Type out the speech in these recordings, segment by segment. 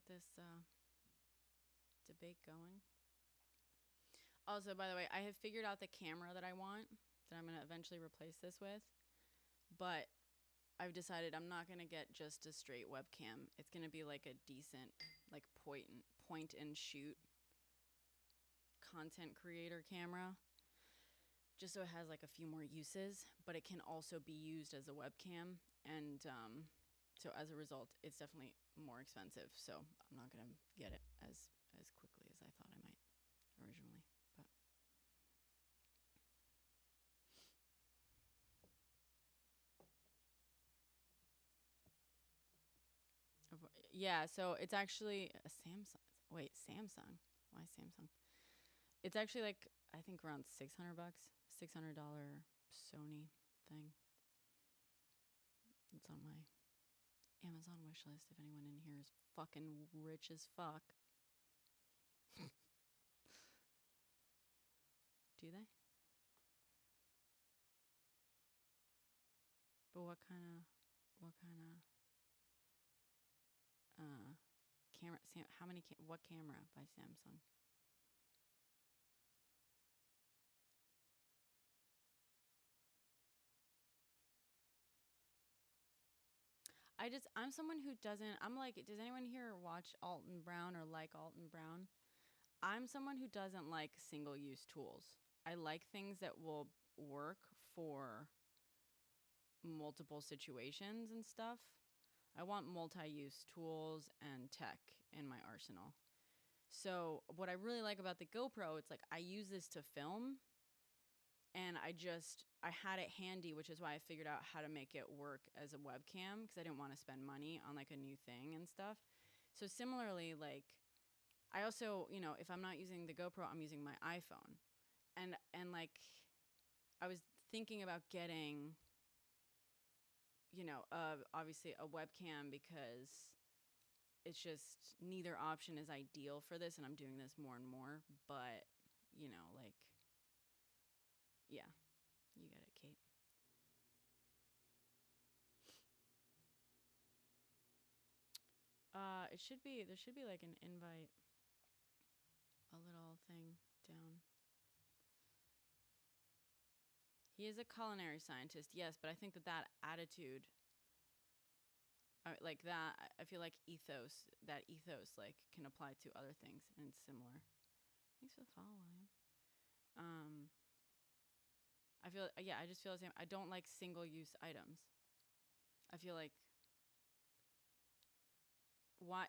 this debate going. Also, by the way, I have figured out the camera that I want that I'm going to eventually replace this with. But I've decided I'm not going to get just a straight webcam. It's going to be like a decent like point and shoot content creator camera. Just so it has like a few more uses, but it can also be used as a webcam. And so as a result, it's definitely more expensive. So I'm not going to get it as quickly as I thought I might originally. Yeah, so it's actually a Samsung. Wait, Samsung? Why Samsung? It's actually like I think around $600, $600 Sony thing. It's on my Amazon wish list. If anyone in here is fucking rich as fuck, do they? But what kind of camera? How many? What camera by Samsung? I'm someone who doesn't. I'm like, does anyone here watch Alton Brown or like Alton Brown? I'm someone who doesn't like single use tools. I like things that will work for multiple situations and stuff. I want multi use tools and tech in my arsenal. So, what I really like about the GoPro, it's like I use this to film and I had it handy, which is why I figured out how to make it work as a webcam because I didn't want to spend money on like a new thing and stuff. So, similarly, like I also, if I'm not using the GoPro, I'm using my iPhone. And like I was thinking about getting obviously a webcam because it's just neither option is ideal for this and I'm doing this more and more, but like yeah, you get it, Kate. There should be like an invite, a little thing down. He is a culinary scientist, yes, but I think that attitude, like that, I feel like that ethos, like can apply to other things and it's similar. Thanks for the follow, William. I just feel the same. I don't like single use items. I feel like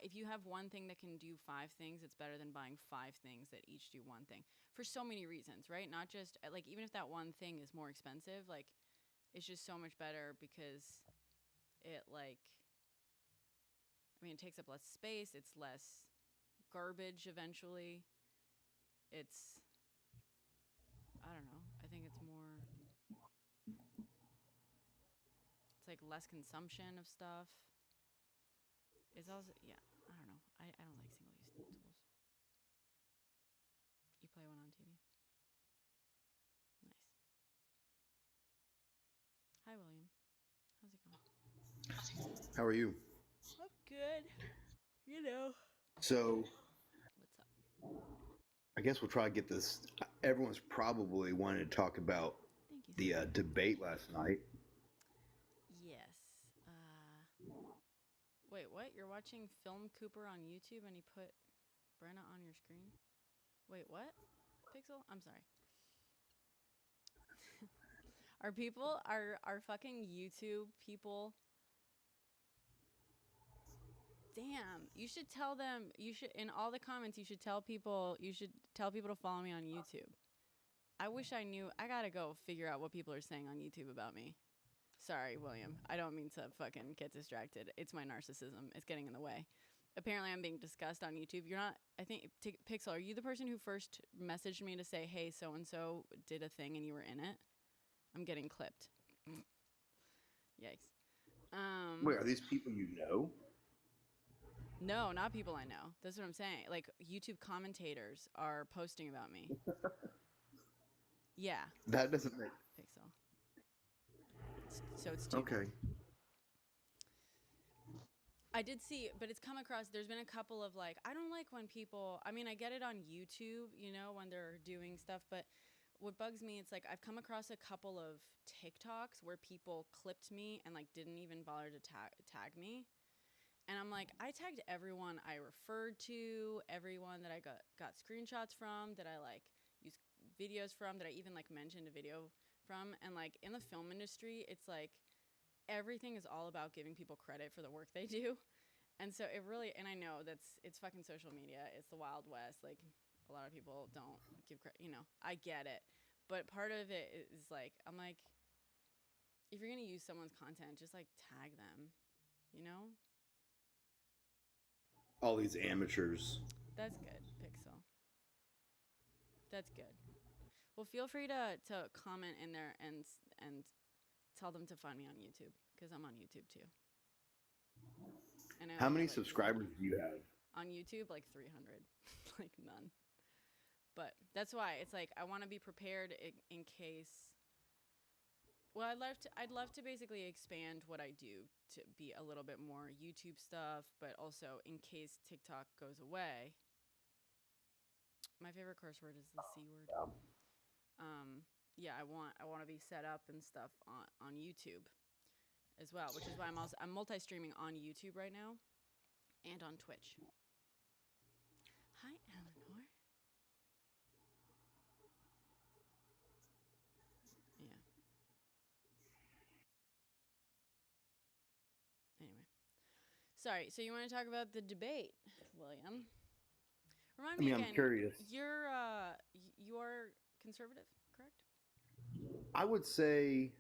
if you have one thing that can do five things, it's better than buying five things that each do one thing for so many reasons, right? Not just like, even if that one thing is more expensive, like it's just so much better because it it takes up less space. It's less garbage eventually. It's, I don't know. I think it's like less consumption of stuff. It's also, yeah, I don't know. I don't like single use tools. You play one on TV? Nice. Hi, William. How's it going? How are you? I'm good. You know. So, What's up? I guess we'll try to get this. Everyone's probably wanted to talk about Thank you, the sir. debate last night. Yes. Wait, what? You're watching Film Cooper on YouTube and he put Brenna on your screen? Wait, what? Pixel? I'm sorry. Are fucking YouTube people? Damn, you should tell them. You should, in all the comments, you should tell people to follow me on YouTube. I wish I knew. I gotta go figure out what people are saying on YouTube about me. Sorry, William. I don't mean to fucking get distracted. It's my narcissism. It's getting in the way. Apparently, I'm being discussed on YouTube. You're not. I think Pixel. Are you the person who first messaged me to say, "Hey, so and so did a thing and you were in it"? I'm getting clipped. Yikes. Wait, are these people you know? No, not people I know. That's what I'm saying. Like YouTube commentators are posting about me. Yeah, That doesn't make. Pixel. So it's two Okay. now. I did see, but it's come across. There's been a couple of like, I don't like when people. I mean, I get it on YouTube, when they're doing stuff, but what bugs me, it's like I've come across a couple of TikToks where people clipped me and like didn't even bother to tag me. And I'm like, I tagged everyone I referred to, everyone that I got screenshots from, that I like use videos from, that I even like mentioned a video from. And like in the film industry, it's like everything is all about giving people credit for the work they do. And so it really, and I know it's fucking social media. It's the Wild West. Like a lot of people don't give credit, I get it. But part of it is like, I'm like, if you're going to use someone's content, just like tag them, you know? All these amateurs. That's good, Pixel. That's good. Well, feel free to comment in there and tell them to find me on YouTube because I'm on YouTube too. And How I many have like subscribers do you have? on YouTube like 300, like none. But that's why it's like I want to be prepared in case. Well, I'd love to basically expand what I do to be a little bit more YouTube stuff, but also in case TikTok goes away. My favorite curse word is the C word. Yeah, I want to be set up and stuff on YouTube as well, which is why I'm multi-streaming on YouTube right now and on Twitch. Hi, Eleanor. Yeah. Anyway. Sorry. So you want to talk about the debate, William? Remind I me mean, I'm again. curious. You're conservative, correct? I would say,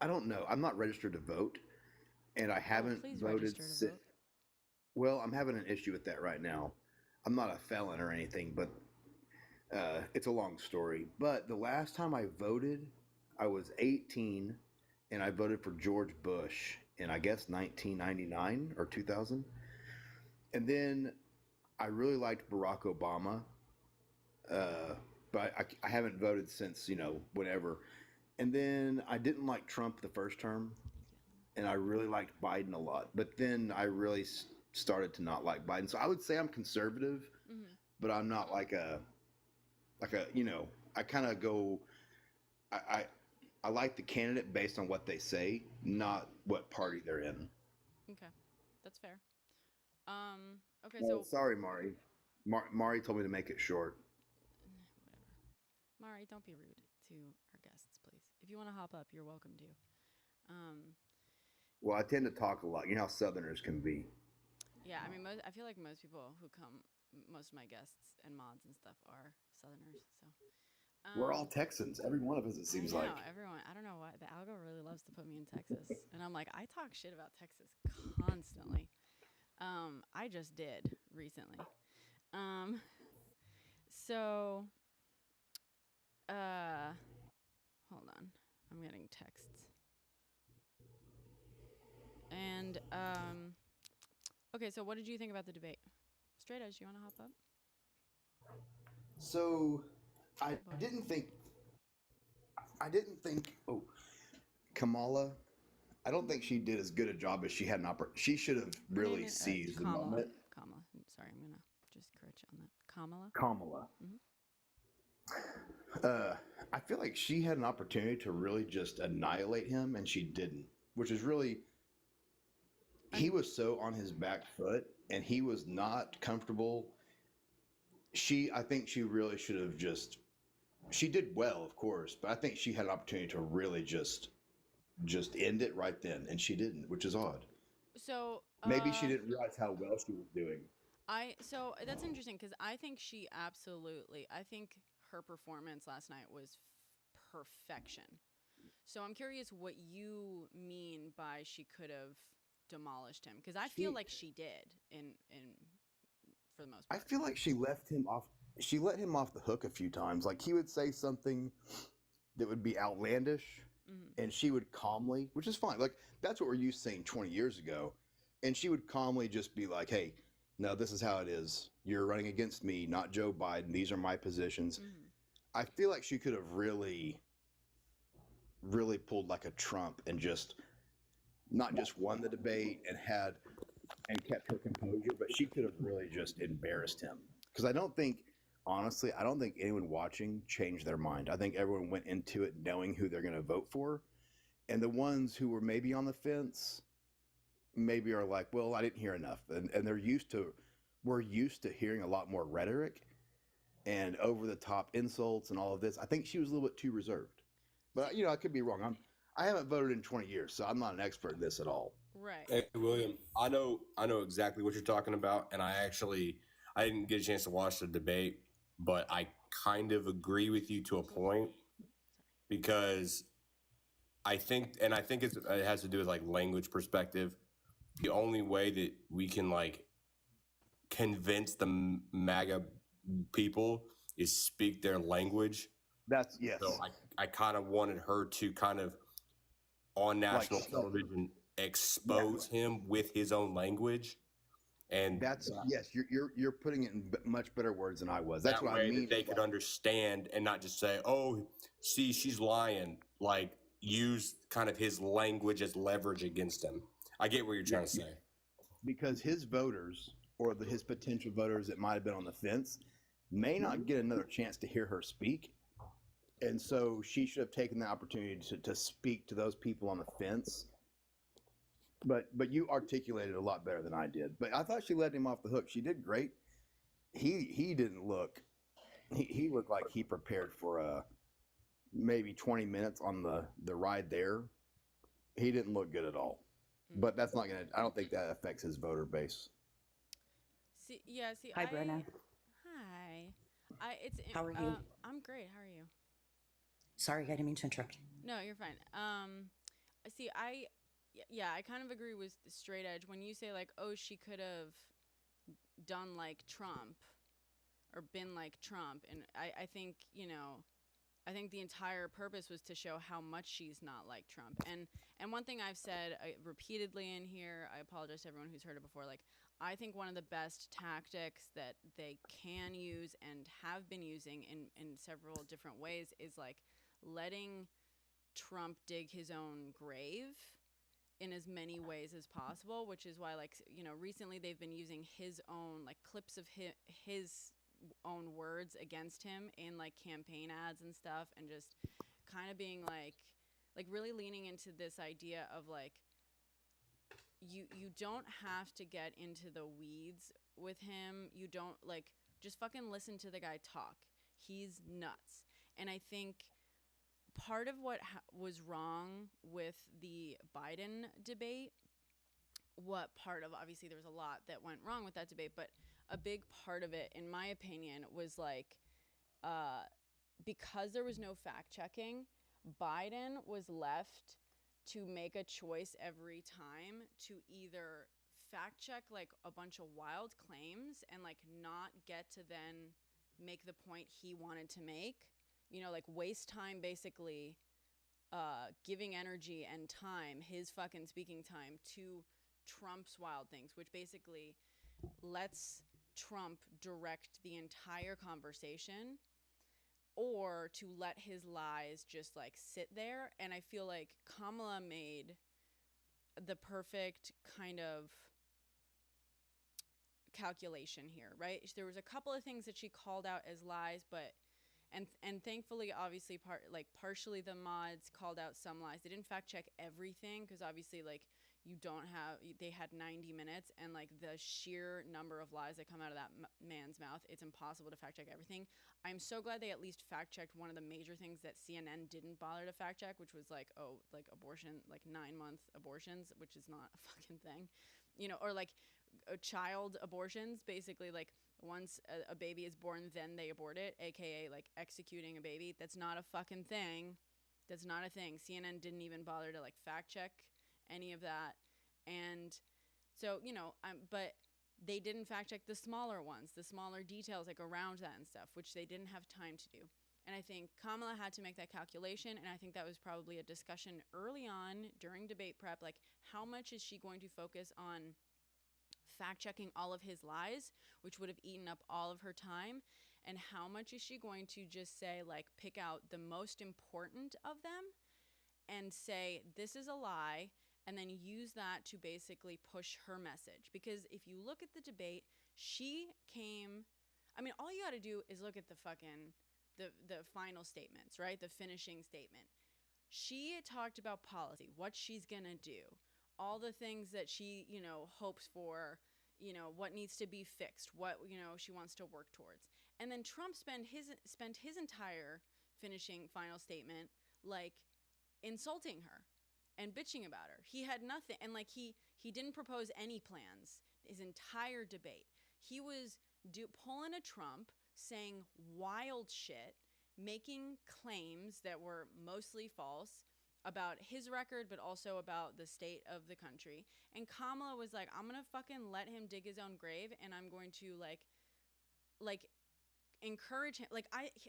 I don't know. I'm not registered to vote, and I Oh, haven't please voted. register to vote. Well, I'm having an issue with that right now. I'm not a felon or anything, but it's a long story. But the last time I voted, I was 18, and I voted for George Bush in, I guess, 1999 or 2000. And then I really liked Barack Obama, but I haven't voted since, whatever. And then I didn't like Trump the first term, Thank you, Eleanor. and I really liked Biden a lot. But then I really started to not like Biden. So I would say I'm conservative, but I'm not I kind of go. I, I I like the candidate based on what they say, not what party they're in. Okay, that's fair. Okay, Well, so sorry, Mari. Mari told me to make it short. whatever. Mari, don't be rude to our guests, please. If you want to hop up, you're welcome to. Um, Well, I tend to talk a lot. You know how Southerners can be. yeah, I mean, I feel like most people who come, most of my guests and mods and stuff are Southerners. So, We're all um, Texans. Every one of us, it I seems know like. everyone. I don't know why the algo really loves to put me in Texas, and I'm like, I talk shit about Texas constantly. I just did recently. Um, so, uh, hold on, I'm getting texts, and okay. So, what did you think about the debate? Straight edge, you want to hop up? So, I Boy. didn't think. I didn't think. Oh, Kamala. I don't think she did as good a job as she had an opportunity. She should have Her name really is seized the Kamala. moment. Kamala. Sorry, I'm gonna just correct you on that. Kamala. Kamala. Mm-hmm. I feel like she had an opportunity to really just annihilate him, and she didn't, which is really. He was so on his back foot, and he was not comfortable. I think she really should have just. She did well, of course, but I think she had an opportunity to really just end it right then, and she didn't, which is odd. So, Maybe she didn't realize how well she was doing. so that's interesting because I think she absolutely. I think her performance last night was perfection. So I'm curious what you mean by she could have demolished him because I feel She, like she did in for the most I part. feel like she left him off. She let him off the hook a few times. Like he would say something that would be outlandish, Mm-hmm. and she would calmly, which is fine. Like that's what we're used to saying 20 years ago, and she would calmly just be like, "Hey, no, this is how it is. You're running against me, not Joe Biden. These are my positions." Mm-hmm. I feel like she could have really, really pulled like a Trump and just not just won the debate and kept her composure, but she could have really just embarrassed him. Because honestly, I don't think anyone watching changed their mind. I think everyone went into it knowing who they're going to vote for. And the ones who were maybe on the fence, maybe are like, well, I didn't hear enough. And we're used to hearing a lot more rhetoric and over the top insults and all of this. I think she was a little bit too reserved. But, I could be wrong. I haven't voted in 20 years, so I'm not an expert in this at all. Right. Hey, William, I know exactly what you're talking about, and I didn't get a chance to watch the debate, but I kind of agree with you to a point, because I think it has to do with like language perspective. The only way that we can like convince the MAGA people is speak their language. That's yes. So I kind of wanted her to kind of on national television expose him with his own language, and that's yes. You're putting it in much better words than I was. That's what I mean. That they could understand and not just say, "Oh, see, she's lying." Like use kind of his language as leverage against him. I get what you're trying to say. Because his voters or his potential voters that might have been on the fence may not get another chance to hear her speak. And so she should have taken the opportunity to speak to those people on the fence. But you articulated a lot better than I did. But I thought she let him off the hook. She did great. He didn't look. He looked like he prepared for maybe 20 minutes on the ride there. He didn't look good at all. But that's not I don't think that affects his voter base. Hi, Brenna. Hi. How are you? I'm great. How are you? Sorry, I didn't mean to interrupt. No, you're fine. I kind of agree with Straight Edge when you say like, oh, she could have done like Trump or been like Trump, and I think I think the entire purpose was to show how much she's not like Trump. And one thing I've said repeatedly in here, I apologize to everyone who's heard it before, like I think one of the best tactics that they can use and have been using in several different ways is like letting Trump dig his own grave in as many ways as possible, which is why recently they've been using his own like clips of his own words against him in like campaign ads and stuff, and just kind of being like really leaning into this idea of like you don't have to get into the weeds with him. You don't just fucking listen to the guy talk. He's nuts. And I think part of what was wrong with the Biden debate, obviously there was a lot that went wrong with that debate, but a big part of it, in my opinion, was because there was no fact checking, Biden was left to make a choice every time to either fact check like a bunch of wild claims and like not get to then make the point he wanted to make, waste time basically giving energy and time, his fucking speaking time, to Trump's wild things, which basically lets Trump direct the entire conversation, or to let his lies just like sit there. And I feel like Kamala made the perfect kind of calculation here, right? There was a couple of things that she called out as lies, but and thankfully, obviously, partially the mods called out some lies. They didn't fact check everything because obviously they had 90 minutes, and like the sheer number of lies that come out of that man's mouth, it's impossible to fact check everything. I'm so glad they at least fact checked one of the major things that CNN didn't bother to fact check, which was abortion, 9-month abortions, which is not a fucking thing, or child abortions, basically like once a baby is born, then they abort it, aka like executing a baby. That's not a fucking thing. That's not a thing. CNN didn't even bother to like fact check any of that. And so, but they didn't fact check the smaller ones, the smaller details like around that and stuff, which they didn't have time to do. And I think Kamala had to make that calculation, and I think that was probably a discussion early on during debate prep, like how much is she going to focus on fact-checking all of his lies, which would have eaten up all of her time, and how much is she going to just say, like, pick out the most important of them and say, this is a lie, and then use that to basically push her message. Because if you look at the debate, she came, I mean, all you got to do is look at the fucking the final statements, right? The finishing statement. She talked about policy, what she's going to do, all the things that she, you know, hopes for, you know, what needs to be fixed, what, you know, she wants to work towards. And then Trump spent his entire finishing final statement like insulting her and bitching about her. He had nothing, and like he didn't propose any plans his entire debate. He was pulling a Trump, saying wild shit, making claims that were mostly false about his record, but also about the state of the country. And Kamala was like, I'm gonna fucking let him dig his own grave, and I'm going to like encourage him. Like,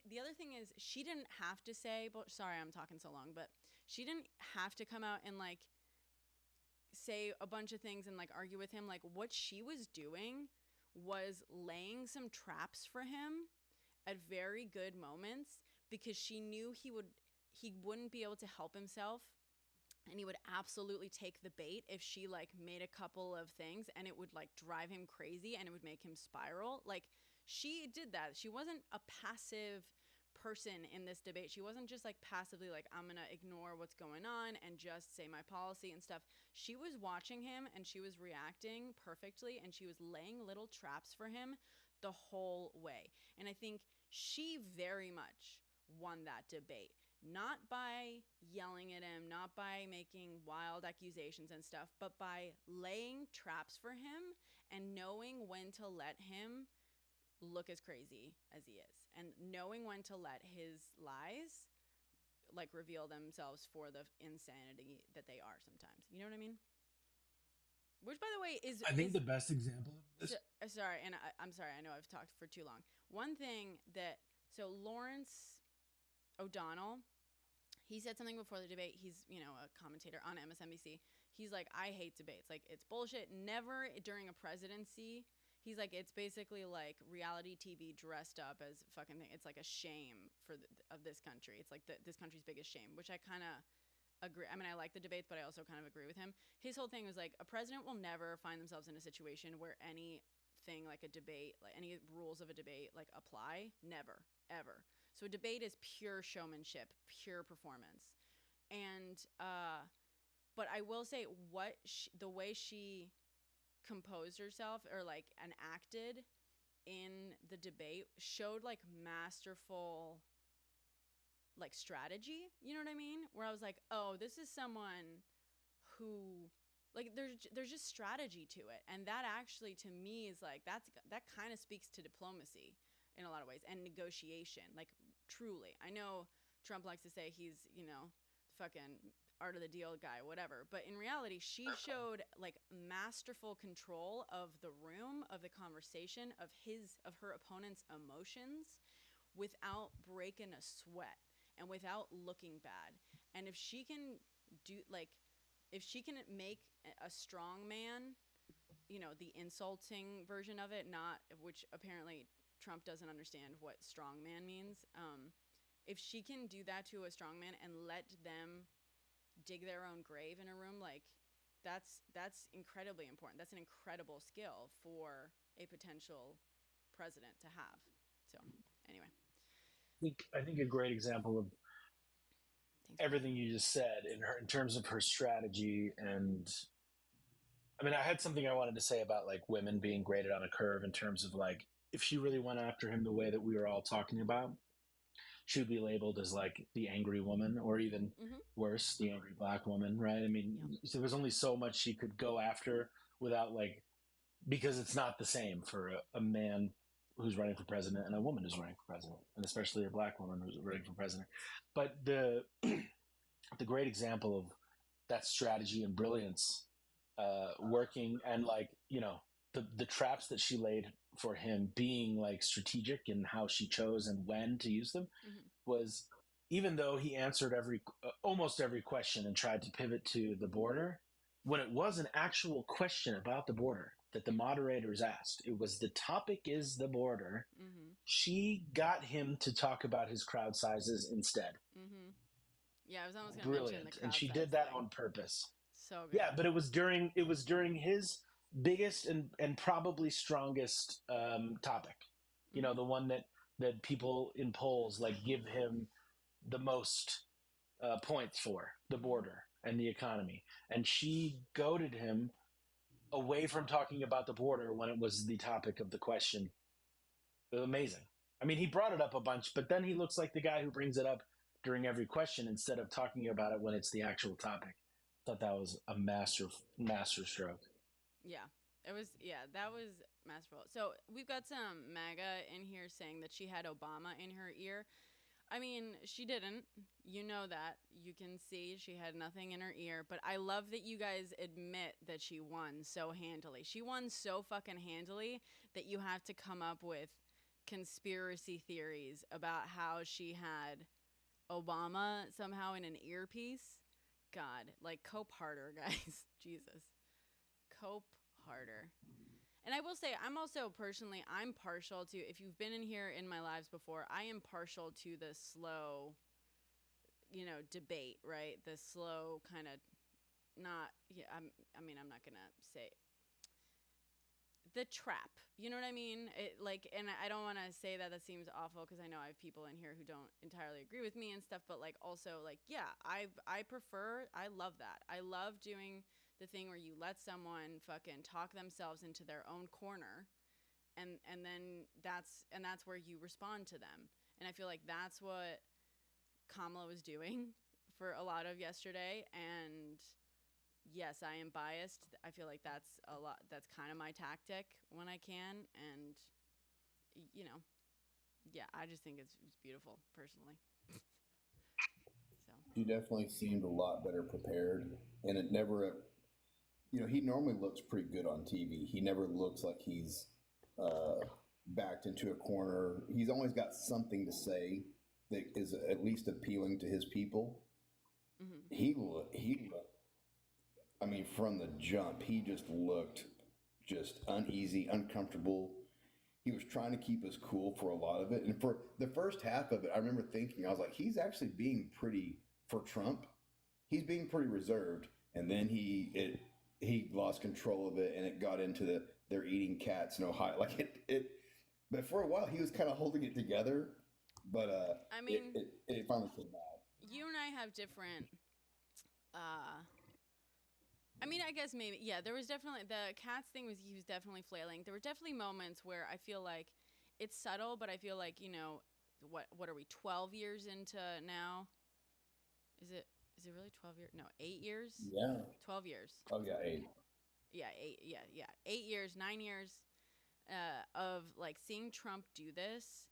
the other thing is, she didn't have to say, but sorry I'm talking so long, but she didn't have to come out and like say a bunch of things and like argue with him. Like, what she was doing was laying some traps for him at very good moments, because she knew he wouldn't be able to help himself, and he would absolutely take the bait if she like made a couple of things, and it would like drive him crazy and it would make him spiral. Like, she did that. She wasn't a passive person in this debate. She wasn't just like passively like, I'm gonna ignore what's going on and just say my policy and stuff. She was watching him and she was reacting perfectly, and she was laying little traps for him the whole way. And I think she very much won that debate, not by yelling at him, not by making wild accusations and stuff, but by laying traps for him and knowing when to let him look as crazy as he is, and knowing when to let his lies like reveal themselves for the insanity that they are sometimes. You know what I mean? Which, by the way, I think the best example of this. Sorry, and I'm sorry, I know I've talked for too long. One thing that, so Lawrence O'Donnell, he said something before the debate. He's, you know, a commentator on MSNBC. He's like, I hate debates. Like, it's bullshit. Never during a presidency. He's like, it's basically like reality TV dressed up as fucking thing. It's like a shame of this country. It's like this country's biggest shame, which I kind of agree. I mean, I like the debates, but I also kind of agree with him. His whole thing was like, a president will never find themselves in a situation where anything like a debate, like any rules of a debate, like apply. Never, ever. So a debate is pure showmanship, pure performance. And, but I will say the way she composed herself or like and acted in the debate showed like masterful like strategy, you know what I mean? Where I was like, oh, this is someone who like there's just strategy to it. And that actually to me is like, that kind of speaks to diplomacy in a lot of ways, and negotiation. Like, truly, I know Trump likes to say he's, you know, the fucking art of the deal guy, whatever, but in reality she showed like masterful control of the room, of the conversation, of her opponent's emotions, without breaking a sweat and without looking bad. And if she can make a strong man, you know, the insulting version of it, not, which apparently Trump doesn't understand what strong man means. If she can do that to a strong man and let them dig their own grave in a room, like that's incredibly important. That's an incredible skill for a potential president to have. So anyway, I think a great example of everything you just said in terms of her strategy. And I mean, I had something I wanted to say about like women being graded on a curve in terms of like, if she really went after him the way that we were all talking about, she would be labeled as like the angry woman, or even worse, the angry black woman, right? I mean, there was only so much she could go after without like, because it's not the same for a man who's running for president and a woman who's running for president, and especially a black woman who's running for president. But the great example of that strategy and brilliance working, and like, you know, the traps that she laid for him being like strategic in how she chose and when to use them, was, even though he answered almost every question and tried to pivot to the border, when it was an actual question about the border that the moderators asked, it was the topic is the border. She got him to talk about his crowd sizes instead. Yeah, I was almost going to mention the crowd And she size did that thing. on purpose. So good. Yeah, but it was during his biggest and probably strongest topic. You know, the one that people in polls like give him the most points for, the border and the economy. And she goaded him away from talking about the border when it was the topic of the question. It was amazing. I mean, he brought it up a bunch, but then he looks like the guy who brings it up during every question instead of talking about it when it's the actual topic. I thought that was a master stroke. Yeah. It was, yeah, that was masterful. So we've got some MAGA in here saying that she had Obama in her ear. I mean, she didn't. You know that. You can see she had nothing in her ear. But I love that you guys admit that she won so handily. She won so fucking handily that you have to come up with conspiracy theories about how she had Obama somehow in an earpiece. God, like, cope harder, guys. Jesus. Cope harder. And I will say, I'm also personally, I'm partial to, if you've been in here in my lives before, I am partial to the slow, debate, right? The slow kind of, not, yeah, I'm not going to say, the trap. You know what I mean? And I don't want to say that seems awful because I know I have people in here who don't entirely agree with me and stuff, but like also like, yeah, I love that. I love doing the thing where you let someone fucking talk themselves into their own corner and then that's where you respond to them. And I feel like that's what Kamala was doing for a lot of yesterday. And yes, I am biased. I feel like that's kind of my tactic when I can. And, yeah, I just think it's beautiful personally. So He definitely seemed a lot better prepared, and it never, he normally looks pretty good on TV. He never looks like he's backed into a corner. He's always got something to say that is at least appealing to his people. Mm-hmm. He looked, I mean, from the jump, he just looked just uneasy, uncomfortable. He was trying to keep us cool for a lot of it. And for the first half of it, I remember thinking, I was like, he's actually being pretty, for Trump, he's being pretty reserved. And then he lost control of it, and it got into they're eating cats in Ohio. Like but for a while he was kind of holding it together. But I mean, it finally came out. You and I have different. I mean, I guess maybe, yeah, there was definitely, the cats thing he was definitely flailing. There were definitely moments where I feel like it's subtle, but I feel like, what are we, 12 years into now? Is it really 12 years? No, 8 years? Yeah. 12 years. Oh, yeah, 8. Yeah, 8, yeah. 8 years, 9 years of, like, seeing Trump do this.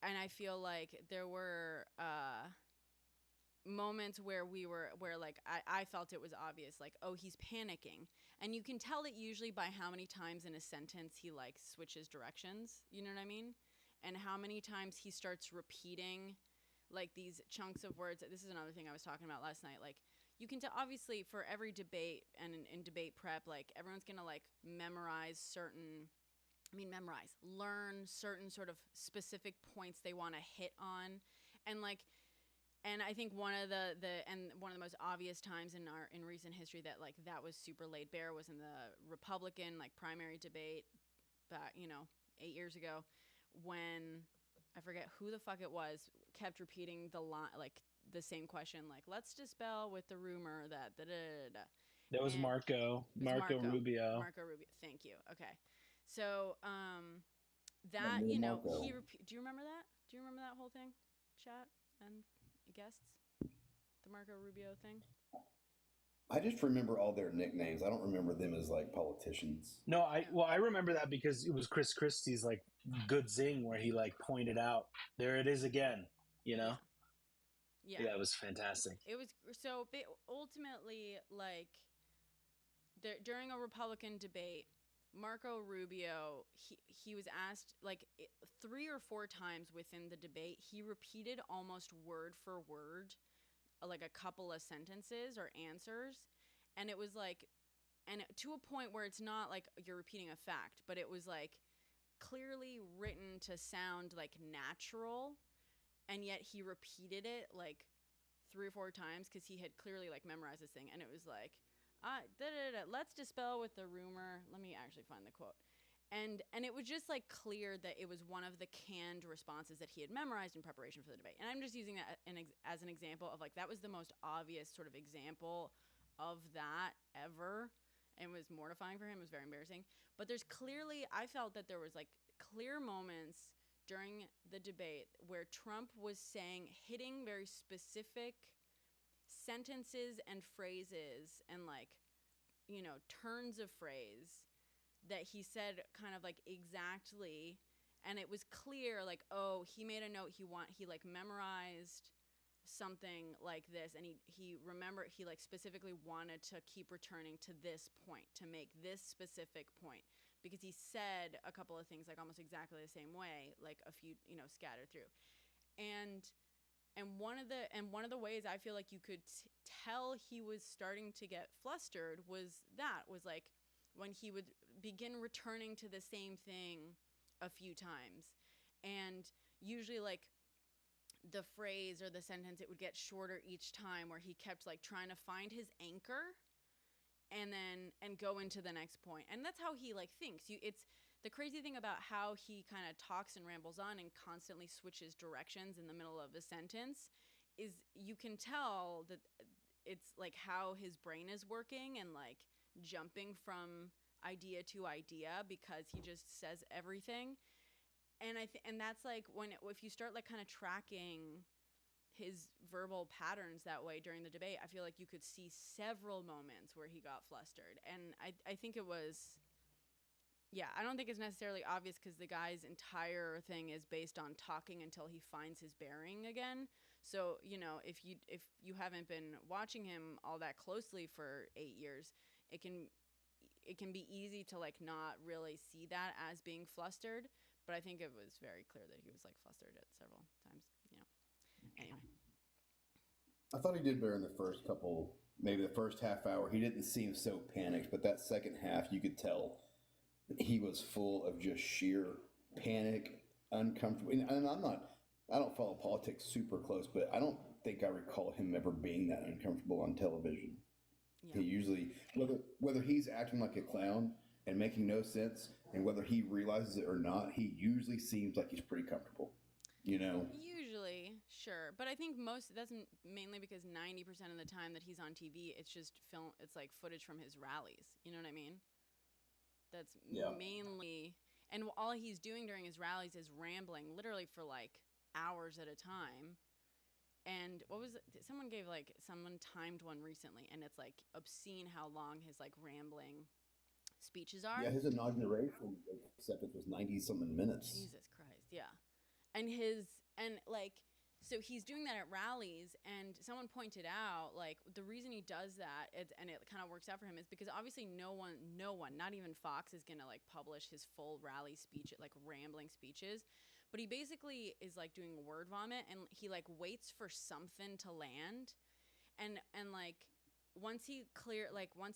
And I feel like there were, moments where I felt it was obvious, like, oh, he's panicking. And you can tell it usually by how many times in a sentence he like switches directions, you know what I mean? And how many times he starts repeating like these chunks of words. This is another thing I was talking about last night. Like, you can tell, obviously, for every debate and in debate prep, like, everyone's gonna like learn certain sort of specific points they want to hit on. And I think one of the most obvious times in recent history that was super laid bare was in the Republican primary debate back 8 years ago, when I forget who the fuck it was kept repeating the line, like the same question, like, let's dispel with the rumor that That was Marco Rubio. Marco Rubio. Thank you. Okay, so that do you remember that? Do you remember that whole thing, chat and guests, the Marco Rubio thing? I just remember all their nicknames. I don't remember them as like politicians. No, I remember that because it was Chris Christie's like good zing where he like pointed out, there it is again, Yeah, it was fantastic. It was so ultimately, like, during a Republican debate, Marco Rubio, he was asked like 3 or 4 times within the debate. He repeated almost word for word, like a couple of sentences or answers. And it was like, to a point where it's not like you're repeating a fact, but it was like clearly written to sound like natural. And yet he repeated it like 3 or 4 times because he had clearly like memorized this thing. And it was like, let's dispel with the rumor. Let me actually find the quote. And it was just like clear that it was one of the canned responses that he had memorized in preparation for the debate. And I'm just using that as an example of like, that was the most obvious sort of example of that ever. And it was mortifying for him. It was very embarrassing. But there's clearly, I felt that there was like clear moments during the debate where Trump was hitting very specific sentences and phrases and like, turns of phrase that he said kind of like exactly, and it was clear like, oh, he made a note, he like memorized something like this, and he remembered, he like specifically wanted to keep returning to this point, to make this specific point, because he said a couple of things like almost exactly the same way, like a few, scattered through. And one of the ways I feel like you could tell he was starting to get flustered was like when he would begin returning to the same thing a few times. And usually like the phrase or the sentence, it would get shorter each time, where he kept like trying to find his anchor and go into the next point. And that's how he like thinks. It's the crazy thing about how he kind of talks and rambles on and constantly switches directions in the middle of a sentence is you can tell that it's like how his brain is working and like jumping from idea to idea because he just says everything. And and that's like if you start like kind of tracking his verbal patterns that way during the debate, I feel like you could see several moments where he got flustered. And I think it was, yeah, I don't think it's necessarily obvious because the guy's entire thing is based on talking until he finds his bearing again. So, if you haven't been watching him all that closely for 8 years, it can be easy to like not really see that as being flustered. But I think it was very clear that he was like flustered at several times, Anyway. I thought he did better in the first couple, maybe the first half hour. He didn't seem so panicked, but that second half, you could tell he was full of just sheer panic, uncomfortable. And I don't follow politics super close, but I don't think I recall him ever being that uncomfortable on television. Yeah. He usually, whether he's acting like a clown and making no sense, and whether he realizes it or not, he usually seems like he's pretty comfortable. Usually, sure. But I think that's mainly because 90% of the time that he's on TV, it's just film. It's like footage from his rallies. You know what I mean? That's mainly, and all he's doing during his rallies is rambling literally for like hours at a time. And what was it? Someone timed one recently, and it's like obscene how long his like rambling speeches are. Yeah, his inauguration acceptance was 90-something minutes. Jesus Christ, yeah. So he's doing that at rallies, and someone pointed out like the reason he does that, and it kind of works out for him, is because obviously no one, not even Fox, is gonna like publish his full rally speech, like rambling speeches, but he basically is like doing word vomit, and he like waits for something to land, and like once he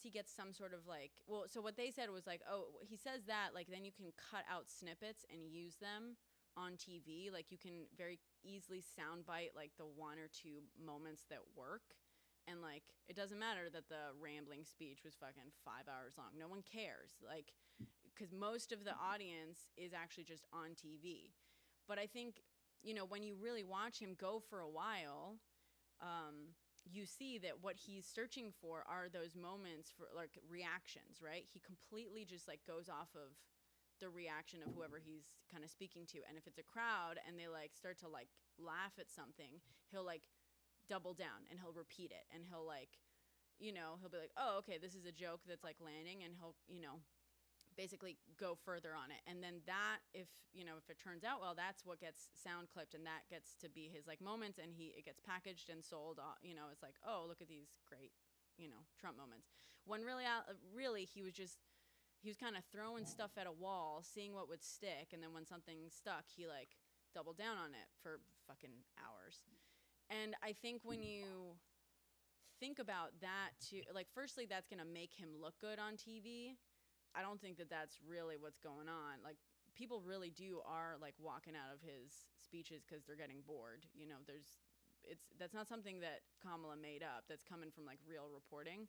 gets some sort of like, well, so what they said was like, oh, he says that, like then you can cut out snippets and use them on TV. Like you can very easily soundbite like the one or two moments that work, and like it doesn't matter that the rambling speech was fucking 5 hours long. No one cares, like, because most of the audience is actually just on TV. But I think when you really watch him go for a while, you see that what he's searching for are those moments for like reactions, right? He completely just like goes off of the reaction of whoever he's kind of speaking to. And if it's a crowd and they like start to like laugh at something, he'll like double down and he'll repeat it, and he'll like, he'll be like, oh, okay, this is a joke that's like landing, and he'll, basically go further on it. And then that, if it turns out well, that's what gets sound clipped, and that gets to be his like moments, and it gets packaged and sold, it's like, oh, look at these great, Trump moments. When really he was kind of throwing stuff at a wall, seeing what would stick, and then when something stuck, he like doubled down on it for fucking hours. And I think when you think about that too, like, firstly, that's gonna make him look good on TV. I don't think that that's really what's going on. Like, people really are like walking out of his speeches because they're getting bored. That's not something that Kamala made up. That's coming from like real reporting.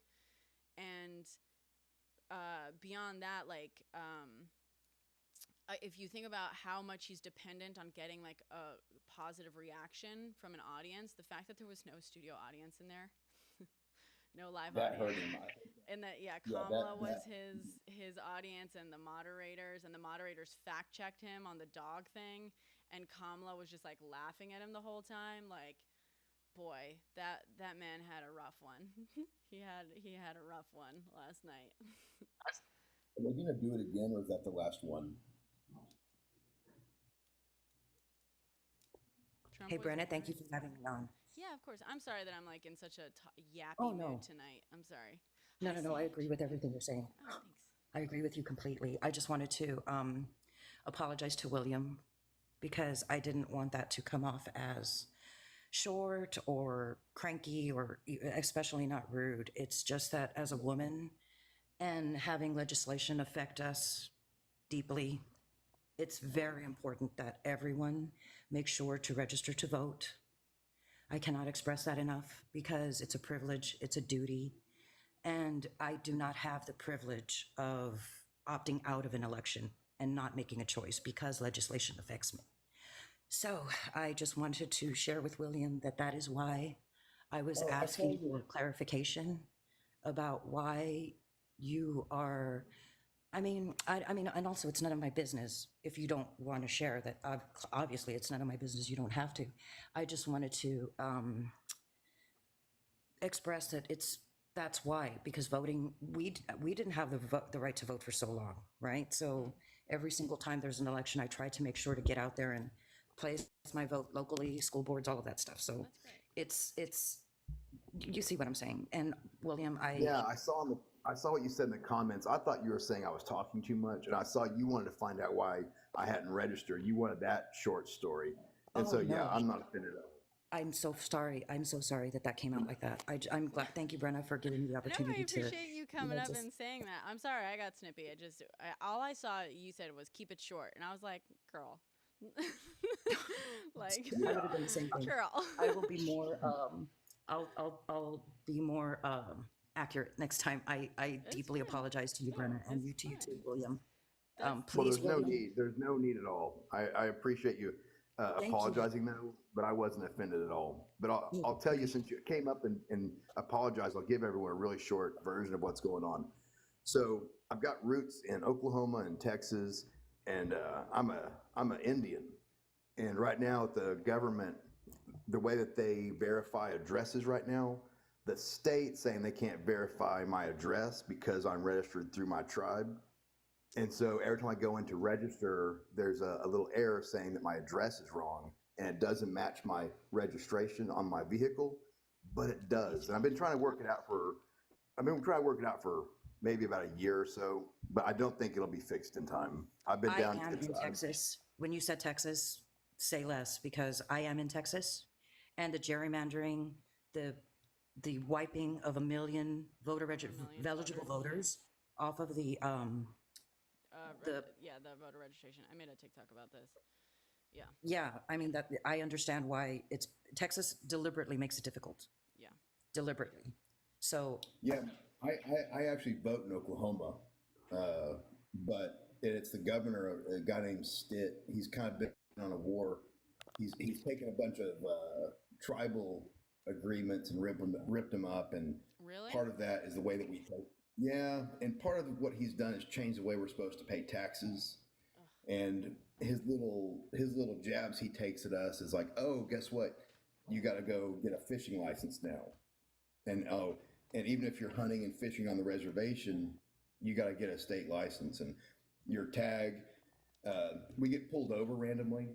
And beyond that, like, if you think about how much he's dependent on getting like a positive reaction from an audience, the fact that there was no studio audience in there, no live That audience, hurt him. and that Yeah, Kamala was his audience, and the moderators fact checked him on the dog thing, and Kamala was just like laughing at him the whole time. Like, boy, that man had a rough one. he had a rough one last night. Are they gonna do it again, or is that the last one? Trump Hey, was Brenna, thank you very for having me on. Yeah, of course. I'm sorry that I'm like in such a yappy Oh, mood no. tonight. I'm sorry. No, Hi, no, I Sage. agree with everything you're saying. Oh, thanks. I agree with you completely. I just wanted to apologize to William because I didn't want that to come off as short or cranky or especially not rude. It's just that as a woman and having legislation affect us deeply, it's very important that everyone make sure to register to vote. I cannot express that enough because it's a privilege, it's a duty, and I do not have the privilege of opting out of an election and not making a choice because legislation affects me. So I just wanted to share with William that that is why I was asking for clarification about why you are. I mean, and also it's none of my business if you don't want to share that. Obviously, it's none of my business. You don't have to. I just wanted to express that that's why, because voting, we didn't have the right to vote for so long, right? So every single time there's an election, I try to make sure to get out there and place my vote locally, school boards, all of that stuff. So it's you see what I'm saying. And William, Yeah, I saw what you said in the comments. I thought you were saying I was talking too much, and I saw you wanted to find out why I hadn't registered. You wanted that short story, and Oh, so yeah, no. I'm not offended at all. I'm so sorry. I'm so sorry that came out like that. I'm glad. Thank you, Brenna, for giving me the No, I opportunity to. appreciate you coming up and saying that. I'm sorry I got snippy. All I saw you said was keep it short, and I was like, girl. Like, I would have done the same thing. girl. I will be more. I'll be more accurate next time. I deeply apologize to you, Brenna, and you too, William. Well, Please, there's no William. need. There's no need at all. I appreciate you apologizing though, but I wasn't offended at all. But I'll tell you, since you came up and apologized, I'll give everyone a really short version of what's going on. So I've got roots in Oklahoma and Texas, and I'm an Indian. And right now, the government, the way that they verify addresses right now, the state saying they can't verify my address because I'm registered through my tribe. And so every time I go in to register, there's a little error saying that my address is wrong and it doesn't match my registration on my vehicle, but it does. And I've been trying to work it out for maybe about a year or so, but I don't think it'll be fixed in time. I've been down I am in Texas. When you said Texas, say less, because I am in Texas, and the gerrymandering, the wiping of a million eligible voters off of the the voter registration. I made a TikTok about this. Yeah. Yeah, I mean that I understand why Texas deliberately makes it difficult. Yeah. Deliberately. So yeah, I actually vote in Oklahoma, but it's the governor, a guy named Stitt. He's kind of been on a war. He's taken a bunch of tribal agreements and ripped them up, and really part of that is the way that we vote. Yeah, and part of what he's done is change the way we're supposed to pay taxes. And his little jabs he takes at us is like, oh, guess what? You got to go get a fishing license now. And even if you're hunting and fishing on the reservation, you got to get a state license. And your tag, we get pulled over randomly,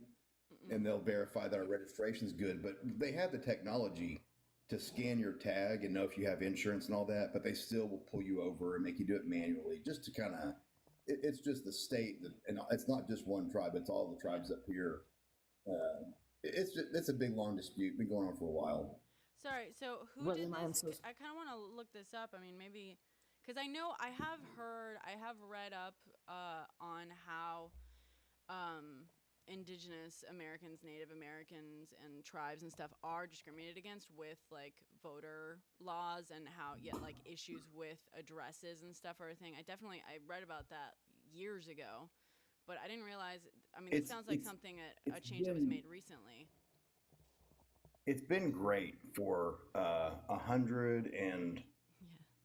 and they'll verify that our registration is good. But they have the technology to scan your tag and know if you have insurance and all that, but they still will pull you over and make you do it manually just to kind of, it's just the state that, and it's not just one tribe, it's all the tribes up here. It's a big, long dispute, been going on for a while. Sorry, so who did this? I kind of want to look this up. I mean, maybe, because I know I have read up on how indigenous Americans, Native Americans, and tribes and stuff are discriminated against with like voter laws and how like issues with addresses and stuff are a thing. I read about that years ago, but I didn't realize. I mean, it sounds like something a change that was made recently. It's been great for 100 and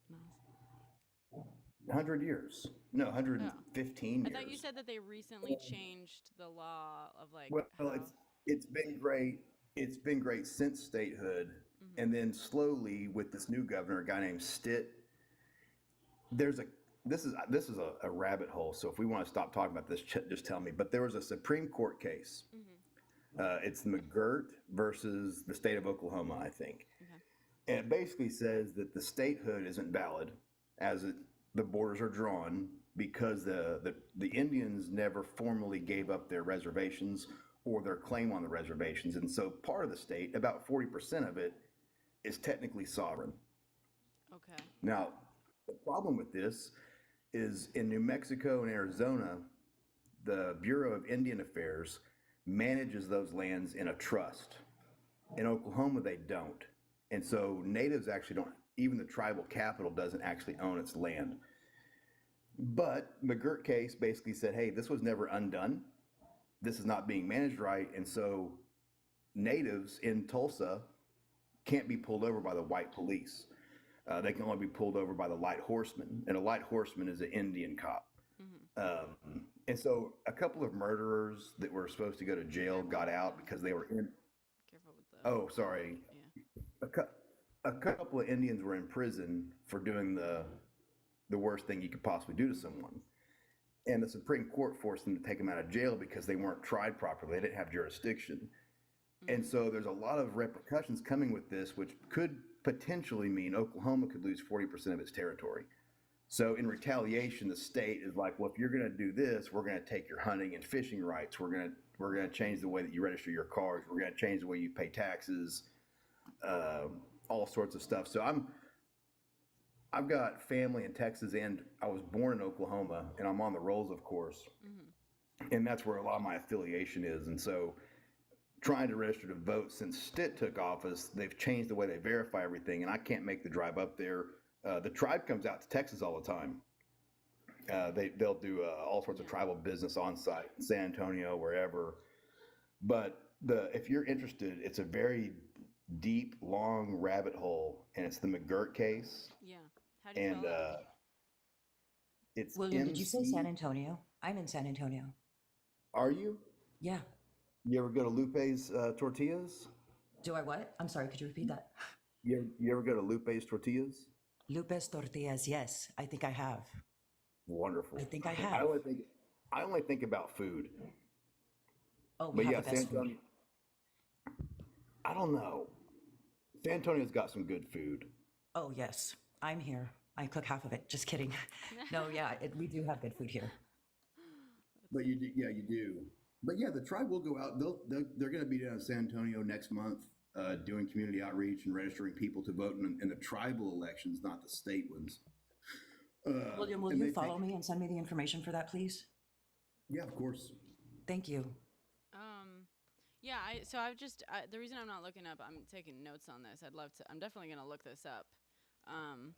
Yeah, nice. 100 years. No, 115 years. I thought you said that they recently changed the law of like. Well, how... it's been great. It's been great since statehood, and then slowly with this new governor, a guy named Stitt. This is a rabbit hole. So if we want to stop talking about this, just tell me. But there was a Supreme Court case. It's McGirt versus the state of Oklahoma, I think, and it basically says that the statehood isn't valid as the borders are drawn because the Indians never formally gave up their reservations or their claim on the reservations. And so part of the state, about 40% of it, is technically sovereign. Okay. Now, the problem with this is in New Mexico and Arizona, the Bureau of Indian Affairs manages those lands in a trust. In Oklahoma, they don't. And so natives actually don't, even the tribal capital doesn't actually own its land. But McGirt case basically said, hey, this was never undone. This is not being managed right. And so natives in Tulsa can't be pulled over by the white police. They can only be pulled over by the light horseman. And a light horseman is an Indian cop. And so a couple of murderers that were supposed to go to jail got out because they were in. Careful with the. Oh, sorry. Yeah. A couple of Indians were in prison for doing the worst thing you could possibly do to someone. And the Supreme Court forced them to take them out of jail because they weren't tried properly. They didn't have jurisdiction. And so there's a lot of repercussions coming with this, which could potentially mean Oklahoma could lose 40% of its territory. So in retaliation, the state is like, well, if you're going to do this, we're going to take your hunting and fishing rights. We're going to change the way that you register your cars. We're going to change the way you pay taxes, all sorts of stuff. So I've got family in Texas, and I was born in Oklahoma, and I'm on the rolls, of course. And that's where a lot of my affiliation is. And so trying to register to vote since Stitt took office, they've changed the way they verify everything, and I can't make the drive up there. The tribe comes out to Texas all the time. They'll do all sorts of tribal business on site, in San Antonio, wherever. But if you're interested, it's a very deep, long rabbit hole, and it's the McGirt case. Yeah. How do you spell that? It's William, did you say San Antonio? I'm in San Antonio. Are you? Yeah. You ever go to Lupe's Tortillas? Do I what? I'm sorry, could you repeat that? You ever go to Lupe's Tortillas? Lupe's Tortillas, yes. I think I have. Wonderful. I think I have. I only think about food. Oh, we have the best San Antonio. I don't know. San Antonio's got some good food. Oh, yes. I'm here. I cook half of it. Just kidding. No, yeah, we do have good food here. But you do. But yeah, the tribe will go out. They're going to be down in San Antonio next month, doing community outreach and registering people to vote in the tribal elections, not the state ones. William, will you follow me and send me the information for that, please? Yeah, of course. Thank you. Yeah, the reason I'm not looking up, I'm taking notes on this. I'm definitely going to look this up.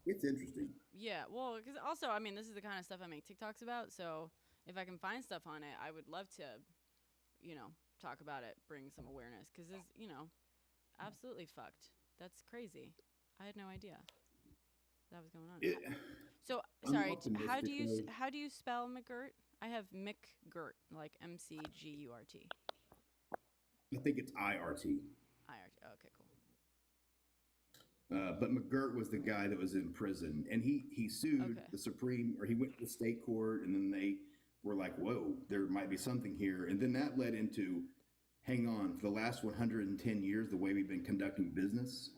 It's interesting. Yeah, well, because also, I mean, this is the kind of stuff I make TikToks about. So if I can find stuff on it, I would love to, talk about it, bring some awareness, because it's, absolutely fucked. That's crazy. I had no idea that was going on. So sorry, how do you spell McGirt? I have McGirt, like McGurt. I think it's IRT. IRT. Okay, cool. But McGirt was the guy that was in prison, and he sued the Supreme, or he went to the state court, and then they were like, whoa, there might be something here. And then that led into, hang on, for the last 110 years, the way we've been conducting business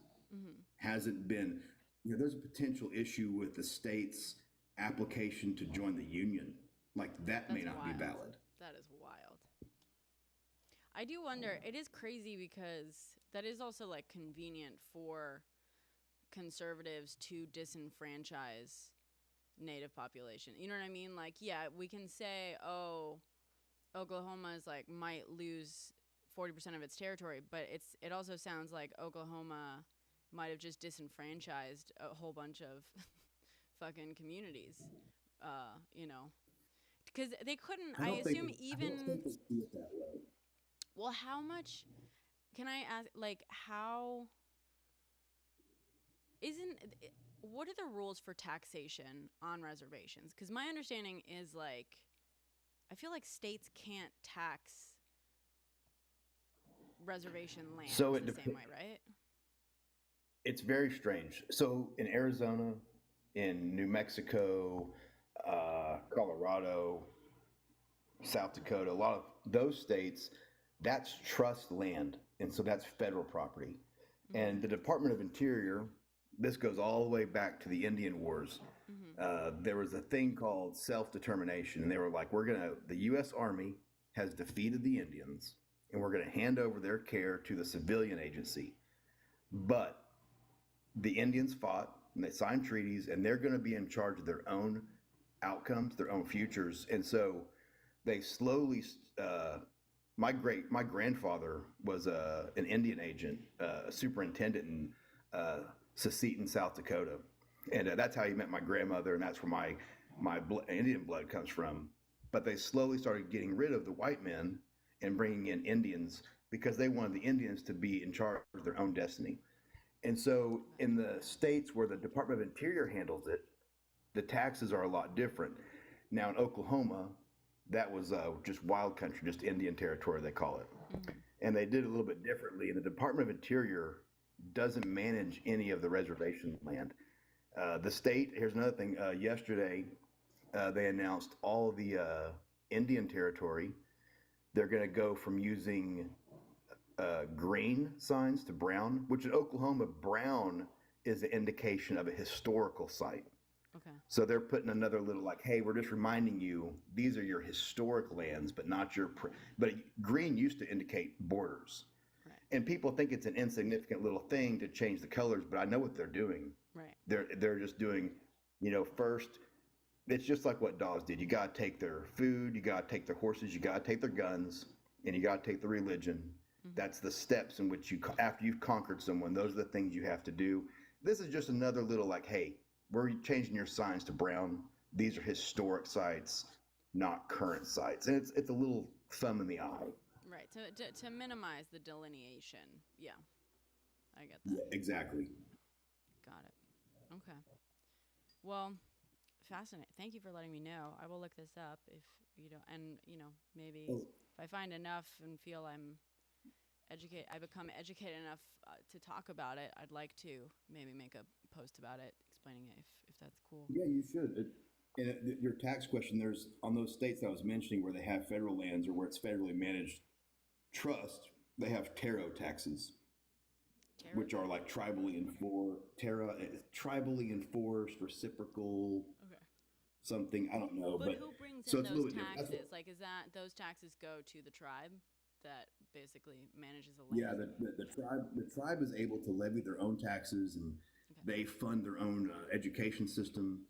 hasn't been, there's a potential issue with the state's application to join the union. Like, that may not be valid. That is wild. I do wonder, it is crazy because that is also like convenient for conservatives to disenfranchise Native population. You know what I mean? Like, yeah, we can say, oh, Oklahoma is like might lose 40% of its territory, but it also sounds like Oklahoma might have just disenfranchised a whole bunch of fucking communities. You know, because they couldn't. I assume even. I don't think they see it that way. Well, how much? Can I ask? Like, how? Isn't what are the rules for taxation on reservations? Because my understanding is like, I feel like states can't tax reservation land So the same way, right? it's very strange. So in Arizona, in New Mexico, Colorado, South Dakota, a lot of those states, that's trust land. And so that's federal property. And the Department of Interior, this goes all the way back to the Indian Wars. There was a thing called self-determination. And they were like, the U.S. Army has defeated the Indians, and we're going to hand over their care to the civilian agency. But the Indians fought, and they signed treaties, and they're going to be in charge of their own outcomes, their own futures. And so they slowly, my grandfather was an Indian agent, superintendent in Secedon, South Dakota. And that's how he met my grandmother, and that's where my Indian blood comes from. But they slowly started getting rid of the white men and bringing in Indians because they wanted the Indians to be in charge of their own destiny. And so in the states where the Department of Interior handles it, the taxes are a lot different. Now in Oklahoma, that was just wild country, just Indian territory, they call it. And they did it a little bit differently. And the Department of Interior doesn't manage any of the reservation land. The state, here's another thing, yesterday they announced all the Indian territory, they're going to go from using green signs to brown, which in Oklahoma, brown is an indication of a historical site. Okay. So they're putting another little like, hey, we're just reminding you, these are your historic lands, but not your, but green used to indicate borders. Right. And people think it's an insignificant little thing to change the colors, but I know what they're doing. Right. They're just doing, first, it's just like what dogs did. You got to take their food, you got to take their horses, you got to take their guns, and you got to take the religion. That's the steps in which after you've conquered someone, those are the things you have to do. This is just another little like, hey, we're changing your signs to brown. These are historic sites, not current sites. And it's a little thumb in the eye. Right. To minimize the delineation. Yeah. I get that. Yeah, exactly. Got it. Okay. Well, fascinating. Thank you for letting me know. I will look this up if you don't, and maybe if I find enough and feel I become educated enough to talk about it, I'd like to maybe make a post about it, explaining it if that's cool. Yeah, you should. Your tax question, there's on those states I was mentioning where they have federal lands or where it's federally managed trust, they have taro taxes, which are like tribally enforced, reciprocal. Okay. Something I don't know, but who brings so in it's those different. taxes? Like, is that those taxes go to the tribe that basically manages the land? Yeah, the tribe is able to levy their own taxes, and they fund their own education system.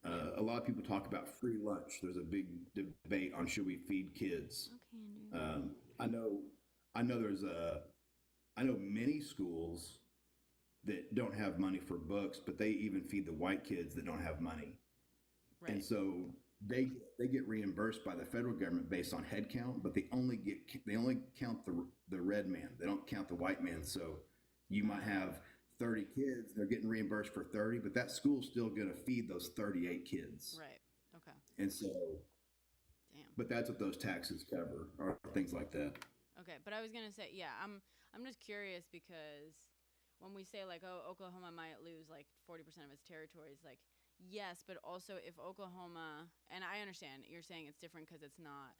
A lot of people talk about free lunch. There's a big debate on should we feed kids. Okay, Andrew. I know many schools that don't have money for books, but they even feed the white kids that don't have money. Right. And so they get reimbursed by the federal government based on head count, but they only count the red man. They don't count the white man. So you might have 30 kids, they're getting reimbursed for 30, but that school's still going to feed those 38 kids. Right. Okay. And so, damn. But that's what those taxes cover, or things like that. Okay, but I was gonna say, yeah, I'm just curious because when we say like, oh, Oklahoma might lose like 40% of its territories, like, yes, but also if Oklahoma, and I understand you're saying it's different because it's not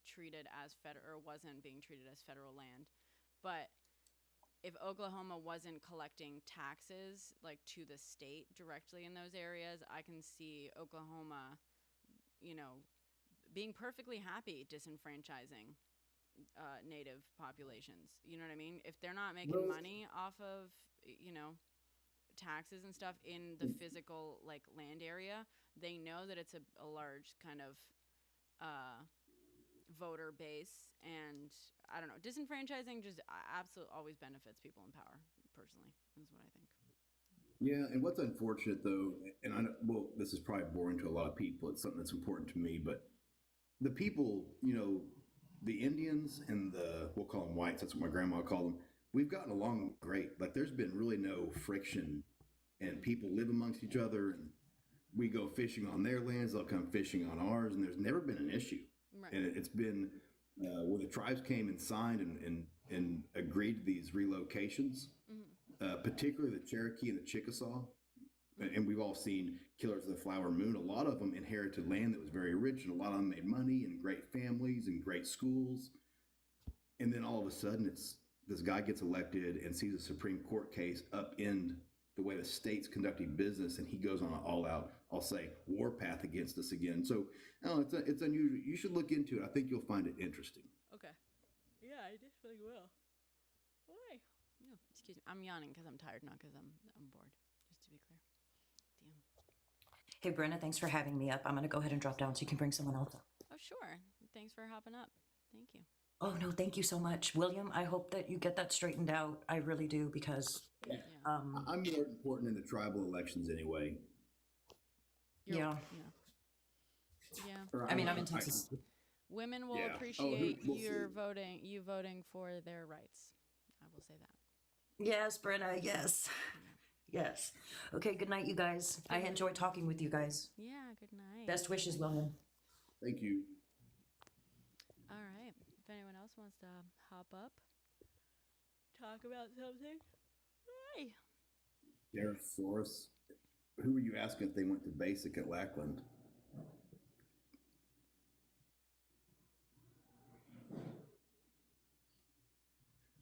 treated as or wasn't being treated as federal land, but if Oklahoma wasn't collecting taxes like to the state directly in those areas, I can see Oklahoma, being perfectly happy disenfranchising native populations. You know what I mean? If they're not making money off of, taxes and stuff in the physical like land area, they know that it's a large kind of voter base, and I don't know, disenfranchising just absolutely always benefits people in power. Personally, is what I think. Yeah, and what's unfortunate though, and well, this is probably boring to a lot of people. It's something that's important to me, but the people, the Indians and we'll call them whites. That's what my grandma called them. We've gotten along great. Like there's been really no friction, and people live amongst each other. And we go fishing on their lands; they'll come fishing on ours, and there's never been an issue. Right. And it's been when the tribes came and signed and agreed to these relocations, particularly the Cherokee and the Chickasaw. And we've all seen Killers of the Flower Moon. A lot of them inherited land that was very rich, and a lot of them made money and great families and great schools. And then all of a sudden, this guy gets elected and sees a Supreme Court case upend the way the state's conducting business, and he goes on an all-out, I'll say, warpath against us again. So, it's unusual. You should look into it. I think you'll find it interesting. Okay. Yeah, I definitely will. Why? No, excuse me. I'm yawning because I'm tired, not because I'm bored. Just to be clear. Damn. Hey, Brenna, thanks for having me up. I'm going to go ahead and drop down so you can bring someone else up. Oh, sure. Thanks for hopping up. Thank you. Oh, no, thank you so much. William, I hope that you get that straightened out. I really do, because... I'm more important in the tribal elections anyway. Yeah. Yeah. I mean, I'm in Texas. Women will appreciate you voting for their rights. I will say that. Yes, Brenna, yes. Yes. Okay, good night, you guys. I enjoyed talking with you guys. Yeah, good night. Best wishes, William. Thank you. All right. If anyone else wants to hop up, talk about something. Hi. Derek Soros. Who were you asking if they went to basic at Lackland?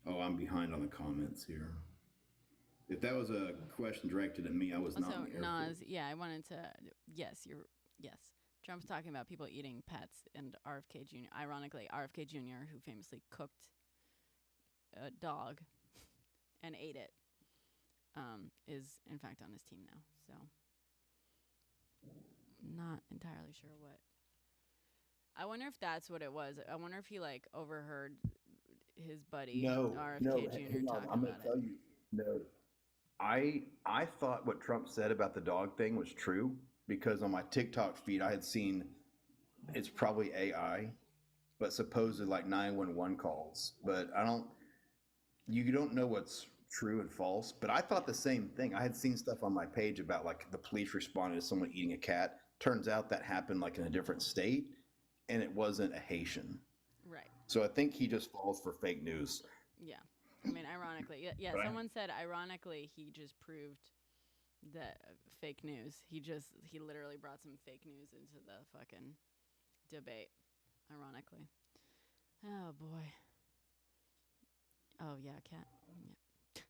Oh, I'm behind on the comments here. If that was a question directed at me, I was not. Also, in the Nas, airport. yeah, I wanted to. Yes. Trump's talking about people eating pets, and RFK Jr. Ironically, RFK Jr., who famously cooked a dog and ate it, is in fact on his team now. So, not entirely sure what. I wonder if that's what it was. I wonder if he overheard his buddy RFK Jr. talking I'm about going to tell you. No, I thought what Trump said about the dog thing was true, because on my TikTok feed I had seen it's probably AI, but supposed 911 calls. But you don't know what's true and false. But I thought the same thing. I had seen stuff on my page about the police responded to someone eating a cat. Turns out that happened in a different state, and it wasn't a Haitian. Right. So I think he just falls for fake news. Yeah. I mean, ironically, yeah. Right. Someone said, ironically, he just proved that fake news. He literally brought some fake news into the fucking debate. Ironically. Oh boy. Oh yeah, cat. Yeah.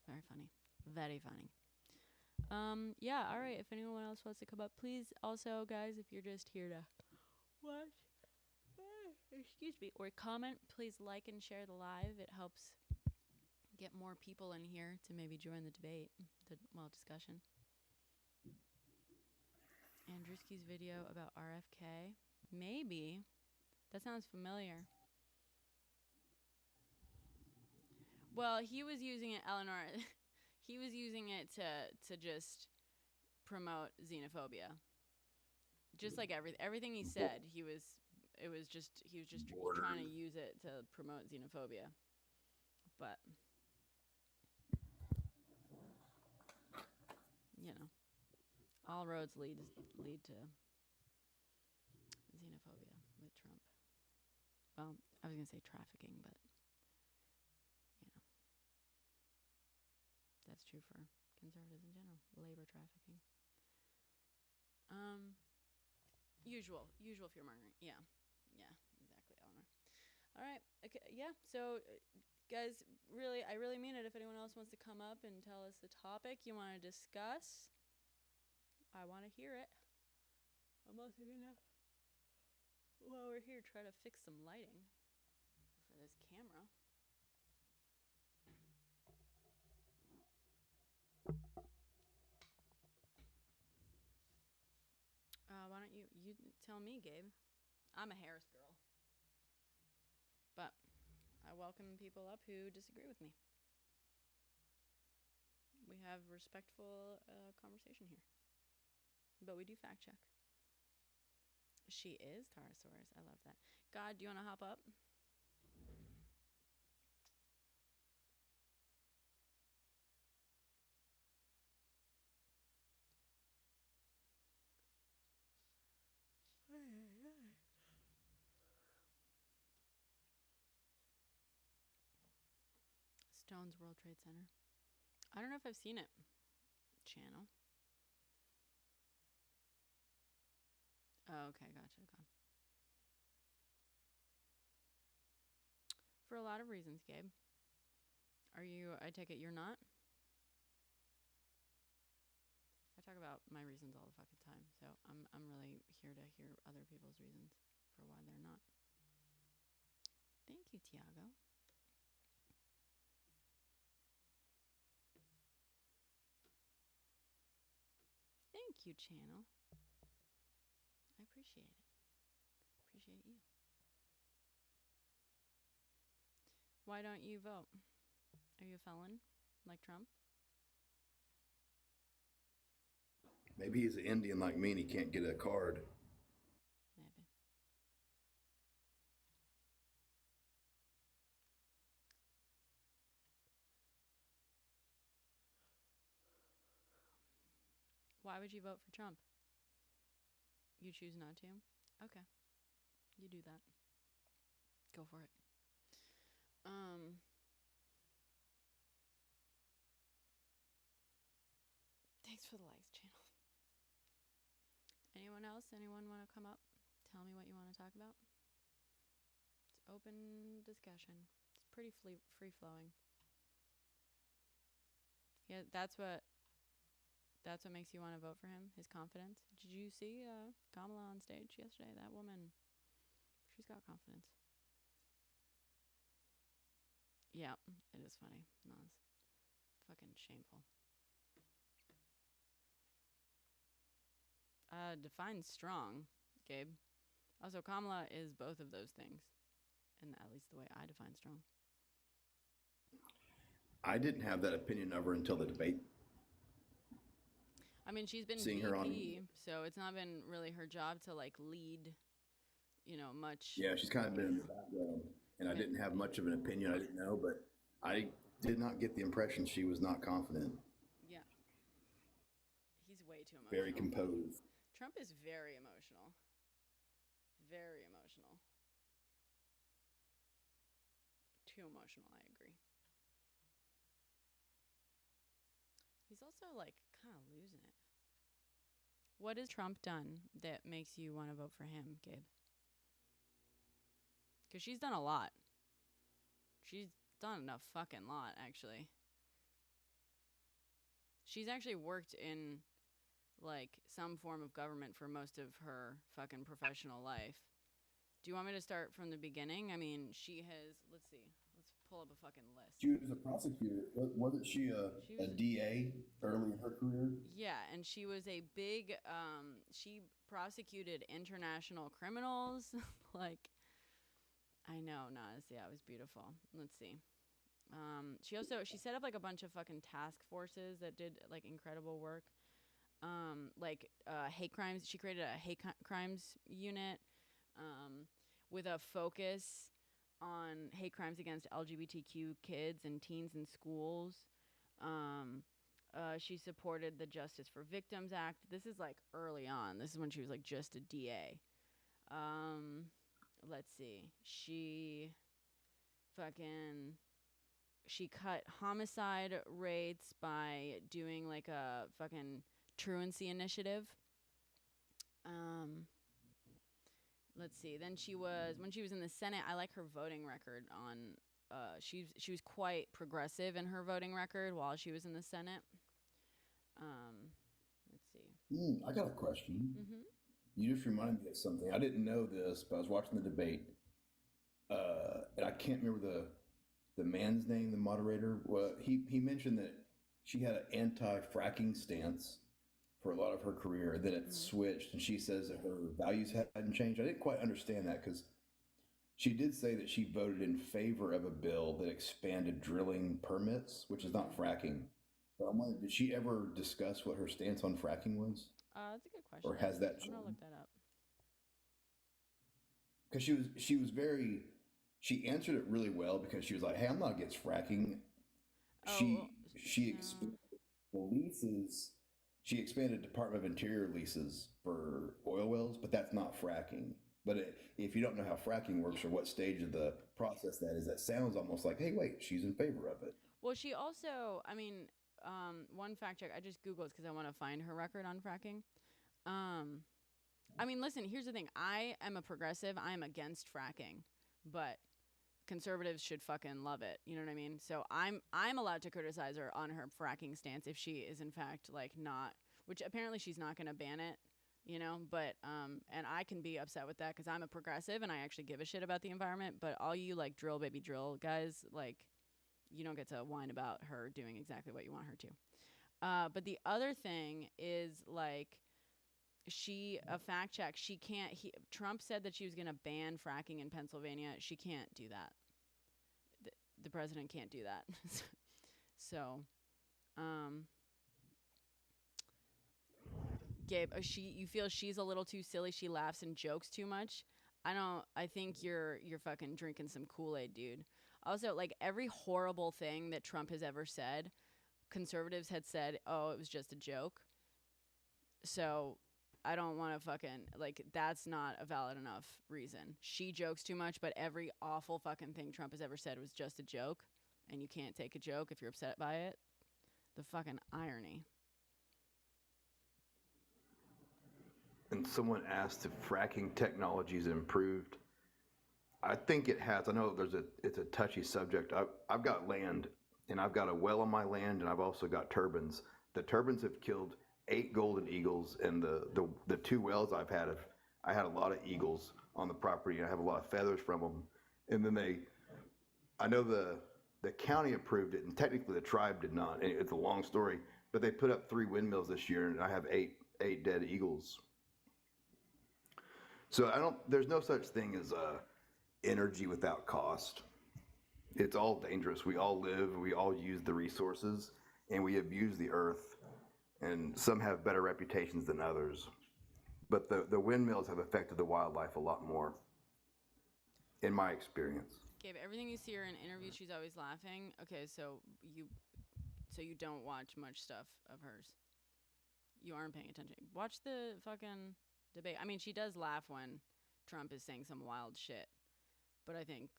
Very funny. Very funny. Yeah. All right. If anyone else wants to come up, please. Also, guys, if you're just here to watch, excuse me, or comment, please like and share the live. It helps get more people in here to maybe join the debate, discussion. Andrewski's video about RFK. Maybe. That sounds familiar. Well, he was using it, Eleanor. He was using it to just promote xenophobia. Just like everything he said, he was just trying to use it to promote xenophobia. But all roads lead to xenophobia with Trump. Well, I was gonna say trafficking, but that's true for conservatives in general. Labor trafficking. Usual fear mongering. Yeah, exactly, Eleanor. All right. Okay. Yeah. So, guys, I really mean it. If anyone else wants to come up and tell us the topic you want to discuss, I want to hear it. I'm also gonna, while we're here, try to fix some lighting for this camera. Why don't you tell me, Gabe? I'm a Harris girl. welcome people up who disagree with me. We have respectful conversation here. But we do fact check. She is Tarasaurus. I love that. God, do you want to hop up? Stone's World Trade Center. I don't know if I've seen it. Channel. Oh, okay, gotcha. God. For a lot of reasons, Gabe. Are you? I take it you're not. I talk about my reasons all the fucking time, so I'm really here to hear other people's reasons for why they're not. Thank you, Tiago. Thank you, channel. I appreciate it. Appreciate you. Why don't you vote? Are you a felon like Trump? Maybe he's an Indian like me and he can't get a card. Maybe. Why would you vote for Trump? You choose not to? Okay. You do that. Go for it. Thanks for the likes, channel. Anyone else? Anyone want to come up? Tell me what you want to talk about. It's open discussion. It's pretty free-flowing. Yeah, that's what makes you want to vote for him, his confidence. Did you see Kamala on stage yesterday? That woman, she's got confidence. Yeah, it is funny. No, it's fucking shameful. Define strong, Gabe. Also, Kamala is both of those things, and at least the way I define strong. I didn't have that opinion of her until the debate. I mean, she's been Seeing VP, her on, so it's not been really her job to like lead, much. Yeah, she's kind of been in the background, and I didn't have much of an opinion. I didn't know, but I did not get the impression she was not confident. Yeah. He's way too emotional. Very composed. Trump is very emotional. Very emotional. Too emotional, I agree. He's also like kind of losing it. What has Trump done that makes you want to vote for him, Gabe? Because she's done a lot. She's done a fucking lot, actually. She's actually worked in like some form of government for most of her fucking professional life. Do you want me to start from the beginning? I mean, she has, let's see. Let's pull up a fucking list. She was a prosecutor. Wasn't she a DA early in her career? Yeah, and she was a big, she prosecuted international criminals. Like, I know, Naz. Yeah, it was beautiful. Let's see. She set up like a bunch of fucking task forces that did like incredible work. Hate crimes. She created a hate crimes unit with a focus on hate crimes against LGBTQ kids and teens in schools. She supported the Justice for Victims Act. This is like early on. This is when she was like just a DA. Let's see. She cut homicide rates by doing like a fucking truancy initiative. Let's see. Then when she was in the Senate, I like her voting record on, she was quite progressive in her voting record while she was in the Senate. Let's see. I got a question. Mm-hmm. You just reminded me of something. I didn't know this, but I was watching the debate, and I can't remember the man's name, the moderator. Well, he mentioned that she had an anti-fracking stance for a lot of her career, then it switched, and she says that her values hadn't changed. I didn't quite understand that because She did say that she voted in favor of a bill that expanded drilling permits, which is not fracking. But I'm wondering, did she ever discuss what her stance on fracking was, That's a good question. or has that I'm gonna look changed? that up. Because she was very, she answered it really well because she was like, "Hey, I'm not against fracking." Oh, She no. expanded the leases. She expanded Department of Interior leases for oil wells, but that's not fracking. But if you don't know how fracking works or what stage of the process that is, that sounds almost like, hey, wait, she's in favor of it. Well, she also, I mean, one fact check. I just googled because I want to find her record on fracking. Um, I mean, listen. Here's the thing. I am a progressive. I am against fracking, but conservatives should fucking love it. You know what I mean? So I'm allowed to criticize her on her fracking stance if she is in fact like not, which apparently she's not going to ban it. But and I can be upset with that because I'm a progressive and I actually give a shit about the environment. But all you like drill baby drill guys, like, you don't get to whine about her doing exactly what you want her to. But the other thing is like a fact check. She can't. Trump said that she was going to ban fracking in Pennsylvania. She can't do that. The president can't do that. So, um, Gabe, you feel she's a little too silly. She laughs and jokes too much. I don't. I think you're fucking drinking some Kool-Aid, dude. Also, like every horrible thing that Trump has ever said, conservatives had said, "Oh, it was just a joke." So I don't want to fucking like that's not a valid enough reason. She jokes too much, but every awful fucking thing Trump has ever said was just a joke, and you can't take a joke if you're upset by it. The fucking irony. And someone asked if fracking technology's improved. I think it has. I know it's a touchy subject. I've got land, and I've got a well on my land, and I've also got turbines. The turbines have killed 8 golden eagles, and the 2 wells I had a lot of eagles on the property. I have a lot of feathers from them, and then I know the county approved it, and technically the tribe did not. It's a long story, but they put up 3 windmills this year, and I have eight dead eagles. So there's no such thing as energy without cost. It's all dangerous. We all live, we all use the resources, and we abuse the earth. And some have better reputations than others. But the windmills have affected the wildlife a lot more, in my experience. Gabe, everything you see her in interviews, she's always laughing. Okay, so you don't watch much stuff of hers. You aren't paying attention. Watch the fucking debate. I mean, she does laugh when Trump is saying some wild shit, but I think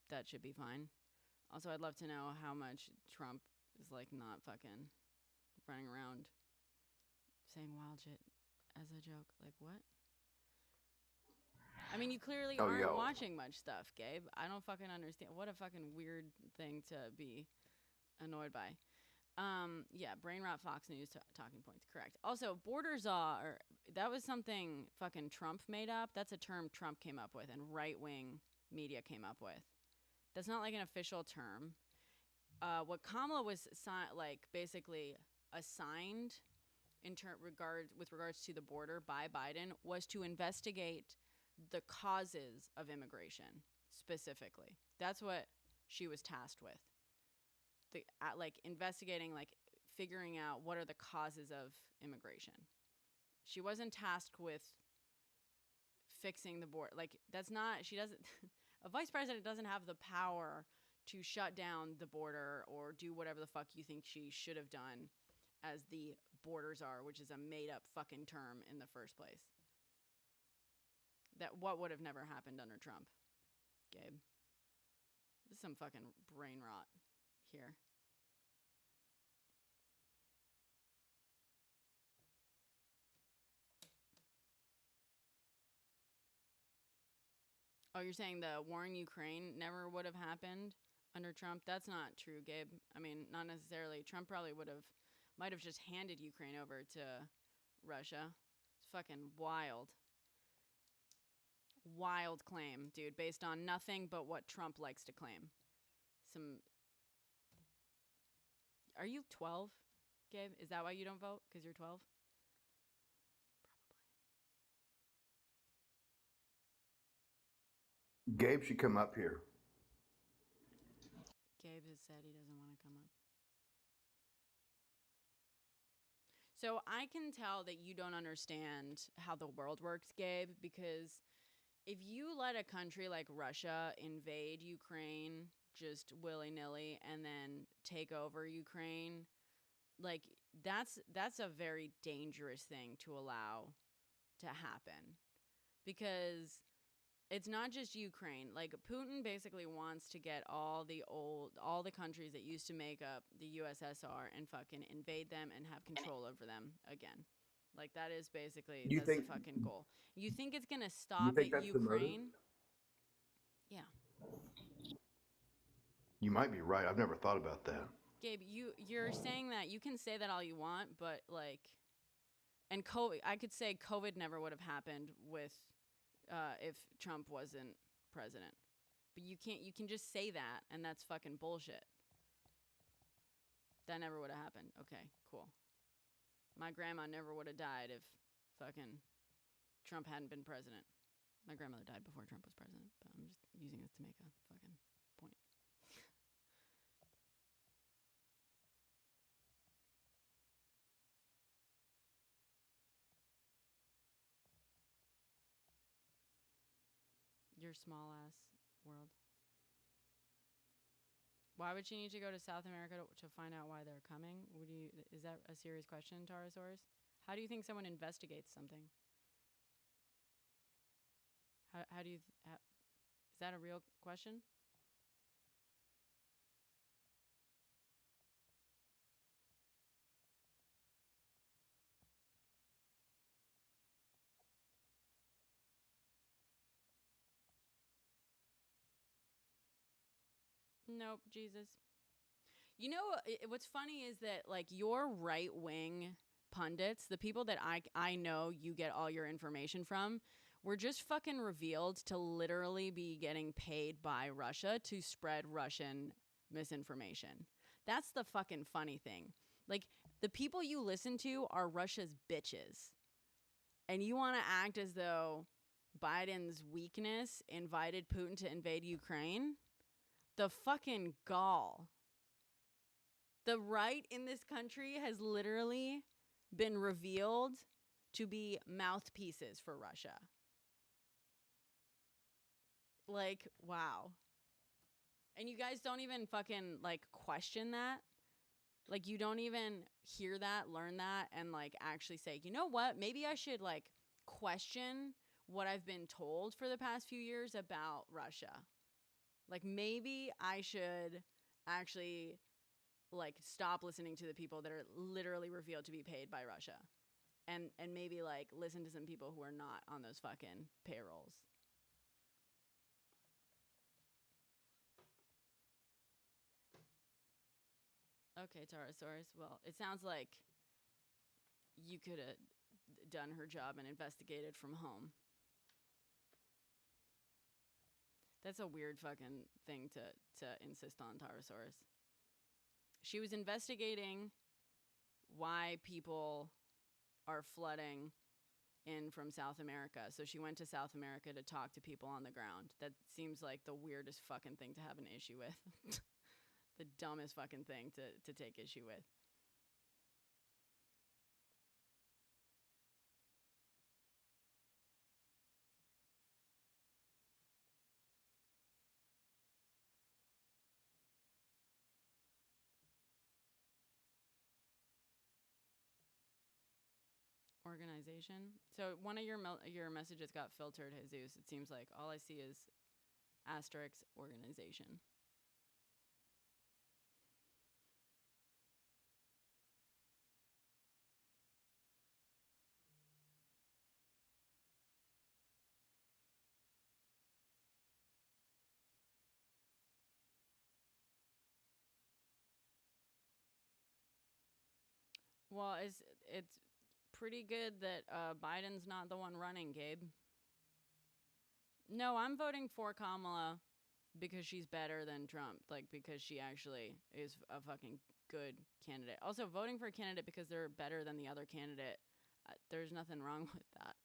that should be fine. Also, I'd love to know how much Trump is like not fucking running around saying wild shit as a joke. Like what? I mean, you clearly aren't watching much stuff, Gabe. I don't fucking understand. What a fucking weird thing to be annoyed by. Yeah, brain rot Fox News talking points. Correct. Also, border czar, that was something fucking Trump made up. That's a term Trump came up with and right-wing media came up with. That's not like an official term. What Kamala was basically assigned with regards to the border by Biden was to investigate the causes of immigration specifically. That's what she was tasked with. Investigating, figuring out what are the causes of immigration. She wasn't tasked with fixing the border. She doesn't, a vice president doesn't have the power to shut down the border or do whatever the fuck you think she should have done as the border czar, which is a made up fucking term in the first place. What would have never happened under Trump, Gabe? This is some fucking brain rot here. Oh, you're saying the war in Ukraine never would have happened under Trump? That's not true, Gabe. I mean, not necessarily. Trump probably might have just handed Ukraine over to Russia. It's fucking wild. Wild claim, dude, based on nothing but what Trump likes to claim. Are you 12, Gabe? Is that why you don't vote? Because you're 12? Gabe should come up here. Gabe has said he doesn't want to come up. So I can tell that you don't understand how the world works, Gabe, because if you let a country like Russia invade Ukraine just willy-nilly and then take over Ukraine, like that's a very dangerous thing to allow to happen, because it's not just Ukraine. Like Putin basically wants to get all the countries that used to make up the USSR and fucking invade them and have control over them again. Like that is basically the fucking goal. You think it's gonna stop at Ukraine? Yeah. You might be right. I've never thought about that. Gabe, you're saying that. You can say that all you want, but like, and COVID, I could say COVID never would have happened with if Trump wasn't president. But you can just say that, and that's fucking bullshit. That never would have happened. Okay, cool. My grandma never would have died if fucking Trump hadn't been president. My grandmother died before Trump was president, but I'm just using this to make a fucking point. Your small ass world. Why would she need to go to South America to find out why they're coming? Is that a serious question, Tarasaurus? How do you think someone investigates something? How do you... is that a real question? Nope, Jesus. You know, what's funny is that, like, your right-wing pundits, the people that I know you get all your information from, were just fucking revealed to literally be getting paid by Russia to spread Russian misinformation. That's the fucking funny thing. Like, the people you listen to are Russia's bitches. And you want to act as though Biden's weakness invited Putin to invade Ukraine? The fucking gall. The right in this country has literally been revealed to be mouthpieces for Russia. Like, wow. And you guys don't even fucking, like, question that. Like, you don't even hear that, learn that, and, like, actually say, you know what? Maybe I should, like, question what I've been told for the past few years about Russia. Like, maybe I should actually, like, stop listening to the people that are literally revealed to be paid by Russia. And maybe, like, listen to some people who are not on those fucking payrolls. Okay, Tarasaurus. Well, it sounds like you could have done her job and investigated from home. That's a weird fucking thing to insist on, Tarasaurus. She was investigating why people are flooding in from South America. So she went to South America to talk to people on the ground. That seems like the weirdest fucking thing to have an issue with. The dumbest fucking thing to take issue with. Organization. So one of your messages got filtered, Jesus. It seems like all I see is asterisk organization. Well, it's pretty good that Biden's not the one running, Gabe. No, I'm voting for Kamala because she's better than Trump. Like, because she actually is a fucking good candidate. Also, voting for a candidate because they're better than the other candidate, there's nothing wrong with that.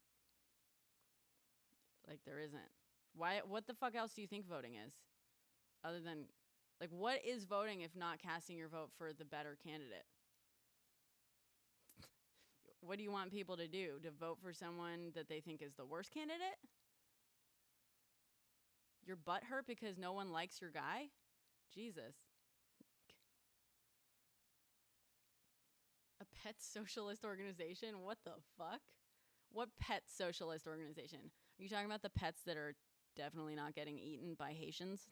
Like, there isn't. Why? What the fuck else do you think voting is? Other than, like, what is voting if not casting your vote for the better candidate? What do you want people to do? To vote for someone that they think is the worst candidate? Your butt hurt because no one likes your guy? Jesus. A pet socialist organization? What the fuck? What pet socialist organization? Are you talking about the pets that are definitely not getting eaten by Haitians?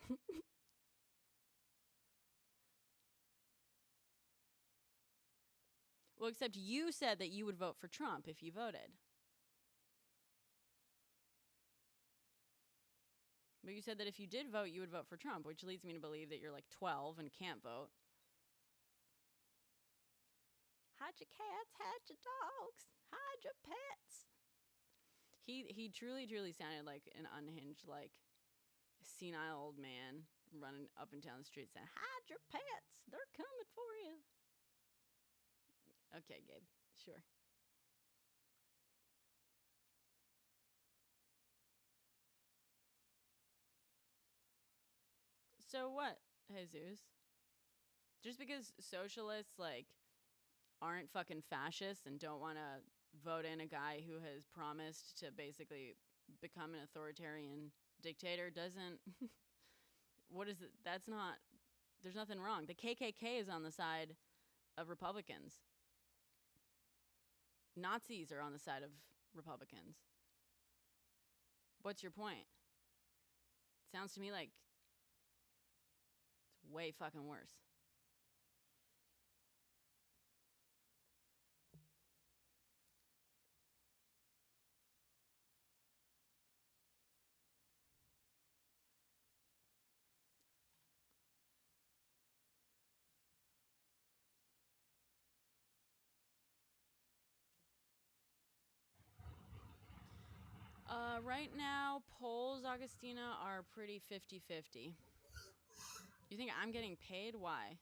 Well, except you said that you would vote for Trump if you voted. But you said that if you did vote, you would vote for Trump, which leads me to believe that you're like 12 and can't vote. Hide your cats, hide your dogs, hide your pets. He truly sounded like an unhinged, like, senile old man running up and down the street saying, hide your pets, they're coming for you. Okay, Gabe, sure. So what, Jesus? Just because socialists, like, aren't fucking fascists and don't want to vote in a guy who has promised to basically become an authoritarian dictator doesn't... What is it? That's not... There's nothing wrong. The KKK is on the side of Republicans. Nazis are on the side of Republicans. What's your point? Sounds to me like it's way fucking worse. Right now, polls, Augustina, are pretty 50-50. You think I'm getting paid? Why?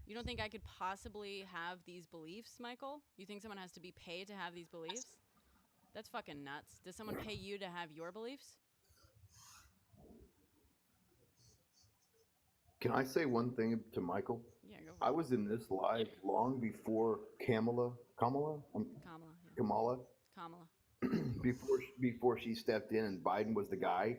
You don't think I could possibly have these beliefs, Michael? You think someone has to be paid to have these beliefs? That's fucking nuts. Does someone pay you to have your beliefs? Can I say one thing to Michael? Yeah, go for I it. was in this live long before Kamala, Kamala. before she stepped in and Biden was the guy,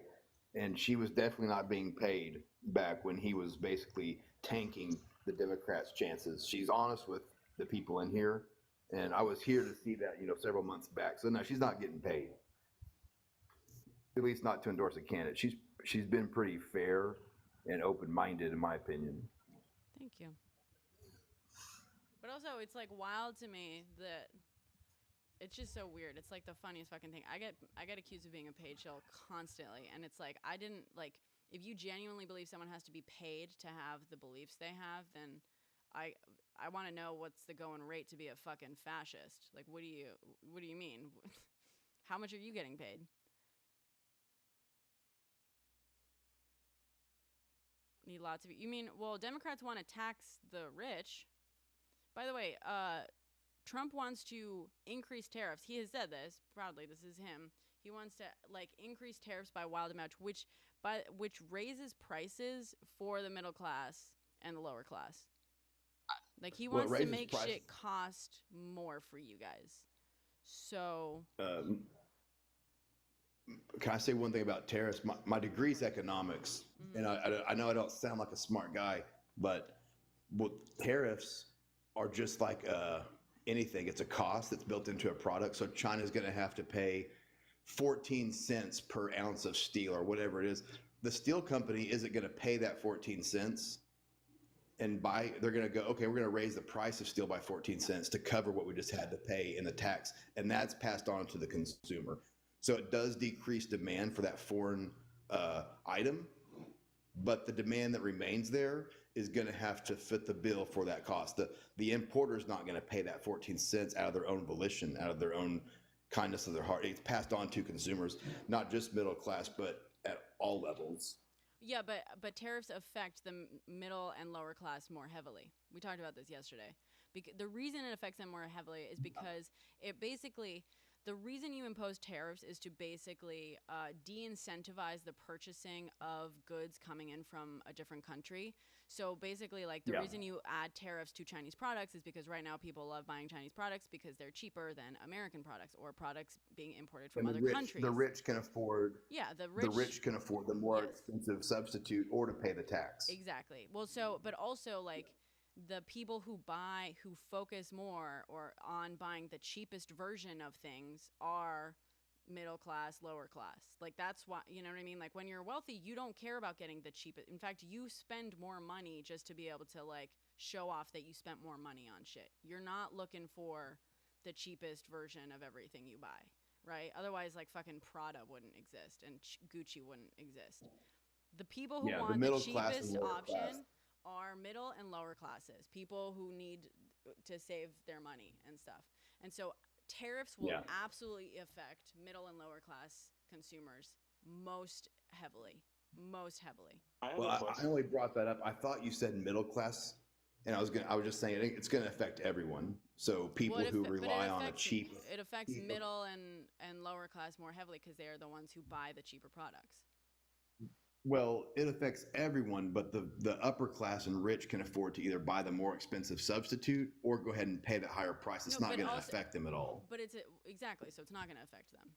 and she was definitely not being paid back when he was basically tanking the Democrats' chances. She's honest with the people in here, and I was here to see that, several months back. So no, she's not getting paid, at least not to endorse a candidate. She's been pretty fair and open-minded, in my opinion. Thank you. But also, it's like wild to me that it's just so weird. It's like the funniest fucking thing. I get accused of being a paid shill constantly, and it's like I didn't like. If you genuinely believe someone has to be paid to have the beliefs they have, then I want to know what's the going rate to be a fucking fascist. Like, what do you mean? How much are you getting paid? Need lots of you mean, well, Democrats want to tax the rich. By the way, Trump wants to increase tariffs. He has said this proudly. This is him. He wants to increase tariffs by wild amount, which raises prices for the middle class and the lower class. Like, he wants to make shit cost more for you guys. So can I say one thing about tariffs? My degree is economics, and I know I don't sound like a smart guy, but tariffs are just like anything. It's a cost that's built into a product. So China's going to have to pay 14 cents per ounce of steel or whatever it is. The steel company isn't going to pay that 14 cents and they're going to go, okay, we're going to raise the price of steel by 14 cents to cover what we just had to pay in the tax. And that's passed on to the consumer. So it does decrease demand for that foreign item, but the demand that remains there is going to have to fit the bill for that cost. The importer is not going to pay that 14 cents out of their own volition, out of their own kindness of their heart. It's passed on to consumers, not just middle class, but at all levels. Yeah, but tariffs affect the middle and lower class more heavily. We talked about this yesterday. The reason it affects them more heavily is because it basically, the reason you impose tariffs is to basically de-incentivize the purchasing of goods coming in from a different country. So basically, like, the reason you add tariffs to Chinese products is because right now people love buying Chinese products because they're cheaper than American products or products being imported from other countries. The rich can afford. Yeah, the rich can afford the more Yes. expensive substitute or to pay the tax. Exactly. Well, so, but also, like, the people who focus more or on buying the cheapest version of things are middle class, lower class. Like, that's why, you know what I mean? Like, when you're wealthy, you don't care about getting the cheapest. In fact, you spend more money just to be able to, like, show off that you spent more money on shit. You're not looking for the cheapest version of everything you buy, right? Otherwise, like, fucking Prada wouldn't exist and Gucci wouldn't exist. The people who want the cheapest option are middle and lower classes, people who need to save their money and stuff. And so tariffs will absolutely affect middle and lower class consumers most heavily. I only brought that up. I thought you said middle class, and I was just saying it's going to affect everyone. So people who rely on a cheap. It affects middle and lower class more heavily because they are the ones who buy the cheaper products. Well, it affects everyone, but the upper class and rich can afford to either buy the more expensive substitute or go ahead and pay the higher price. It's not going to affect them at all. But exactly, so it's not going to affect them.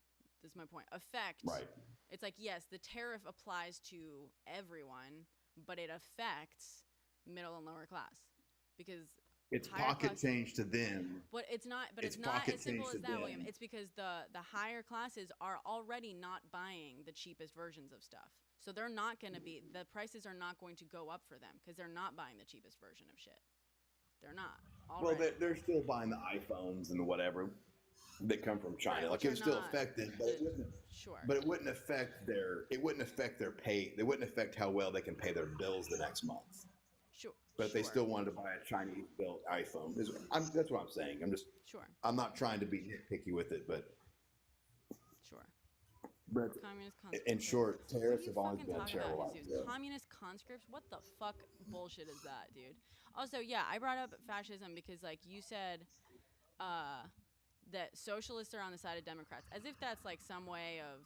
This is my point. Right. It's like, yes, the tariff applies to everyone, but it affects middle and lower class because it's pocket change to them. But it's not. But it's not as simple as that, William. It's because the higher classes are already not buying the cheapest versions of stuff. So they're not going to be, the prices are not going to go up for them because they're not buying the cheapest version of shit. They're not. Already. Well, they're still buying the iPhones and whatever that come from China. Right, like, it would still affect them, but it wouldn't affect their pay. They wouldn't affect how well they can pay their bills the next month. Sure. But they still wanted to buy a Chinese built iPhone. That's what I'm saying. I'm not trying to be nitpicky with it, but. Sure. But in short, tariffs have always been a terrible idea. Communist conscripts? What the fuck bullshit is that, dude? Also, yeah, I brought up fascism because, like, you said that socialists are on the side of Democrats, as if that's, like, some way of,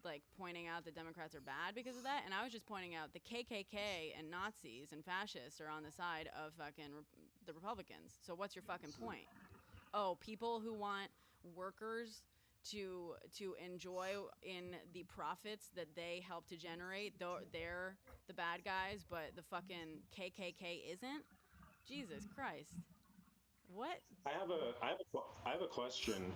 like, pointing out that Democrats are bad because of that. And I was just pointing out the KKK and Nazis and fascists are on the side of fucking the Republicans. So what's your fucking point? Oh, people who want workers to enjoy in the profits that they help to generate, though they're the bad guys, but the fucking KKK isn't? Jesus Christ. What? I have a question.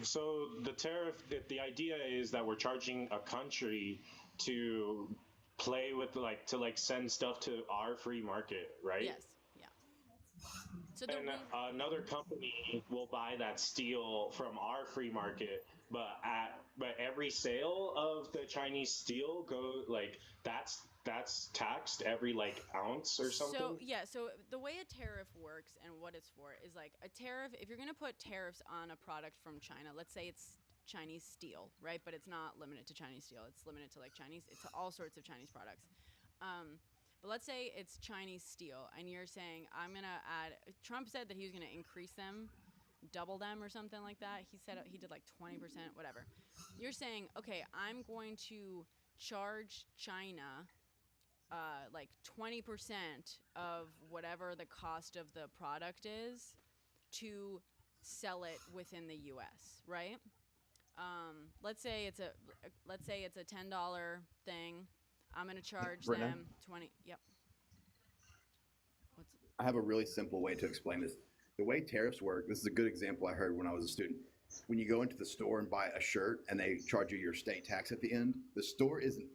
So the tariff, the idea is that we're charging a country to play with, to send stuff to our free market, right? Yes. Yeah. So and another company will buy that steel from our free market, but every sale of the Chinese steel that's taxed every ounce or something. So the way a tariff works and what it's for is like a tariff. If you're going to put tariffs on a product from China, let's say it's Chinese steel, right? But it's not limited to Chinese steel. It's limited to it's to all sorts of Chinese products. But let's say it's Chinese steel and you're saying, Trump said that he was going to increase them, double them or something like that. He said he did 20%, whatever. You're saying, okay, I'm going to charge China 20% of whatever the cost of the product is to sell it within the U.S., right? Let's say it's a $10 thing. I'm going to charge them 20. Yep. I have a really simple way to explain this. The way tariffs work, this is a good example I heard when I was a student. When you go into the store and buy a shirt and they charge you your state tax at the end, the store isn't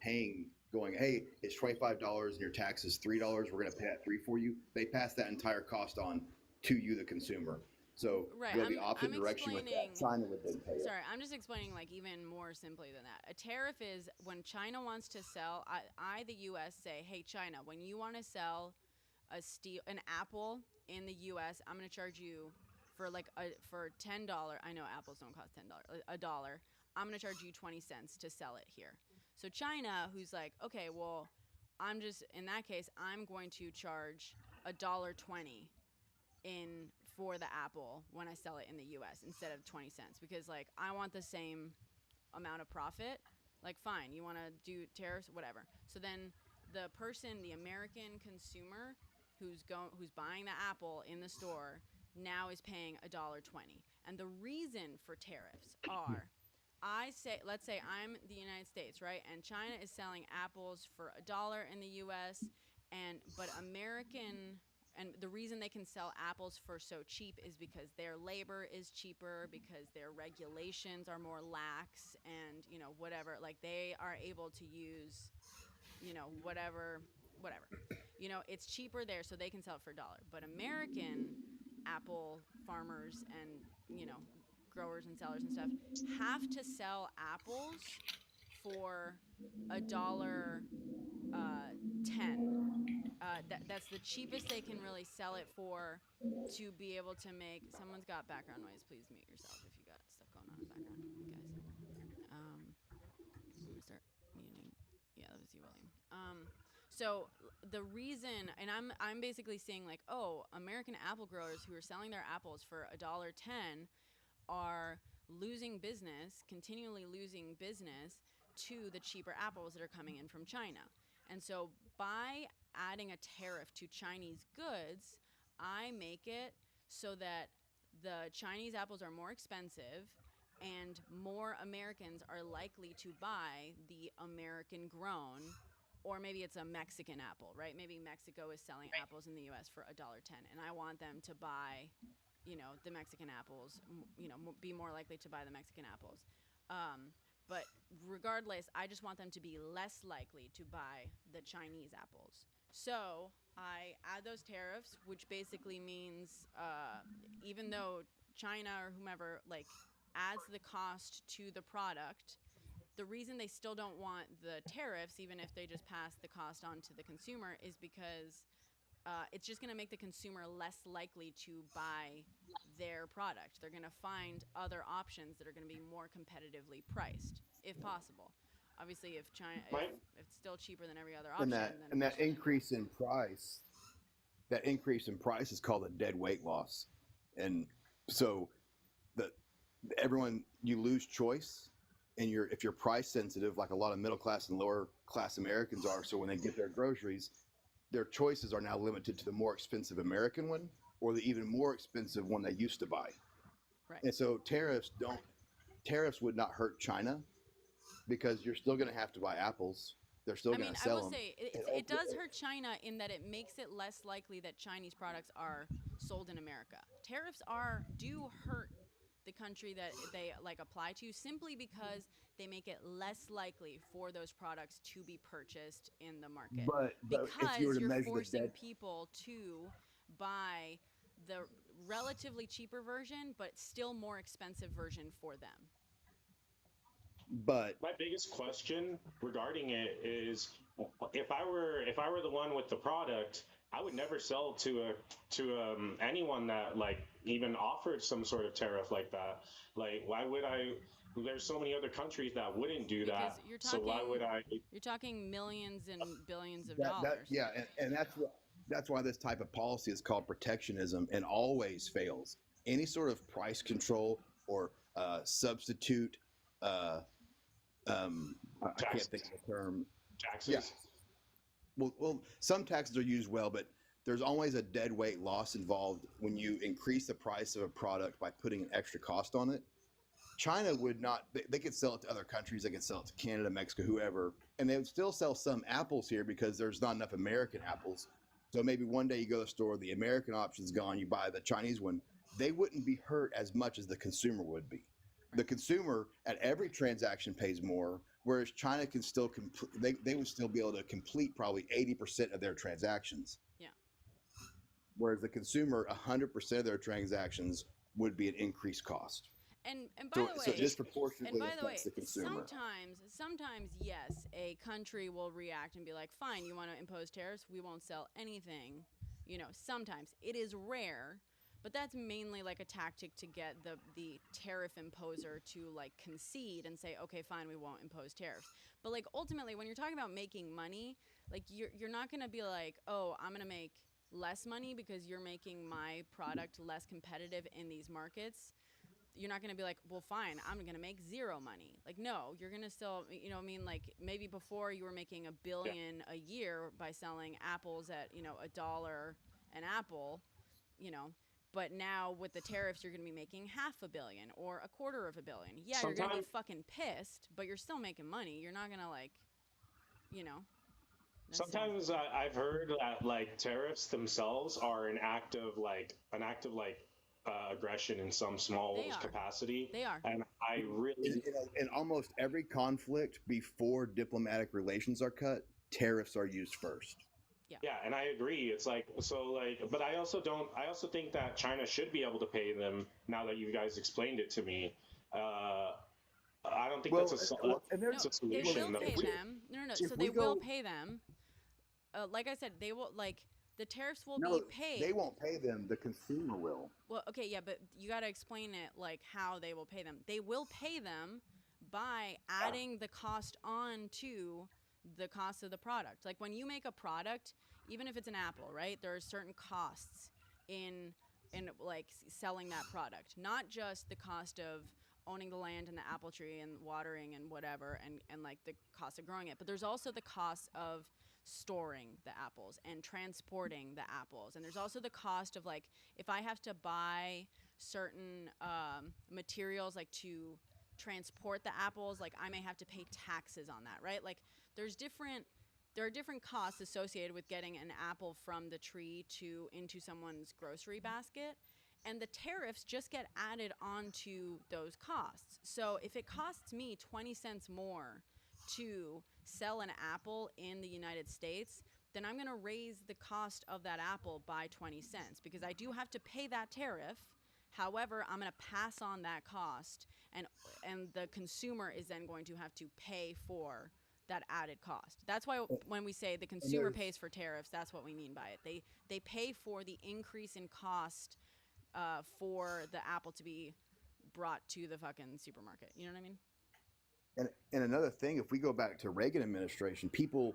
going, hey, it's $25 and your tax is $3. We're going to pay that $3 for you. They pass that entire cost on to you, the consumer. So go the opposite direction with that. China would then pay it. Sorry, I'm just explaining even more simply than that. A tariff is when China wants to sell. The U.S. say, hey, China, when you want to sell an apple in the U.S., I'm going to charge you for $10. I know apples don't cost $10. $1. I'm going to charge you 20 cents to sell it here. So China, who's like, okay, well, in that case, I'm going to charge $1.20 for the apple when I sell it in the US instead of 20 cents, because like I want the same amount of profit. Like, fine, you want to do tariffs, whatever. So then the person, the American consumer who's buying the apple in the store now is paying $1.20. And the reason for tariffs are, let's say I'm the United States, right? And China is selling apples for $1 in the US, but and the reason they can sell apples for so cheap is because their labor is cheaper, because their regulations are more lax, and whatever, like they are able to use whatever, it's cheaper there, so they can sell it for $1. But American apple farmers and growers and sellers and stuff have to sell apples for $1.10. That's the cheapest they can really sell it for, to be able to make. Someone's got background noise. Please mute yourself if you got stuff going on in the background, guys. I'm gonna start muting. Yeah, that was you, William. So the reason, and I'm basically saying like, oh, American apple growers who are selling their apples for $1.10 are continually losing business to the cheaper apples that are coming in from China. And so by adding a tariff to Chinese goods, I make it so that the Chinese apples are more expensive and more Americans are likely to buy the American grown, or maybe it's a Mexican apple, right? Maybe Mexico is selling apples in the US for $1.10, and I want them to buy, the Mexican apples, be more likely to buy the Mexican apples. But regardless, I just want them to be less likely to buy the Chinese apples. So I add those tariffs, which basically means even though China or whomever like adds the cost to the product, the reason they still don't want the tariffs, even if they just pass the cost on to the consumer, is because it's just going to make the consumer less likely to buy their product. They're going to find other options that are going to be more competitively priced, if possible. Obviously, if it's still cheaper than every other option, And that increase in price, is called a dead weight loss. And so you lose choice, and if you're price sensitive, like a lot of middle class and lower class Americans are, so when they get their groceries, their choices are now limited to the more expensive American one or the even more expensive one they used to buy. Right. And so tariffs would not hurt China, because you're still going to have to buy apples. They're still going to sell them. I will say it does hurt China in that it makes it less likely that Chinese products are sold in America. Tariffs do hurt the country that they like apply to, simply because they make it less likely for those products to be purchased in the market. But because if you were to you're measure forcing people to buy the relatively cheaper version, but still more expensive version for them. But my biggest question regarding it is, if I were the one with the product, I would never sell to anyone that like even offered some sort of tariff like that. Like, why would I? There's so many other countries that wouldn't do Because that. So why would I? You're talking millions and billions of dollars. And that's why this type of policy is called protectionism, and always fails. Any sort of price control or substitute. I can't think of the term. Taxes. Yeah. Well, some taxes are used well, but there's always a dead weight loss involved when you increase the price of a product by putting an extra cost on it. China would not. They could sell it to other countries. They could sell it to Canada, Mexico, whoever, and they would still sell some apples here because there's not enough American apples. So maybe one day you go to the store, the American option's gone, you buy the Chinese one. They wouldn't be hurt as much as the consumer would be. The consumer at every transaction pays more, whereas China can still they would still be able to complete probably 80% of their transactions. Yeah. Whereas the consumer, 100% of their transactions would be an increased cost. And by the way, so disproportionately affects the consumer. Sometimes, yes, a country will react and be like, fine, you want to impose tariffs? We won't sell anything. Sometimes. It is rare, but that's mainly like a tactic to get the tariff imposer to like concede and say, okay, fine, we won't impose tariffs. But like ultimately, when you're talking about making money, like you're not going to be like, oh, I'm going to make less money because you're making my product less competitive in these markets, you're not going to be like, well, fine, I'm going to make zero money. Like, no, you're going to still, you know what I mean? Like, maybe before you were making $1 billion a year by selling apples at, you know, $1 an apple, you know, but now with the tariffs, you're going to be making $500 million or $250 million. Yeah, you're going to be fucking pissed, but you're still making money. You're not going to, like, you know. Sometimes I've heard that like tariffs themselves are an act of aggression in some small capacity. They are. And I really in almost every conflict before diplomatic relations are cut, tariffs are used first. Yeah, and I agree. It's like, so like, but I also think that China should be able to pay them now that you guys explained it to me. I don't think that's a solution. They will pay them. No. So they will pay them. Like I said, they will, like, the tariffs will be paid. They won't pay them. The consumer will. Well, okay, yeah, but you got to explain it, like, how they will pay them. They will pay them by adding the cost on to the cost of the product. Like, when you make a product, even if it's an apple, right, there are certain costs in like selling that product, not just the cost of owning the land and the apple tree and watering and whatever, and like the cost of growing it, but there's also the cost of storing the apples and transporting the apples, and there's also the cost of, like, if I have to buy certain materials, like, to transport the apples, like, I may have to pay taxes on that, right? Like, there are different costs associated with getting an apple from the tree into someone's grocery basket, and the tariffs just get added onto those costs. So if it costs me 20 cents more to sell an apple in the United States, then I'm going to raise the cost of that apple by 20 cents because I do have to pay that tariff. However, I'm going to pass on that cost, and the consumer is then going to have to pay for that added cost. That's why when we say the consumer pays for tariffs, that's what we mean by it. They pay for the increase in cost for the apple to be brought to the fucking supermarket. You know what I mean? And another thing, if we go back to Reagan administration, people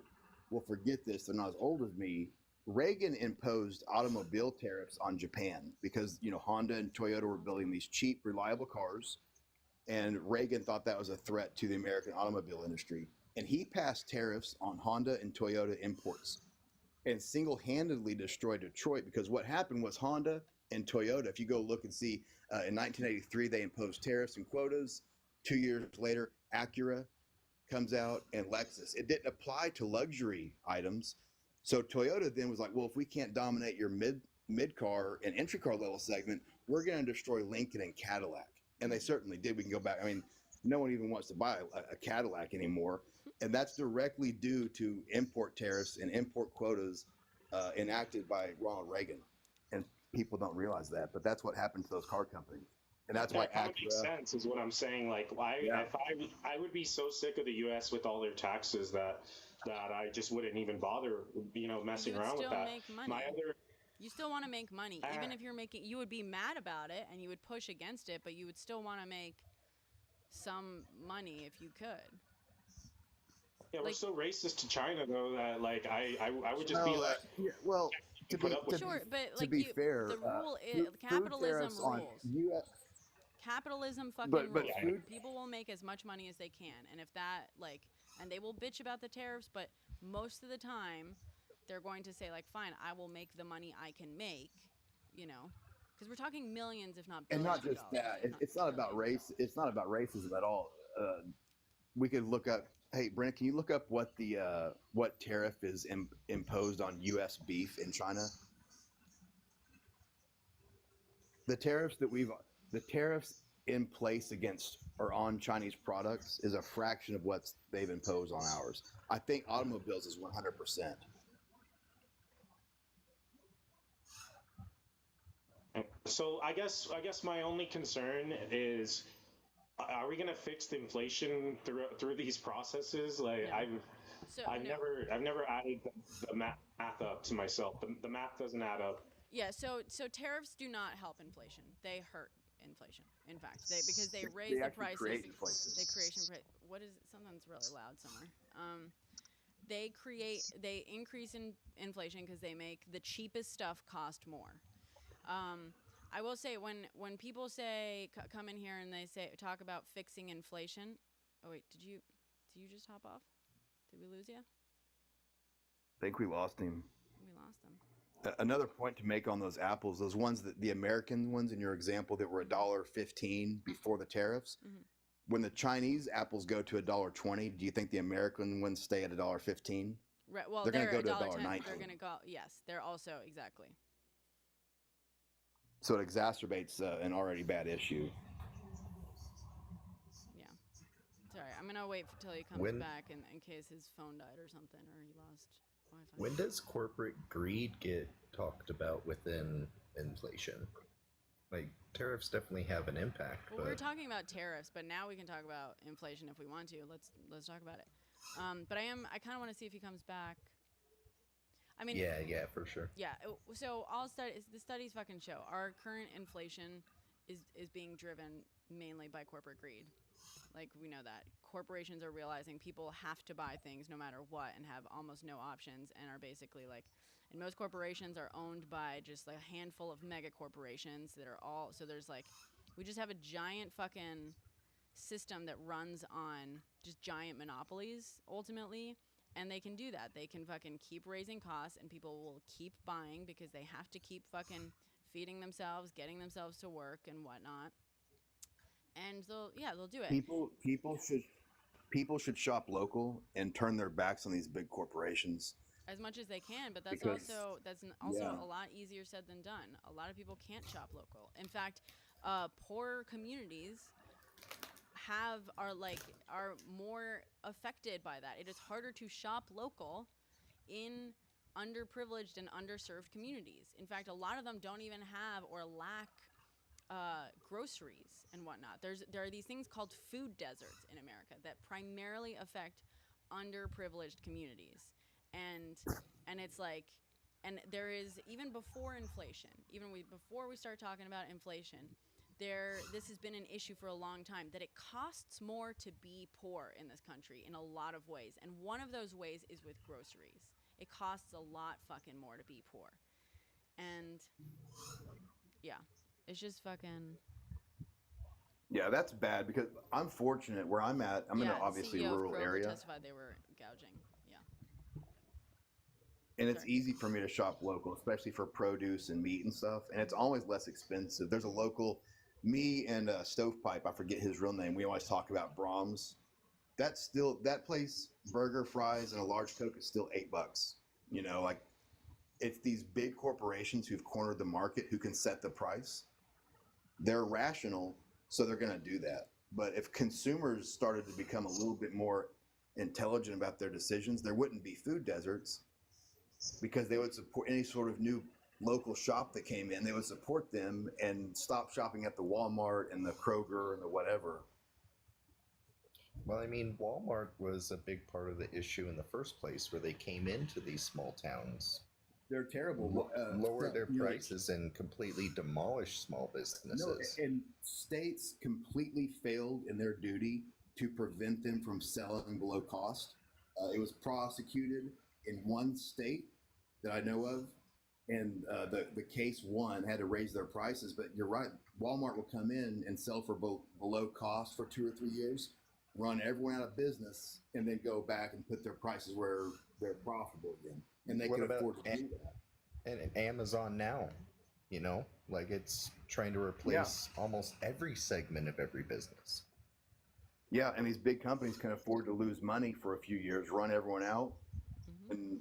will forget this. They're not as old as me. Reagan imposed automobile tariffs on Japan because, you know, Honda and Toyota were building these cheap, reliable cars. And Reagan thought that was a threat to the American automobile industry. And he passed tariffs on Honda and Toyota imports and single-handedly destroyed Detroit because what happened was Honda and Toyota, if you go look and see, in 1983, they imposed tariffs and quotas. 2 years later, Acura comes out and Lexus. It didn't apply to luxury items. So Toyota then was like, well, if we can't dominate your mid-car and entry car level segment, we're going to destroy Lincoln and Cadillac. And they certainly did. We can go back. I mean, no one even wants to buy a Cadillac anymore. And that's directly due to import tariffs and import quotas enacted by Ronald Reagan. And people don't realize that, but that's what happened to those car companies. And that's why that makes sense, is what I'm saying. Like, I would be so sick of the U.S. with all their taxes that I just wouldn't even bother, you know, messing around with that. Make money. You still want to make money, even if you're making. You would be mad about it and you would push against it, but you would still want to make some money if you could. Yeah, we're so racist to China though that like I would just be like, well, to be fair, the rule is capitalism rules. Capitalism fucking rules. People will make as much money as they can, and if that and they will bitch about the tariffs, but most of the time they're going to say like, fine, I will make the money I can make, you know, because we're talking millions, if not billions. And not just that. It's not about race. It's not about racism at all. We could look up. Hey, Brent, can you look up what the what tariff is imposed on U.S. beef in China? The tariffs in place against or on Chinese products is a fraction of what they've imposed on ours. I think automobiles is 100%. So I guess my only concern is, are we going to fix the inflation through these processes? Like I've never added the math up to myself. The math doesn't add up. Yeah. So tariffs do not help inflation. They hurt inflation. In fact, because they raise the prices. Create inflation. They create. What is it? Something's really loud somewhere. they increase in inflation because they make the cheapest stuff cost more. I will say when people say come in here and they talk about fixing inflation. Oh wait, did you just hop off? Did we lose you? I think we lost him. We lost him. Another point to make on those apples, those ones that the American ones in your example that were $1.15 before the tariffs. Mm-hmm. When the Chinese apples go to $1.20, do you think the American ones stay at $1.15? Right. Well, they're going to go to $1.10. $1.19. They're going to go. Yes, they're also exactly. So it exacerbates an already bad issue. Yeah. Sorry, I'm gonna wait till he comes back in case his phone died or something, or he lost Wi-Fi. When does corporate greed get talked about within inflation? Like, tariffs definitely have an impact. Well, we're talking about tariffs, but now we can talk about inflation if we want to. Let's talk about it. But I kind of want to see if he comes back. I mean, yeah, for sure. Yeah. So the studies fucking show our current inflation is being driven mainly by corporate greed. Like, we know that corporations are realizing people have to buy things no matter what and have almost no options, and are basically like, and most corporations are owned by just like a handful of mega corporations that are all, so there's like, we just have a giant fucking system that runs on just giant monopolies ultimately. And they can do that. They can fucking keep raising costs, and people will keep buying because they have to keep fucking feeding themselves, getting themselves to work and whatnot. And they'll do it. People should shop local and turn their backs on these big corporations As much as they can, but that's also a lot easier said than done. A lot of people can't shop local. In fact, poor communities are more affected by that. It is harder to shop local in underprivileged and underserved communities. In fact, a lot of them don't even have or lack groceries and whatnot. There are these things called food deserts in America that primarily affect underprivileged communities. And it's like, and there is, even before inflation, before we start talking about inflation, this has been an issue for a long time, that it costs more to be poor in this country in a lot of ways. And one of those ways is with groceries. It costs a lot fucking more to be poor. And yeah, it's just fucking. Yeah, that's bad, because I'm fortunate where I'm at. I'm in an obviously CEO rural of Kroger area. Testified they were gouging. Yeah. And it's easy for me to shop local, especially for produce and meat and stuff. And it's always less expensive. There's a local, me and Stovepipe, I forget his real name. We always talk about Brahms. That place, burger, fries, and a large Coke is still $8. You know, like, it's these big corporations who've cornered the market who can set the price. They're rational, so they're going to do that. But if consumers started to become a little bit more intelligent about their decisions, there wouldn't be food deserts, because they would support any sort of new local shop that came in. They would support them and stop shopping at the Walmart and the Kroger and the whatever. Well, I mean, Walmart was a big part of the issue in the first place, where they came into these small towns. They're terrible. Lower their prices and completely demolish small businesses. No, and states completely failed in their duty to prevent them from selling below cost. It was prosecuted in one state that I know of, and the case won, had to raise their prices. But you're right, Walmart will come in and sell for below cost for 2 or 3 years, run everyone out of business, and then go back and put their prices where they're profitable again. And they can afford to do that. And Amazon now, you know, like, it's trying to replace almost every segment of every business. Yeah, and these big companies can afford to lose money for a few years, run everyone out. Mm-hmm.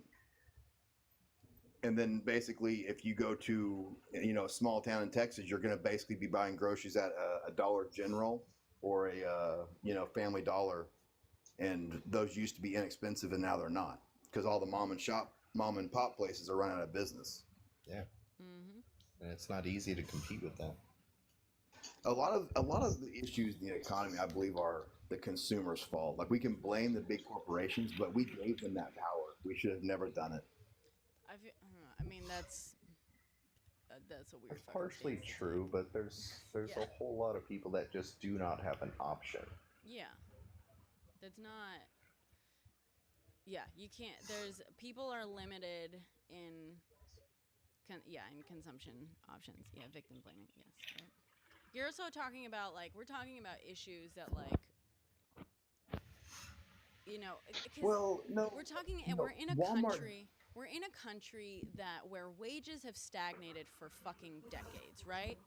And then basically, if you go to, you know, a small town in Texas, you're going to basically be buying groceries at a Dollar General or a Family Dollar. And those used to be inexpensive, and now they're not, because all the mom and pop places are running out of business. Yeah. Mm-hmm. And it's not easy to compete with that. A lot of the issues in the economy, I believe, are the consumer's fault. Like, we can blame the big corporations, but we gave them that power. We should have never done it. I mean, that's a weird. It's partially true, but there's a whole lot of people that just do not have an option. Yeah, that's not. Yeah, you can't. There's people are limited in, in consumption options. Yeah, victim blaming. Yes, right. You're also talking about like we're talking about issues that like because Well, no, we're talking and no. Walmart. we're in a country that where wages have stagnated for fucking decades, right?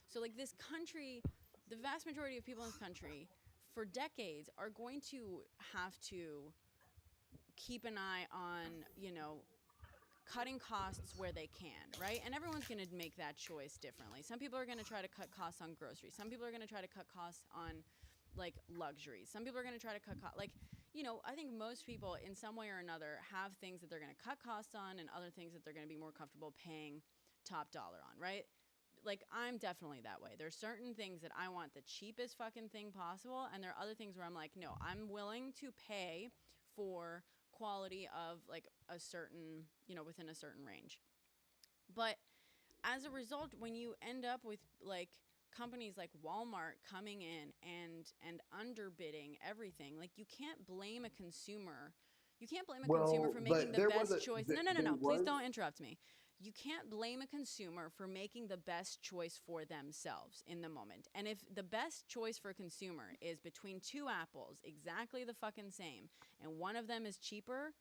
So like this country, the vast majority of people in this country for decades are going to have to keep an eye on, cutting costs where they can, right? And everyone's going to make that choice differently. Some people are going to try to cut costs on groceries. Some people are going to try to cut costs on like luxuries. Some people are going to try to cut costs. Like, I think most people in some way or another have things that they're going to cut costs on and other things that they're going to be more comfortable paying top dollar on, right? Like I'm definitely that way. There's certain things that I want the cheapest fucking thing possible, and there are other things where I'm like, no, I'm willing to pay for quality of like a certain, within a certain range. But as a result, when you end up with like companies like Walmart coming in and underbidding everything, like you can't blame a consumer. You can't blame a consumer Well, for making but the there was best a choice. there, No. there Please was don't interrupt me. You can't blame a consumer for making the best choice for themselves in the moment. And if the best choice for a consumer is between two apples, exactly the fucking same, and one of them is cheaper,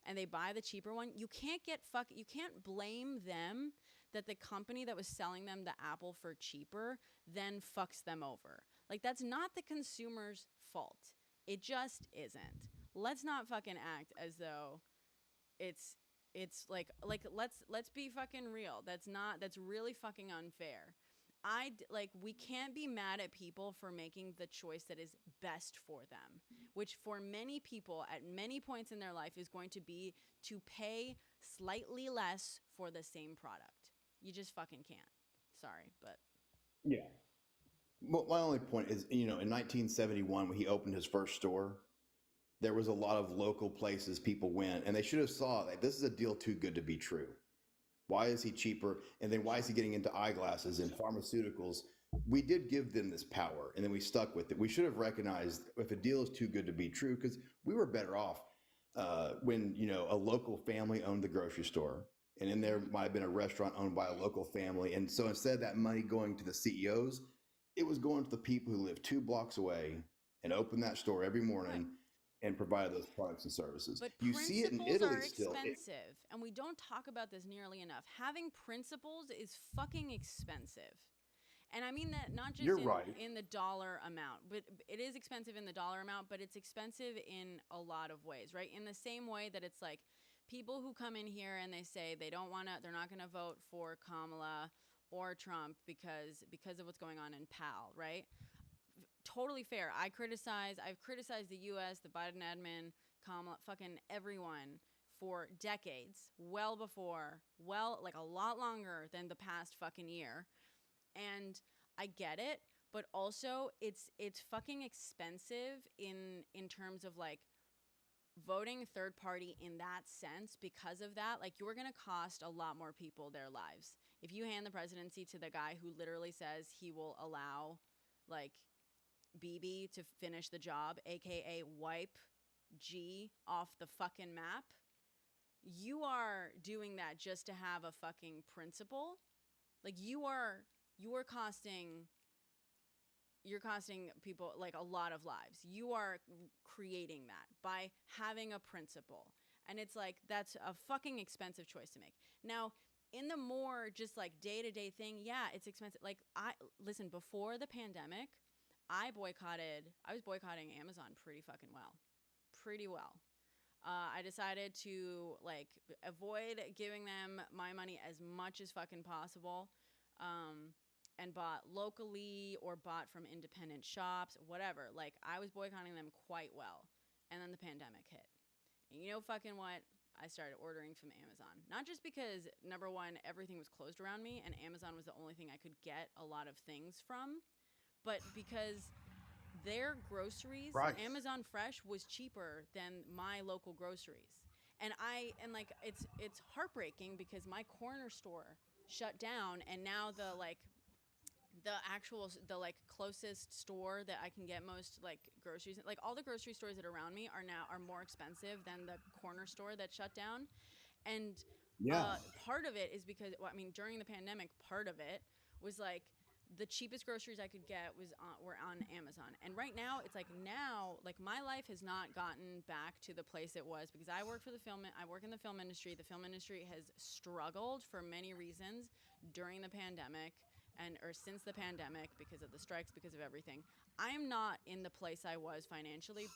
and they buy the cheaper one, you can't blame them that the company that was selling them the apple for cheaper then fucks them over. Like that's not the consumer's fault. It just isn't. Let's not fucking act as though it's like let's be fucking real. That's really fucking unfair. We can't be mad at people for making the choice that is best for them, which for many people at many points in their life is going to be to pay slightly less for the same product. You just fucking can't. Sorry, but yeah. Well, my only point is, in 1971 when he opened his first store, there was a lot of local places people went, and they should have saw like this is a deal too good to be true. Why is he cheaper? And then why is he getting into eyeglasses and pharmaceuticals? We did give them this power, and then we stuck with it. We should have recognized if a deal is too good to be true, because we were better off when a local family owned the grocery store, and in there might have been a restaurant owned by a local family. And so instead of that money going to the CEOs, it was going to the people who live 2 blocks away and opened that store every morning and provided those products and services. But You see it in principles Italy are still. expensive, and we don't talk about this nearly enough. Having principles is fucking expensive. And I mean that not just You're right. in the dollar amount, but it is expensive in the dollar amount, but it's expensive in a lot of ways, right? In the same way that it's like people who come in here and they say they're not going to vote for Kamala or Trump because of what's going on in PAL, right? Totally fair. I've criticized the US, the Biden admin, Kamala, fucking everyone for decades, like a lot longer than the past fucking year. And I get it, but also it's fucking expensive in terms of like voting third party in that sense. Because of that, like you're going to cost a lot more people their lives. If you hand the presidency to the guy who literally says he will allow like Bibi to finish the job, aka wipe G off the fucking map, you are doing that just to have a fucking principle. Like you're costing people like a lot of lives. You are creating that by having a principle. And it's like that's a fucking expensive choice to make. Now, in the more just like day-to-day thing, yeah, it's expensive. Like before the pandemic, I was boycotting Amazon pretty fucking well. Pretty well. I decided to like avoid giving them my money as much as fucking possible. And bought locally or bought from independent shops, whatever. Like I was boycotting them quite well. And then the pandemic hit. And you know fucking what? I started ordering from Amazon. Not just because, number one, everything was closed around me and Amazon was the only thing I could get a lot of things from, but because their groceries, Right. Amazon Fresh was cheaper than my local groceries. And it's heartbreaking because my corner store shut down, and now the like closest store that I can get most like groceries, like all the grocery stores that are around me are more expensive than the corner store that shut down. And Yeah. part of it is because, well, I mean, during the pandemic, part of it was like the cheapest groceries I could get were on Amazon. And right now, it's like my life has not gotten back to the place it was because I work in the film industry. The film industry has struggled for many reasons during the pandemic or since the pandemic, because of the strikes, because of everything. I am not in the place I was financially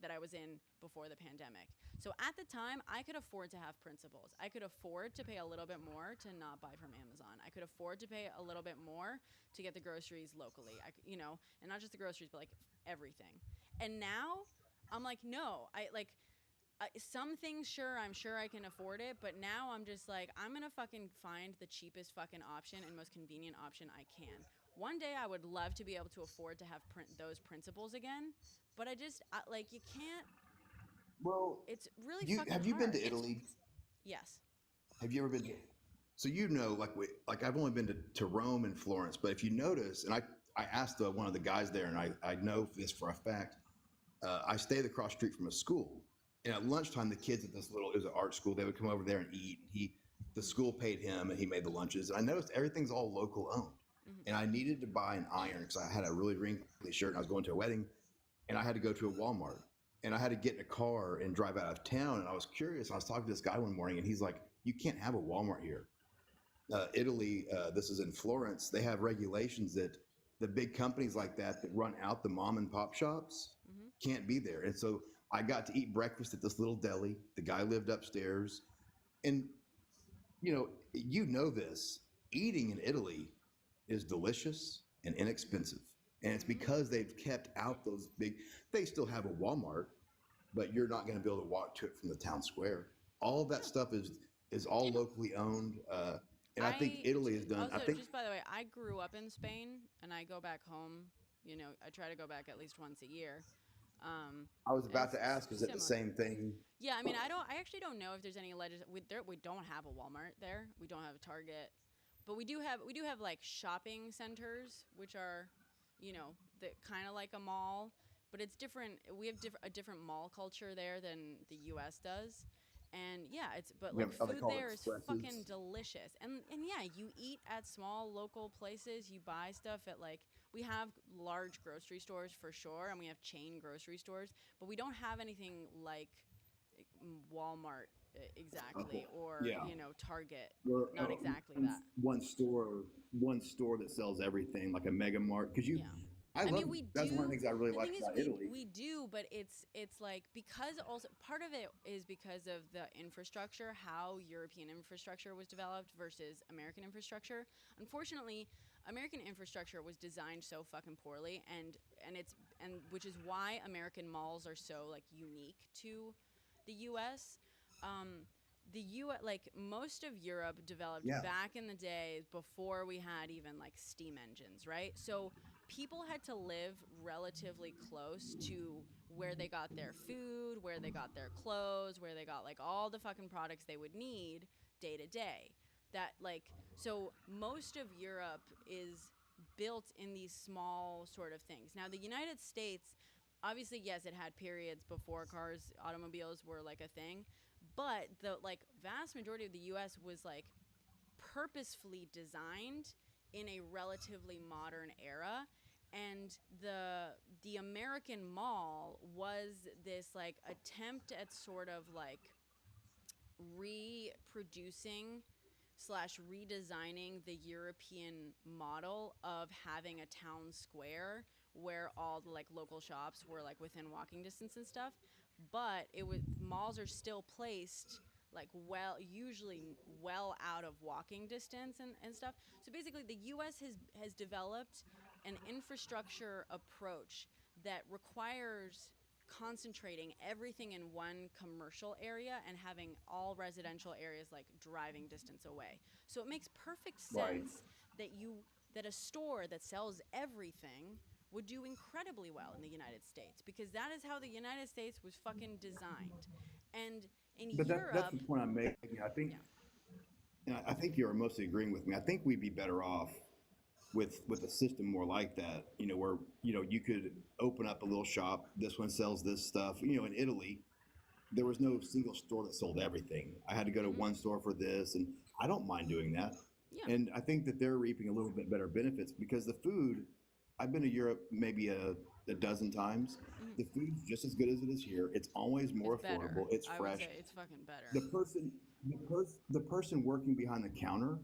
that I was in before the pandemic. So at the time, I could afford to have principles. I could afford to pay a little bit more to not buy from Amazon. I could afford to pay a little bit more to get the groceries locally. And not just the groceries, but like everything. And now I'm like, no, some things, sure, I'm sure I can afford it, but now I'm just like, I'm gonna fucking find the cheapest fucking option and most convenient option I can. One day I would love to be able to afford to have those principles again, but you can't. Well, It's really fucking have you been hard. to Italy? Yes. Have you ever been? So like I've only been to Rome and Florence, but if you notice, and I asked one of the guys there, and I know this for a fact. I stayed across the street from a school, and at lunchtime, the kids at it was an art school. They would come over there and eat. The school paid him, and he made the lunches. And I noticed everything's all local owned. Mm-hmm. And I needed to buy an iron because I had a really wrinkly shirt, and I was going to a wedding, and I had to go to a Walmart, and I had to get in a car and drive out of town. And I was curious. I was talking to this guy one morning, and he's like, "You can't have a Walmart here." Italy, this is in Florence. They have regulations that the big companies like that run out the mom and pop shops Mm-hmm. can't be there. And so I got to eat breakfast at this little deli. The guy lived upstairs, and this eating in Italy is delicious and inexpensive. And it's because they've kept out those big, they still have a Walmart, but you're not going to be able to walk to it from the town square. All of that stuff is all locally owned. And I think Italy has done, Also, just by the way, I grew up in Spain and I go back home. I try to go back at least once a year. I was about to ask, is it the same thing? Yeah, I mean, I actually don't know if there's any we don't have a Walmart there. We don't have a Target, but we do have like shopping centers, which are, that kind of like a mall, but it's different. We have a different mall culture there than the U.S. does. And yeah, food there is fucking delicious. And yeah, you eat at small local places. You buy stuff at we have large grocery stores for sure, and we have chain grocery stores, but we don't have anything like Walmart exactly, or Target. Not exactly that. One store that sells everything, like a mega mart. Because that's one of the things I really like about Italy. We do, but it's like, because also part of it is because of the infrastructure, how European infrastructure was developed versus American infrastructure. Unfortunately, American infrastructure was designed so fucking poorly, and which is why American malls are so unique to the U.S. Most of Europe developed back in the day before we had even steam engines, right? So people had to live relatively close to where they got their food, where they got their clothes, where they got all the fucking products they would need day to day. So most of Europe is built in these small sort of things. Now the United States, obviously, yes, it had periods before automobiles were a thing, but the vast majority of the U.S. was purposefully designed in a relatively modern era, and the American mall was this attempt at sort of reproducing / redesigning the European model of having a town square where all the local shops were within walking distance and stuff, but malls are still placed usually well out of walking distance and stuff. So basically the US has developed an infrastructure approach that requires concentrating everything in one commercial area and having all residential areas driving distance away. So it makes perfect sense that a store that sells everything would do incredibly well in the United States, because that is how the United States was fucking designed. And in Europe, that's the point I'm making. I think, and I think you're mostly agreeing with me. I think we'd be better off with a system more like that, where you could open up a little shop. This one sells this stuff. In Italy, there was no single store that sold everything. I had to go to one store for this, and I don't mind doing that. Yeah. And I think that they're reaping a little bit better benefits because the food. I've been to Europe maybe a dozen times. The food's just as good as it is here. It's always more affordable. It's I fresh. would say it's fucking better. The person working behind the counter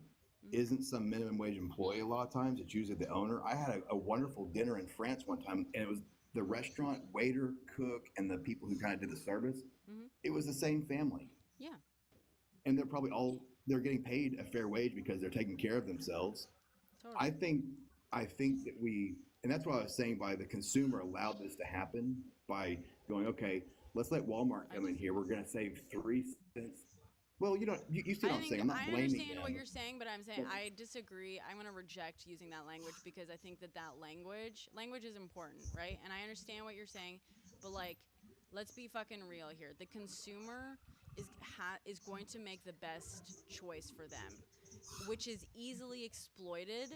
isn't some minimum wage employee. A lot of times, it's usually the owner. I had a wonderful dinner in France one time, and it was the restaurant waiter, cook, and the people who kind of did the service. It was the same family. Yeah. And they're getting paid a fair wage because they're taking care of themselves. Totally. I think that and that's what I was saying, by the consumer allowed this to happen by going, okay, let's let Walmart come in here. We're going to save 3 cents. Well, you see what I'm saying. I'm not blaming them. I understand what you're saying, but I'm saying I disagree. I'm going to reject using that language because I think that language is important, right? And I understand what you're saying, but like, let's be fucking real here. The consumer is going to make the best choice for them, which is easily exploited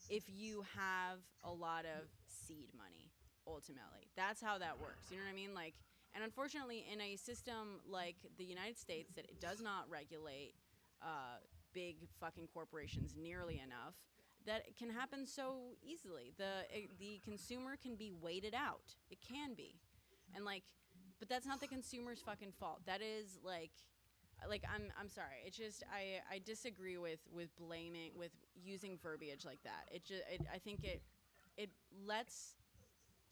if you have a lot of seed money. Ultimately, that's how that works. You know what I mean? Like, and unfortunately, in a system like the United States that it does not regulate big fucking corporations nearly enough, that it can happen so easily. The consumer can be weighted out. It can be, and like, but that's not the consumer's fucking fault. That is like I'm sorry. It's just I disagree with blaming, with using verbiage like that. I think it lets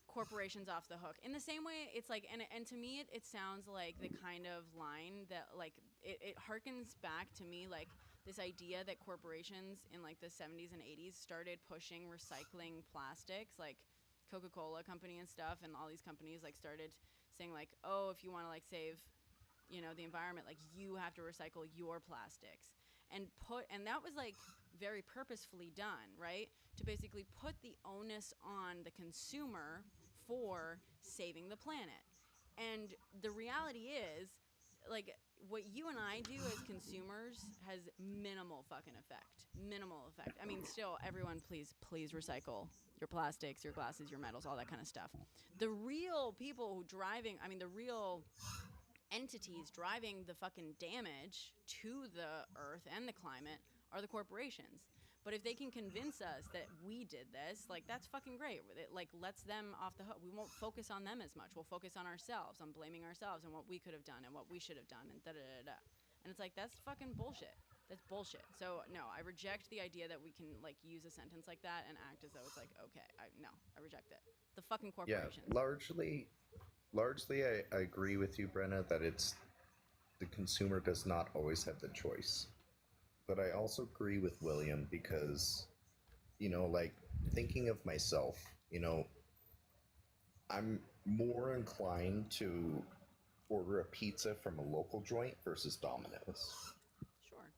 corporations off the hook. In the same way, it's like, and to me it sounds like the kind of line that like it harkens back to me like this idea that corporations in like the 70s and 80s started pushing recycling plastics, like Coca-Cola company and stuff, and all these companies like started saying like, oh, if you want to like save the environment, like you have to recycle your plastics, and that was like very purposefully done, right, to basically put the onus on the consumer for saving the planet. And the reality is, like, what you and I do as consumers has minimal effect. I mean, still, everyone, please recycle your plastics, your glasses, your metals, all that kind of stuff. The real people the real entities driving the fucking damage to the earth and the climate are the corporations. But if they can convince us that we did this, like, that's fucking great. It like lets them off the hook. We won't focus on them as much. We'll focus on ourselves, on blaming ourselves and what we could have done and what we should have done and da-da-da-da. And it's like, that's fucking bullshit. That's bullshit. So no, I reject the idea that we can like use a sentence like that and act as though it's like, okay, I reject it. The fucking corporations. Yeah, largely I agree with you, Brenna, that it's the consumer does not always have the choice. But I also agree with William because, like, thinking of myself, I'm more inclined to order a pizza from a local joint versus Domino's. Sure.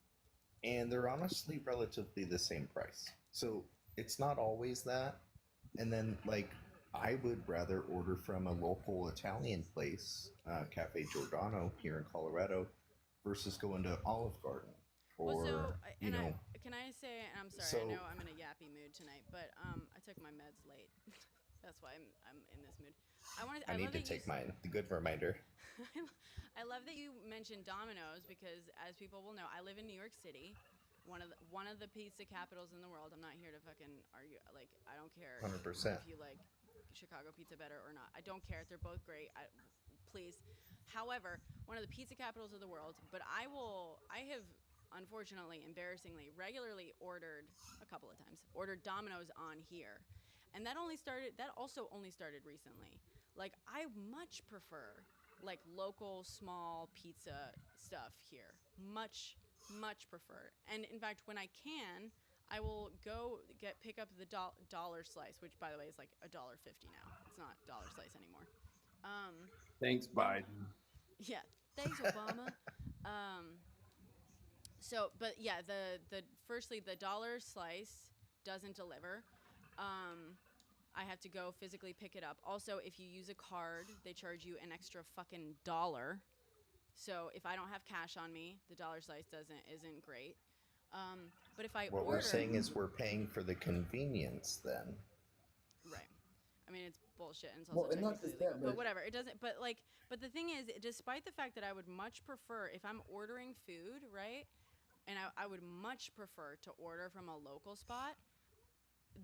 And they're honestly relatively the same price. So it's not always that. And then, like, I would rather order from a local Italian place, Cafe Giordano here in Colorado, versus going to Olive Garden. Or, can I say, and I'm sorry, I know I'm in a yappy mood tonight, but I took my meds late. That's why I'm in this mood. I need to take mine. Good reminder. I love that you mentioned Domino's because, as people will know, I live in New York City, one of the pizza capitals in the world. I'm not here to fucking argue. Like, I don't care 100%. if you like Chicago pizza better or not. I don't care. They're both great. Please. However, one of the pizza capitals of the world. But I have, unfortunately, embarrassingly, regularly ordered Domino's on here. And that also only started recently. Like, I much prefer like local small pizza stuff here. Much prefer. And in fact, when I can, I will go pick up the dollar slice, which by the way is like $1.50 now. It's not dollar slice anymore. Thanks, Biden. Yeah, thanks, Obama. But yeah, firstly, the dollar slice doesn't deliver. I have to go physically pick it up. Also, if you use a card, they charge you an extra fucking $1. So if I don't have cash on me, the dollar slice isn't great. But if I What order, we're saying is we're paying for the convenience then. right. I mean, it's bullshit, and it's also Well, and not technically just illegal. that, But but whatever, it doesn't. But like, but the thing is, despite the fact that I would much prefer if I'm ordering food, right, and I would much prefer to order from a local spot.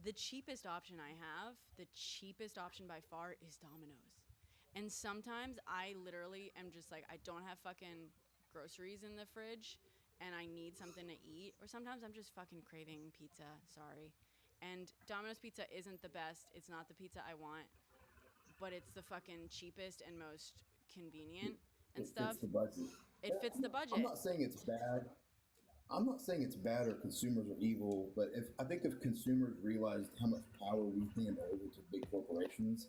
The cheapest option I have, the cheapest option by far, is Domino's. And sometimes I literally am just like, I don't have fucking groceries in the fridge and I need something to eat. Or sometimes I'm just fucking craving pizza. Sorry. And Domino's pizza isn't the best. It's not the pizza I want, but it's the fucking cheapest and most convenient and it stuff. fits the budget. It fits the I'm budget. not saying it's bad. I'm not saying it's bad or consumers are evil, but if consumers realized how much power we hand over to big corporations,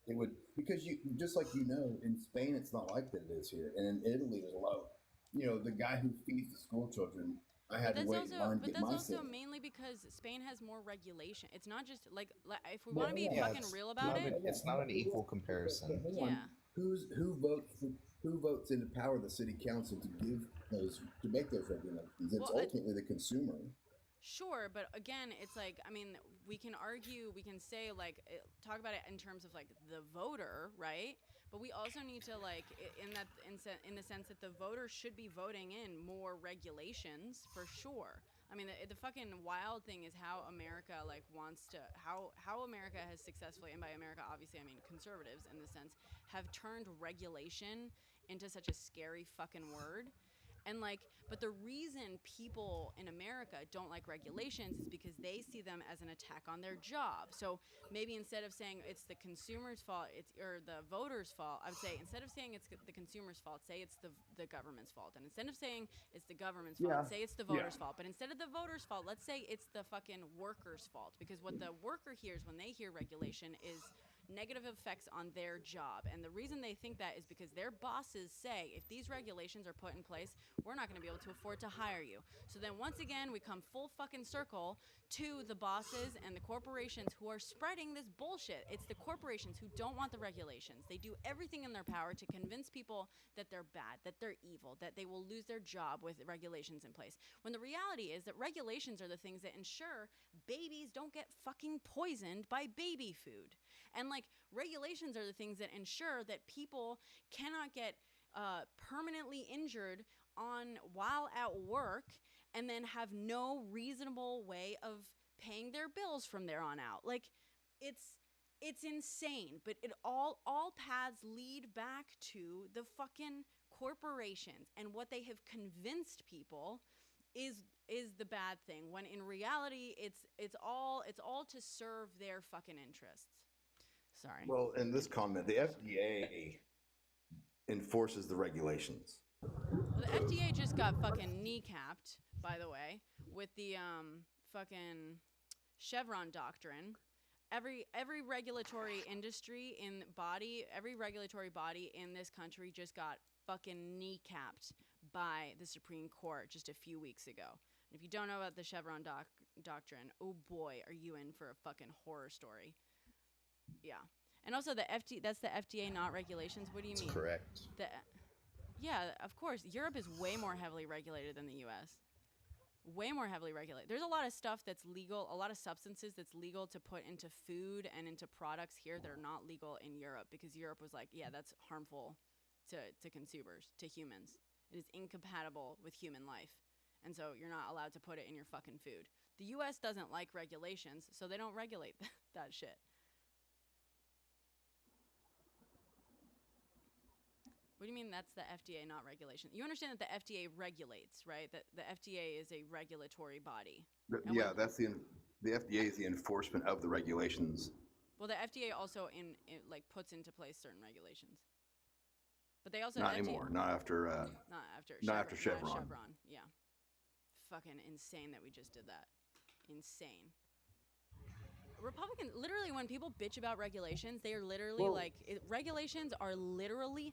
it would, because you just like in Spain it's not like that it is here, and in Italy there's a lot of the guy who feeds the school children. I had to wait in line to But get that's my also sandwich. mainly because Spain has more regulation. It's not just like if we want to be yeah, fucking real about it. It's not an equal comparison. Hold Yeah. on. Who votes into power the city council to make those regulations? It's Well, ultimately the consumer. Sure, but again, it's like, I mean, we can argue, we can say like talk about it in terms of like the voter, right? But we also need to like in the sense that the voters should be voting in more regulations for sure. I mean, the fucking wild thing is how America like wants to how America has successfully, and by America obviously I mean conservatives in the sense, have turned regulation into such a scary fucking word. And like, but the reason people in America don't like regulations is because they see them as an attack on their job. So maybe instead of saying it's the consumer's fault, or the voter's fault, I would say instead of saying it's the consumer's fault, say it's the government's fault. And instead of saying it's the government's fault, say it's the voter's fault. But instead of the voter's fault, let's say it's the fucking worker's fault. Because what the worker hears when they hear regulation is negative effects on their job. And the reason they think that is because their bosses say, if these regulations are put in place, we're not going to be able to afford to hire you. So then once again, we come full fucking circle to the bosses and the corporations who are spreading this bullshit. It's the corporations who don't want the regulations. They do everything in their power to convince people that they're bad, that they're evil, that they will lose their job with regulations in place. When the reality is that regulations are the things that ensure babies don't get fucking poisoned by baby food. And like regulations are the things that ensure that people cannot get permanently injured while at work and then have no reasonable way of paying their bills from there on out. Like it's insane, but it all paths lead back to the fucking corporations and what they have convinced people is the bad thing, when in reality it's all to serve their fucking interests. Sorry. Well, in this comment, the FDA enforces the regulations. Well, the FDA just got fucking kneecapped, by the way, with the fucking Chevron doctrine. Every regulatory regulatory body in this country just got fucking kneecapped by the Supreme Court just a few weeks ago. And if you don't know about the Chevron doctrine, oh boy, are you in for a fucking horror story. Yeah. And also that's the FDA, not regulations. What do you mean? That's correct. Yeah, of course. Europe is way more heavily regulated than the US. Way more heavily regulated. There's a lot of stuff that's legal, a lot of substances that's legal to put into food and into products here that are not legal in Europe, because Europe was like, yeah, that's harmful to consumers, to humans. It is incompatible with human life. And so you're not allowed to put it in your fucking food. The US doesn't like regulations, so they don't regulate that shit. What do you mean that's the FDA, not regulation? You understand that the FDA regulates, right? That the FDA is a regulatory body. Yeah, that's the FDA is the enforcement of the regulations. Well, the FDA also like puts into place certain regulations. But they also not anymore. Not after Chevron. Not Chevron. Yeah. Fucking insane that we just did that. Insane. Republicans, literally, when people bitch about regulations, they are literally regulations are literally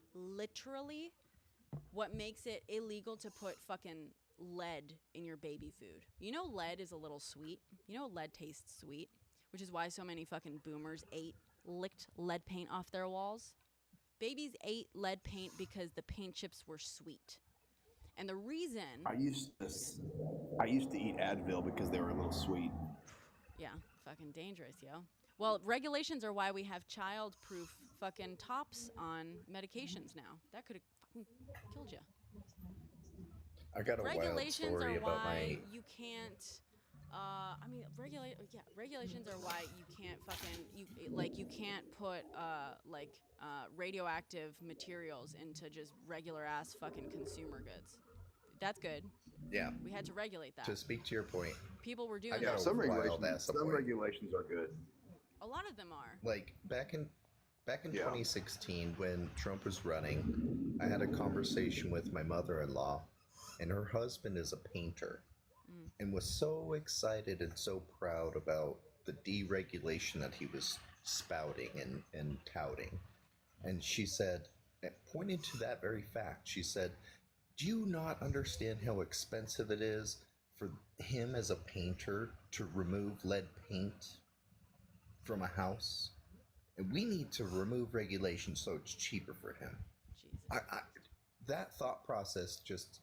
what makes it illegal to put fucking lead in your baby food. You know, lead is a little sweet. You know, lead tastes sweet, which is why so many fucking boomers licked lead paint off their walls. Babies ate lead paint because the paint chips were sweet. And the reason, I used to eat Advil because they were a little sweet. yeah, fucking dangerous, yo. Well, regulations are why we have child-proof fucking tops on medications now. That could have fucking killed you. I got a wild Regulations story are about why my. you can't. Regulations are why you can't fucking you can't put radioactive materials into just regular ass fucking consumer goods. That's good. Yeah. We had to regulate that. To speak to your point, People were I doing got that. a Some wild regulations, ass point. are good. A lot of them are. Like back in Yeah. 2016 when Trump was running, I had a conversation with my mother-in-law, and her husband is a painter, and was so excited and so proud about the deregulation that he was spouting and touting. And she said, pointing to that very fact, she said, "Do you not understand how expensive it is for him as a painter to remove lead paint from a house? And we need to remove regulations so it's cheaper for him." Jesus. That thought process just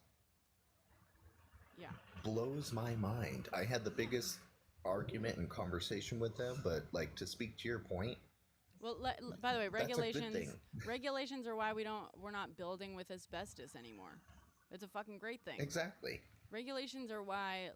Yeah. blows my mind. I had the biggest argument and conversation with them, but like, to speak to your point, Well, by the way, that's a good regulations thing. regulations are why we're not building with asbestos anymore. It's a fucking great thing. Exactly. Regulations are why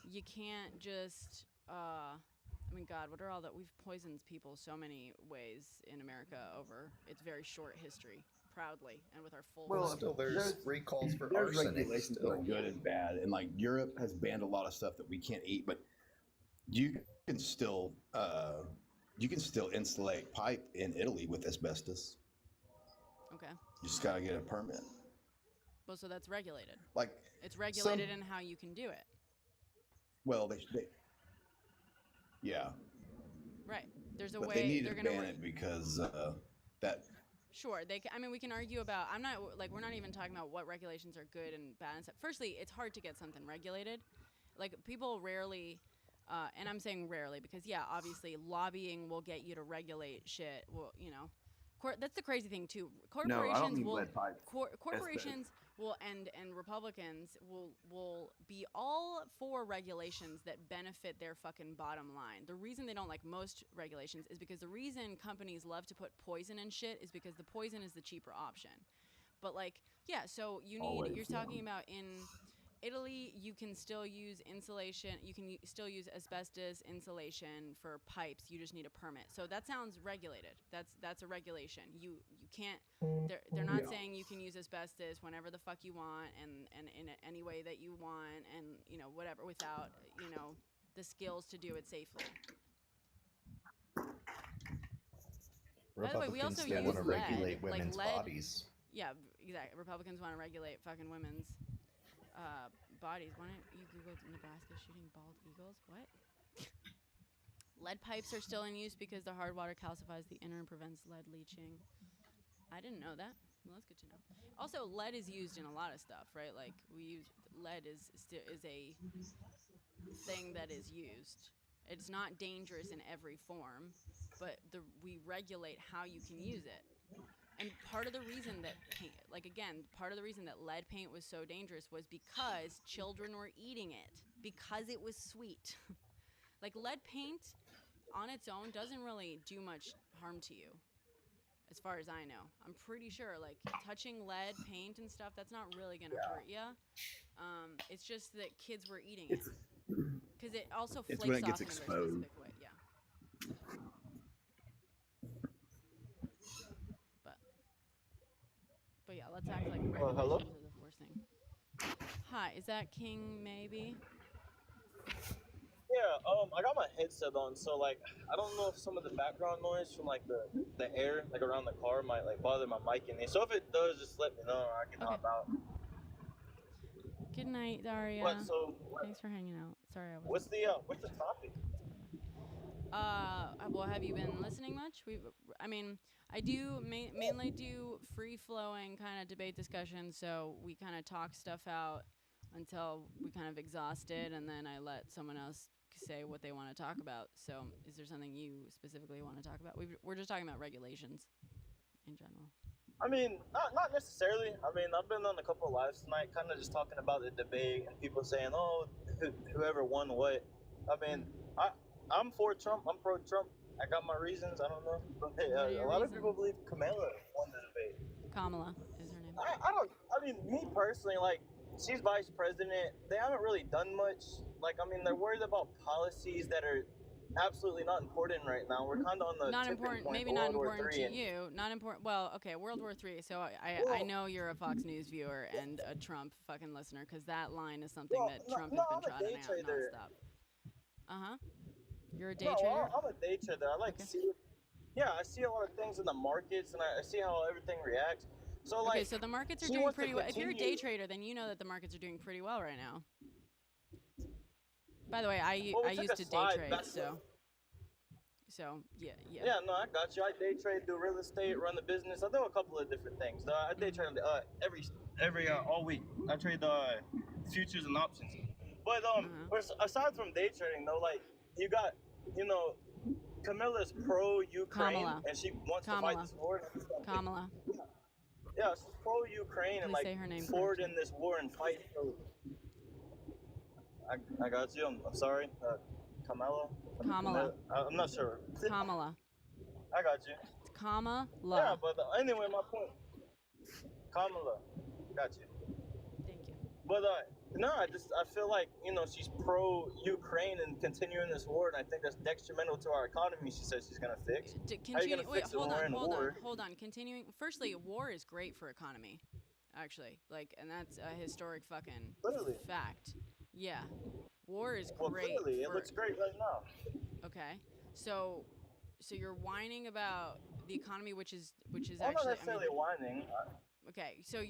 you can't just I mean, God, what are all that? We've poisoned people so many ways in America over its very short history, proudly, and with our full. Well, Still, there's recalls for There's arsenic. regulations that are good and bad, and like Europe has banned a lot of stuff that we can't eat, but you can still insulate pipe in Italy with asbestos. Okay. You just gotta get a permit. Well, so that's regulated. Like It's regulated in how you can do it. well, they yeah, Right. There's a but way they needed they're to gonna. ban it because that. Sure, I mean, we can argue about. I'm not we're not even talking about what regulations are good and bad and stuff. Firstly, it's hard to get something regulated. Like people rarely, and I'm saying rarely because yeah, obviously lobbying will get you to regulate shit. Well, that's the crazy thing too. No, I don't mean will lead pipe. corporations will and Republicans will be all for regulations that benefit their fucking bottom line. The reason they don't like most regulations is because the reason companies love to put poison in shit is because the poison is the cheaper option. But so you're talking about in Italy, you can still use insulation. You can still use asbestos insulation for pipes. You just need a permit. So that sounds regulated. That's a regulation. You can't. They're not saying you can use asbestos whenever the fuck you want and in any way that you want and whatever without the skills to do it safely. By the way, we also still use want to lead, regulate women's lead. bodies. Yeah, exactly. Republicans want to regulate fucking women's bodies. Why don't you Google Nebraska shooting bald eagles? What? Lead pipes are still in use because the hard water calcifies the inner and prevents lead leaching. I didn't know that. Well, that's good to know. Also, lead is used in a lot of stuff, right? Like lead is a thing that is used. It's not dangerous in every form, but we regulate how you can use it. And part of the reason that lead paint was so dangerous was because children were eating it because it was sweet. Like lead paint on its own doesn't really do much harm to you, as far as I know. I'm pretty sure like touching lead paint and stuff, that's not really gonna hurt you. It's just that kids were eating it because it also flakes when it off gets in a very exposed. specific way. Yeah. But yeah, let's act like regulations are the worst thing. Hi, is that King maybe? Yeah, I got my headset on, so like I don't know if some of the background noise from like the air like around the car might like bother my mic in there. So if it does, just let me know. I can hop out. Good night, Daria. Thanks for hanging out. Sorry, I was. What's the topic? Well, have you been listening much? I do mainly do free-flowing kind of debate discussions, so we kind of talk stuff out until we kind of exhaust it, and then I let someone else say what they want to talk about. So is there something you specifically want to talk about? We're just talking about regulations in general. I mean, not necessarily. I mean, I've been on a couple of lives tonight, kind of just talking about the debate and people saying, "Oh, whoever won what." I mean, I'm for Trump. I'm pro Trump. I got my reasons. I don't know, but What are your a lot of people reasons? believe Kamala won the debate. Kamala is her name. I don't. I mean, me personally, like, she's vice president. They haven't really done much. Like, I mean, they're worried about policies that are absolutely not important right now. We're kind of on the Not tipping important, point maybe of not World War important III, to and you. Not important. Well, okay, World War III. So I well, know you're a Fox News viewer and a Trump fucking listener because that line is something well, that no, Trump no, has been I'm a trotting day out trader. nonstop. You're a No, day trader. I'm a day trader. I like Okay. see. Yeah, I see a lot of things in the markets, and I see how everything reacts. So, Okay, like, so the markets are she doing wants to pretty well. If you're a day continue. trader, then you know that the markets are doing pretty well right now. By the way, Well, I we took used a to day slide trade, back. so yeah. Yeah, no, I got you. I day trade, do real estate, run the business. I do a couple of different things. I day trade every all week. I trade futures and options. But aside from day trading though, like, you got, you know, Camilla's pro Ukraine, Kamala. and she wants to fight Kamala. this war. Kamala. Yeah, she's pro Ukraine and Please like say her name forward correctly. in this war and fight. I got you. I'm sorry, Kamala. Kamala. I'm not sure. Kamala. I got you. Kamala. Yeah, but anyway, my point. Kamala, got you. Thank you. But no, I feel like, you know, she's pro Ukraine and continuing this war, and I think that's detrimental to our economy. She says she's gonna fix. How are you gonna fix it when we're in war? Hold on. Continuing. Firstly, war is great for economy, actually. Like, and that's a historic fucking Clearly. fact. Yeah, war is Well, great. clearly, it looks great right now. Okay, so you're whining about the economy, which is I'm actually. not necessarily whining. Okay, so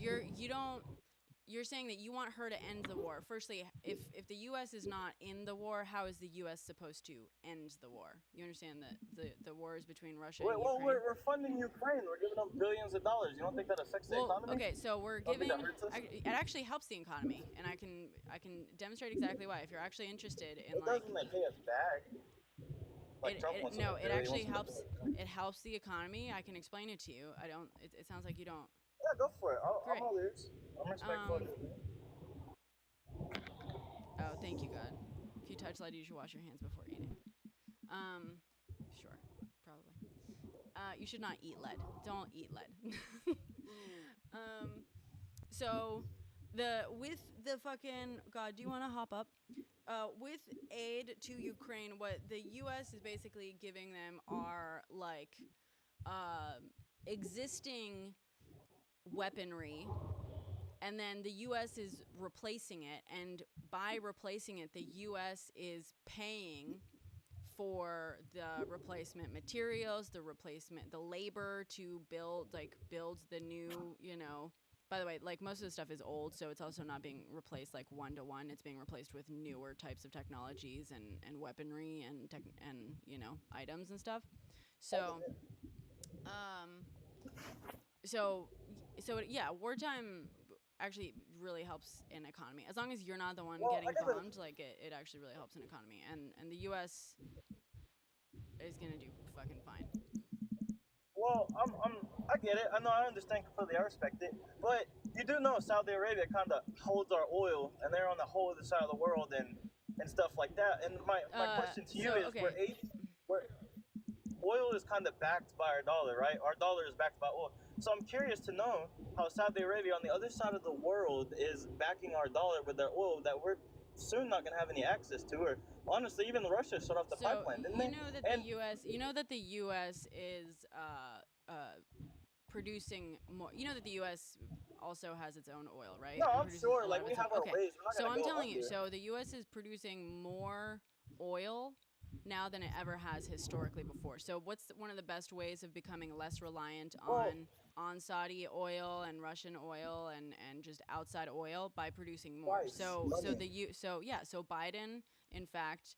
you're saying that you want her to end the war. Firstly, if the U.S. is not in the war, how is the U.S. supposed to end the war? You understand that the war is between Russia and Well, Ukraine? we're funding Ukraine. We're giving them billions of dollars. You don't think that affects the economy? Okay, so we're Don't think giving. that hurts us? It actually helps the economy, and I can demonstrate exactly why. If you're actually interested in It doesn't like pay us back. Like Trump wants to no, do. it He actually wants to helps. do it. It helps the economy. I can explain it to you. I don't. It sounds like you don't. Yeah, go for it. Great. I'm all ears. I'm respectful. Oh, thank you, God. If you touch lead, you should wash your hands before eating. Sure, probably. You should not eat lead. Don't eat lead. So with the fucking God, do you want to hop up? With aid to Ukraine, what the U.S. is basically giving them are like existing weaponry, and then the U.S. is replacing it, and by replacing it, the U.S. is paying for the replacement materials, the labor to build the new, by the way, like, most of the stuff is old, so it's also not being replaced like one to one. It's being replaced with newer types of technologies and weaponry and items and stuff. So, yeah, wartime actually really helps an economy, as long as you're not the one getting bombed. Like, it actually really helps an economy, and the U.S. is gonna do fucking fine. Well, I get it. I understand completely. I respect it. But you do know Saudi Arabia kind of holds our oil, and they're on the whole other side of the world and stuff like that. And my question to you is, where oil is kind of backed by our dollar, right? Our dollar is backed by oil. So I'm curious to know how Saudi Arabia on the other side of the world is backing our dollar with their oil that we're soon not going to have any access to. Or honestly, even Russia shut off the pipeline, didn't they? You know that the U.S. is producing more. You know that the U.S. also has its own oil, right? No, I'm sure. Like, we have our ways. So I'm telling you. So the U.S. is producing more oil now than it ever has historically before. So what's one of the best ways of becoming less reliant on Saudi oil and Russian oil and just outside oil? By producing more. So Biden, in fact,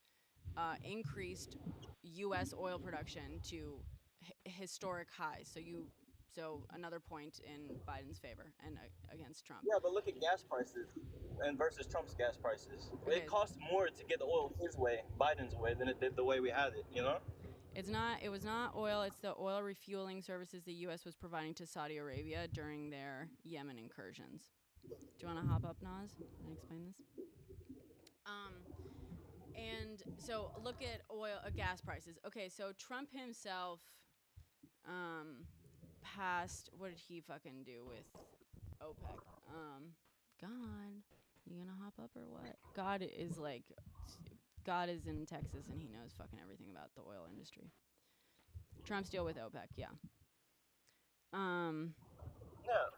increased U.S. oil production to historic highs. So another point in Biden's favor and against Trump. Yeah, but look at gas prices and versus Trump's gas prices. Okay. It costs more to get the oil his way, Biden's way, than it did the way we had it, you know? It's not. It was not oil. It's the oil refueling services the U.S. was providing to Saudi Arabia during their Yemen incursions. Do you want to hop up, Naz, and explain this? And so look at gas prices. Okay, so Trump himself, passed. What did he fucking do with OPEC? God, you gonna hop up or what? God is in Texas and he knows fucking everything about the oil industry. Trump's deal with OPEC, yeah. Yeah,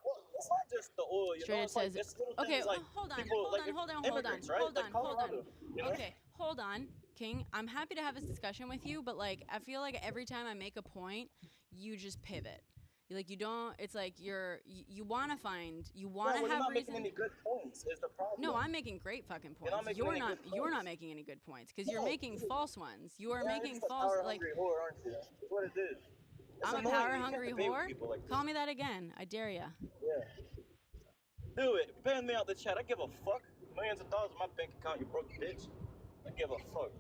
well, it's not just the oil, you Straight know. it It's like says, just little okay, things like hold on, people, like immigrants, right? Like Colorado, you know? Okay, hold on, King. I'm happy to have this discussion with you, but like, I feel like every time I make a point, you just pivot. You don't. It's like you want to have You're not reason. making any good points. Is the problem? No, I'm making great fucking points. You're not making any good You're not points. making any good points because you're making false ones. You are making You're just a false power like. hungry whore, aren't you? That's what it is. It's I'm a annoying. power You can't hungry debate with whore. people like this. Call me that again. I dare ya. Yeah. Do it. Ban me out the chat. I give a fuck. Millions of dollars in my bank account, you broke bitch. I give a fuck.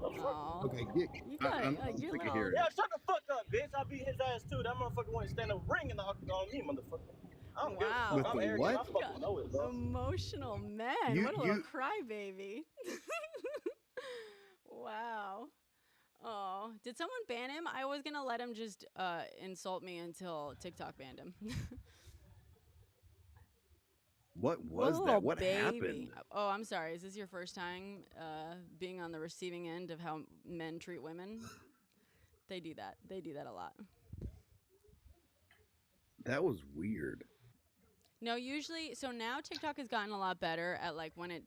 Aw. Okay, you're sick of little. hearing Yeah, shut the fuck up, bitch. I'll beat his ass too. That motherfucker won't stand up ring in the octagon on me, motherfucker. I don't give a Wow. fuck. With I'm the arrogant. what? I fucking know it, bro. Emotional men. What a little crybaby. Wow. Oh, did someone ban him? I was gonna let him just insult me until TikTok banned him. What was that? What happened? Oh, I'm sorry. Is this your first time being on the receiving end of how men treat women? They do that. They do that a lot. That was weird. No, usually, so now TikTok has gotten a lot better at like when it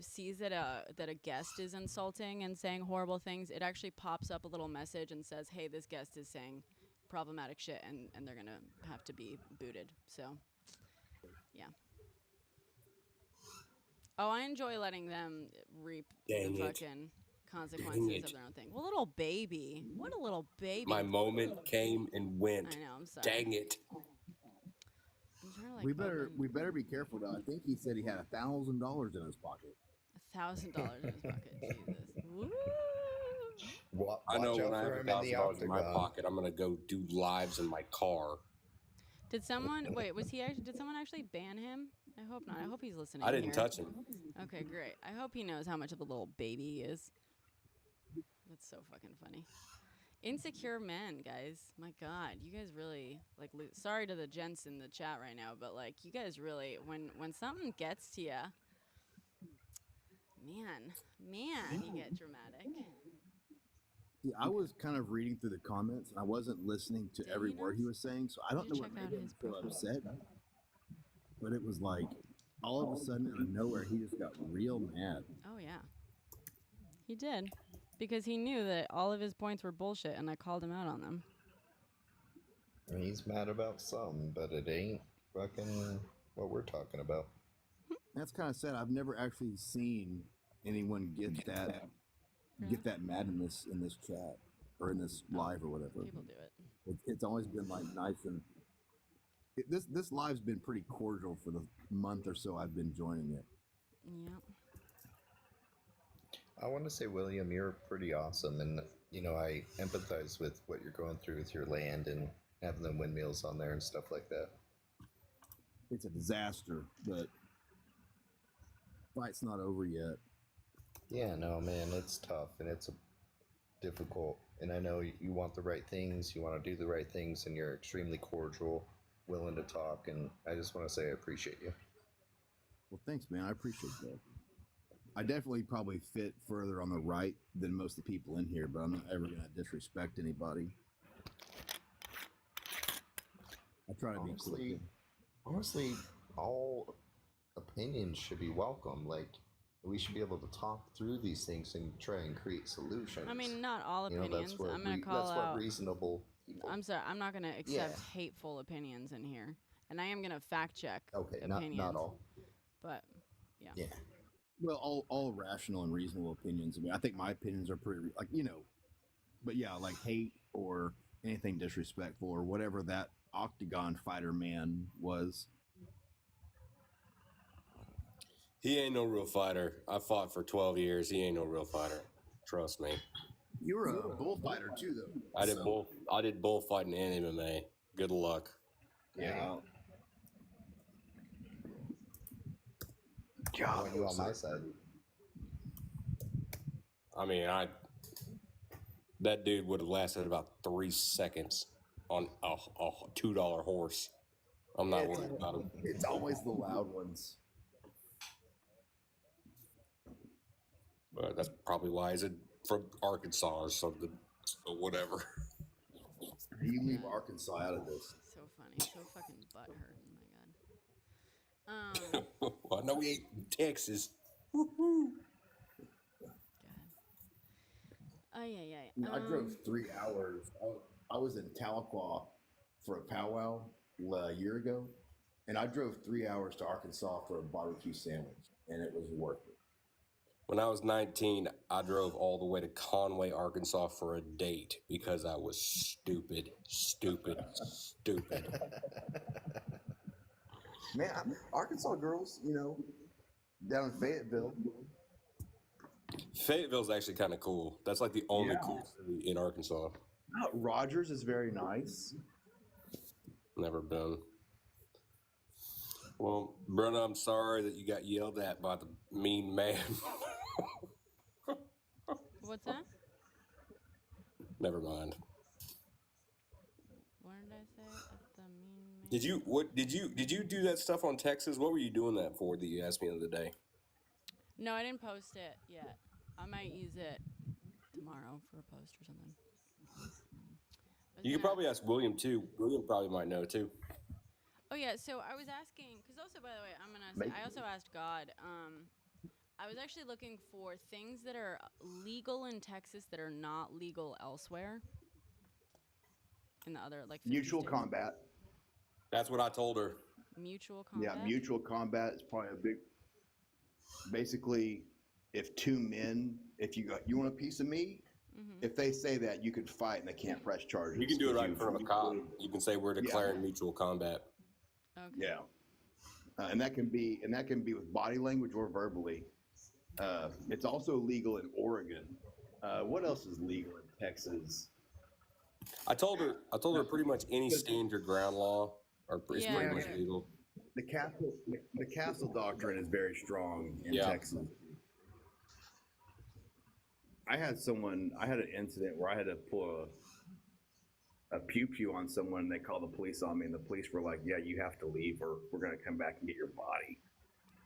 sees that a guest is insulting and saying horrible things, it actually pops up a little message and says, "Hey, this guest is saying problematic shit," and they're gonna have to be booted. So, yeah. Oh, I enjoy letting them reap the fucking consequences of their own thing. Well, little baby, what a little baby. My moment came and went. I know. I'm sorry. Dang it. we better be careful though. I think he said he had $1,000 in his pocket. $1,000 in his pocket. Jesus. Woo. I know when I have $1,000 in my pocket, I'm gonna go do lives in my car. Did someone did someone actually ban him? I hope not. I hope he's listening. I didn't touch him. Okay, great. I hope he knows how much of a little baby he is. That's so fucking funny. Insecure men, guys. My God, you guys really like. Sorry to the gents in the chat right now, but like, you guys really, when something gets to you, man, you get dramatic. See, I was kind of reading through the comments, and I wasn't listening to every word he was saying, so I don't know what made him so upset. But it was like, all of a sudden, out of nowhere, he just got real mad. Oh, yeah. He did. Because he knew that all of his points were bullshit, and I called him out on them. He's mad about something, but it ain't fucking what we're talking about. That's kind of sad. I've never actually seen anyone get that mad in this chat or in this live or whatever. People do it. It's always been like nice and this live's been pretty cordial for the month or so I've been joining it. Yeah. I want to say, William, you're pretty awesome, and I empathize with what you're going through with your land and having the windmills on there and stuff like that. It's a disaster, but fight's not over yet. Yeah, no, man, it's tough and it's difficult. And I know you want the right things, you want to do the right things, and you're extremely cordial, willing to talk. And I just want to say I appreciate you. Well, thanks, man. I appreciate that. I definitely probably fit further on the right than most of the people in here, but I'm not ever going to disrespect anybody. I try to be cool. Honestly, all opinions should be welcome. Like, we should be able to talk through these things and try and create solutions. I mean, not all opinions. That's what I'm going to call out. What reasonable people. I'm sorry. I'm not going to accept hateful opinions in here. And I am going to fact check opinions. Not all. But, yeah. Yeah. Well, all rational and reasonable opinions. I mean, I think my opinions are pretty, but yeah, like hate or anything disrespectful or whatever that octagon fighter man was. He ain't no real fighter. I fought for 12 years. He ain't no real fighter. Trust me. You were a bullfighter too, though. I did bullfighting and MMA. Good luck. Yeah. I want you on my side. I mean, that dude would have lasted about 3 seconds on a $2 horse. I'm not worried about him. It's always the loud ones. But that's probably why he's from Arkansas or something. So whatever. You leave Arkansas out of this. So funny. So fucking butthurt. Oh my god. Well, I know we ain't in Texas. God. Oh yeah. I drove 3 hours. I was in Tahlequah for a powwow a year ago, and I drove 3 hours to Arkansas for a barbecue sandwich, and it was worth it. When I was 19, I drove all the way to Conway, Arkansas for a date because I was stupid. Man, Arkansas girls, down in Fayetteville. Fayetteville's actually kind of cool. That's like the only cool city in Arkansas. Rogers is very nice. Never been. Well, Brenna, I'm sorry that you got yelled at by the mean man. What's that? Never mind. What did I say? At the mean man? Did you do that stuff on Texas? What were you doing that for that you asked me the other day? No, I didn't post it yet. I might use it tomorrow for a post or something. You could probably ask William too. William probably might know too. Oh yeah, so I was asking, because also, by the way, I also asked God. I was actually looking for things that are legal in Texas that are not legal elsewhere. In the other, like, 50 Mutual states. combat. That's what I told her. Mutual combat? Yeah, mutual combat is probably a big. Basically, if two men, if you want a piece of me, if they say that, you could fight and they can't press charges. You can do it right in front of a cop. You can say we're declaring mutual combat. Okay. Yeah, and that can be with body language or verbally. It's also legal in Oregon. What else is legal in Texas? I told her pretty much any stand your ground law is pretty much legal. The castle doctrine is very strong in Texas. I had an incident where I had to pull a pew on someone, and they called the police on me, and the police were like, "Yeah, you have to leave, or we're going to come back and get your body."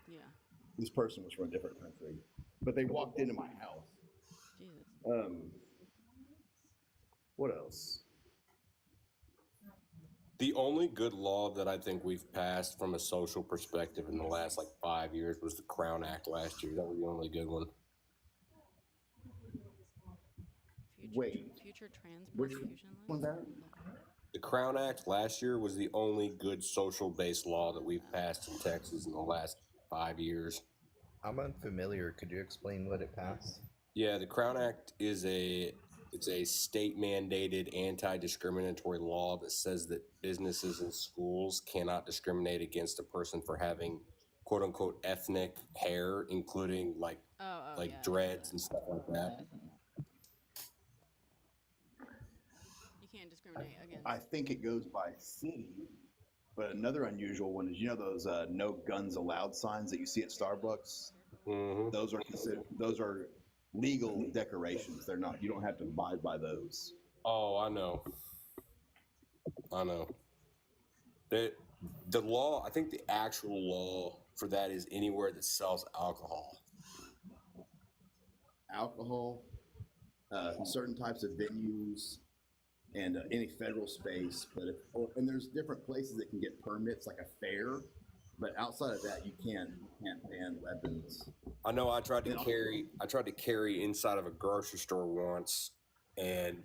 Yeah. This person was from a different country, but they walked into my house. Jesus. What else? The only good law that I think we've passed from a social perspective in the last 5 years was the Crown Act last year. That was the only good one. Future trans prosecution law? The Crown Act last year was the only good social-based law that we've passed in Texas in the last 5 years. I'm unfamiliar. Could you explain what it passed? Yeah, the Crown Act is a state-mandated anti-discriminatory law that says that businesses and schools cannot discriminate against a person for having quote-unquote ethnic hair, including dreads and stuff like that. You can't discriminate against. I think it goes by city, but another unusual one is those no guns allowed signs that you see at Starbucks. Mm-hmm. Those are legal decorations. They're not. You don't have to abide by those. Oh, I know. The law. I think the actual law for that is anywhere that sells alcohol. Alcohol, certain types of venues, and any federal space. And there's different places that can get permits, like a fair. But outside of that, you can't ban weapons. I know. I tried to carry inside of a grocery store once, and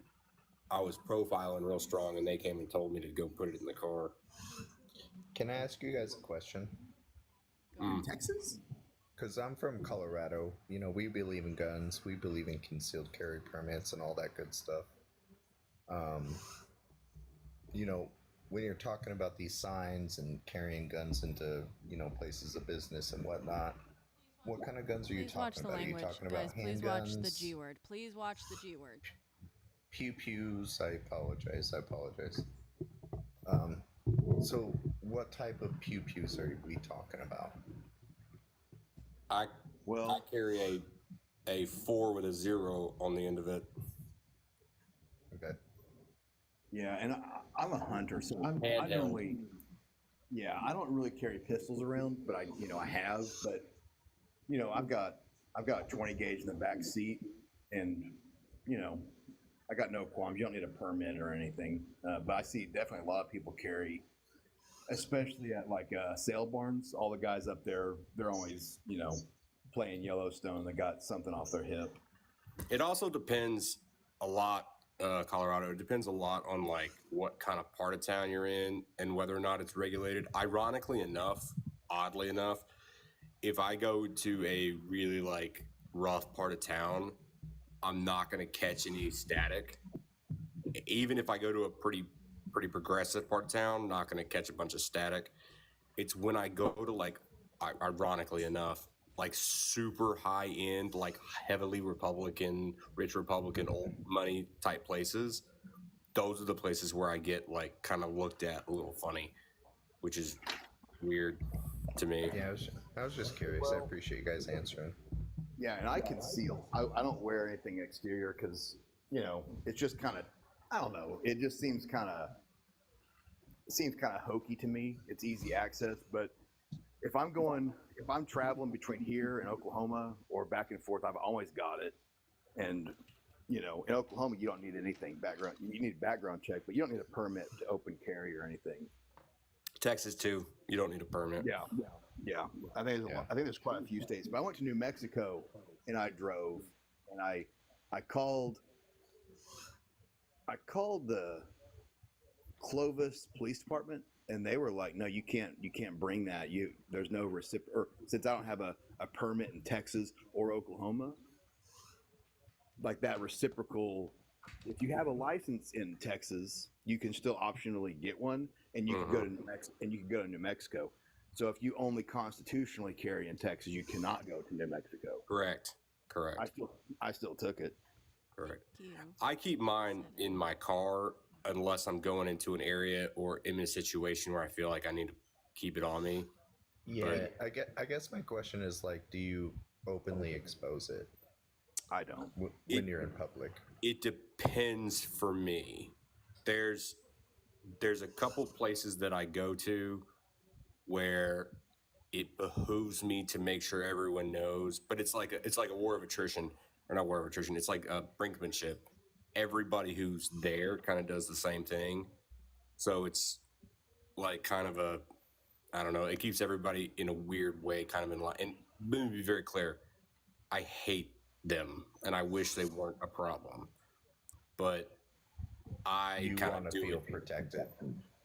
I was profiling real strong, and they came and told me to go put it in the car. Can I ask you guys a question? Texas? Because I'm from Colorado. We believe in guns. We believe in concealed carry permits and all that good stuff. When you're talking about these signs and carrying guns into, places of business and whatnot, What kind of guns are you Please watch talking the about? Are you language, talking guys. about Please watch the handguns? G word. Please watch the G word. Pew pews. I apologize. I apologize. So what type of pew pews are we talking about? I Well, carry a 4 with a 0 on the end of it. Okay. Yeah, and I'm a hunter, so I Handheld. normally, yeah, I don't really carry pistols around, but I have, but I've got a 20 gauge in the back seat, and I got no qualms. You don't need a permit or anything, but I see definitely a lot of people carry, especially at like sale barns. All the guys up there, they're always playing Yellowstone. They got something off their hip. It also depends a lot, Colorado. It depends a lot on like what kind of part of town you're in and whether or not it's regulated. Ironically enough, oddly enough, if I go to a really like rough part of town, I'm not going to catch any static. Even if I go to a pretty progressive part of town, I'm not going to catch a bunch of static. It's when I go to like, ironically enough, like super high end, like heavily Republican, rich Republican, old money type places. Those are the places where I get like kind of looked at a little funny, which is weird to me. Yeah, I was just curious. I appreciate you guys answering. Yeah, and I conceal. I don't wear anything exterior because it's just kind of, I don't know. It just seems kind of hokey to me. It's easy access, but if I'm traveling between here and Oklahoma or back and forth, I've always got it. And in Oklahoma, you don't need anything background. You need a background check, but you don't need a permit to open carry or anything. Texas too. You don't need a permit. Yeah. I think there's quite a few states. But I went to New Mexico and I drove, and I called the Clovis Police Department, and they were like, "No, you can't bring that. There's no reciprocal. Since I don't have a permit in Texas or Oklahoma, like that reciprocal. If you have a license in Texas, you can still optionally get one, and you can go to New Mexico. So if you only constitutionally carry in Texas, you cannot go to New Mexico. Correct. I still took it. Correct. I keep mine in my car unless I'm going into an area or in a situation where I feel like I need to keep it on me. Yeah, I guess my question is like, do you openly expose it? I don't. When you're in public. It depends for me. There's a couple places that I go to where it behooves me to make sure everyone knows, but it's like a war of attrition, or not war of attrition. It's like a brinkmanship. Everybody who's there kind of does the same thing. So it's like kind of I don't know, it keeps everybody in a weird way kind of in line. And let me be very clear, I hate them and I wish they weren't a problem. But I kind of feel protected.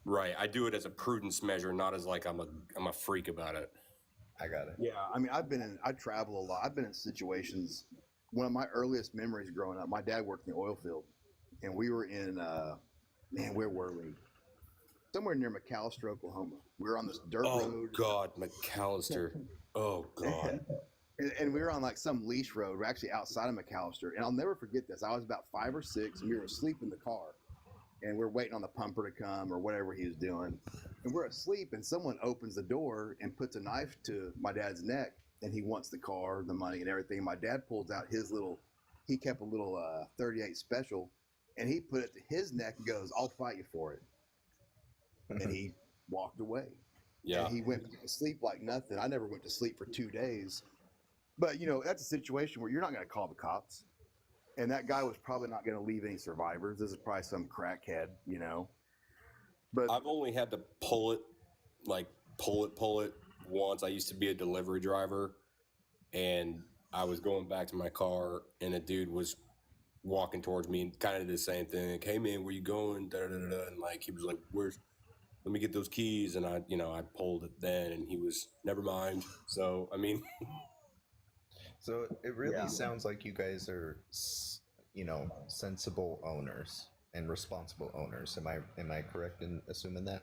Right. I do it as a prudence measure, not as like I'm a freak about it. I got it. Yeah, I mean, I travel a lot. I've been in situations. One of my earliest memories growing up, my dad worked in the oil field, and we were in, where were we? Somewhere near McAllister, Oklahoma. We were on this dirt road. Oh, God, McAllister. Oh, God. And we were on like some leash road. We're actually outside of McAllister. And I'll never forget this. I was about 5 or 6, and we were asleep in the car. And we're waiting on the pumper to come or whatever he was doing. And we're asleep, and someone opens the door and puts a knife to my dad's neck. And he wants the car, the money, and everything. My dad pulls out he kept a little 38 special, and he put it to his neck and goes, "I'll fight you for it." And he walked away. Yeah. And he went to sleep like nothing. I never went to sleep for 2 days. But, that's a situation where you're not going to call the cops. And that guy was probably not going to leave any survivors. This is probably some crackhead, But I've only had to pull it once. I used to be a delivery driver, and I was going back to my car, and a dude was walking towards me and kind of did the same thing. Like, "Hey man, where you going?" Da, da, da, da. And like he was like, let me get those keys. And I pulled it then, and he was, "Never mind." So I mean, so it really sounds like you guys are, sensible owners and responsible owners. Am I correct in assuming that?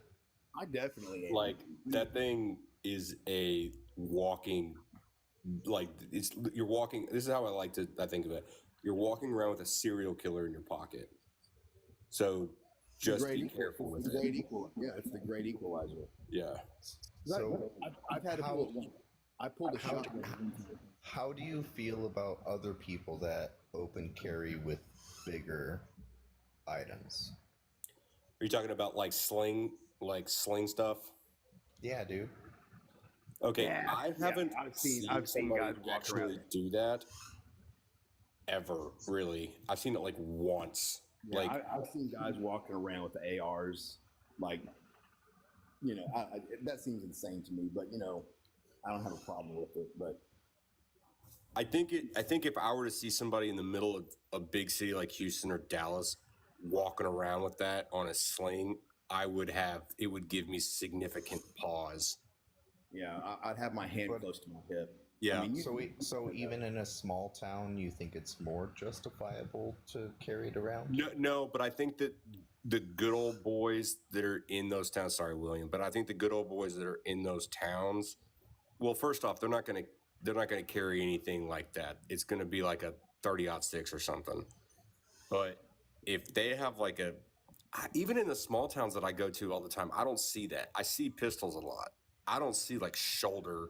I definitely am. like that thing is a walking like you're walking. This is how I think of it. You're walking around with a serial killer in your pocket. So just be careful with it. It's the great equalizer. Yeah. So I've had I pulled a shotgun. how do you feel about other people that open carry with bigger items? Are you talking about like sling stuff? Yeah, dude. Okay, Yeah, I haven't I've seen somebody guys walk actually around. do that ever. Really, I've seen it like once. Yeah, Like I've seen guys walking around with ARs, like, that seems insane to me. But I don't have a problem with it. But I think if I were to see somebody in the middle of a big city like Houston or Dallas walking around with that on a sling, it would give me significant pause. yeah, I'd have my hand close to my hip. Yeah. I mean, So even in a small town, you think it's more justifiable to carry it around? No, but I think that the good old boys that are in those towns, sorry, William, but I think the good old boys that are in those towns, well, first off, they're not going to carry anything like that. It's going to be like a 30-06 or something. But if they have like even in the small towns that I go to all the time, I don't see that. I see pistols a lot. I don't see like shoulder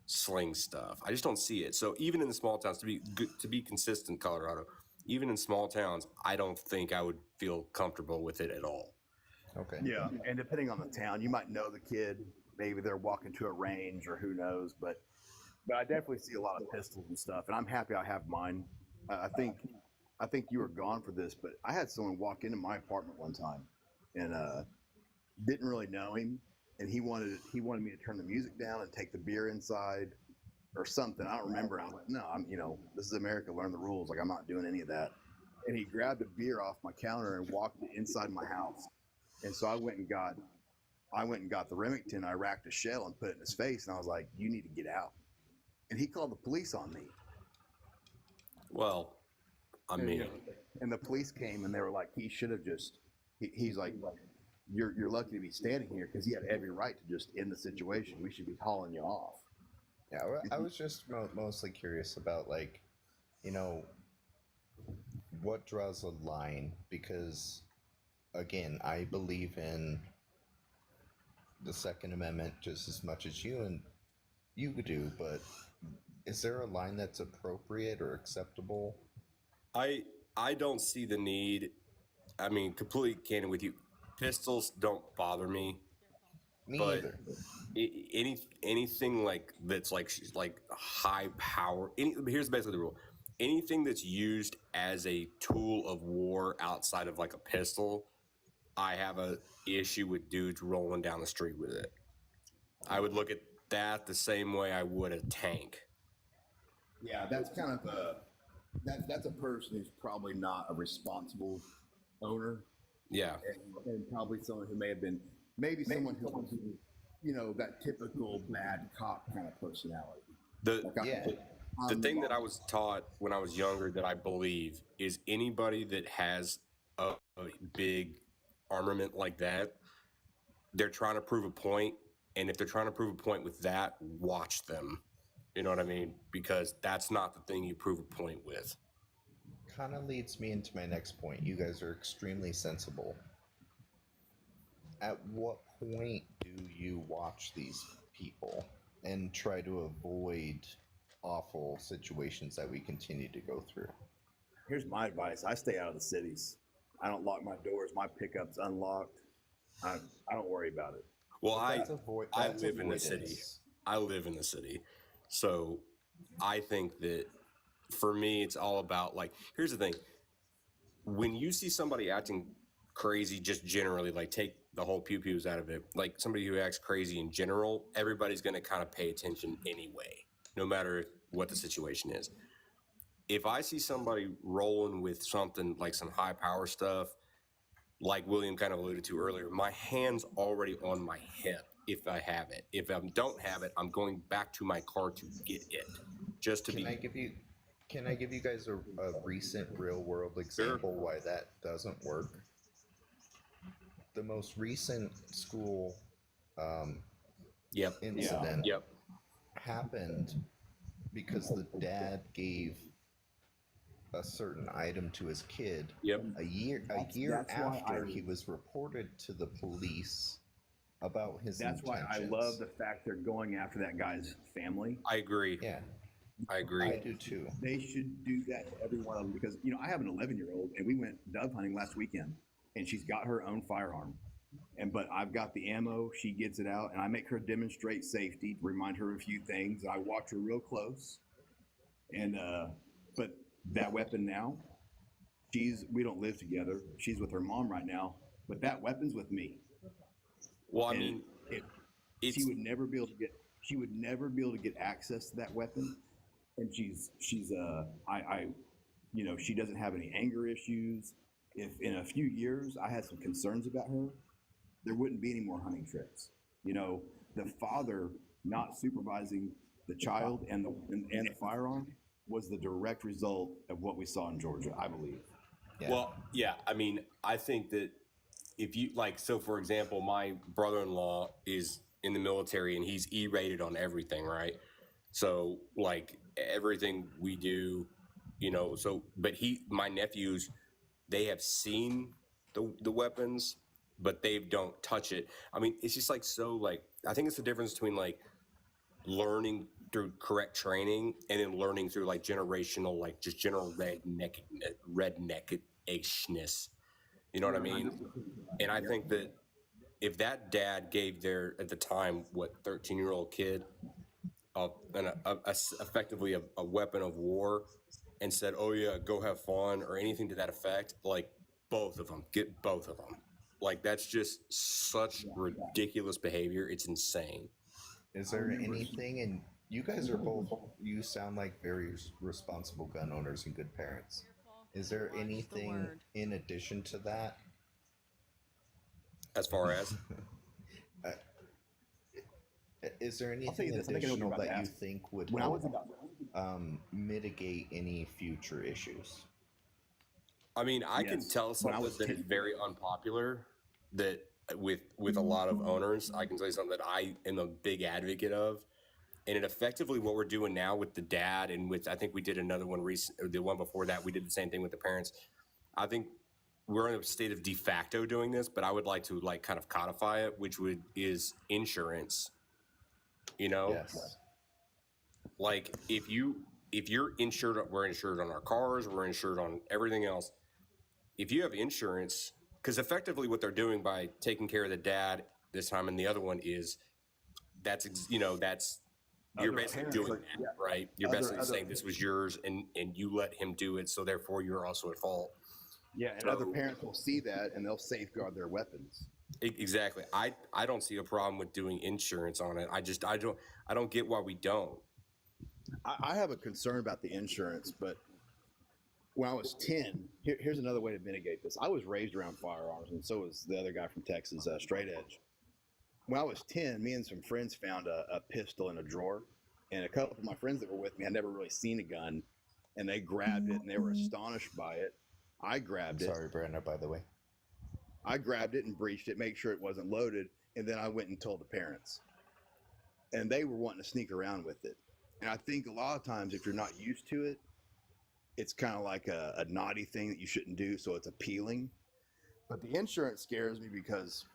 sling stuff. I just don't see it. So even in the small towns, to be consistent, Colorado, even in small towns, I don't think I would feel comfortable with it at all. Okay. Yeah, and depending on the town, you might know the kid. Maybe they're walking to a range, or who knows. But I definitely see a lot of pistols and stuff, and I'm happy I have mine. I think you were gone for this, but I had someone walk into my apartment one time, and didn't really know him, and he wanted me to turn the music down and take the beer inside or something. I don't remember. I was like, no, this is America. Learn the rules. Like, I'm not doing any of that. And he grabbed a beer off my counter and walked it inside my house. And so I went and got the Remington. I racked a shell and put it in his face, and I was like, you need to get out. And he called the police on me. Well, I mean, and the police came, and they were like, he should have just. He's like, you're lucky to be standing here, because he had every right to just end the situation. We should be hauling you off. Yeah, I was just mostly curious about, like, what draws a line, because, again, I believe in the Second Amendment just as much as you do, but is there a line that's appropriate or acceptable? I don't see the need. I mean, completely candid with you, pistols don't bother me. Me but either. Anything like that's like high power. Here's basically the rule: anything that's used as a tool of war outside of like a pistol, I have a issue with dudes rolling down the street with it. I would look at that the same way I would a tank. Yeah, that's kind of that's a person who's probably not a responsible owner. Yeah, and probably someone who may have been someone who that typical bad cop kind of personality. The thing that I was taught when I was younger that I believe is anybody that has a big armament like that, they're trying to prove a point. And if they're trying to prove a point with that, watch them. You know what I mean? Because that's not the thing you prove a point with. Kind of leads me into my next point. You guys are extremely sensible. At what point do you watch these people and try to avoid awful situations that we continue to go through? Here's my advice. I stay out of the cities. I don't lock my doors. My pickup's unlocked. I don't worry about it. Well, I live in the city. I live in the city. So I think that for me, it's all about, like, here's the thing. When you see somebody acting crazy, just generally, like, take the whole pew-pews out of it, like somebody who acts crazy in general, everybody's going to kind of pay attention anyway, no matter what the situation is. If I see somebody rolling with something like some high power stuff, like William kind of alluded to earlier, my hand's already on my hip if I have it. If I don't have it, I'm going back to my car to get it. Just to Can I give you guys a recent real world example why that doesn't work? The most recent school incident happened because the dad gave a certain item to his kid. Yep. A year That's why after he was reported to the police about his That's why I intentions. love the fact they're going after that guy's family. I agree. Yeah, I agree. I do too. They should do that to every one of them because, I have an 11-year-old and we went dove hunting last weekend and she's got her own firearm. But I've got the ammo, she gets it out, and I make her demonstrate safety to remind her of a few things. I watch her real close. And but that weapon now, we don't live together. She's with her mom right now, but that weapon's with me. Well, I And mean, she would never be able to get access to that weapon. And she doesn't have any anger issues. If in a few years I had some concerns about her, there wouldn't be any more hunting trips. The father not supervising the child and the firearm was the direct result of what we saw in Georgia, I believe. Yeah. well, yeah. I mean, I think that if you so for example, my brother-in-law is in the military and he's E-rated on everything, right? So like everything we do, but my nephews, they have seen the weapons, but they don't touch it. I mean, it's just I think it's the difference between learning through correct training and then learning through generational, just general redneckishness. You know what I mean? And I think that if that dad gave their, at the time, 13-year-old kid effectively a weapon of war and said, "Oh yeah, go have fun," or anything to that effect, both of them, get both of them. That's just such ridiculous behavior. It's insane. Is there anything, and you guys are both, you sound like very responsible gun owners and good parents. Is there anything in addition to that? As far as? Is there I'll tell you anything this, I think I know what additional you're about that to you ask. think would When I help was about mitigate any future issues? I mean, I can Yes. tell When I something was that is 10 very unpopular that with a lot of owners. I can tell you something that I am a big advocate of. And it effectively what we're doing now with the dad and with, I think we did another one recent, or the one before that, we did the same thing with the parents. I think we're in a state of de facto doing this, but I would like to kind of codify it, which is insurance. Yes. If you're insured, we're insured on our cars, we're insured on everything else. If you have insurance, because effectively what they're doing by taking care of the dad this time and the other one is you're basically doing that, right? You're basically saying this was yours and you let him do it, so therefore you're also at fault. Yeah, and other parents will see that and they'll safeguard their weapons. Exactly. I don't see a problem with doing insurance on it. I don't get why we don't. I have a concern about the insurance, but when I was 10, here's another way to mitigate this. I was raised around firearms, and so was the other guy from Texas, Straight Edge. When I was 10, me and some friends found a pistol in a drawer, and a couple of my friends that were with me had never really seen a gun, and they grabbed it, and they were astonished by it. I grabbed it. Sorry, Brandon, by the way. I grabbed it and breached it, made sure it wasn't loaded, and then I went and told the parents. And they were wanting to sneak around with it. And I think a lot of times if you're not used to it, it's kind of like a naughty thing that you shouldn't do, so it's appealing. But the insurance scares me because,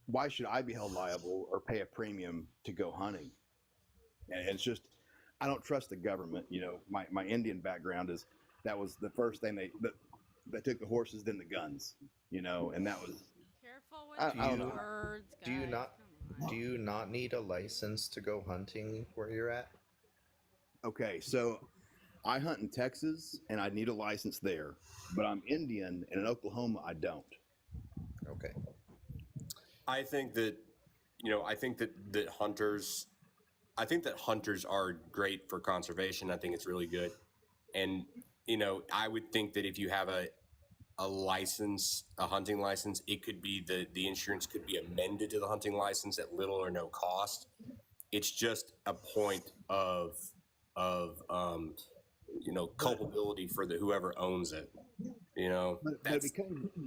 why should I be held liable or pay a premium to go hunting? And it's just, I don't trust the government. My Indian background is, that was the first thing they took the horses, then the guns, and that was. Careful with I don't know. words, guys. Do you not need a license to go hunting where you're at? Okay, so I hunt in Texas and I need a license there, but I'm Indian and in Oklahoma I don't. Okay. I think that hunters are great for conservation. I think it's really good. And, I would think that if you have a license, a hunting license, it could be the insurance could be amended to the hunting license at little or no cost. It's just a point of culpability for the whoever owns it. But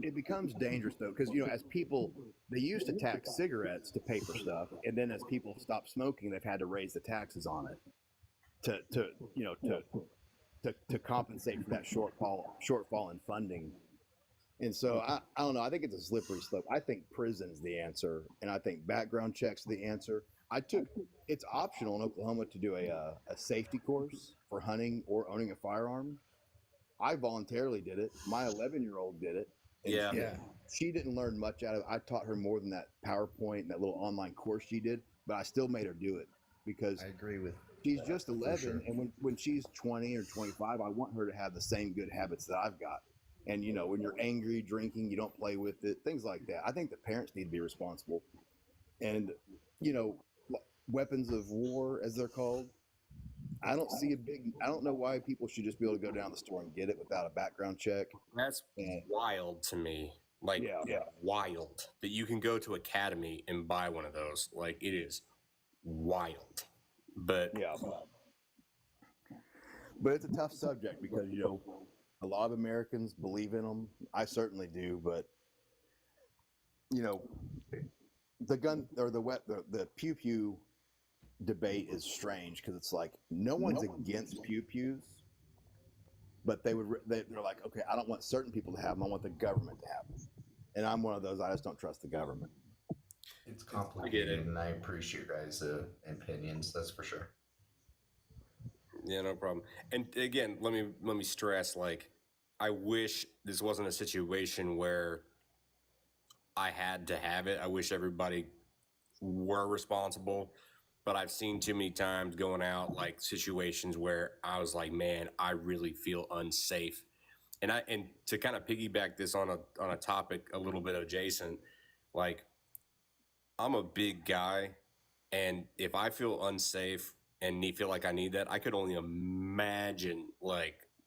it becomes dangerous though, because as people, they used to tax cigarettes to pay for stuff, and then as people stop smoking, they've had to raise the taxes on it to compensate for that shortfall in funding. And so I don't know. I think it's a slippery slope. I think prison's the answer, and I think background checks are the answer. It's optional in Oklahoma to do a safety course for hunting or owning a firearm. I voluntarily did it. My 11-year-old did it. And she didn't learn much out of it. I taught her more than that PowerPoint and that little online course she did, but I still made her do it because I agree with she's just 11. Sure. And when she's 20 or 25, I want her to have the same good habits that I've got. And, when you're angry, drinking, you don't play with it, things like that. I think the parents need to be responsible. And, weapons of war, as they're called, I don't know why people should just be able to go down the store and get it without a background check. That's wild to me. Wild that you can go to Academy and buy one of those. Like, it is wild. But it's a tough subject because, a lot of Americans believe in them. I certainly do, but the gun or the pew pew debate is strange because it's like no one's against pew pews, but they're like, okay, I don't want certain people to have them. I want the government to have them, and I'm one of those. I just don't trust the government. It's complicated, and I appreciate your guys' opinions. That's for sure. Yeah, no problem. And again, let me stress, I wish this wasn't a situation where I had to have it. I wish everybody were responsible, but I've seen too many times going out situations where I was like, man, I really feel unsafe. And to kind of piggyback this on a topic a little bit adjacent, I'm a big guy, and if I feel unsafe and feel like I need that, I could only imagine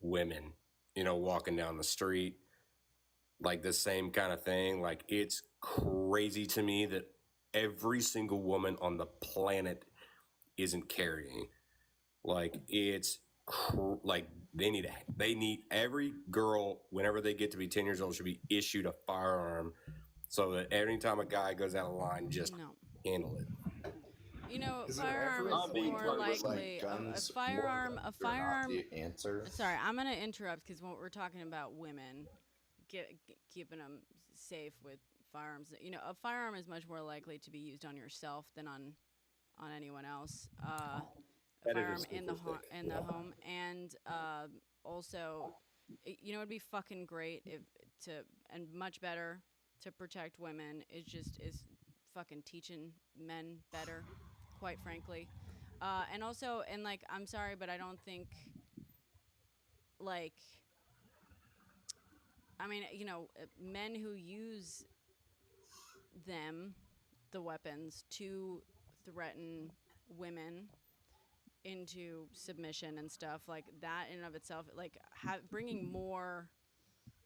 women, walking down the street, the same kind of thing. It's crazy to me that every single woman on the planet isn't carrying. They need every girl, whenever they get to be 10 years old, should be issued a firearm so that every time a guy goes out of line, just handle it. Firearm is more likely. A firearm. The answer. Sorry, I'm going to interrupt because when we're talking about women, keeping them safe with firearms, a firearm is much more likely to be used on yourself than on anyone else. A firearm in the home, and also, it'd be fucking great and much better to protect women is fucking teaching men better. Quite frankly, and also, I'm sorry, but I don't think, men who use the weapons to threaten women into submission and stuff like that in and of itself, bringing more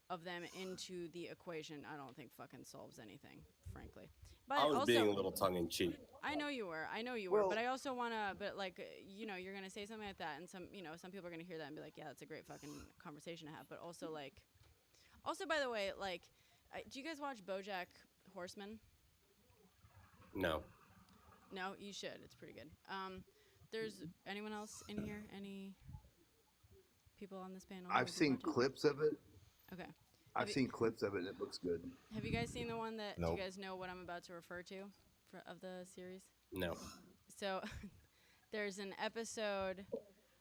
of them into the equation, I don't think fucking solves anything, frankly. But I was being a little tongue in cheek. I know you were, but I also want to, you're going to say something like that, and some people are going to hear that and be like, yeah, that's a great fucking conversation to have. But also, by the way, do you guys watch BoJack Horseman? No. No, you should. It's pretty good. There's anyone else in here? Any people on this panel? I've seen clips of it. Okay. I've seen clips of it, and it looks good. Have you guys seen the one that, Nope. Do you guys know what I'm about to refer to of the series? No. So there's an episode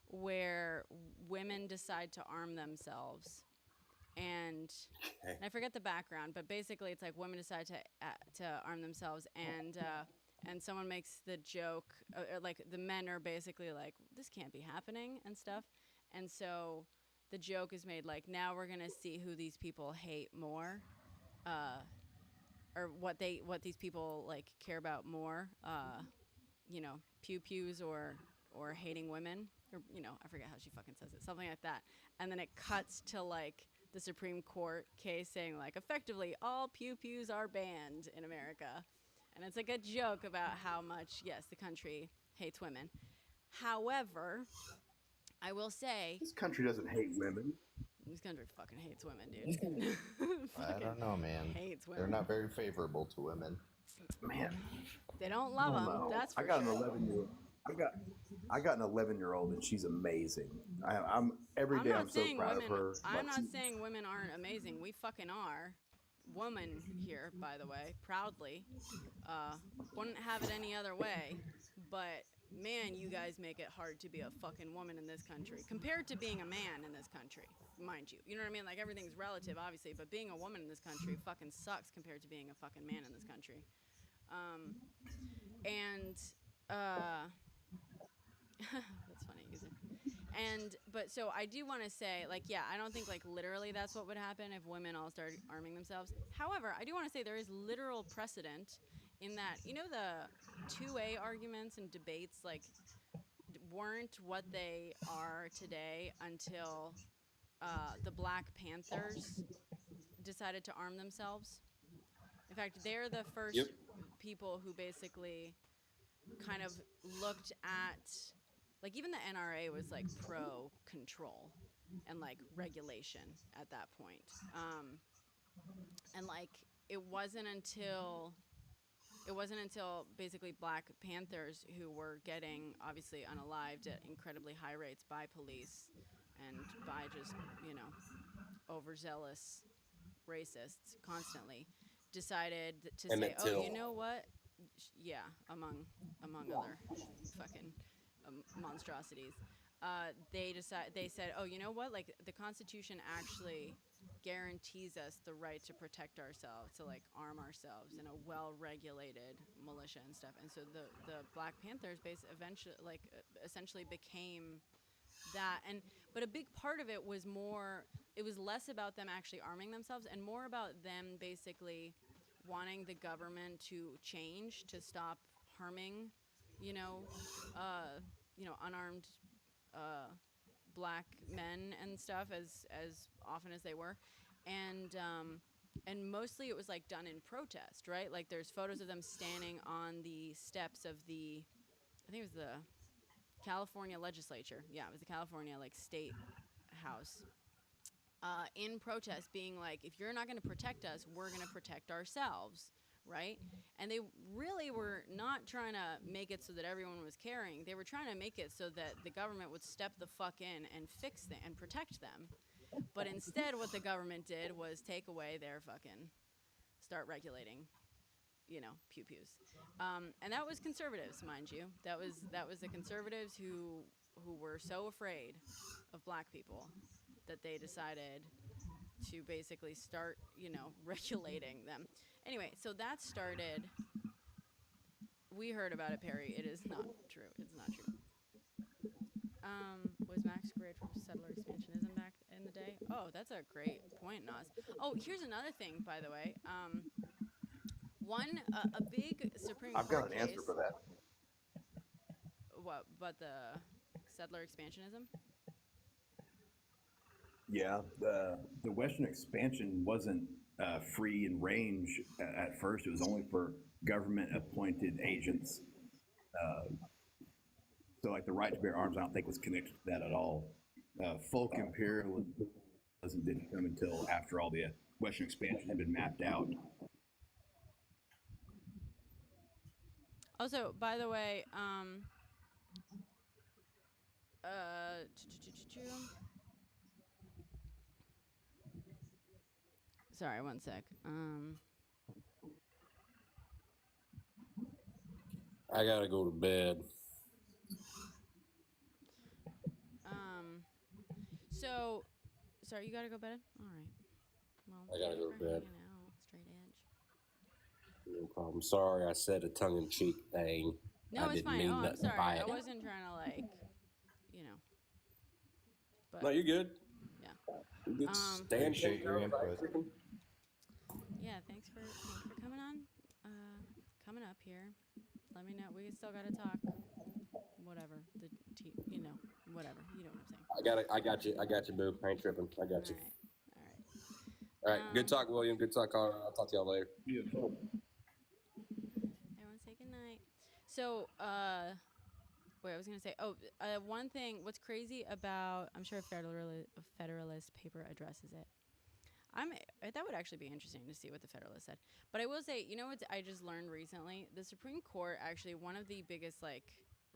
where women decide to arm themselves. And I forget the background, but basically it's women decide to arm themselves, and someone makes the joke, the men are basically this can't be happening and stuff. And so the joke is made now we're gonna see who these people hate more, or what these people care about more, pew pews or hating women, or I forget how she fucking says it, something like that. And then it cuts to the Supreme Court case saying effectively all pew pews are banned in America, and it's a joke about how much the country hates women. However, I will say This country doesn't hate women. this country fucking hates women, dude. I don't know, man. Hates women. They're not very favorable to women. Man, They don't love them. no. That's for I got sure. an 11-year-old. I got an 11-year-old, and she's amazing. I'm every day. I'm so proud of her. I'm not saying women aren't amazing. We fucking are. Woman here, by the way, proudly. Wouldn't have it any other way. But man, you guys make it hard to be a fucking woman in this country compared to being a man in this country, mind you. You know what I mean? Like everything's relative, obviously, but being a woman in this country fucking sucks compared to being a fucking man in this country. That's funny. But so I do want to say, like, yeah, I don't think like literally that's what would happen if women all started arming themselves. However, I do want to say there is literal precedent in that, you know, the 2A arguments and debates like weren't what they are today until the Black Panthers decided to arm themselves. In fact, they're the first people who basically kind of looked at, like, even the NRA was like pro control and like regulation at that point. And like it wasn't until basically Black Panthers, who were getting obviously unalived at incredibly high rates by police and by just, you know, overzealous racists constantly, decided to say, oh, you know what? Yeah, among other fucking monstrosities. They said, oh, you know what? Like the Constitution actually guarantees us the right to protect ourselves, to like arm ourselves in a well-regulated militia and stuff. And so the Black Panthers essentially became that. But a big part of it was less about them actually arming themselves and more about them basically wanting the government to change, to stop harming, unarmed Black men and stuff as often as they were, and mostly it was like done in protest, right? Like there's photos of them standing on the steps of I think it was the California legislature. Yeah, it was the California like state house. In protest, being like, if you're not going to protect us, we're going to protect ourselves, right? And they really were not trying to make it so that everyone was caring. They were trying to make it so that the government would step the fuck in and fix them and protect them. But instead, what the government did was take away their start regulating, pew-pews. And that was conservatives, mind you. That was the conservatives who were so afraid of Black people that they decided to basically start, regulating them. Anyway, so that started. We heard about it, Perry. It is not true. It's not true. Was Max great for settler expansionism back in the day? Oh, that's a great point, Nas. Oh, here's another thing, by the way. A big Supreme Court I've got an case. answer for that. What? But the settler expansionism? Yeah, the Western expansion wasn't free in range at first. It was only for government-appointed agents. So, like the right to bear arms, I don't think was connected to that at all. Folk imperialism didn't come until after all the Western expansion had been mapped out. Also, by the way, sorry, one sec. I gotta go to bed. So, sorry, you gotta go to bed? All right. Well, I gotta go to bed. Straight edge. No problem. Sorry, I said a tongue-in-cheek thing. No, it's fine. Oh, I'm sorry. I wasn't trying to But no, you're good. Yeah. You're good. Appreciate your input. Yeah, thanks for coming on. Coming up here. Let me know. We still gotta talk. Whatever. Whatever. You know what I'm saying. I got you, boo. I ain't tripping. I got you. All right. Good talk, William. Good talk, Connor. I'll talk to y'all later. Everyone say goodnight. So, Wait, I was gonna say. Oh, one thing. What's crazy about? I'm sure a Federalist paper addresses it. That would actually be interesting to see what the Federalist said. But I will say, you know what I just learned recently? The Supreme Court actually one of the biggest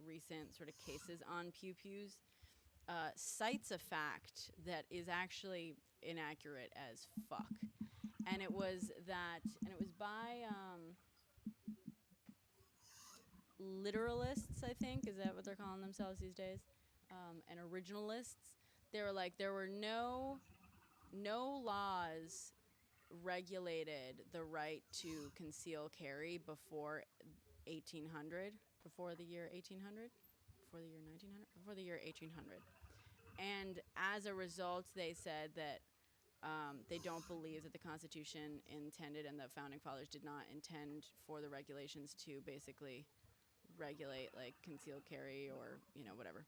recent sort of cases on pew-pews cites a fact that is actually inaccurate as fuck, and it was by literalists, I think. Is that what they're calling themselves these days? And originalists. They were like, there were no laws regulated the right to conceal carry before 1800, before the year 1800, before the year 1900, before the year 1800. And as a result, they said that they don't believe that the Constitution intended and the Founding Fathers did not intend for the regulations to basically regulate concealed carry or whatever,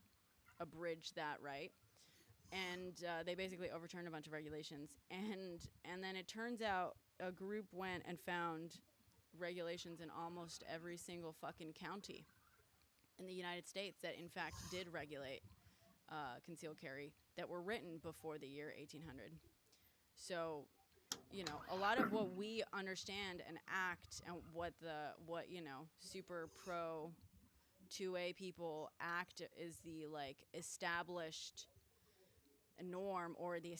abridge that right. And they basically overturned a bunch of regulations, and then it turns out a group went and found regulations in almost every single fucking county in the United States that in fact did regulate concealed carry that were written before the year 1800. So, a lot of what we understand and act and what super pro 2A people act is the established norm or the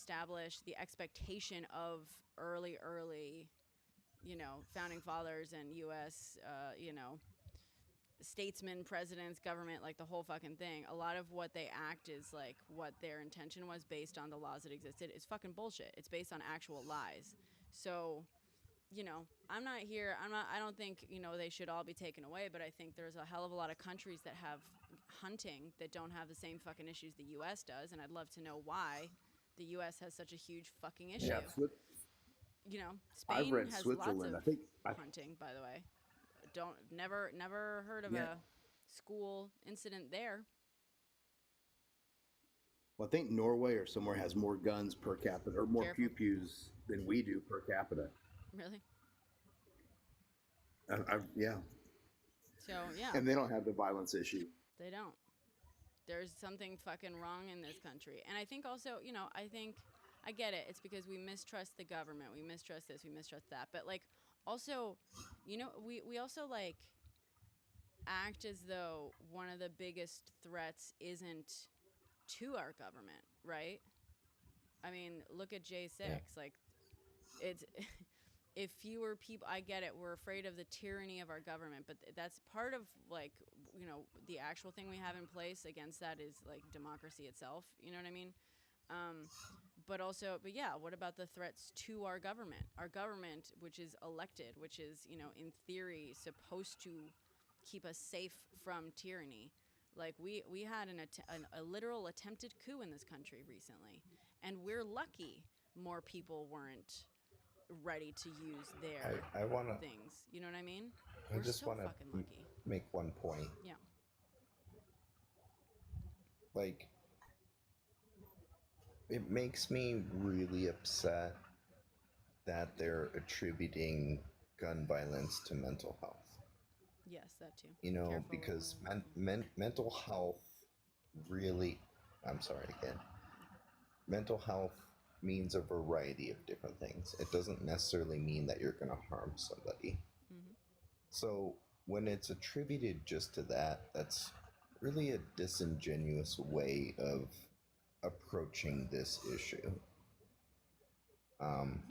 expectation of early founding fathers and US statesmen, presidents, government, the whole fucking thing. A lot of what they act is what their intention was based on the laws that existed is fucking bullshit. It's based on actual lies. So I don't think they should all be taken away, but I think there's a hell of a lot of countries that have hunting that don't have the same fucking issues the US does, and I'd love to know why the US has such a huge fucking issue. Yeah, Spain I've read has Switzerland. lots of hunting, by the way. Never heard of a school incident there. Well, I think Norway or somewhere has more guns per capita or more pew-pews than we do per capita. Really? Yeah. So, yeah. And they don't have the violence issue. They don't. There's something fucking wrong in this country. And I think also, I get it. It's because we mistrust the government. We mistrust this. We mistrust that. But, also, we also, act as though one of the biggest threats isn't to our government, right? I mean, look at J6. Yeah. It's... If fewer people, I get it, we're afraid of the tyranny of our government, but that's part of the actual thing we have in place against that is democracy itself. You know what I mean? But yeah, what about the threats to our government? Our government, which is elected, which is, in theory supposed to keep us safe from tyranny. We had a literal attempted coup in this country recently, and we're lucky more people weren't ready to use their things. You know what I mean? I just want to make one point. Yeah. It makes me really upset that they're attributing gun violence to mental health. Yes, that too. Because mental health really, mental health means a variety of different things. It doesn't necessarily mean that you're going to harm somebody. Mm-hmm. So when it's attributed just to that, that's really a disingenuous way of approaching this issue. And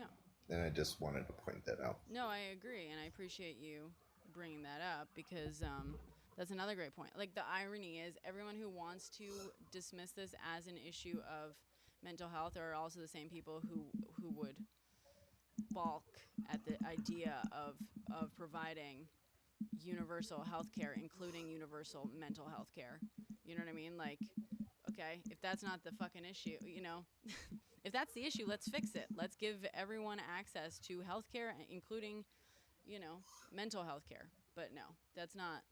I just wanted to point that out. No, I agree, and I appreciate you bringing that up because that's another great point. The irony is everyone who wants to dismiss this as an issue of mental health are also the same people who would balk at the idea of providing universal health care, including universal mental health care. You know what I mean? Okay, if that's not the fucking issue, if that's the issue, let's fix it. Let's give everyone access to health care, including, mental health care. But no, that's not.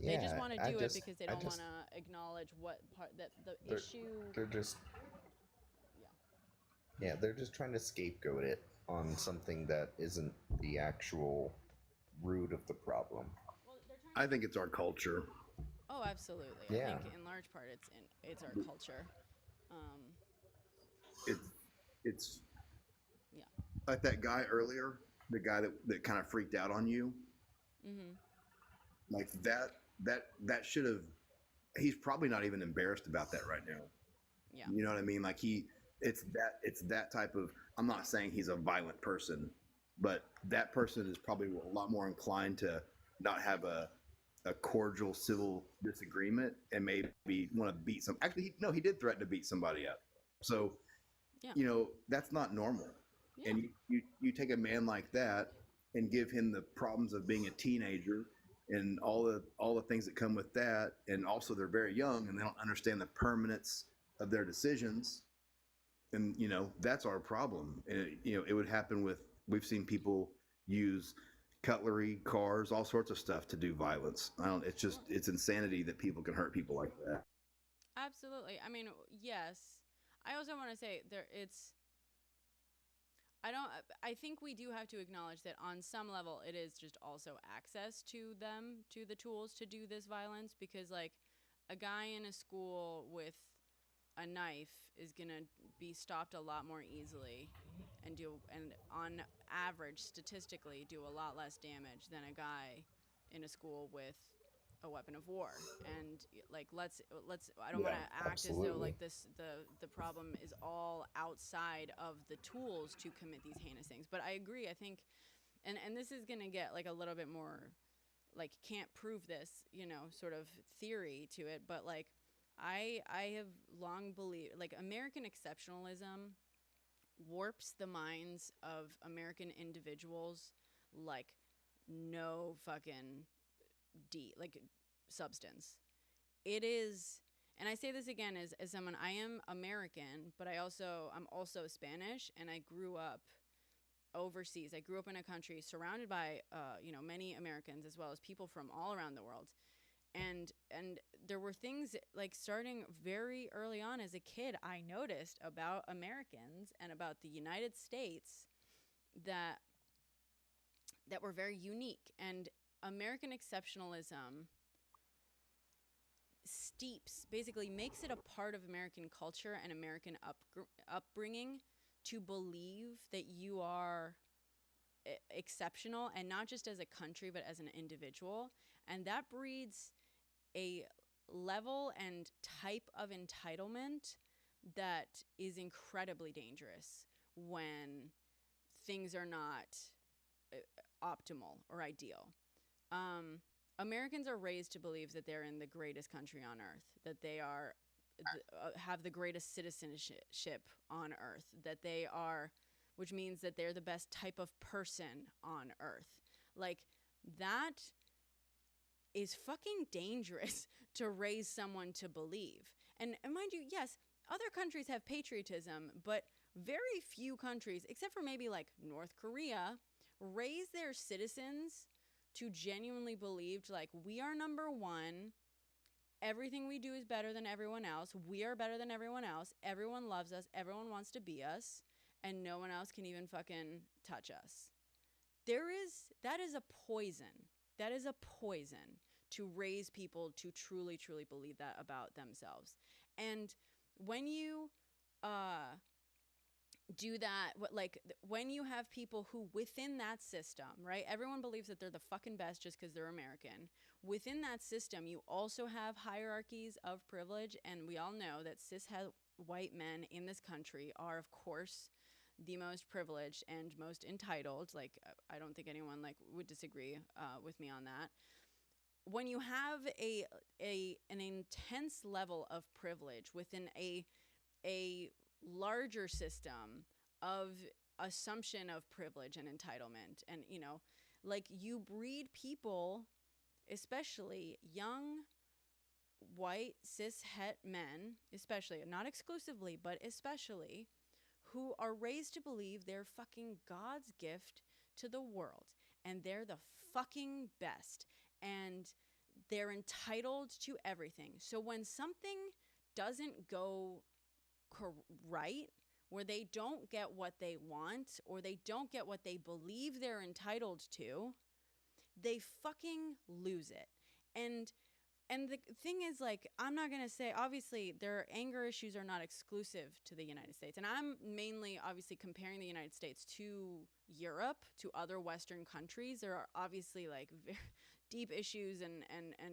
Yeah, they just want to do it because they don't want to acknowledge what part that the issue. They're just. Yeah, they're just trying to scapegoat it on something that isn't the actual root of the problem. I think it's our culture. Oh, absolutely. I Yeah. think in large part it's our culture. It's it's Yeah. like that guy earlier, the guy that kind of freaked out on you. Mhm. Like that should have. He's probably not even embarrassed about that right now. Yeah. You know what I mean? Like it's that type of. I'm not saying he's a violent person, but that person is probably a lot more inclined to not have a cordial civil disagreement and maybe want to beat some. Actually, no, he did threaten to beat somebody up. So, Yeah. that's not normal. Yeah. And you take a man like that and give him the problems of being a teenager and all the things that come with that, and also they're very young and they don't understand the permanence of their decisions, and that's our problem. And it would happen with, we've seen people use cutlery, cars, all sorts of stuff to do violence. It's insanity that people can hurt people like that. Absolutely. I mean, yes. I also want to say I think we do have to acknowledge that on some level it is just also access to the tools to do this violence, because like a guy in a school with a knife is going to be stopped a lot more easily and on average statistically do a lot less damage than a guy in a school with a weapon of war. And like let's I don't want to act as though like the problem is all outside of the tools to commit these heinous things, but I agree. I think and this is going to get like a little bit more like can't prove this, sort of theory to it, but like I have long believed like American exceptionalism warps the minds of American individuals like no fucking like substance. It is, and I say this again as someone, I am American, but I'm also Spanish, and I grew up overseas. I grew up in a country surrounded by many Americans as well as people from all around the world. And there were things like starting very early on as a kid I noticed about Americans and about the United States that were very unique. And American exceptionalism basically makes it a part of American culture and American upbringing to believe that you are exceptional, and not just as a country but as an individual. And that breeds a level and type of entitlement that is incredibly dangerous when things are not optimal or ideal. Americans are raised to believe that they're in the greatest country on earth, that they are have the greatest citizenship on earth, that they are, which means that they're the best type of person on earth. Like that is fucking dangerous to raise someone to believe. And mind you, yes, other countries have patriotism, but very few countries, except for maybe like North Korea, raise their citizens to genuinely believe like we are number one. Everything we do is better than everyone else. We are better than everyone else. Everyone loves us. Everyone wants to be us. And no one else can even fucking touch us. That is a poison. That is a poison to raise people to truly, truly believe that about themselves. And when you do that, like when you have people who within that system, right? Everyone believes that they're the fucking best just because they're American. Within that system, you also have hierarchies of privilege. And we all know that cis-het white men in this country are, of course, the most privileged and most entitled. Like, I don't think anyone like would disagree with me on that. When you have an intense level of privilege within a larger system of assumption of privilege and entitlement, and like you breed people, especially young white cis het men, especially, not exclusively but especially, who are raised to believe they're fucking God's gift to the world and they're the fucking best and they're entitled to everything. So when something doesn't go right, where they don't get what they want or they don't get what they believe they're entitled to, they fucking lose it. And And the thing is, like, I'm not going to say, obviously, their anger issues are not exclusive to the United States. And I'm mainly, obviously, comparing the United States to Europe, to other Western countries. There are obviously, like, very deep issues and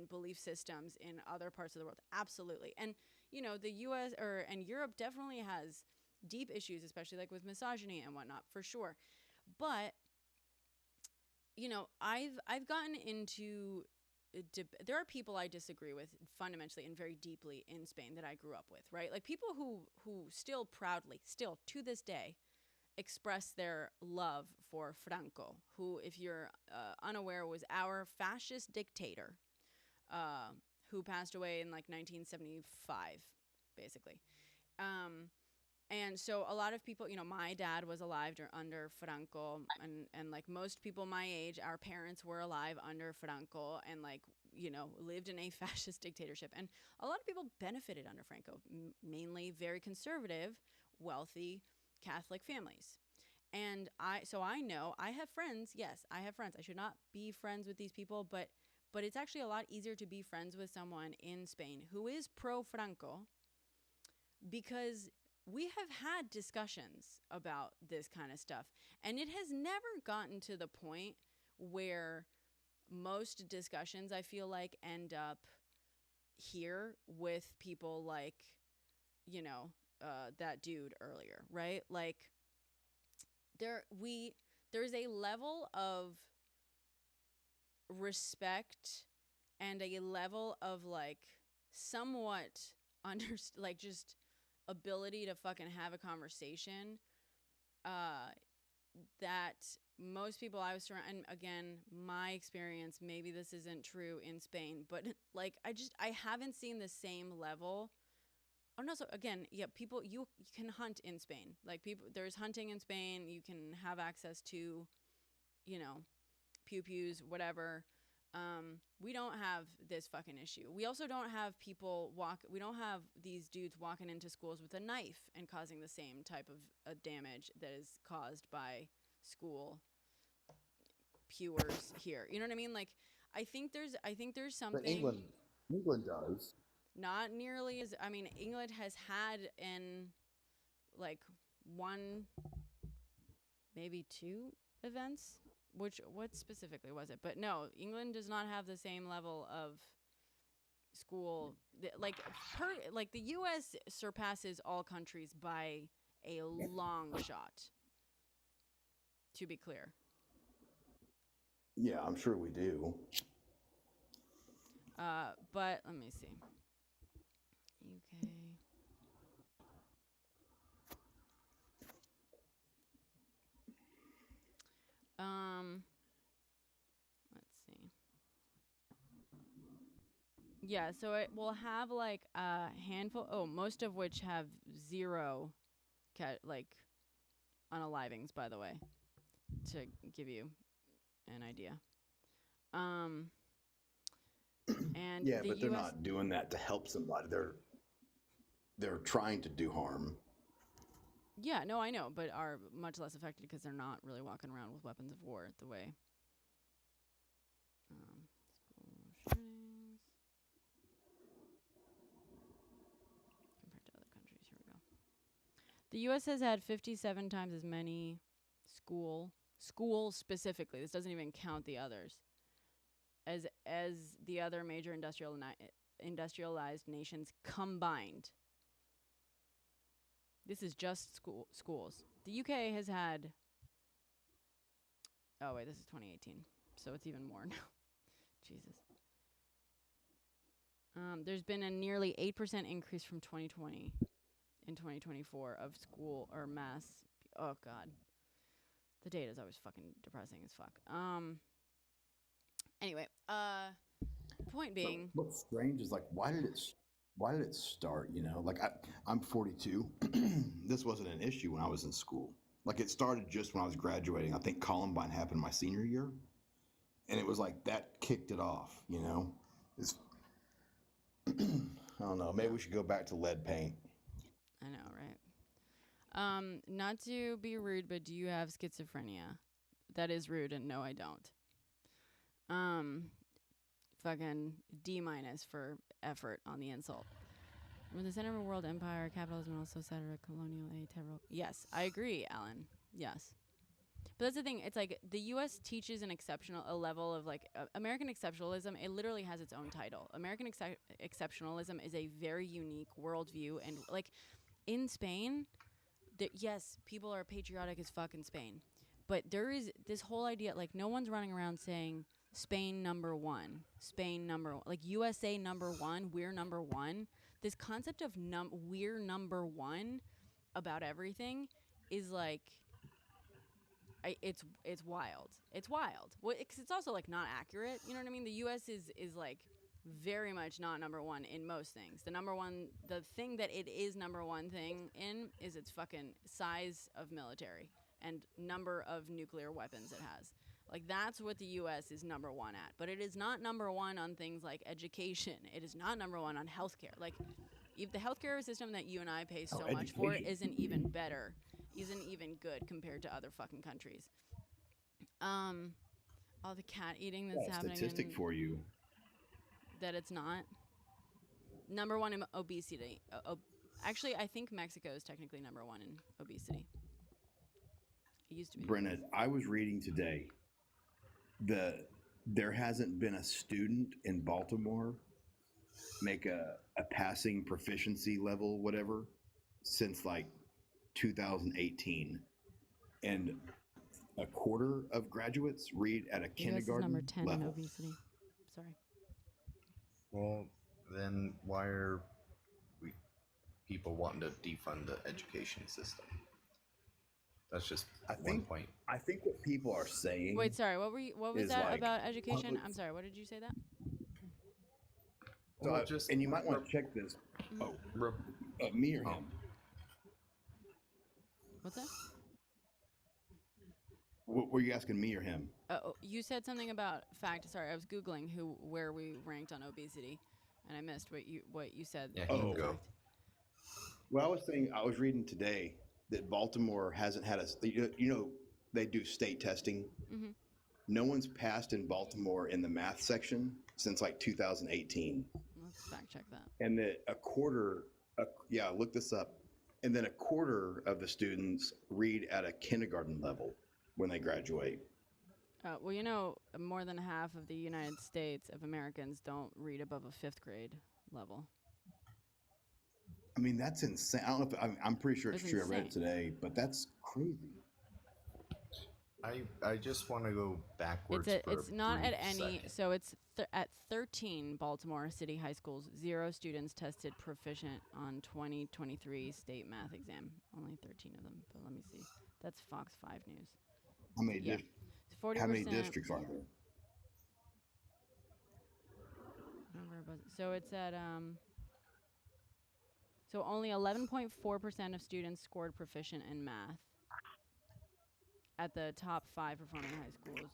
belief systems in other parts of the world. Absolutely. And, you know, the U.S. and Europe definitely has deep issues, especially, like, with misogyny and whatnot, for sure. But, you know, I've gotten into... there are people I disagree with fundamentally and very deeply in Spain that I grew up with, right? Like people who still proudly, still to this day, express their love for Franco, who, if you're unaware, was our fascist dictator who passed away in like 1975, basically. And so a lot of people, you know, my dad was alive under Franco, and like most people my age, our parents were alive under Franco and, like, you know, lived in a fascist dictatorship. And a lot of people benefited under Franco, mainly very conservative, wealthy Catholic families. And so I know I have friends. Yes, I have friends. I should not be friends with these people, but it's actually a lot easier to be friends with someone in Spain who is pro Franco, because we have had discussions about this kind of stuff, and it has never gotten to the point where most discussions, I feel like, end up here with people like, you know, that dude earlier, right? Like there's a level of respect and a level of, like, somewhat like just ability to fucking have a conversation that most people I was surrounded, and again, my experience, maybe this isn't true in Spain, but like I haven't seen the same level. Oh no, so again, yeah, people, you can hunt in Spain. Like, people, there's hunting in Spain. You can have access to, you know, pew-pews, whatever. We don't have this fucking issue. We also don't have we don't have these dudes walking into schools with a knife and causing the same type of damage that is caused by school pewers here. You know what I mean? Like, I think there's But something. England does. Not nearly as, I mean, England has had in like one, maybe two events. What specifically was it? But no, England does not have the same level of school. Like the U.S. surpasses all countries by a long shot. To be clear. Yeah, I'm sure we do. But let me see. UK. Let's see. Yeah, so it will have like a handful. Most of which have zero, like, unalivings. By the way, to give you an idea. And Yeah, the but they're US not doing that to help somebody. They're trying to do harm. Yeah, no, I know, but are much less affected because they're not really walking around with weapons of war the way. School shootings compared to other countries. Here we go. The U.S. has had 57 times as many schools specifically. This doesn't even count the others. As the other major industrialized nations combined. This is just schools. The UK has had... Oh, wait, this is 2018. So it's even more now. Jesus. There's been a nearly 8% increase from 2020 in 2024 of school or mass... Oh, God. The data is always fucking depressing as fuck. Anyway, point being... What's strange is, like, why did it start? You know, like, I'm 42. This wasn't an issue when I was in school. Like, it started just when I was graduating. I think Columbine happened my senior year, and it was like that kicked it off. You know, I don't know. Maybe we should go back to lead paint. I know, right? Not to be rude, but do you have schizophrenia? That is rude, and no, I don't. fucking D- for effort on the insult. We're the center of a world empire, capitalism, and also center of colonial terror. Yes, I agree, Alan. Yes. But that's the thing. It's like the U.S. teaches a level of like American exceptionalism. It literally has its own title. American exceptionalism is a very unique worldview. And like in Spain, yes, people are patriotic as fuck in Spain. But there is this whole idea, like no one's running around saying Spain number one, like USA number one, we're number one. This concept of we're number one about everything is like, it's wild. It's wild. Well, it's also like not accurate. You know what I mean? The U.S. is like very much not number one in most things. The thing that it is number one thing in is its fucking size of military and number of nuclear weapons it has. Like that's what the U.S. is number one at. But it is not number one on things like education. It is not number one on healthcare. Like if the healthcare system that you and I pay so much for isn't even better, isn't even good compared to other fucking countries. All the cat eating that's happening. Statistic for you. That it's not. Number one in obesity. Actually, I think Mexico is technically number one in obesity. It used to be. Brenna, I was reading today there hasn't been a student in Baltimore make a passing proficiency level, whatever, since like 2018. And a quarter of graduates read at a kindergarten number 10 level. in obesity. Sorry. Well, then why are people wanting to defund the education system? That's just one point. I think what people are saying. Wait, sorry. What was that like about education? I'm sorry. What did you say that? So Well, and you might want to check this. Oh, me or him? What's that? What were you asking, me or him? You said something about fact. Sorry, I was googling where we ranked on obesity, and I missed what you said. Yeah, he can go. Well, I was saying I was reading today that Baltimore hasn't had they do state testing. Mm-hmm. No one's passed in Baltimore in the math section since like 2018. Let's fact check that. And that look this up. And then a quarter of the students read at a kindergarten level when they graduate. Well, more than half of the United States of Americans don't read above a 5th grade level. I mean, that's insane. I don't know if I'm pretty sure it's true. Insane. I read it today, but that's crazy. I just want to go backwards. It's not at any. Second. So it's at 13 Baltimore City high schools. 0 students tested proficient on 2023 state math exam. Only 13 of them. But let me see. That's Fox 5 News. How many? Yeah. 40%. How many districts are there? So it's at So only 11.4% of students scored proficient in math at the top 5 performing high schools.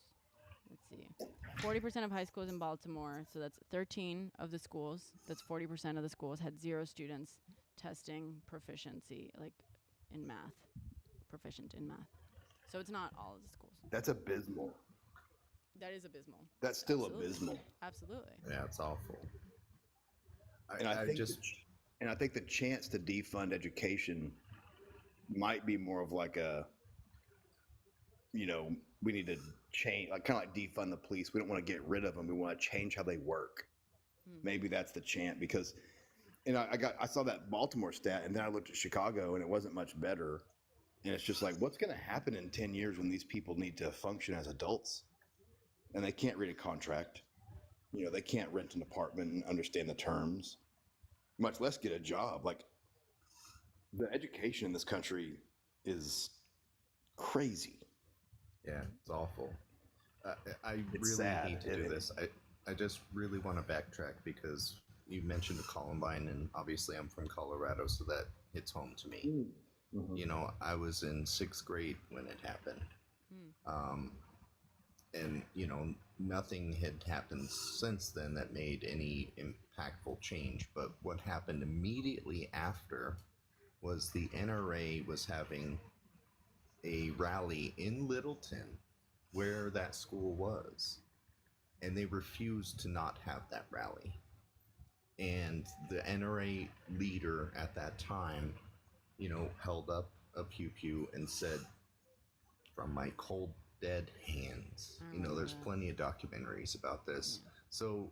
Let's see. 40% of high schools in Baltimore, so that's 13 of the schools, that's 40% of the schools had 0 students testing proficiency, like in math, proficient in math. So it's not all of the schools. That's abysmal. That is abysmal. That's still Absolutely. abysmal. Absolutely. Yeah, it's awful. And I think the chance to defund education might be more of like we need to change, like kind of like defund the police. We don't want to get rid of them. We want to change how they work. Maybe that's the chant, because, I saw that Baltimore stat, and then I looked at Chicago, and it wasn't much better. And it's just like, what's going to happen in 10 years when these people need to function as adults, and they can't read a contract? They can't rent an apartment and understand the terms, much less get a job. Like, the education in this country is crazy. Yeah, it's awful. I It's really sad. hate to do this. I just really want to backtrack because you mentioned Columbine, and obviously I'm from Colorado, so that hits home to me. Mm-hmm. I was in 6th grade when it happened. And, nothing had happened since then that made any impactful change. But what happened immediately after was the NRA was having a rally in Littleton, where that school was. and they refused to not have that rally. And the NRA leader at that time, held up a pew pew and said, "From my cold, dead hands." There's plenty of documentaries about this. Yeah. So,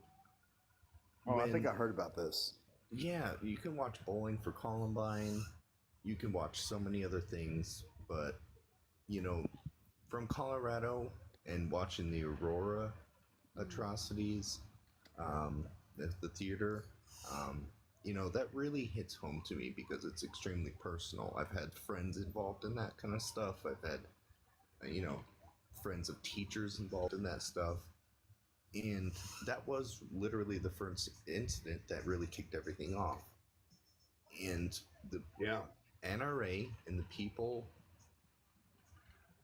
I think I heard about this. Yeah, you can watch Bowling for Columbine. You can watch so many other things, but from Colorado and watching the Aurora atrocities at the theater, that really hits home to me because it's extremely personal. I've had friends involved in that kind of stuff. I've had, friends of teachers involved in that stuff. And that was literally the first incident that really kicked everything off. And the NRA and the people,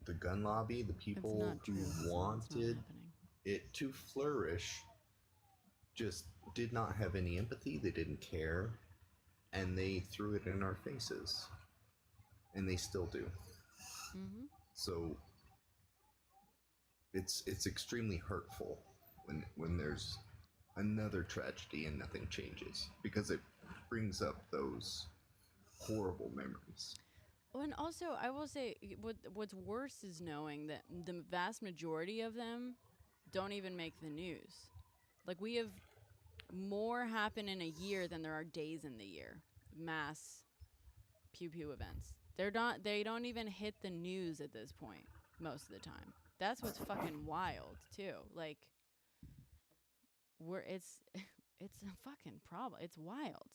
the gun lobby, the people who wanted it to flourish, just did not have any empathy. They didn't care, and they threw it in our faces, and they still do. Mm-hmm. So it's extremely hurtful when there's another tragedy and nothing changes, because it brings up those horrible memories. Well, and also, I will say, what's worse is knowing that the vast majority of them don't even make the news. Like, we have more happen in a year than there are days in the year. Mass pew pew events. They don't even hit the news at this point most of the time. That's what's fucking wild too. Like, it's a fucking problem. It's wild.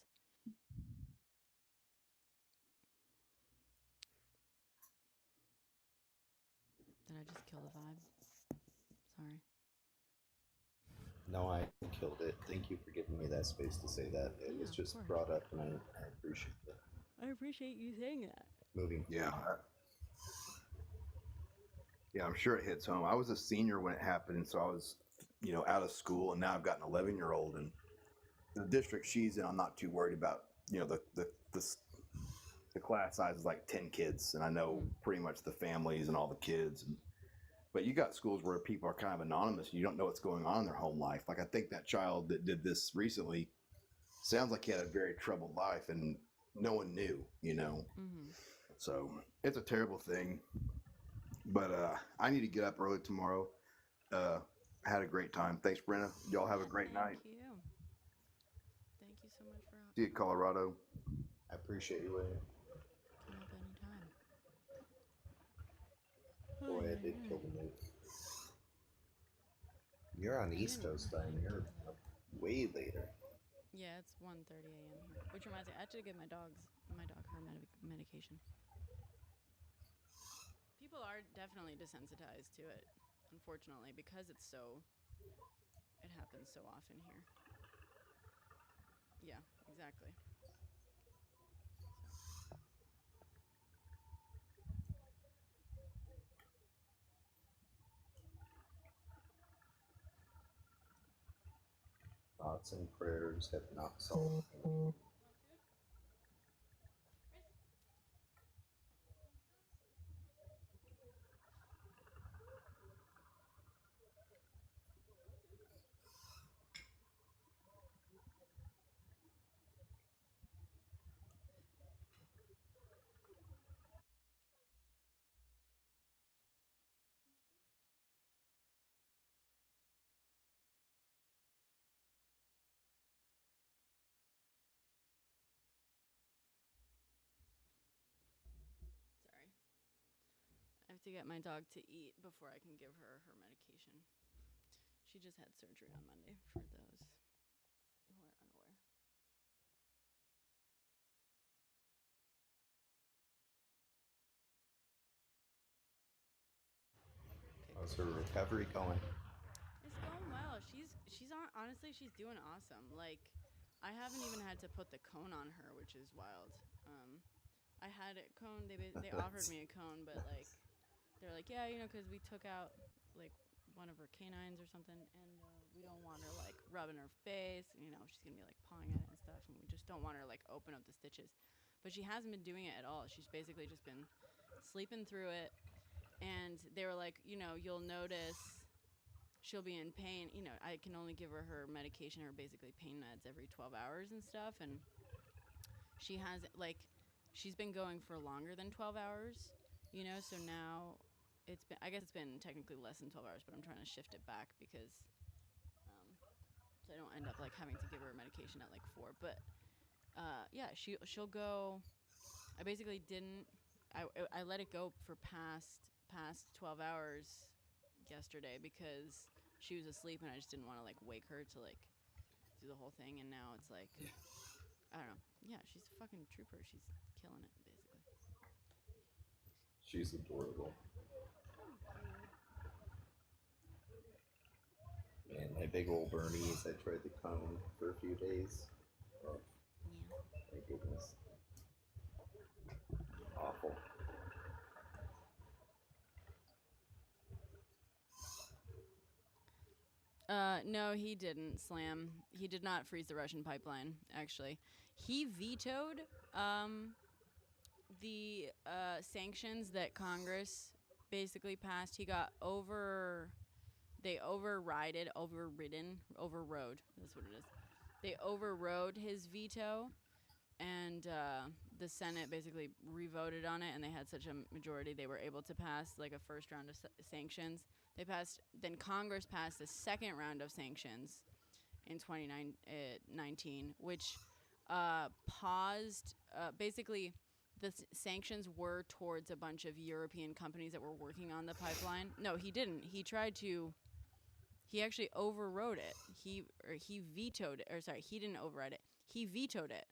Did I just kill the vibe? Sorry. No, I killed it. Thank you for giving me that space to say that. It was just brought up, and I appreciate it. I appreciate you saying that. Moving. Yeah. Yeah, I'm sure it hits home. I was a senior when it happened, and so I was, out of school, and now I've got an 11-year-old, and the district she's in, I'm not too worried about. The class size is like 10 kids, and I know pretty much the families and all the kids. But you got schools where people are kind of anonymous, and you don't know what's going on in their home life. Like, I think that child that did this recently sounds like he had a very troubled life, and no one knew, Mm-hmm. So it's a terrible thing. But I need to get up early tomorrow. I had a great time. Thanks, Brenna. Y'all have a great night. Thank you. Thank you so much for See you, Colorado. I appreciate you, William. coming up anytime. Boy, I did kill the move. You're on the East Coast time. You're way later. Yeah, it's 1:30 a.m. here. Which reminds me, I had to give my dog her medication. People are definitely desensitized to it, unfortunately, because it happens so often here. Yeah, exactly. Thoughts and prayers have not solved anything. Sorry. I have to get my dog to eat before I can give her her medication. She just had surgery on Monday, for those who are unaware. How's her recovery going? It's going well. She's honestly, she's doing awesome. Like, I haven't even had to put the cone on her, which is wild. I had a cone. They offered me a cone, but like, they're like, yeah, because we took out like one of her canines or something, and we don't want her like rubbing her face. She's gonna be like pawing at it and stuff, and we just don't want her like open up the stitches. But she hasn't been doing it at all. She's basically just been sleeping through it. And they were like, you'll notice she'll be in pain. You know, I can only give her medication, her basically pain meds every 12 hours and stuff. And she has, like, she's been going for longer than 12 hours, you know, so now I guess it's been technically less than 12 hours, but I'm trying to shift it back because, so I don't end up, like, having to give her medication at, like, 4. But, yeah, she'll go, I basically didn't, I let it go for past 12 hours yesterday because she was asleep and I just didn't want to, like, wake her to, like, do the whole thing. And now it's like, I don't know. Yeah, she's a fucking trooper. She's killing it, basically. She's adorable. Man, my big old Bernies, I tried the cone for a few days. Oh, Yeah. my goodness. Awful. No, he didn't, Slam. He did not freeze the Russian pipeline, actually. He vetoed the sanctions that Congress basically passed. He got overrode. That's what it is. They overrode his veto, and the Senate basically revoted on it, and they had such a majority they were able to pass like a first round of sanctions. Then Congress passed a second round of sanctions in 2019, which paused. Basically, the sanctions were towards a bunch of European companies that were working on the pipeline. No, he didn't. He tried to. He actually overrode it. He vetoed it. Or sorry, he didn't override it. He vetoed it.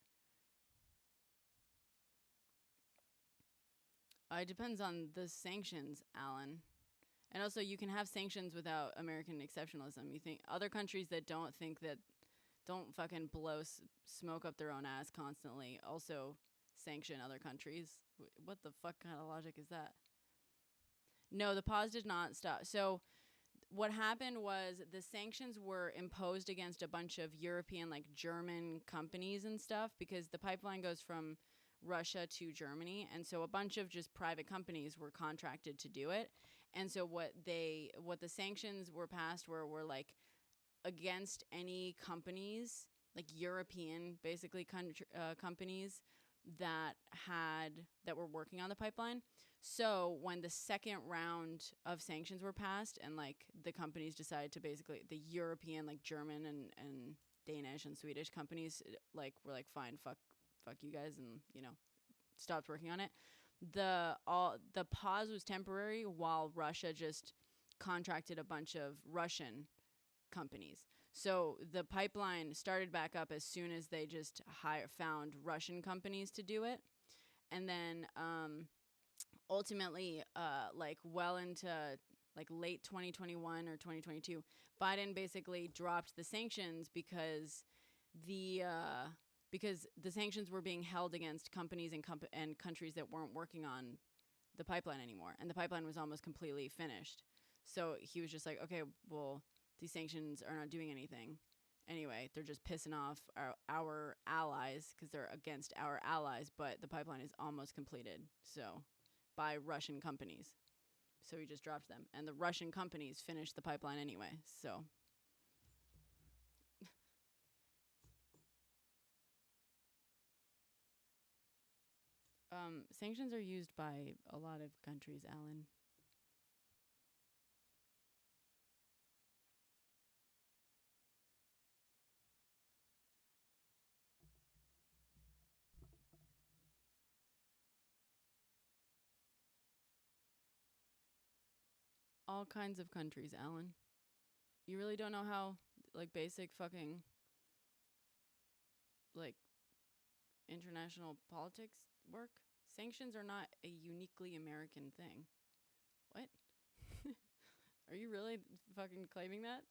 It depends on the sanctions, Alan. And also, you can have sanctions without American exceptionalism. You think other countries that don't fucking blow smoke up their own ass constantly also sanction other countries. What the fuck kind of logic is that? No, the pause did not stop. So what happened was the sanctions were imposed against a bunch of European, like German companies and stuff, because the pipeline goes from Russia to Germany, and so a bunch of just private companies were contracted to do it. And so what the sanctions were passed were like against any companies, like European basically companies that were working on the pipeline. So when the second round of sanctions were passed and like the companies decided to basically, the European, like German and Danish and Swedish companies like were like, fine, fuck you guys, and you know, stopped working on it. The pause was temporary while Russia just contracted a bunch of Russian companies. So the pipeline started back up as soon as they just found Russian companies to do it. And then ultimately, like well into like late 2021 or 2022, Biden basically dropped the sanctions because the sanctions were being held against companies and countries that weren't working on the pipeline anymore. And the pipeline was almost completely finished. So he was just like, okay, well, these sanctions are not doing anything. Anyway, they're just pissing off our allies because they're against our allies, but the pipeline is almost completed. So by Russian companies. So he just dropped them. And the Russian companies finished the pipeline anyway. So sanctions are used by a lot of countries, Alan. All kinds of countries, Alan. You really don't know how, like, basic fucking, like, international politics work? Sanctions are not a uniquely American thing. What? Are you really fucking claiming that?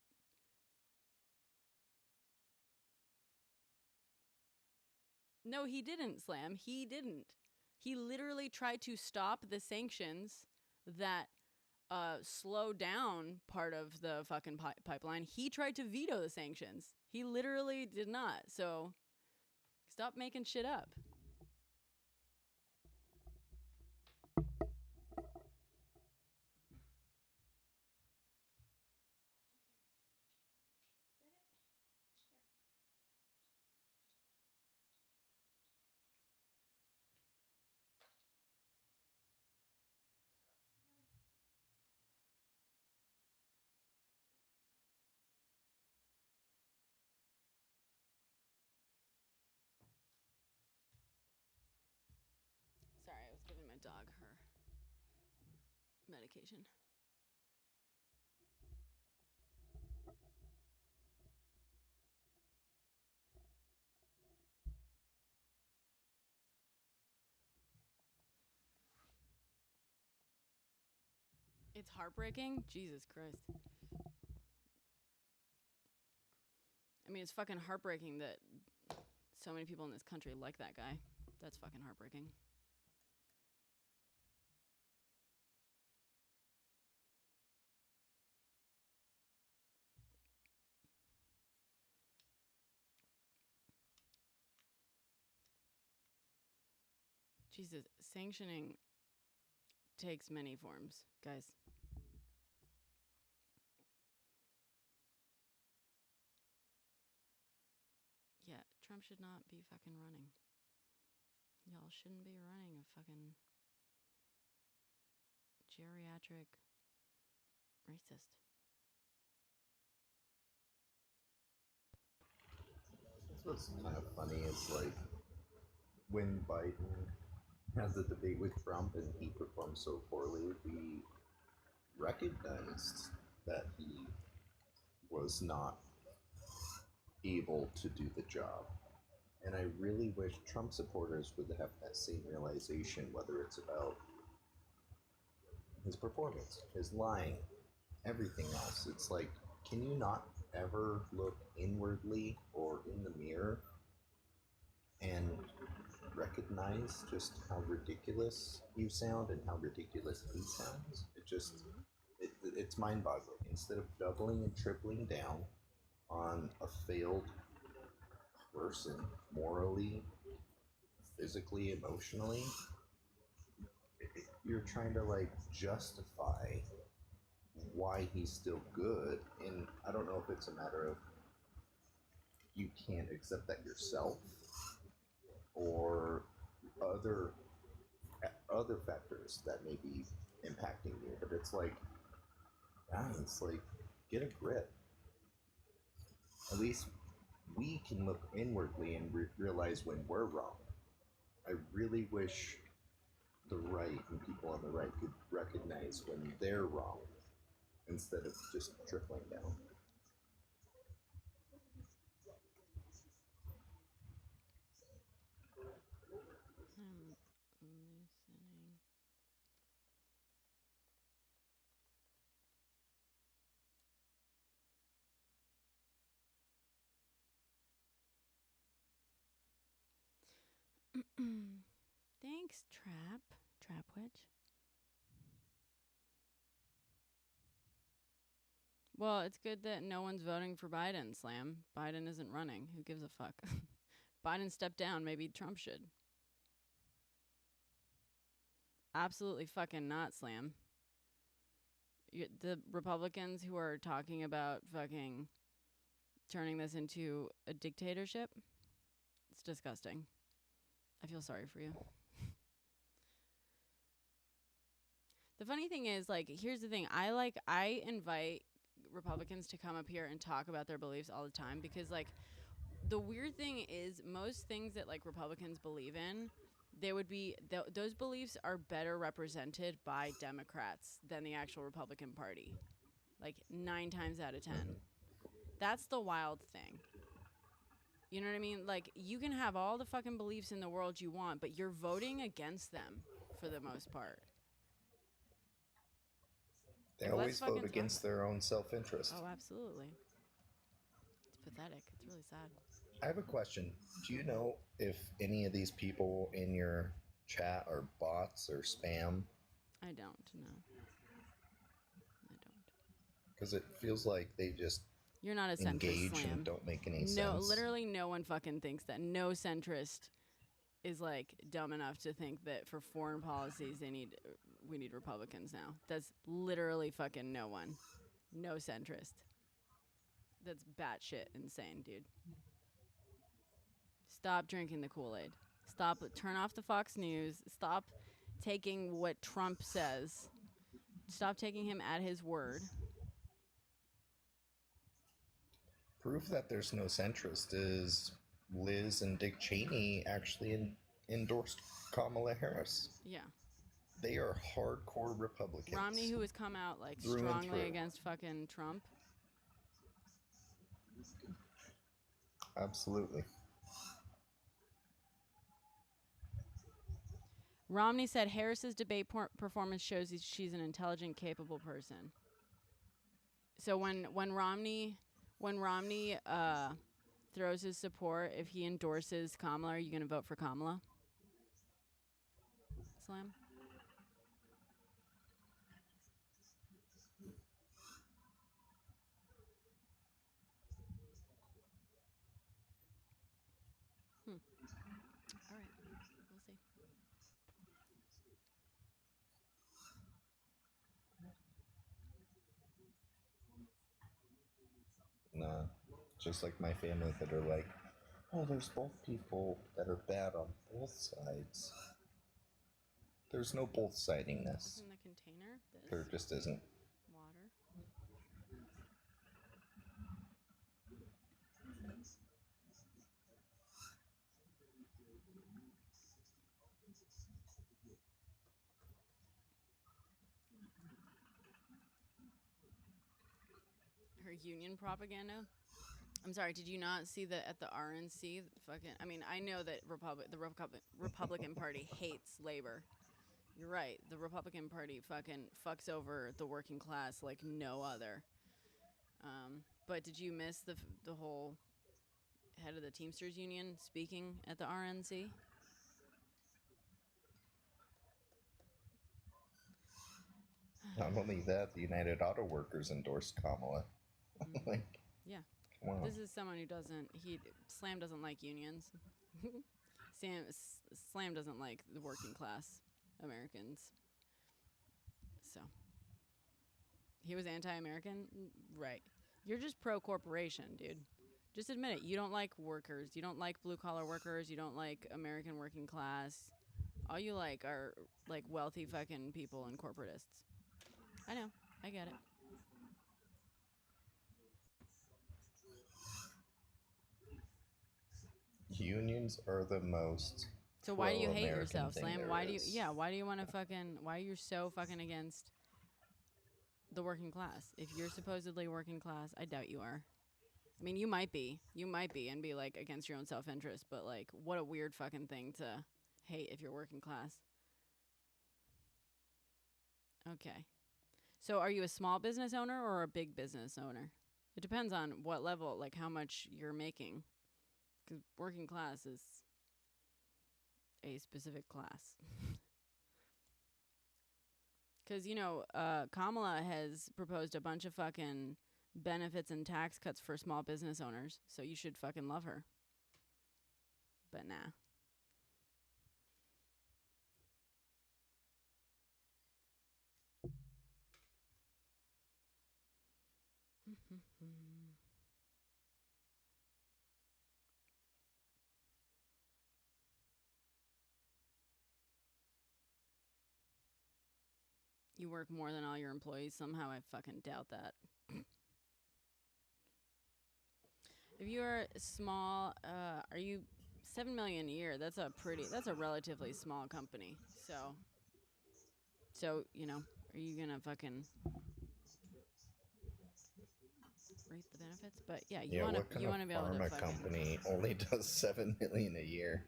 No, he didn't, Slam. He didn't. He literally tried to stop the sanctions that slow down part of the fucking pipeline. He tried to veto the sanctions. He literally did not. So stop making shit up. my dog her medication. It's heartbreaking. Jesus Christ. I mean, it's fucking heartbreaking that so many people in this country like that guy. That's fucking heartbreaking. Jesus, sanctioning takes many forms, guys. Yeah, Trump should not be fucking running. Y'all shouldn't be running a fucking geriatric racist. That's what's kind of funny is like when Biden has a debate with Trump and he performed so poorly, we recognized that he was not able to do the job. And I really wish Trump supporters would have that same realization, whether it's about his performance, his lying, everything else. It's like, can you not ever look inwardly or in the mirror and recognize just how ridiculous you sound and how ridiculous he sounds? It's mind-boggling. Instead of doubling and tripling down on a failed person morally, physically, emotionally, you're trying to like justify why he's still good. And I don't know if it's a matter of you can't accept that yourself or other factors that may be impacting you, but it's like, guys, like, get a grip. At least we can look inwardly and realize when we're wrong. I really wish the right and people on the right could recognize when they're wrong instead of just trickling down. I'm loosening. Thanks, Trap Witch. Well, it's good that no one's voting for Biden, Slam. Biden isn't running. Who gives a fuck? Biden stepped down. Maybe Trump should. Absolutely fucking not, Slam. The Republicans who are talking about fucking turning this into a dictatorship, it's disgusting. I feel sorry for you. The funny thing is, like, here's the thing. I invite Republicans to come up here and talk about their beliefs all the time because, like, the weird thing is most things that, like, Republicans believe in, they would be, those beliefs are better represented by Democrats than the actual Republican Party. Like, 9 times out of 10. That's the wild thing. You know what I mean? Like, you can have all the fucking beliefs in the world you want, but you're voting against them for the most part. They always vote against their own self-interest. Oh, absolutely. It's pathetic. It's really sad. I have a question. Do you know if any of these people in your chat are bots or spam? I don't know. I don't. Because it feels like they just You're not a centrist, engage Slam. and don't make any sense. No, literally no one fucking thinks that. No centrist is like dumb enough to think that for foreign policies we need Republicans now. That's literally fucking no one. No centrist. That's batshit insane, dude. Stop drinking the Kool-Aid. Turn off the Fox News. Stop taking what Trump says. Stop taking him at his word. Proof that there's no centrist is Liz and Dick Cheney actually endorsed Kamala Harris. Yeah. They are hardcore Republicans. Romney, who has come out like Through and strongly through. against fucking Trump. Absolutely. Romney said Harris's debate performance shows she's an intelligent, capable person. So when Romney throws his support, if he endorses Kamala, are you going to vote for Kamala? Slam? All right. We'll see. Nah. Just like my family that are like, oh, there's both people that are bad on both sides. There's no both siding What's this. in the container? This There just isn't. water. Her union propaganda. I'm sorry, did you not see that at the RNC? Fucking, I mean, I know that the Republican Party hates labor. You're right. The Republican Party fucking fucks over the working class like no other. But did you miss the whole head of the Teamsters Union speaking at the RNC? Not only that, the United Auto Workers endorsed Kamala. Like, Yeah. come on. This is someone who Slam doesn't like unions. Slam doesn't like the working class Americans. So he was anti-American, right? You're just pro-corporation, dude. Just admit it. You don't like workers. You don't like blue-collar workers. You don't like American working class. All you like are like wealthy fucking people and corporatists. I know. I get it. Unions are the most. So why do you hate pro-American yourself, thing Slam? there Why do you? is. Yeah. Why do you want to fucking? Why are you so fucking against the working class? If you're supposedly working class, I doubt you are. I mean, you might be, and be like against your own self-interest. But like, what a weird fucking thing to hate if you're working class. Okay. So are you a small business owner or a big business owner? It depends on what level, like how much you're making. Because working class is a specific class. Because, Kamala has proposed a bunch of fucking benefits and tax cuts for small business owners. So you should fucking love her. But nah. You work more than all your employees. Somehow I fucking doubt that. If you're small, are you 7 million a year? That's a relatively small company. So, are you gonna fucking rate the benefits? But yeah, you Yeah, what kind wanna of be able to pharma fucking. company only does 7 million a year?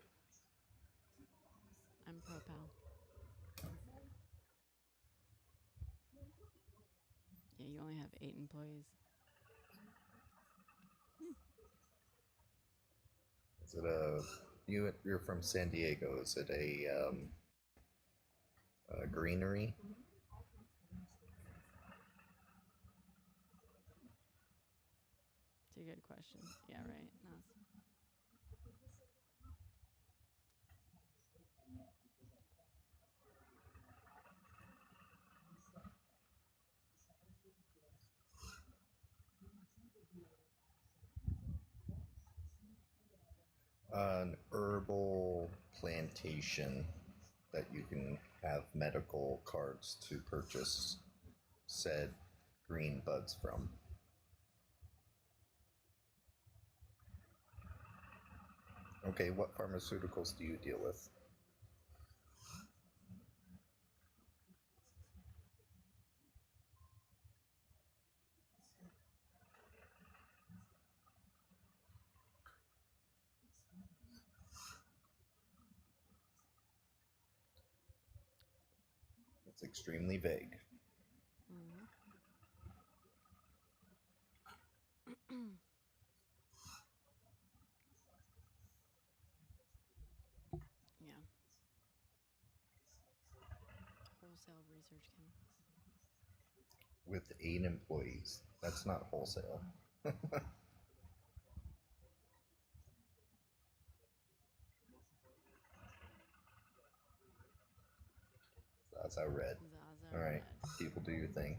I'm pro pal. Yeah, you only have 8 employees. Is it you're from San Diego? Is it a greenery? It's a good question. Yeah, right. No, An herbal plantation that you can have medical cards to purchase said green buds from. Okay, what pharmaceuticals do you deal with? It's extremely vague. Yeah. Wholesale research chemicals. With 8 employees. That's not wholesale. Zaza Red. Zaza All right, Red. people do your thing.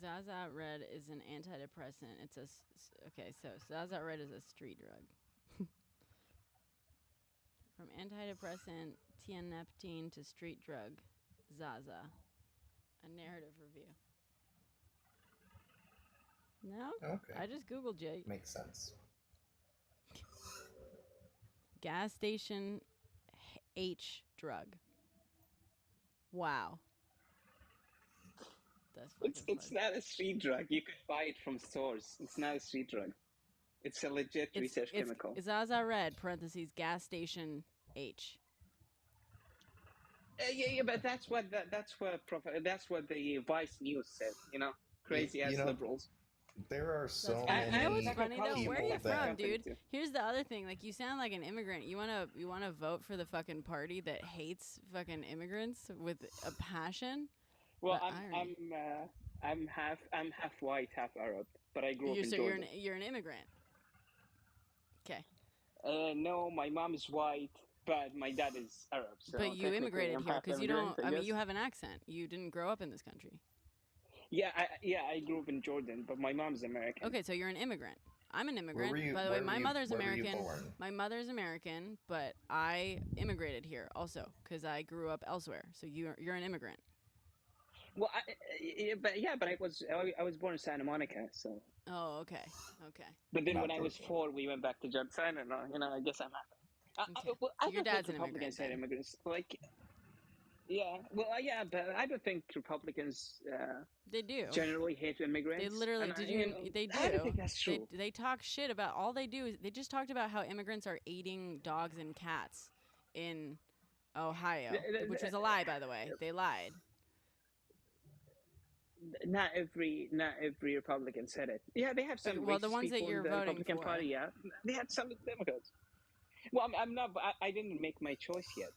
Zaza Red is an antidepressant. It's a okay. So Zaza Red is a street drug. From antidepressant tianeptine to street drug, Zaza. A narrative review. No? Okay. I just Googled you. Makes sense. Gas station H drug. Wow. That's It's not a street drug. You could buy it from stores. It's not a street drug. It's a legit research chemical. It's Zaza Red, parentheses, gas station H. Yeah, but that's what the Vice News said. You know, crazy ass liberals. There are so I many. know it's funny though. Where are you from, dude? Too. Here's the other thing. Like, you sound like an immigrant. You wanna vote for the fucking party that hates fucking immigrants with a passion? Well, I'm half white, half Arab, but I grew up in Jordan. You're an immigrant. Okay. No, my mom is white, but my dad is Arab. So but you immigrated here because you don't. I mean, guess. you have an accent. You didn't grow up in this country. Yeah, I grew up in Jordan, but my mom's American. Okay, so you're an immigrant. I'm an immigrant. Where were you, By the way, my mother's where were American. you born? My mother's American, but I immigrated here also because I grew up elsewhere. So you're an immigrant. Well, but I was born in Santa Monica, so. Oh, okay. But then when I was 4, we went back to Jordan. So I don't know. You know, I guess I'm happy. Okay. So your dad's an Republicans immigrant. hate immigrants. Like, yeah. Well, yeah, but I don't think Republicans. They do. Generally hate immigrants. They literally. They do. I don't think that's true. They talk shit about all they do. Is they just talked about how immigrants are eating dogs and cats in Ohio, which was a lie, by the way. They lied. Not every Republican said it. Yeah, they have some. Well, the ones that you're voting Republican for. Party, yeah, they had some Democrats. Well, I'm not. I didn't make my choice yet.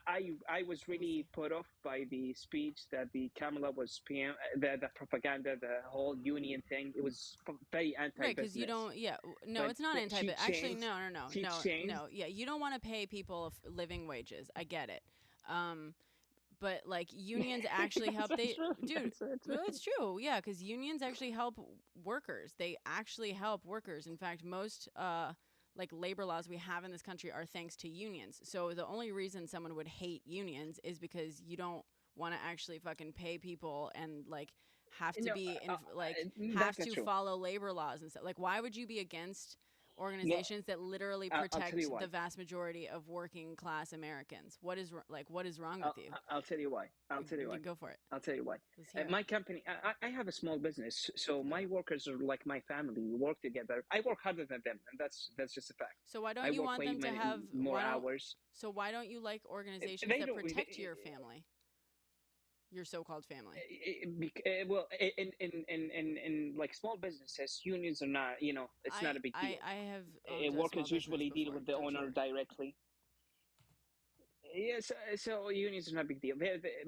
I was really put off by the speech that the Kamala was PM. The propaganda, the whole union thing. It was very anti-business. Right, because you don't. Yeah, no, But it's not anti. But actually, no. changed. No. Yeah, you don't want to pay people living wages. I get it. But like unions actually help. It's true. Yeah, because unions actually help workers. They actually help workers. In fact, most like labor laws we have in this country are thanks to unions. So the only reason someone would hate unions is because you don't want to actually fucking pay people and like have to have to follow labor laws and stuff. Like, why would you be against organizations that literally protect the vast majority of working class Americans? What is wrong with you? I'll tell you why. Go for it. I'll tell you why. My company, I have a small business, so my workers are like my family. We work together. I work harder than them, and that's just a fact. So why don't you want them to have more hours? So why don't you like organizations that protect your family? Your so-called family. Well, in like small businesses, unions are not. You know, it's not a big deal. I have workers usually deal with the owner directly. Yes, so unions are not a big deal.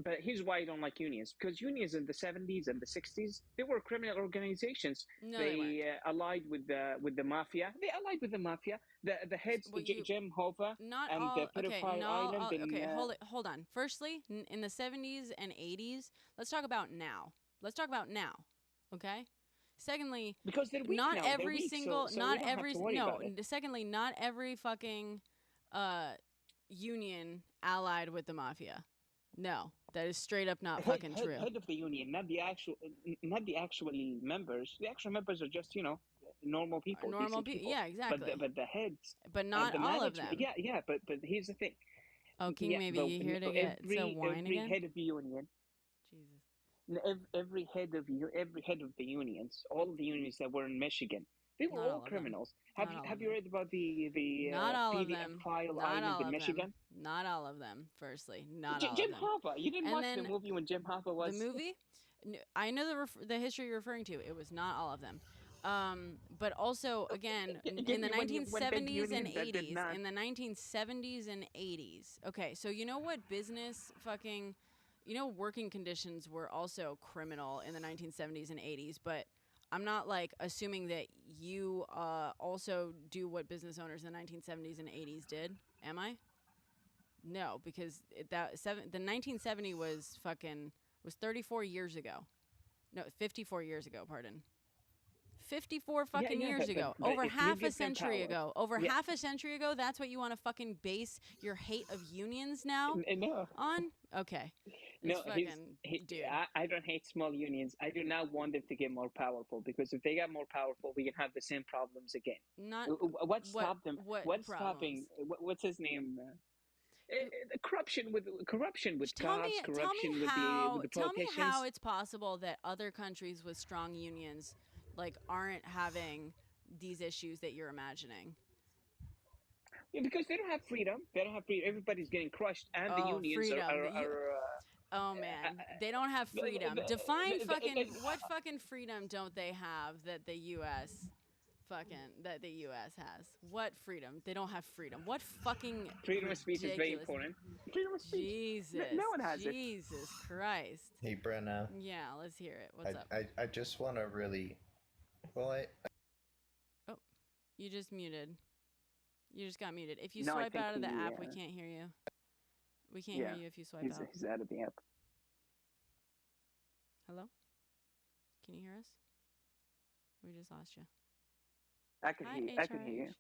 But here's why I don't like unions. Because unions in the 70s and the 60s, they were criminal organizations. No, they allied with the mafia. They allied with the mafia. The heads, Jim Hova, the pedophile island. Hold on. Firstly, in the 70s and 80s, let's talk about now. Okay? Secondly, because they're weak not now. every weak, single, so not we don't every, have to worry no. about it. Secondly, not every fucking union allied with the mafia. No, that is straight up not fucking true. Head of the union, not the actual members. The actual members are just normal people. Normal people. Yeah, exactly. But the heads. But not all of them. Yeah. But here's the thing. Oh, King, maybe you're here to get so wine every again. head of the union. Jesus. every head of the unions, all of the unions that were in Michigan, they were Not all all of them. criminals. Not all Have of you them. read about the Not all of PDF them. file Not island all in of them. Michigan? Not all of them. Firstly, not all Jim of them. Hoffa. You didn't And watch the then movie when Jim Hoffa was the movie. I know the history you're referring to. It was not all of them. But also, again, in the when 1970s and unions that did 80s, not. in the 1970s and 80s. Okay, so you know what business fucking, working conditions were also criminal in the 1970s and 80s, but I'm not like assuming that you also do what business owners in the 1970s and 80s did, am I? No, because the 1970 was 34 years ago. No, 54 years ago, pardon. 54 fucking years ago. Over half a century ago. Over half a century ago, that's what you want to fucking base your hate of unions now No. on? Okay. No, dude. I don't hate small unions. I do not want them to get more powerful, because if they got more powerful, we can have the same problems again. What stopped them? What's stopping? What's his name? Corruption with cops, corruption with the politicians. Tell me how it's possible that other countries with strong unions aren't having these issues that you're imagining. Yeah, because they don't have freedom. They don't have freedom. Everybody's getting crushed, and the unions are oh man, they don't have freedom. Define what fucking freedom don't they have that the U.S. has? What freedom? They don't have freedom. What fucking freedom of speech is very important. Freedom of speech. Jesus, no one has it. Jesus Christ. Hey, Brenna. Yeah, let's hear it. What's up? I just want to really. Well, Oh, you just muted. You just got muted. If you swipe out of the app, we can't hear you. We can't hear you if you swipe out. He's out of the app. Hello? Can you hear us? We just lost you. I can hear you. I can hear you.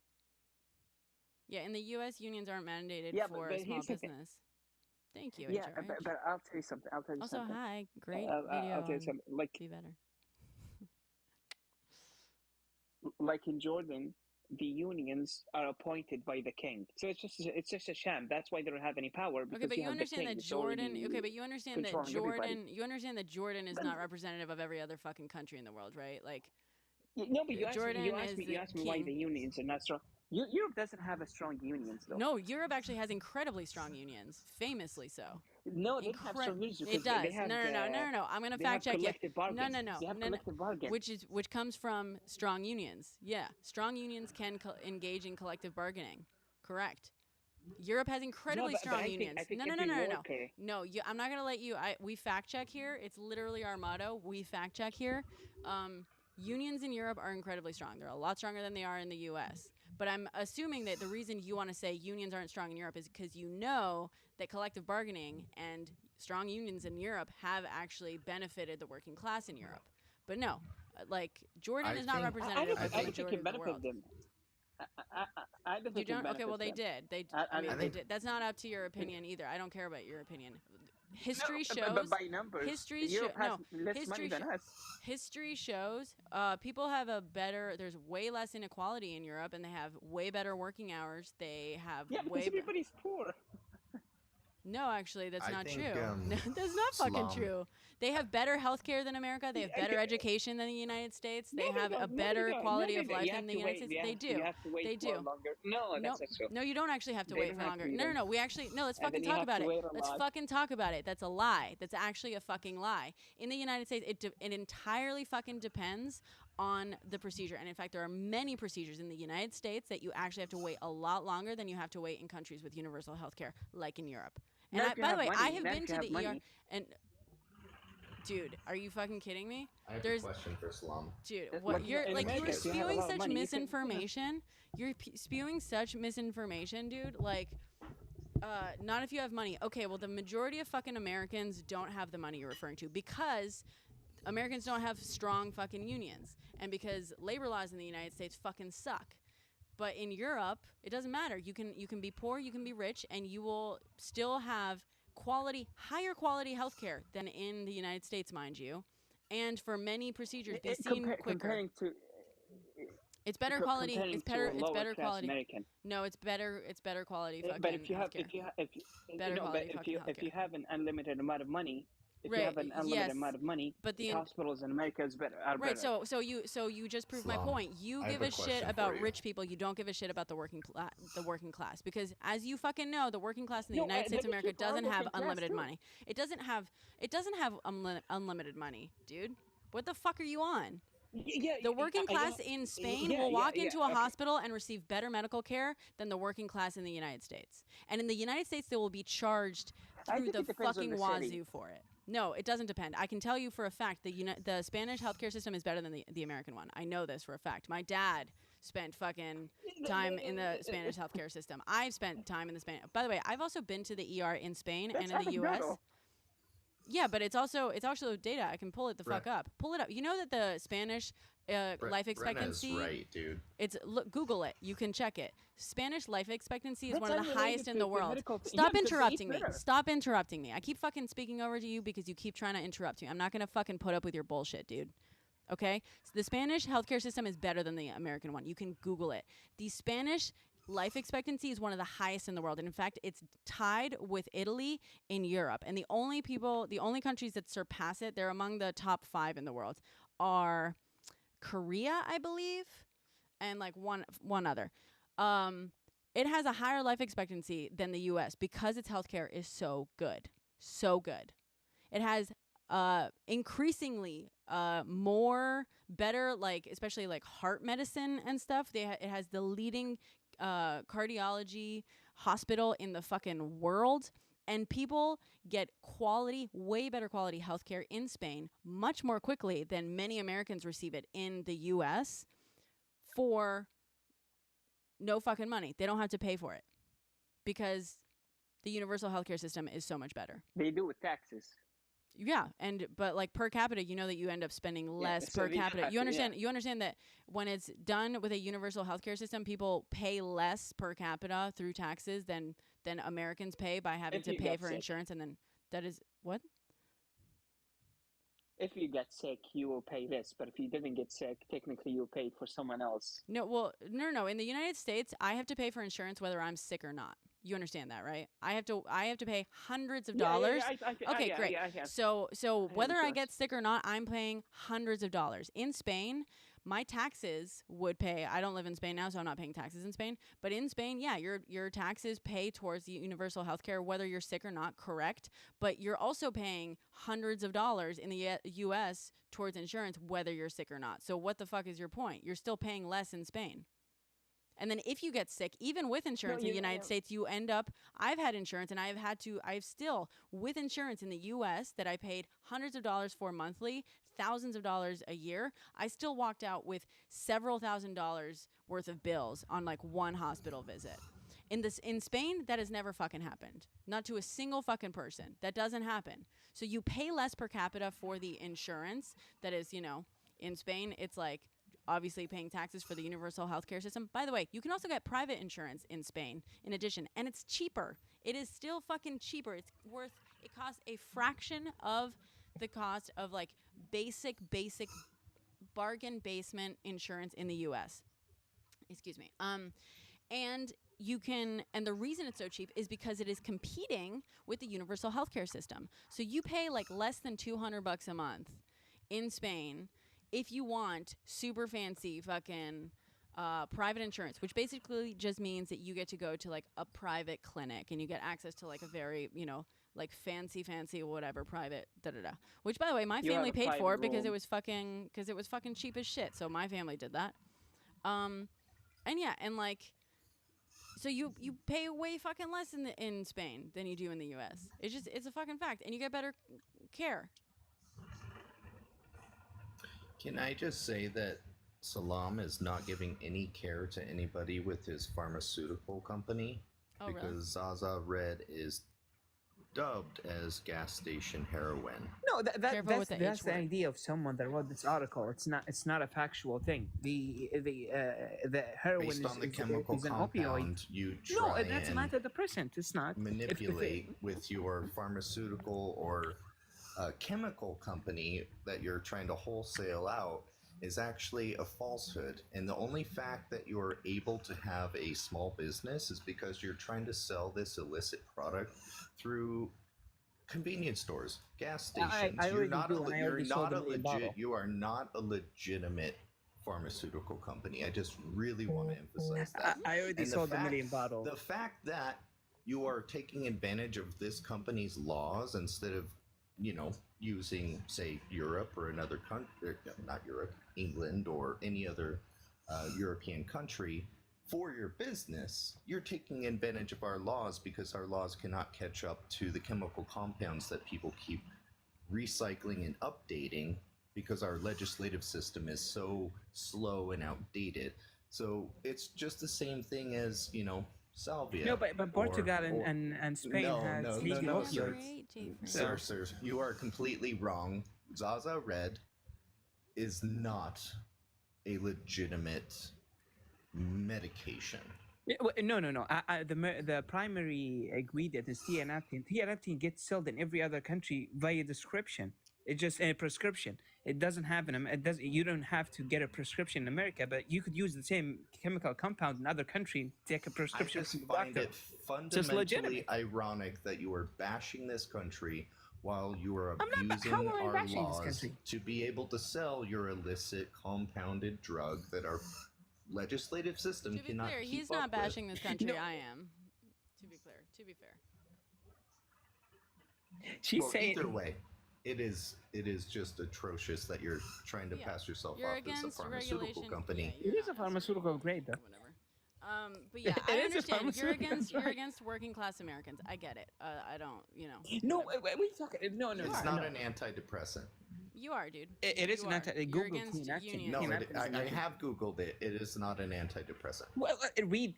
Yeah, in the U.S., unions aren't mandated for but small business. Thank you, Yeah, HRH. but I'll tell you something. Also, hi. Great video. I'll tell you something. Be better. Like in Jordan, the unions are appointed by the king, so it's just a sham. That's why they don't have any power. Okay, but you understand that Jordan. Okay, but you understand that Jordan. You understand that Jordan is not representative of every other fucking country in the world, right? No, but you asked me why the unions are not strong. Europe doesn't have a strong unions, though. No, Europe actually has incredibly strong unions, famously so. No, they have strong unions. It does. They have, no. I'm gonna fact check you. No. They have collective bargains. Which comes from strong unions. Yeah, strong unions can engage in collective bargaining. Correct. Europe has incredibly strong unions. No. No, I'm not gonna let you. We fact check here. It's literally our motto. We fact check here. Unions in Europe are incredibly strong. They're a lot stronger than they are in the U.S. But I'm assuming that the reason you want to say unions aren't strong in Europe is because you know that collective bargaining and strong unions in Europe have actually benefited the working class in Europe. But no, Jordan is not representative of the majority of the world. I don't think you don't? Okay, well they did. They did. That's not up to your opinion either. I don't care about your opinion. History shows. But by numbers, Europe has less money than us. History shows people have there's way less inequality in Europe, and they have way better working hours. They have because everybody's poor. No, actually, that's not true. That's not fucking true. They have better healthcare than America. They have better education than the United States. They have a better quality of life than the United States. They do. You have to wait for longer. No, that's not true. No, you don't actually have to wait for longer. No. We actually let's fucking talk about it. Let's fucking talk about it. That's a lie. That's actually a fucking lie. In the United States, it entirely fucking depends on the procedure. And in fact, there are many procedures in the United States that you actually have to wait a lot longer than you have to wait in countries with universal healthcare, like in Europe. And by the way, I have been to the ER. And dude, are you fucking kidding me? I have a question for Salam. Dude, what you're spewing such misinformation. You're spewing such misinformation, dude. Not if you have money. Okay, well, the majority of fucking Americans don't have the money you're referring to because Americans don't have strong fucking unions, and because labor laws in the United States fucking suck. But in Europe, it doesn't matter. You can be poor, you can be rich, and you will still have higher quality healthcare than in the United States, mind you. And for many procedures, they seem quicker. It's better quality. It's better quality. American. No, it's better quality. Fucking But if you have, healthcare. if you have an unlimited amount of money, If you have an unlimited amount of money, but the hospitals in America are right. better. So you just proved my point. You give a shit about rich people. You don't give a shit about the working class, because as you fucking know, the working class in the United States of America doesn't have unlimited money. It doesn't have unlimited money, dude. What the fuck are you on? The working class in Spain will walk into a hospital and receive better medical care than the working class in the United States. And in the United States, they will be charged through the fucking wazoo for it. No, it doesn't depend. I can tell you for a fact the Spanish healthcare system is better than the American one. I know this for a fact. My dad spent fucking time in the Spanish healthcare system. I've spent time in the Spanish. By the way, I've also been to the ER in Spain and in the U.S. Yeah, but it's also data. I can pull it the fuck up. Pull it up. You know that the Spanish life expectancy. Brenna's right, dude. Google it. You can check it. Spanish life expectancy is one of the highest in the world. Stop interrupting me. Stop interrupting me. I keep fucking speaking over to you because you keep trying to interrupt me. I'm not gonna fucking put up with your bullshit, dude. Okay? So the Spanish healthcare system is better than the American one. You can Google it. The Spanish life expectancy is one of the highest in the world. And in fact, it's tied with Italy in Europe. And the only countries that surpass it, they're among the top 5 in the world, are Korea, I believe, and like one other. It has a higher life expectancy than the US because its healthcare is so good. So good. It has increasingly better, like especially like heart medicine and stuff. It has the leading cardiology hospital in the fucking world, and people get way better quality healthcare in Spain much more quickly than many Americans receive it in the US for no fucking money. They don't have to pay for it because the universal healthcare system is so much better. They do with taxes. Yeah, but like per capita, you know that you end up spending less per capita. You understand that when it's done with a universal healthcare system, people pay less per capita through taxes than Americans pay by having to pay for insurance, and then that is what? If you get sick, you will pay this, but if you didn't get sick, technically you paid for someone else. No. In the United States, I have to pay for insurance whether I'm sick or not. You understand that, right? I have to pay hundreds of dollars. Okay, great. So whether I get sick or not, I'm paying hundreds of dollars. In Spain, my taxes would pay. I don't live in Spain now, so I'm not paying taxes in Spain. But in Spain, yeah, your taxes pay towards the universal health care, whether you're sick or not, correct? But you're also paying hundreds of dollars in the U.S. towards insurance, whether you're sick or not. So what the fuck is your point? You're still paying less in Spain. And then if you get sick, even with insurance in the United States, you end up, I've had insurance and I've still, with insurance in the U.S. that I paid hundreds of dollars for monthly, thousands of dollars a year, I still walked out with several $1,000s worth of bills on like one hospital visit. In Spain, that has never fucking happened. Not to a single fucking person. That doesn't happen. So you pay less per capita for the insurance. That is, in Spain, it's like, obviously paying taxes for the universal healthcare system. By the way, you can also get private insurance in Spain in addition, and it's cheaper. It is still fucking cheaper. It costs a fraction of the cost of like basic bargain basement insurance in the US. Excuse me. And the reason it's so cheap is because it is competing with the universal healthcare system. So you pay like less than $200 a month in Spain if you want super fancy fucking private insurance, which basically just means that you get to go to like a private clinic and you get access to like a very, like fancy whatever private which by the way my family paid for because it was fucking cheap as shit. So my family did that. So you pay way fucking less in Spain than you do in the US. It's a fucking fact, and you get better care. Can I just say that Salam is not giving any care to anybody with his pharmaceutical company? Oh, because really? Zaza Red is dubbed as gas station heroin. No, that's the idea of someone that wrote this article. It's not a factual thing. The heroin based on the chemical is an compound opioid. you try that's not a depressant. It's not manipulate with your pharmaceutical or chemical company that you're trying to wholesale out is actually a falsehood. And the only fact that you're able to have a small business is because you're trying to sell this illicit product through convenience stores, gas stations. I You're already not do, and I you're already sold not a a million legit. bottle. You are not a legitimate pharmaceutical company. I just really want to emphasize that. I already And sold a million bottles. the fact that you are taking advantage of this company's laws instead of, using, say, Europe or another country, not Europe, England or any other European country for your business, you're taking advantage of our laws because our laws cannot catch up to the chemical compounds that people keep recycling and updating because our legislative system is so slow and outdated. So it's just the same thing as, salvia. No, but Portugal or- and Spain no, has no, legal no, opioids. sir. Great, Jeffrey. Sir, you are completely wrong. Zaza Red is not a legitimate medication. No. The primary ingredient is theanethine. Theanethine gets sold in every other country via description. It's just a prescription. It doesn't have an. It does. You don't have to get a prescription in America, but you could use the same chemical compound in other country and take a I prescription just from the find doctor. it Just fundamentally legitimate. ironic that you are bashing this country while you are I'm not. abusing How am I our bashing this laws country? to be able to sell your illicit compounded drug that our legislative system To be cannot clear, keep he's up not bashing with. this country. No. I am. To be clear. To be fair. She's Well, saying. either way, it is just atrocious that you're trying to Yeah. pass yourself You're off as a against pharmaceutical regulation. company. Yeah, It you're is a not. pharmaceutical grade, though. Whatever. But yeah, It I is a understand. You're pharmaceutical against. You're drug. against working class Americans. I get it. I don't. No, whatever. we talk. No. It's not an antidepressant. You are, dude. It is You an are. anti. You're Google against clean acting. unions. No, Clean I acting is an anti- have Googled it. It is not an antidepressant. Well, read.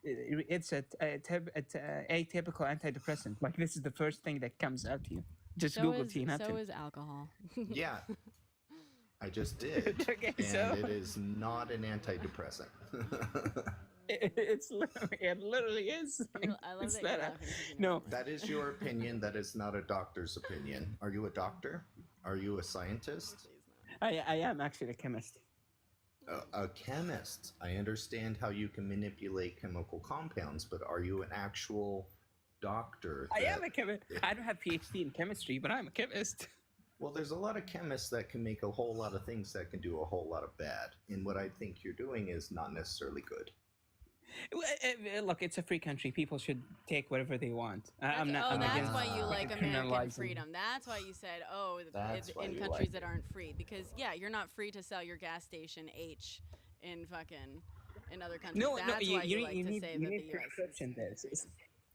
It's a atypical antidepressant. Like this is the first thing that comes out to you. Just Google clean So acting. is alcohol. Yeah, I just did. Okay, and so- it is not an antidepressant. It literally is. I love It's that you're that- laughing 'cause you know No, it. That is your opinion. That is not a doctor's opinion. Are you a doctor? Are you a scientist? I am actually a chemist. A chemist. I understand how you can manipulate chemical compounds, but are you an actual doctor? I am that- a chemist. I don't have PhD in chemistry, but I'm a chemist. Well, there's a lot of chemists that can make a whole lot of things that can do a whole lot of bad. And what I think you're doing is not necessarily good. Look, it's a free country. People should take whatever they want. I'm not. Oh, I'm that's against why you like American criminalizing. freedom. That's why you said, oh, That's it's why in you countries like that it. aren't free. Because, yeah, you're not free to sell your gas station H in fucking in other countries. No, That's no, why you, you like you to need, say you that need the U.S. prescription there.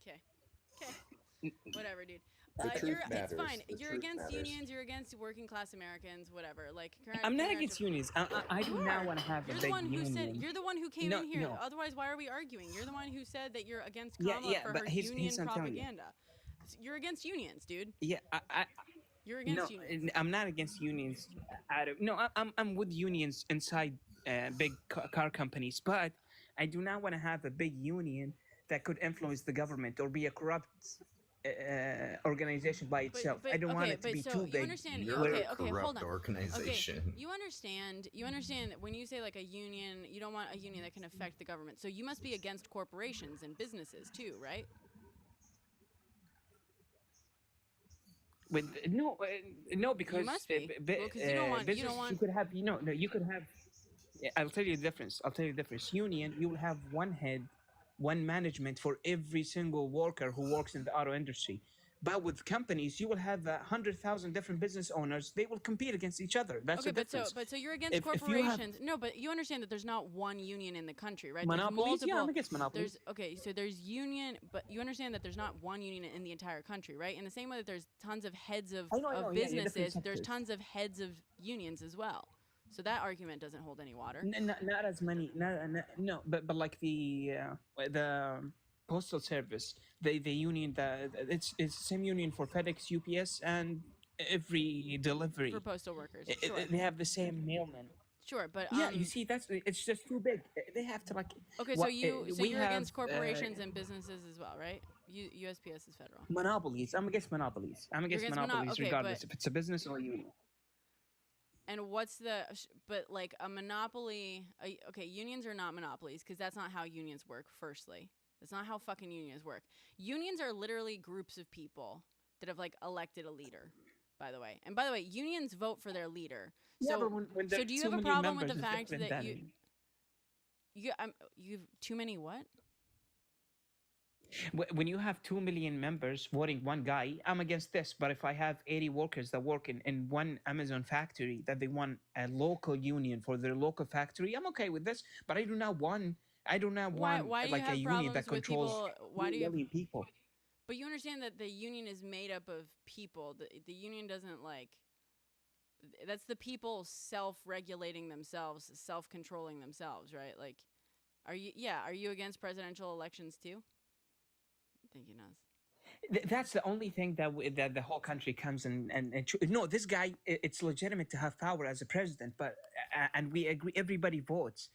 Okay. Whatever, dude. The truth It's matters. fine. The You're truth against matters. unions. You're against working class Americans. Whatever. Like, I'm not against unions. I do not want to have a You're the big one who union. said. You're the one who came No, in here. no. Otherwise, why are we arguing? You're the one who said that you're against Yeah, Kamala yeah, for but her here's union what I'm telling you. propaganda. You're against unions, dude. Yeah, You're no, against unions. I'm not against unions. I'm with unions inside big car companies, but I do not want to have a big union that could influence the government or be a corrupt organization by itself. I don't want it to be too you big. understand? You're Okay, a okay, corrupt hold on. organization. Okay, you understand when you say like a union, you don't want a union that can affect the government. So you must be against corporations and businesses too, right? No, because must be. Well, 'cause you don't want- you don't business, want- you could have you could have. I'll tell you the difference. Union, you will have one head, one management for every single worker who works in the auto industry. But with companies, you will have 100,000 different business owners. They will compete against each other. That's Okay, the difference. but so you're against If you have- corporations. No, but you understand that there's not one union in the country, right? Monopolies? There's Yeah, I'm multiple- against monopolies. So there's union, but you understand that there's not one union in the entire country, right? In the same way that there's tons of heads of I know, yeah, you're different businesses, there's sectors. tons of heads of unions as well. So that argument doesn't hold any water. Not as many. No, but like the postal service, the union, it's the same union for FedEx, UPS, and every delivery. For postal workers, I- sure. They have the same mailman. Sure, but Yeah, you see, it's just too big. They have to like. Okay, what- so you're have, against corporations and businesses as well, right? USPS is federal. monopolies. I'm against monopolies. I'm against against monopolies, okay, regardless but- if it's a business or a union. And what's but like a monopoly? Okay, unions are not monopolies because that's not how unions work. Firstly, that's not how fucking unions work. Unions are literally groups of people that have like elected a leader. By the way, unions vote for their leader. Yeah, So, but when so there do are you too have a many problem with the members, it's fact different that than- you've too many what? When you have 2 million members voting one guy, I'm against this. But if I have 80 workers that work in one Amazon factory that they want a local union for their local factory, I'm okay with this. But I do not want Why do you like a have union that problems with controls people? Why do 2 you have, million people. but you understand that the union is made up of people. The union doesn't like. That's the people self-regulating themselves, self-controlling themselves, right? Like, are you against presidential elections too? I think he knows. That's the only thing that the whole country comes and no, this guy, it's legitimate to have power as a president, but and we agree, everybody votes.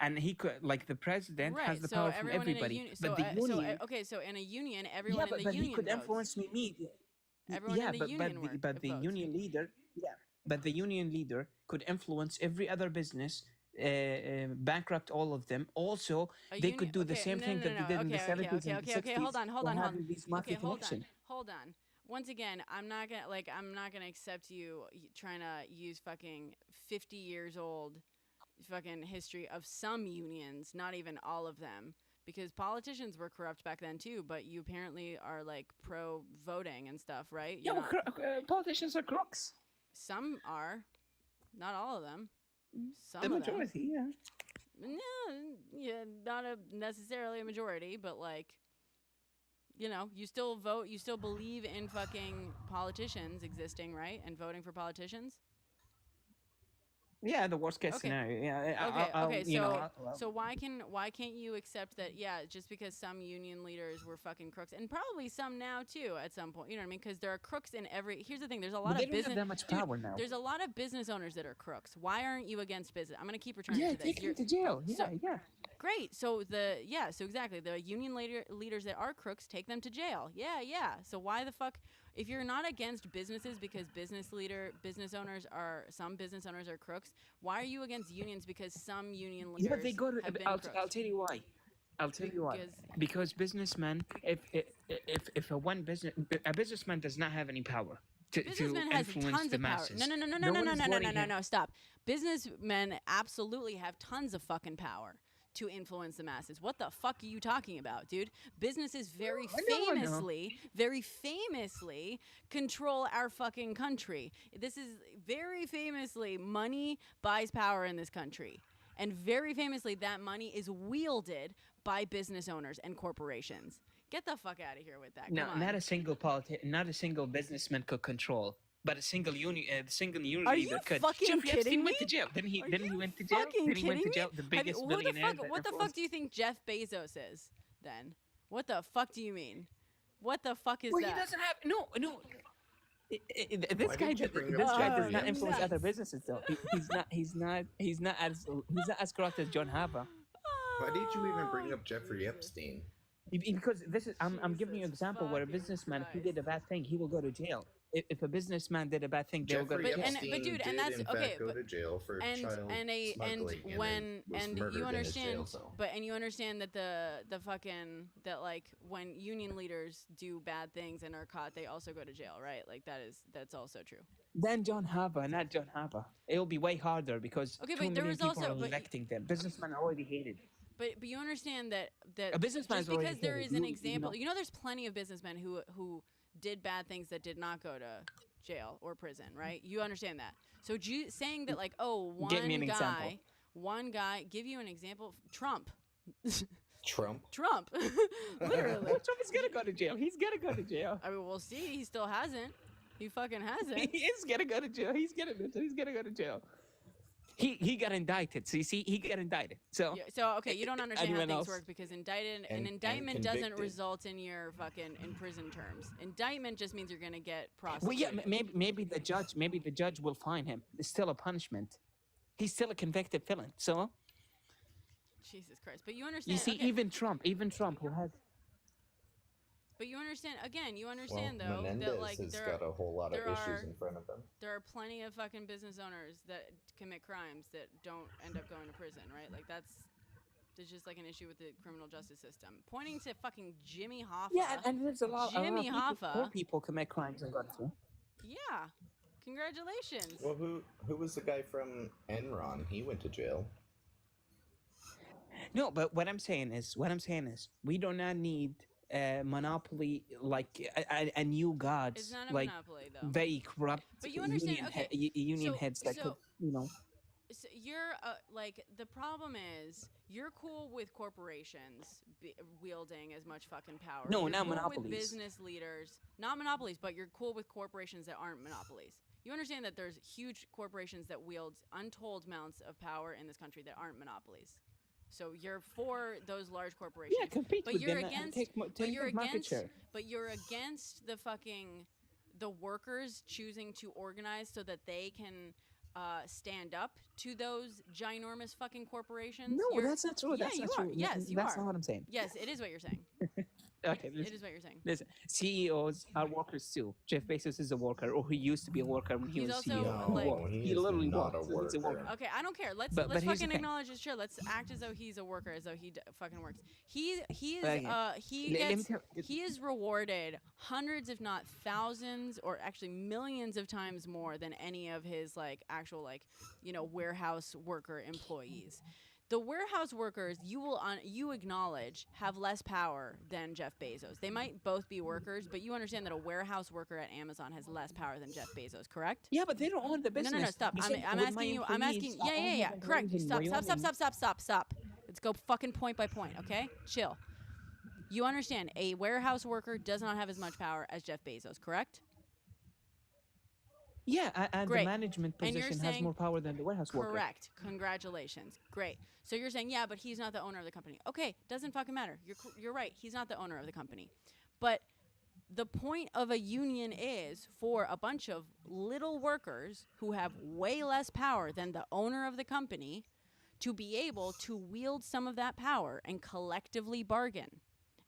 And he could, like, the president has the power from everybody. But the union, so in a union, everyone in the but union he could votes. influence me. Everyone in the union But the votes. union leader, but the union leader could influence every other business, bankrupt all of them. Also, they could do the same thing that they did in the 70s and the 60s. Okay, hold on. Having these mafia connections. Hold on. Once again, I'm not gonna accept you trying to use fucking 50 years old fucking history of some unions, not even all of them, because politicians were corrupt back then too. But you apparently are like pro voting and stuff, right? Yeah, politicians are crooks. Some are, not all of them. Some The of them. majority, yeah. No, yeah, not necessarily a majority, but like, you know, you still vote, you still believe in fucking politicians existing, right? And voting for politicians. Yeah, the worst case scenario. Yeah. So why can't you accept that? Yeah, just because some union leaders were fucking crooks, and probably some now too at some point. You know what I mean? Because there are crooks in every. Here's the thing: there's a lot They of don't have business. that much power now. There's a lot of business owners that are crooks. Why aren't you against business? I'm gonna keep returning to this. Take them to jail. Yeah. Great. So exactly. The union leaders that are crooks, take them to jail. Yeah. So why the fuck, if you're not against businesses because some business owners are crooks, why are you against unions because some union leaders Yeah, but they go to. have been I'll crooks? tell you why. Because businessmen, if a businessman does not have any power to Businessmen has influence tons the of power. masses. No. Stop. Businessmen absolutely have tons of fucking power to influence the masses. What the fuck are you talking about, dude? Businesses very famously control our fucking country. This is very famously, money buys power in this country. And very famously, that money is wielded by business owners and corporations. Get the fuck out of here with that. No, Come on. not a single businessman could control, but a single union Are leader you could. fucking Jeffrey kidding Epstein me? went to jail. Didn't he went to jail? Fucking Then he went to kidding jail. me? The biggest Who billionaire. what the fuck do you think Jeff Bezos is then? What the fuck do you mean? What the fuck is Well, that? he doesn't have no. This Why guy did you bring up does Jeffrey not influence Epstein? other businesses though. He's not as corrupt as John Hava. Why did you even bring up Jeffrey Epstein? Because this is I'm giving you an example where a fucking businessman, if he Christ. did a bad thing, he will go to jail. If a businessman did a bad thing, they will go to Jeffrey jail. Epstein but dude, and did that's in okay. fact go to jail for child smuggling and was murdered you in his understand, jail cell. you understand that the fucking that like when union leaders do bad things and are caught, they also go to jail, right? Like that's also true. Then John Hava, not John Hava. It will be way harder because Okay, 2 but there million was people also- are but- electing them. Businessmen are already hated. But you understand that A businessman just is already because there hated. is an You example, know. there's plenty of businessmen who did bad things that did not go to jail or prison, right? You understand that. So saying that like, oh, Give me an example. one guy, give you an example, Trump. Trump. Literally. Trump is gonna go to jail. He's gonna go to jail. I mean, we'll see. He still hasn't. He fucking hasn't. He is gonna go to jail. He's gonna go to jail. He got indicted. So you see, he got indicted. So Yeah, so okay, you don't understand how Anyone things else? work because an And indictment doesn't convicted. result in your fucking in prison terms. Indictment just means you're gonna get well, prosecuted. yeah, maybe the judge will fine him. It's still a punishment. He's still a convicted felon. So Jesus Christ! But you understand. you see, okay, even Trump, who has but you understand again. You Well, understand though Menendez that like has there got a whole lot of there issues are- in front of him. there are plenty of fucking business owners that commit crimes that don't end up going to prison, right? Like that's There's just like an issue with the criminal justice system. Pointing to fucking Jimmy Hoffa. Yeah, and there's a lot of Jimmy poor Hoffa. people commit crimes and gone through. Yeah. Congratulations. Well, who was the guy from Enron? He went to jail. No, but what I'm saying is, we do not need a monopoly like a new gods. It's not a like monopoly, though. very corrupt. But you understand, union so- heads that so- could, So you're like, the problem is you're cool with corporations wielding as much fucking power. No, You're not cool monopolies. With business leaders, not monopolies, but you're cool with corporations that aren't monopolies. You understand that there's huge corporations that wield untold amounts of power in this country that aren't monopolies. So you're for those large corporations. Yeah, compete but with you're them and against, take but you're market against, share. but you're against the workers choosing to organize so that they can stand up to those ginormous fucking corporations. No, that's not true. Yeah, That's you not are. true. Yes, you that's are. not what I'm saying. Yes, it is what you're saying. Okay, It is what you're saying. listen, CEOs are workers too. Jeff Bezos is a worker, or he used to be a worker when he He's was also, CEO. like- he literally not works. a He's a worker. worker. Okay, I don't care. Let's But here's the fucking thing. acknowledge his shit. Let's act as though he's a worker, as though he fucking works. He is Okay. Let me tell- he is rewarded hundreds, if not thousands, or actually millions of times more than any of his like actual warehouse worker employees. The warehouse workers, you acknowledge, have less power than Jeff Bezos. They might both be workers, but you understand that a warehouse worker at Amazon has less power than Jeff Bezos, correct? Yeah, but they don't own the business. No, stop. You I'm said, "With my asking you. I'm asking. employees, I own Yeah. the Correct. employees in Stop. Let's go fucking point by point, okay? Chill. You understand, a warehouse worker does not have as much power as Jeff Bezos, correct? Yeah, and Great. the management And you're position has saying- more power than the warehouse worker. Correct. Congratulations. Great. So you're saying, yeah, but he's not the owner of the company. Okay, doesn't fucking matter. You're right. He's not the owner of the company. But the point of a union is for a bunch of little workers who have way less power than the owner of the company to be able to wield some of that power and collectively bargain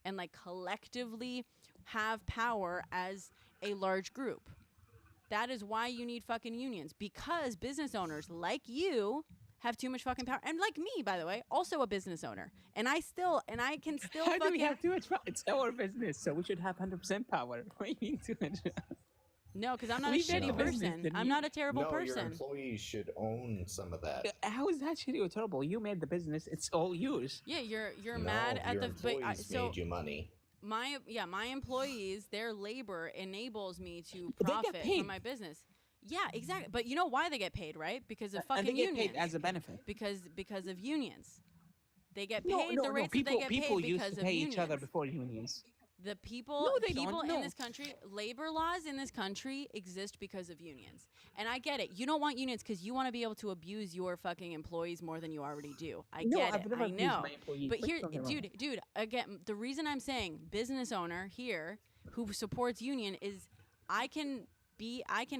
and like collectively have power as a large group. That is why you need fucking unions, because business owners like you have too much fucking power. And like me, by the way, also a business owner. And I can still How do we fucking have too much power? It's our business, so we should have 100% power. What do you mean too much? No, because I'm not We a did shitty a business, person. didn't I'm you? not a terrible No, your person. employees should own some of that. How is that shitty or terrible? You made the business. It's all yours. Yeah, you're No, mad at your the employees made you money. my employees, their labor enables me to But they get profit paid. from my business. Yeah, exactly. But you know why they get paid, right? Because of fucking And they get unions. paid as a benefit. Because of unions. They get paid No, the rates people, that they get people paid used because to of pay unions. each other before unions. The people, No, they people don't, in no. this country, labor laws in this country exist because of unions. And I get it. You don't want unions because you want to be able to abuse your fucking employees more than you already do. I No, get I've it. never I abused know. my employees. But Please here, don't get me wrong. dude, again, the reason I'm saying business owner here who supports union is I can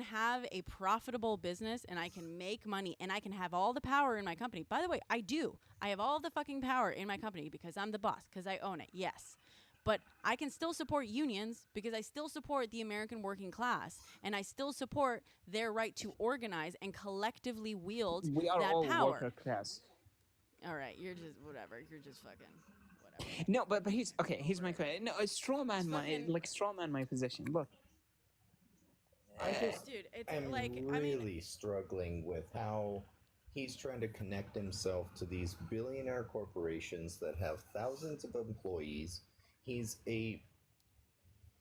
have a profitable business and I can make money and I can have all the power in my company. By the way, I do. I have all the fucking power in my company because I'm the boss, because I own it. Yes. But I can still support unions because I still support the American working class and I still support their right to organize and collectively wield We are that all power. worker class. All right, you're just whatever. You're just fucking whatever. No, but here's my question. No, straw man my position. Look, I just Dude, it's am like really struggling with how he's trying to connect himself to these billionaire corporations that have thousands of employees. He's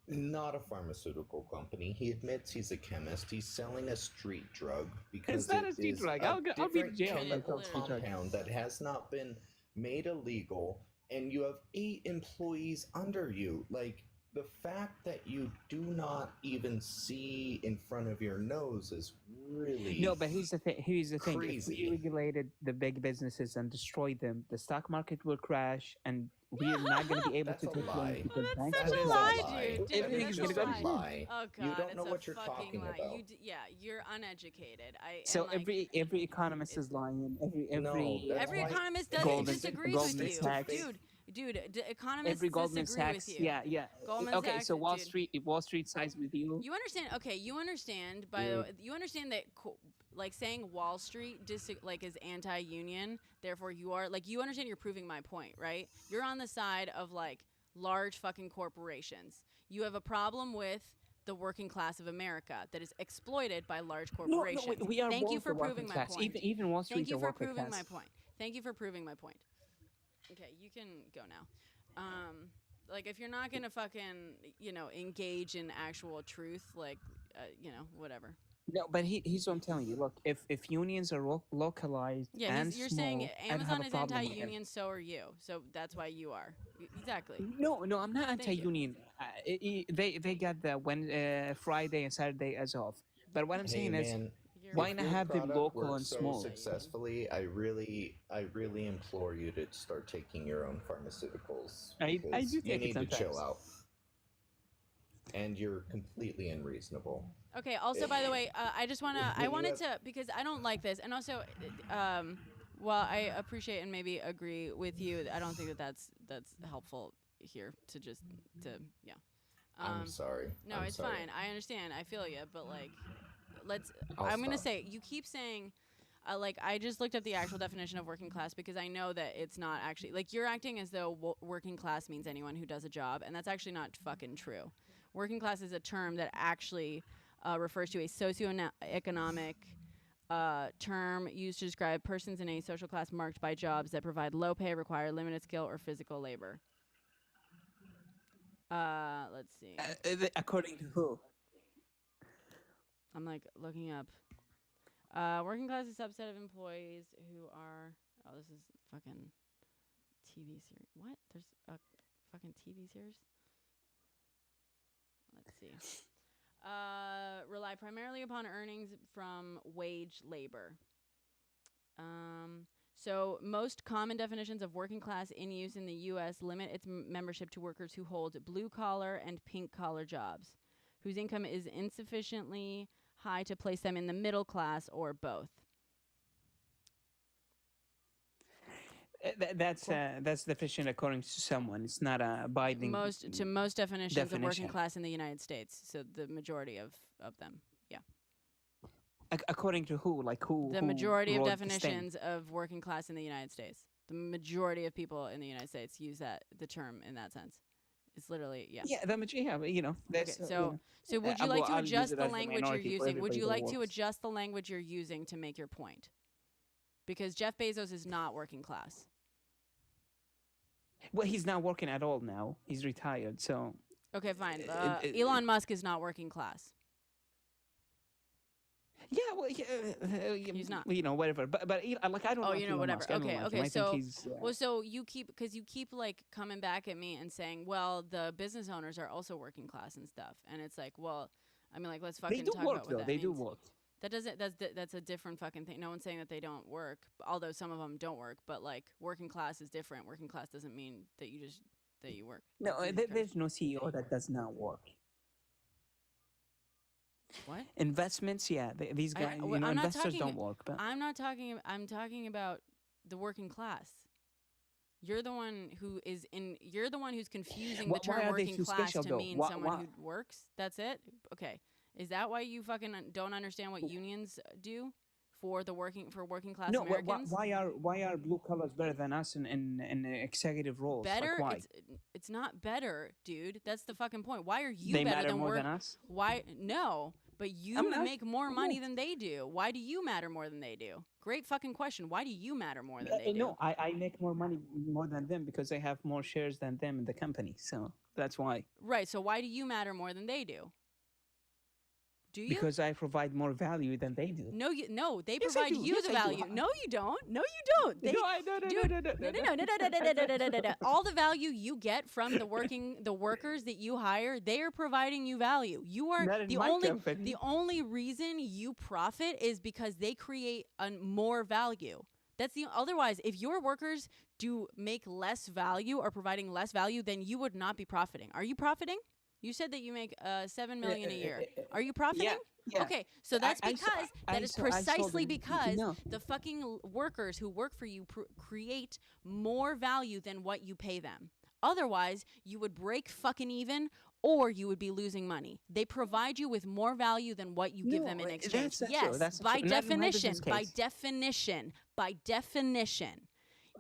not a pharmaceutical company. He admits he's a chemist. He's selling a street drug because It's not a it street is drug. a I'll be in different jail if I chemical sell street drug. compound that has not been made illegal, and you have 8 employees under you. Like, the fact that you do not even see in front of your nose is really no, but here's the thing. If we crazy. regulated the big businesses and destroyed them, the stock market will crash, and we are not going to be able That's to a take lie. loans because That's banks such That a is a lie, lie. dude. Everything's That's gonna a go to lie. shit. Oh god, You don't it's know a what you're fucking talking lie. about. You're uneducated. So and, like, every economist is lying. No, that's every why economist Goldman- disagrees with Goldman you, Sachs. dude. Economists every Goldman disagree Sachs. with you. Yeah. Goldman Okay, Sachs, so Wall dude. Street sides with you. You understand? Okay, you understand. You understand that like saying Wall Street like is anti-union, therefore you are like, you understand, you're proving my point, right? You're on the side of like large fucking corporations. You have a problem with the working class of America that is exploited by large corporations. No, we are Thank you both for the working proving my class. point. Even Wall Street Thank you is a for working proving my class. point. Thank you for proving my point. Okay, you can go now. Like, if you're not gonna fucking, engage in actual truth, like, whatever. No, but he's what I'm telling you. Look, if unions are localized Yeah, and you're small, saying I don't have Amazon a is problem with it. anti-union, so are you. So that's why you are. Exactly. No, I'm not Thank you. anti-union. They got the Friday and Saturday as off. But what I'm Hey saying is, man, why if not your have them product local works and so small? successfully, I really implore you to start taking your own pharmaceuticals. I because do you take it need to chill sometimes. out. And you're completely unreasonable. Okay. Also, by the way, I just I you wanted have- to, because I don't like this, and also, while I appreciate and maybe agree with you, I don't think that's helpful here to yeah. I'm sorry. No, I'm it's sorry. fine. I understand. I feel you, but like, I'll I'm gonna stop. say, you keep saying. Like, I just looked up the actual definition of working class because I know that it's not actually, like, you're acting as though working class means anyone who does a job, and that's actually not fucking true. Working class is a term that actually refers to a socioeconomic term used to describe persons in a social class marked by jobs that provide low pay, require limited skill, or physical labor. Let's see. According to who? I'm like looking up. Working class is a subset of employees who are. Oh, this is fucking TV series. What? There's a fucking TV series? Let's see. Rely primarily upon earnings from wage labor. So most common definitions of working class in use in the U.S. limit its membership to workers who hold blue-collar and pink-collar jobs, whose income is insufficiently high to place them in the middle class or both. That's deficient according to someone. It's not a binding. Most definitions of working definition. class in the United States. So the majority of them. Yeah. According to who? Like who? The who majority of wrote this thing? definitions of working class in the United States. The majority of people in the United States use the term in that sense. It's literally, yeah. Yeah, but that's, Okay, so would you like to I'll use adjust it the as the language you're minority for using? Would everybody you that like to works. adjust the language you're using to make your point? Because Jeff Bezos is not working class. Well, he's not working at all now. He's retired, so. Okay, fine. Elon Musk is not working class. Yeah, well, He's not. Whatever. But like I don't. Oh, like Elon whatever. Musk. I don't Okay, like okay. him. I So, think he's, so you keep like coming back at me and saying, well, the business owners are also working class and stuff, and it's like, well, I mean, like, let's fucking they do talk work about what though. that They means. do work. That doesn't. That's a different fucking thing. No one's saying that they don't work, although some of them don't work. But like, working class is different. Working class doesn't mean that you work. No, Like, Jesus there's no CEO that does not work. What? Investments, yeah. These guys, I'm not investors talking- don't work. But I'm not talking. I'm talking about the working class. You're the one who is in. You're the one who's confusing the Why term are they working too class special, to though? mean Why- someone why- who works. That's it. Okay. Is that why you fucking don't understand what unions do for working class no, Americans? why are blue collars better than us in executive roles? Like, Better? why? It's not better, dude. That's the fucking point. Why are you They better matter than more work? than us? Why? No. But you I'm not- make more money than they do. Why do you matter more than they do? Great fucking question. Why do you matter more than they do? No, I make more money more than them because I have more shares than them in the company. So that's why. Right. So why do you matter more than they do? Do you? Because I provide more value than they do. No, they Yes, I provide do. you Yes, the I do. value. No, you don't. No, you don't. They, No, no. All the value you get from the workers that you hire, they are providing you value. You are Not in the my only company. the only reason you profit is because they create more value. That's the otherwise, if your workers do make less value or providing less value, then you would not be profiting. Are you profiting? You said that you make $7 million a year. Are you profiting? Yeah. Okay, so that's I because I that is saw- I saw precisely them- because no. the fucking workers who work for you create more value than what you pay them. Otherwise, you would break fucking even, or you would be losing money. They provide you with more value than what you give them in exchange. That's not Yes, true. That's not by true. Not in my definition, business by case. definition,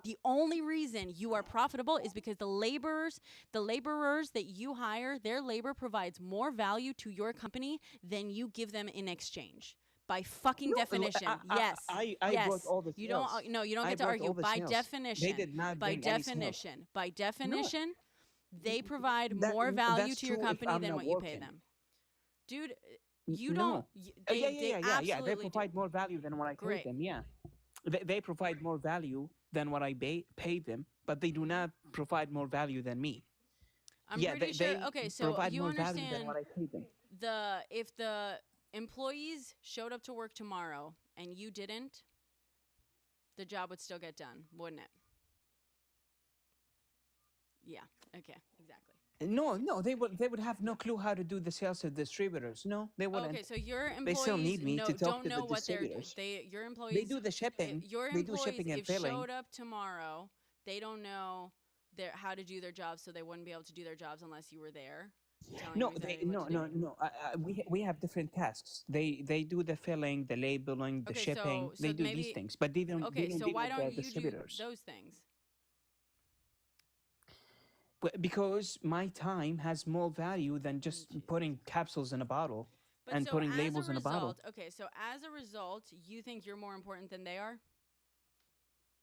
the only reason you are profitable is because the laborers that you hire, their labor provides more value to your company than you give them in exchange. By fucking definition, yes. I yes. brought all the You don't. sales. No, you don't I get to brought argue. all the By sales. definition, They did not by bring any sales. definition, by definition, they provide more value that's to your true if company I'm than not what you pay working. them. Dude, you No. don't. They, yeah. they They absolutely provide do. more value than what I Great. paid them. Yeah, they provide more value than what I paid them, but they do not provide more value than me. I'm yeah, pretty they sure. Okay, so provide you more value than understand what I paid them. if the employees showed up to work tomorrow and you didn't, the job would still get done, wouldn't it? Yeah. Okay. Exactly. No, they would have no clue how to do the sales to distributors. No, they wouldn't. Okay, so your employees They still need me to talk don't to know the what they're distributors. your employees. They do the shipping. Your They employees, do shipping and if filling. showed up tomorrow, they don't know how to do their jobs, so they wouldn't be able to do their jobs unless you were there. No, we have different tasks. They do the filling, the labeling, the Okay, shipping. so They do maybe, these things, but they don't. Okay, they don't so deal why with don't the you do distributors. those things? Because my time has more value than just putting capsules in a bottle But and so putting as labels a in a bottle. result, okay, so as a result, you think you're more important than they are?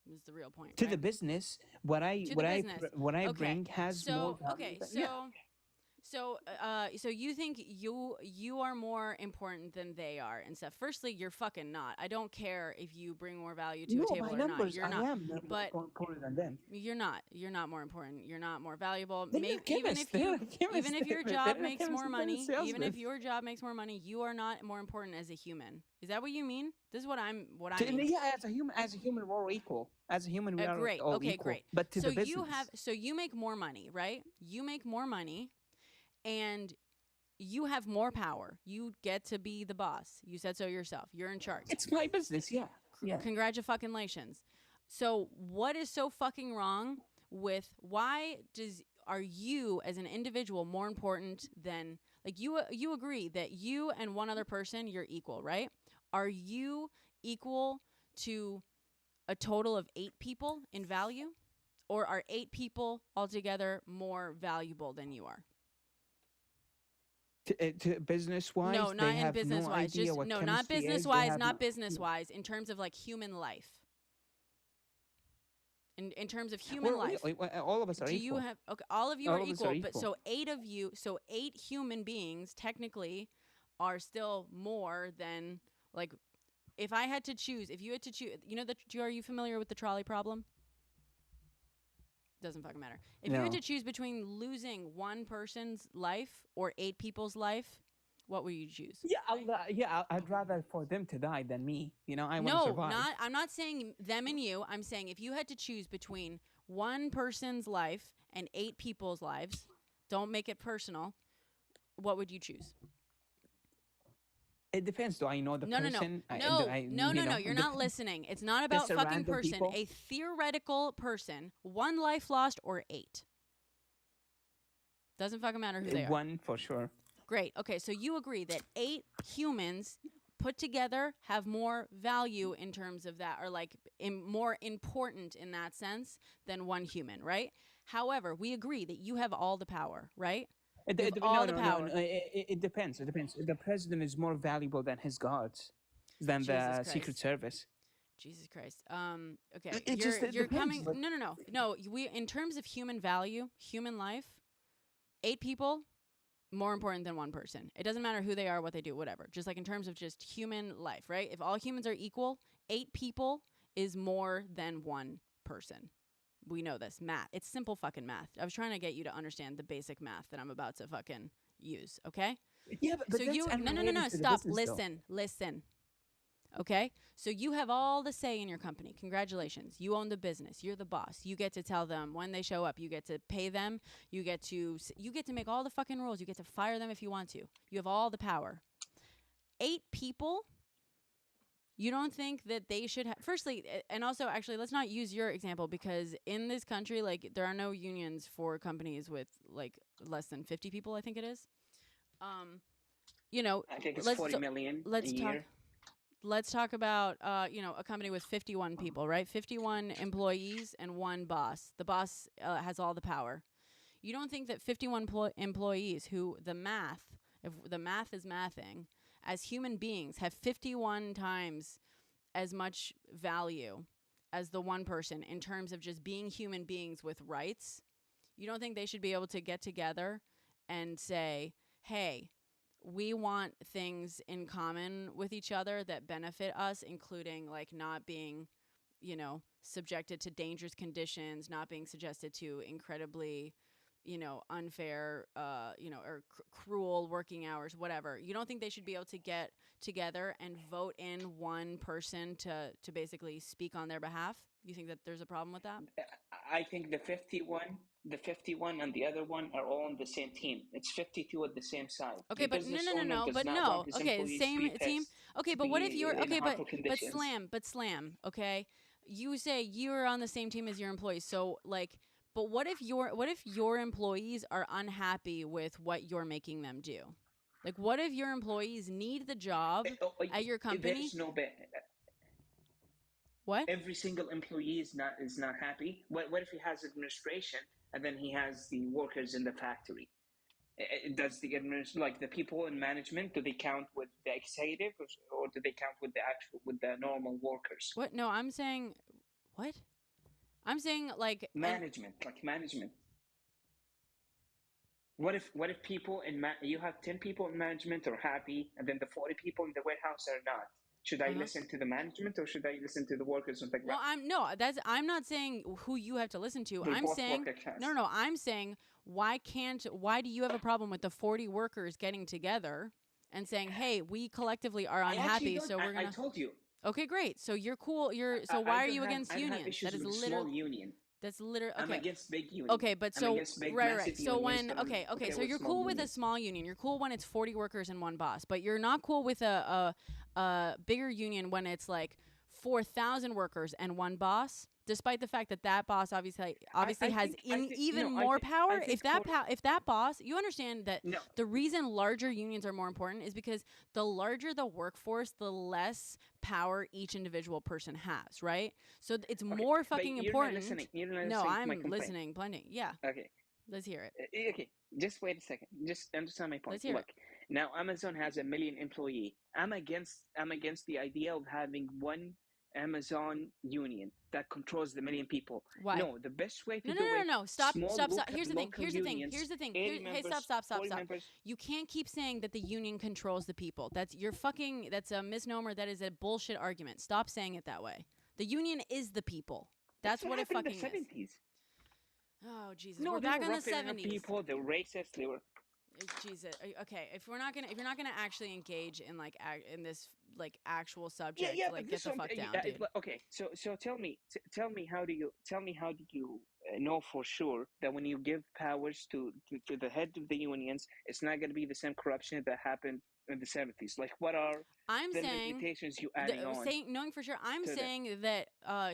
This is the real point. To right? the business, what I To what the I business. what I Okay, bring has more So value. okay, than- so yeah. so you think you are more important than they are and stuff. Firstly, you're fucking not. I don't care if you bring more value to No, a table by or numbers, not. You're I not. am But more important than them. you're not. You're not more important. You're not more valuable. They're Maybe not chemists. even if your They're job not makes chemists, more they're money, even if salesmen. your job makes more money, you are not more important as a human. Is that what you mean? This is what I mean. Yeah, as a human, we're all equal. As a human, we are Great. all Okay, equal. great. But to so the business, you make more money, right? You make more money, and you have more power. You get to be the boss. You said so yourself. You're in charge. it's my business. Yeah, yeah. Congratulations. So what is so fucking wrong with are you as an individual more important than, like, you agree that you and one other person, you're equal, right? Are you equal to a total of 8 people in value, or are 8 people altogether more valuable than you are? To business wise, No, not they in have business no wise. idea Just what no, not chemistry is. business They wise, have not no- business wise. In terms of like human life. In terms of human Well, life. all of us are Do equal. you have all of you All are of us equal, are but equal. so 8 of you, so 8 human beings technically are still more than, like, if I had to choose, if you had to choose, are you familiar with the trolley problem? Doesn't fucking matter. If you had No. to choose between losing one person's life or 8 people's life, what would you choose? I'd rather for them to die than me. I want to No, survive. I'm not saying them and you. I'm saying if you had to choose between one person's life and 8 people's lives, don't make it personal, what would you choose? It depends. Do I know the No. person? No. You're not listening. It's not about Just a fucking random person. people? A theoretical person. 1 life lost or 8. Doesn't fucking matter who they are. One for sure. Great. Okay, so you agree that 8 humans put together have more value in terms of that, or like more important in that sense than one human, right? However, we agree that you have all the power, right? You have all the power. No. It depends. It depends. The president is more valuable than his guards, than Jesus the Christ. Secret Service. Jesus Christ. Okay. It You're depends, coming. but- No. We, in terms of human value, human life, 8 people more important than 1 person. It doesn't matter who they are, what they do, whatever. Just like in terms of just human life, right? If all humans are equal, 8 people is more than 1 person. We know this. Math. It's simple fucking math. I was trying to get you to understand the basic math that I'm about to fucking use, okay? Yeah, but So that's you no. unrelated to the Stop. business, though. Listen. Okay? So you have all the say in your company. Congratulations. You own the business. You're the boss. You get to tell them when they show up. You get to pay them. You get to make all the fucking rules. You get to fire them if you want to. You have all the power. 8 people, You don't think that they should firstly, and also actually, let's not use your example, because in this country, like, there are no unions for companies with like less than 50 people, I think it is. You know, I think it's let's 40 million let's a talk year. let's talk about you know, a company with 51 people, right? 51 employees and one boss. The boss has all the power. You don't think that 51 employees who if the math is mathing, as human beings have 51 times as much value as the one person in terms of just being human beings with rights? You don't think they should be able to get together and say, hey, we want things in common with each other that benefit us, including like not being, you know, subjected to dangerous conditions, not being suggested to incredibly, you know, unfair, you know, or cruel working hours, whatever. You don't think they should be able to get together and vote in one person to basically speak on their behalf? You think that there's a problem with that? I think the 51 and the other one are all on the same team. It's 52 at the same side. Okay, The but no, business no, no, owner no, does but not no. want his Okay, employees to same be team. pissed, Okay, to but what if be you're in okay, harmful conditions. but slam. Okay, you say you're on the same team as your employees. So like, but what if your employees are unhappy with what you're making them do? Like, what if your employees need the job at your company? There's no What? every single employee is not happy. What if he has administration and then he has the workers in the factory? Does the like the people in management, do they count with the executive, or do they count with the normal workers? What? No, I'm saying what? I'm saying like Management. What if people you have 10 people in management are happy, and then the 40 people in the warehouse are not? Should I listen to the management, or should I listen to the workers? And well, I'm not saying who you have to listen to. They I'm both saying work at class. no. I'm saying why do you have a problem with the 40 workers getting together and saying, hey, we collectively are unhappy, so we're gonna. I told you. Okay, great. So you're cool. Why are you against unions? That is literal union. That's literally okay. I'm against big union. Okay, but so right. So when okay, so you're cool with a small union. You're cool when it's 40 workers and one boss, but you're not cool with a bigger union when it's like 4,000 workers and one boss. Despite the fact that boss obviously has even more power. If that boss, you understand that the reason larger unions are more important is because the larger the workforce, the less power each individual person has, right? So it's more fucking important. No, I'm listening plenty. Yeah. Okay. Let's hear it. Okay, just wait a second. Just understand my point. Let's hear it. Now Amazon has 1 million employees. I'm against the idea of having one Amazon union that controls the 1 million people. Why? No, the best way to do it. No. Stop. Here's the thing. Hey, stop. You can't keep saying that the union controls the people. That's a misnomer. That is a bullshit argument. Stop saying it that way. The union is the people. That's what it fucking is. 70s. Oh Jesus! No, we're back on the 70s. People, they're racist. They were. Jesus. Okay, if you're not gonna actually engage in in this like actual subject, like get the fuck down, dude. Okay, so tell me how do you know for sure that when you give powers to the head of the unions, it's not going to be the same corruption that happened in the 70s? Like, what are the limitations you adding on? Knowing for sure, I'm saying that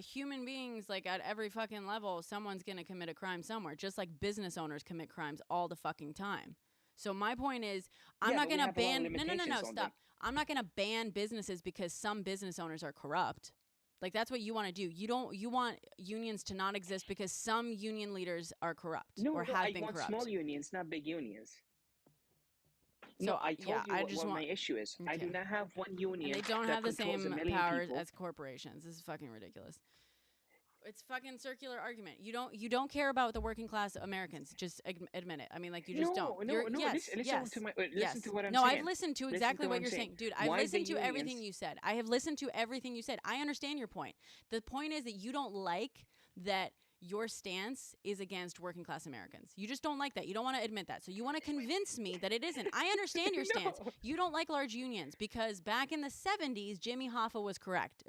human beings, like at every fucking level, someone's gonna commit a crime somewhere, just like business owners commit crimes all the fucking time. So my point is, I'm not going to ban. No. Stop. I'm not going to ban businesses because some business owners are corrupt. Like, that's what you want to do. You want unions to not exist because some union leaders are corrupt or have been corrupt. I want small unions, not big unions. So no, I told you what my issue is. Okay. I do not have one union. And they don't have the same powers people. As corporations. This is fucking ridiculous. It's fucking circular argument. You don't care about the working class Americans. Just admit it. I mean, like, you just don't. No. Listen to what I'm saying. I've listened to exactly what you're saying. Dude, I've listened to everything you said. I have listened to everything you said. I understand your point. The point is that you don't like that your stance is against working class Americans. You just don't like that. You don't want to admit that. So you want to convince me that it isn't. I understand your stance. You don't like large unions because back in the 70s, Jimmy Hoffa was corrupt.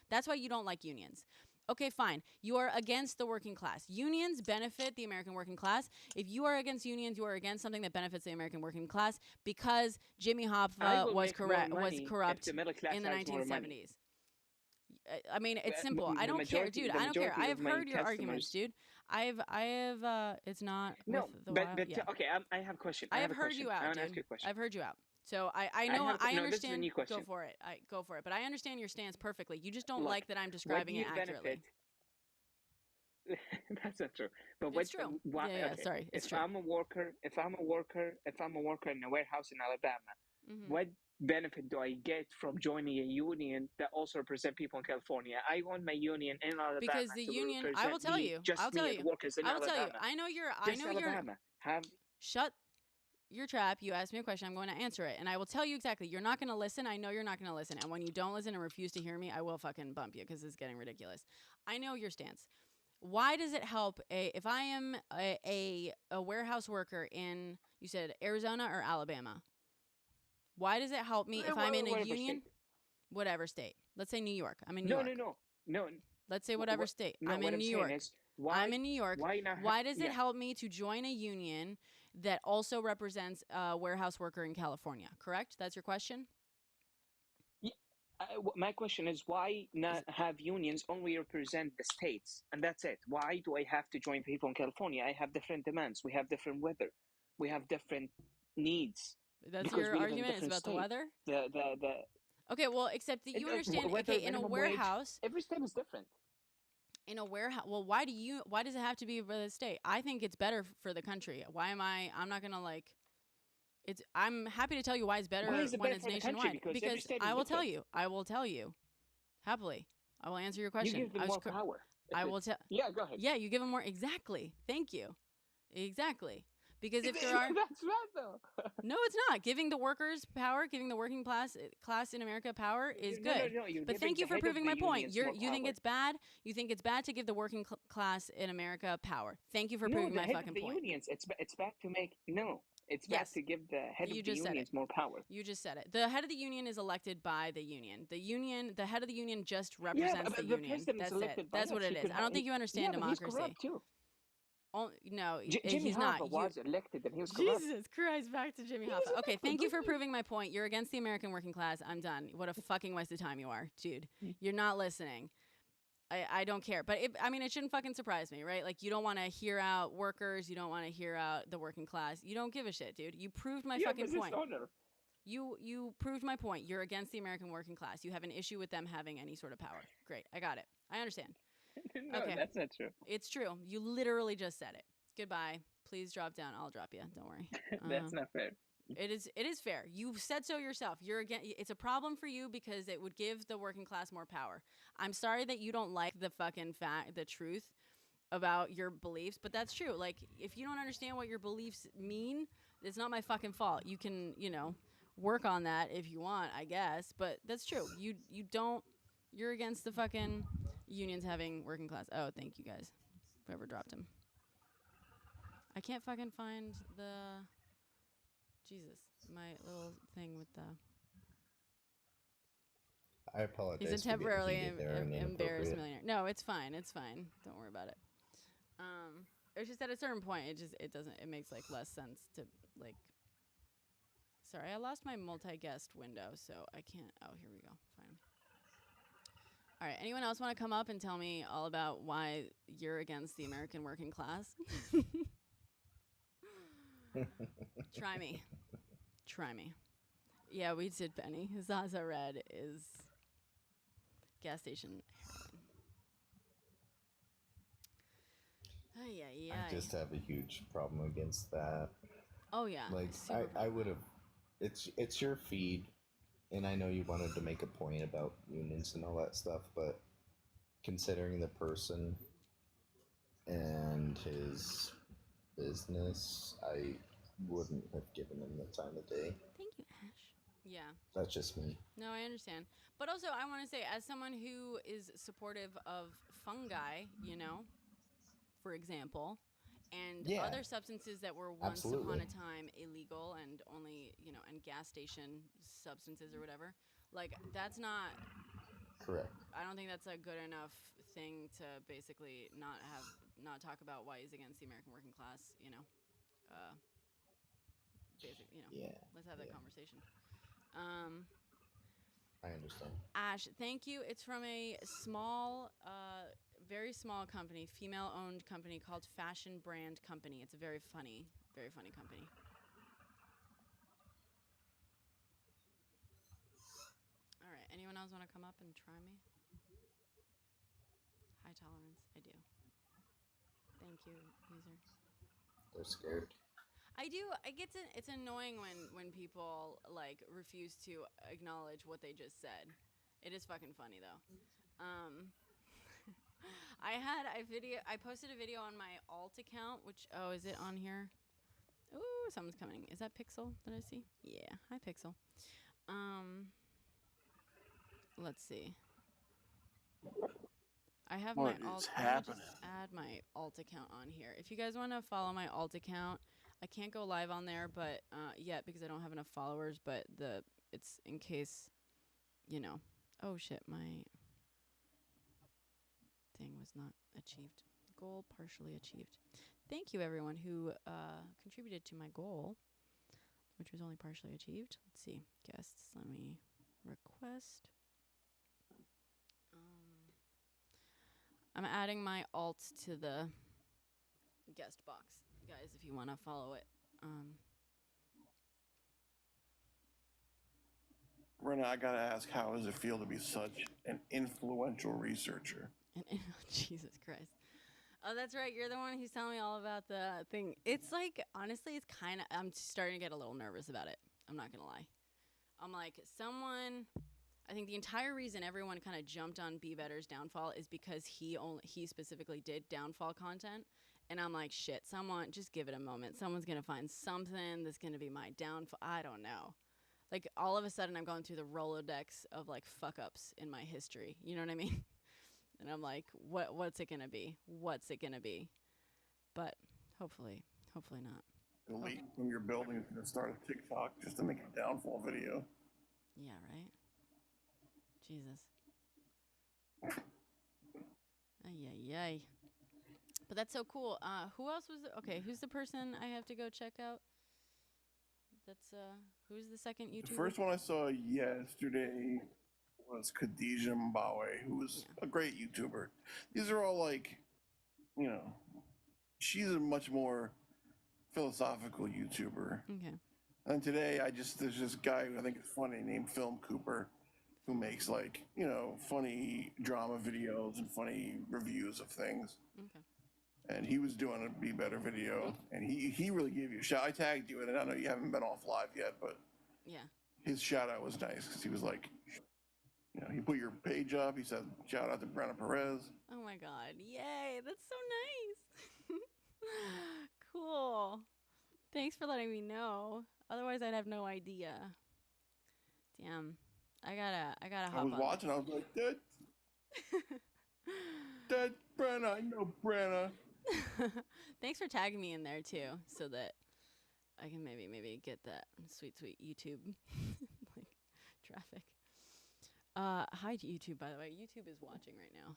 That's why you don't like unions. Okay, fine. You are against the working class. Unions benefit the American working class. If you are against unions, you are against something that benefits the American working class because Jimmy Hoffa was corrupt in the 1970s. I mean, it's simple. I don't care, dude. I don't care. I have heard your arguments, dude. I have. It's not. No, with the but wild, yeah. okay. I have a question. I have a heard question. you I out, want to dude. ask you a question. I've heard you out. So I know I no, this is a understand. new question. Go for it. Go for it. But I understand your stance perfectly. You just don't Look, like that I'm describing it accurately. That's not true. But It's true. Yeah, okay. sorry. It's if true. I'm a worker in a warehouse in Alabama, Mm-hmm. what benefit do I get from joining a union that also represent people in California? I want my union in Alabama Because the to union, represent I will tell you. Just I'll me tell and you. workers in I will Alabama. tell you. I know you're. Alabama. Shut your trap. You asked me a question. I'm going to answer it, and I will tell you exactly. You're not going to listen. I know you're not going to listen. And when you don't listen and refuse to hear me, I will fucking bump you because it's getting ridiculous. I know your stance. Why does it help if I am a warehouse worker in, you said Arizona or Alabama? Why does it help me if I'm in a union? State. Whatever state. Let's say New York. I'm in New York. No. Let's say whatever state. No, I'm in New York. I'm in New York. Why does it help me to join a union that also represents a warehouse worker in California? Correct? That's your question? My question is, why not have unions only represent the states, and that's it? Why do I have to join people in California? I have different demands. We have different weather. We have different needs. That's your argument? It's about the weather? Okay, well, except that you understand, okay, in a warehouse... Every state is different. In a warehouse... Well, why does it have to be for the state? I think it's better for the country. I'm not going to, like... I'm happy to tell you why it's better when it's nationwide. Because I will tell you. I will tell you. Happily. I will answer your question. You give them more power. I will tell... Yeah, go ahead. Yeah, you give them more... Exactly. Thank you. Exactly. Because if there are... That's right, though. No, it's not. Giving the workers power, giving the working class in America power is good. No, but thank you for proving my point. You think it's bad? You think it's bad to give the working class in America power. Thank you for proving my fucking point. Unions, it's back to make... No. It's best to give the head of the unions more power. You just said it. The head of the union is elected by the union. The head of the union just represents the union. That's it. That's what it is. I don't think you understand democracy. He's corrupt too. Oh, no, Jimmy he's not. was elected and he was corrupt. Jesus Christ, back to Jimmy Hoffa. Okay, thank you for proving my point. You're against the American working class. I'm done. What a fucking waste of time you are, dude. You're not listening. I don't care. But it shouldn't fucking surprise me, right? Like, you don't want to hear out workers. You don't want to hear out the working class. You don't give a shit, dude. You proved my fucking point. You proved my point. You're against the American working class. You have an issue with them having any sort of power. Great. I got it. I understand. No, okay. That's not true. It's true. You literally just said it. Goodbye. Please drop down. I'll drop you. Don't worry. That's not fair. It is fair. You said so yourself. It's a problem for you because it would give the working class more power. I'm sorry that you don't like the fucking the truth about your beliefs, but that's true. Like, if you don't understand what your beliefs mean, it's not my fucking fault. You can, work on that if you want, I guess, but that's true. You're against the fucking unions having working class. Oh, thank you guys. Whoever dropped him. I can't fucking find the... Jesus, my little thing with the... I apologize. He's a temporarily embarrassed millionaire. No, it's fine. It's fine. Don't worry about it. It's just at a certain point, it makes like less sense to like... Sorry, I lost my multi-guest window, so I can't... Oh, here we go. Fine. All right, anyone else want to come up and tell me all about why you're against the American working class? Try me. Yeah, we did, Benny. Zaza Red is gas station heroin. I just have a huge problem against that. Oh yeah. Like I would have. It's your feed, and I know you wanted to make a point about unions and all that stuff, but considering the person and his business, I wouldn't have given him the time of day. Thank you, Ash. Yeah. That's just me. No, I understand. But also, I want to say, as someone who is supportive of fungi, for example, and other substances that were once upon a time illegal and only, and gas station substances or whatever, like, that's not Correct. I don't think that's a good enough thing to basically not talk about why he's against the American working class. Yeah. Let's have that conversation. I understand. Ash, thank you. It's from a small, very small company, female-owned company called Fashion Brand Company. It's a very funny company. All right. Anyone else want to come up and try me? High tolerance. I do. Thank you, user. They're scared. I do. It's annoying when people like refuse to acknowledge what they just said. It is fucking funny though. I posted a video on my alt account, which is it on here? Ooh, someone's coming. Is that Pixel that I see? Yeah. Hi, Pixel. Let's see. I have my alt. Let me just add my alt account on here. If you guys want to follow my alt account, I can't go live on there, but yet because I don't have enough followers. But it's in case, Oh shit, my thing was not achieved. Goal partially achieved. Thank you everyone who contributed to my goal, which was only partially achieved. Let's see, guests. Let me request. I'm adding my alt to the guest box, guys, if you want to follow it. Brenna, I gotta ask, how does it feel to be such an influential researcher? Jesus Christ. Oh, that's right. You're the one who's telling me all about the thing. It's like, honestly, it's kind of, I'm starting to get a little nervous about it. I'm not going to lie. I'm like, I think the entire reason everyone kind of jumped on Be Better's downfall is because he specifically did downfall content. And I'm like, shit, just give it a moment. Someone's going to find something that's going to be my downfall. I don't know. Like, all of a sudden, I'm going through the Rolodex of, like, fuck-ups in my history. You know what I mean? And I'm like, what's it going to be? What's it going to be? But hopefully not. Elite from your building is going to start a TikTok just to make a downfall video. Yeah, right? Jesus. Ay. But that's so cool. Who else was okay, who's the person I have to go check out? That's who's the second YouTuber? The first one I saw yesterday was Khadija Mbawe, who was a great YouTuber. These are all like, she's a much more philosophical YouTuber. Okay. And today there's this guy who I think is funny named Film Cooper, who makes like, funny drama videos and funny reviews of things. Okay. And he was doing a Be Better video, and he really gave you a shout. I tagged you in it. I know you haven't been off live yet, but yeah, his shout out was nice because he was like, he put your page up. He said, shout out to Brenna Perez. Oh my God. Yay. That's so nice. Cool. Thanks for letting me know. Otherwise, I'd have no idea. Damn. I gotta hop on. I was watching. I was like, that's Brenna. I know Brenna. Thanks for tagging me in there too, so that I can maybe get that sweet YouTube like traffic. Hi to YouTube, by the way. YouTube is watching right now.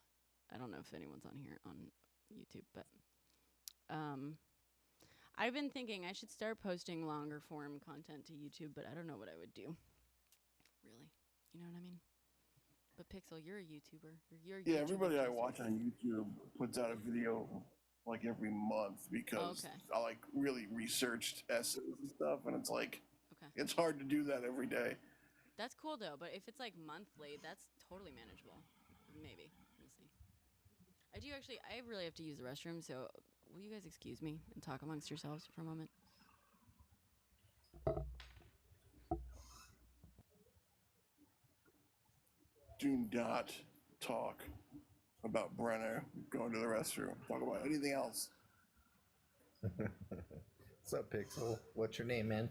I don't know if anyone's on here on YouTube, but I've been thinking I should start posting longer form content to YouTube, but I don't know what I would do. Really, you know what I mean? But Pixel, you're a YouTuber. You're a yeah, YouTuber everybody I person. watch on YouTube puts out a video like every month because I like really researched essays and stuff, and it's like it's hard to do that every day. That's cool though, but if it's like monthly, that's totally manageable. Maybe. We'll see. I really have to use the restroom, so will you guys excuse me and talk amongst yourselves for a moment? Do not talk about Brenner going to the restroom. Talk about anything else. What's up, Pixel? What's your name, man?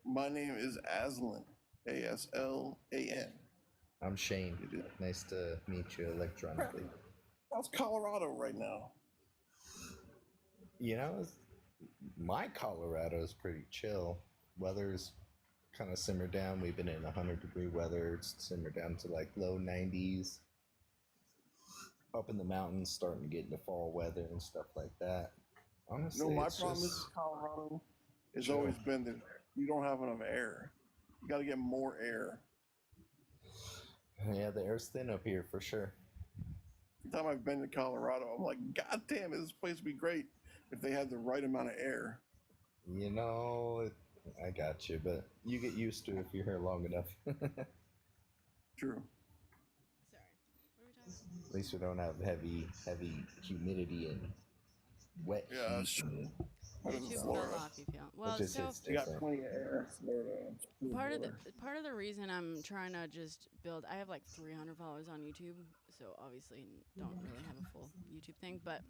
My name is Aslan. ASLAN. I'm Shane. Nice to meet you electronically. How's Colorado right now? My Colorado is pretty chill. Weather's kind of simmered down. We've been in 100-degree weather. It's simmered down to like low 90s. Up in the mountains, starting to get into fall weather and stuff like that. Honestly, my it's problem just, is Colorado has Sure. always been that you don't have enough air. You got to get more air. Yeah, the air's thin up here for sure. Every time I've been to Colorado, I'm like, God damn it, this place would be great if they had the right amount of air. You know, I got you, but you get used to it if you're here long enough. True. Sorry. What are we talking about? At least we don't have heavy humidity and wet Yeah, heat. sure. YouTube fell off, you feel. Well, just so hits You got different. plenty of air. part of the reason I'm trying to just build, I have like 300 followers on YouTube, so obviously don't really have a full YouTube thing, but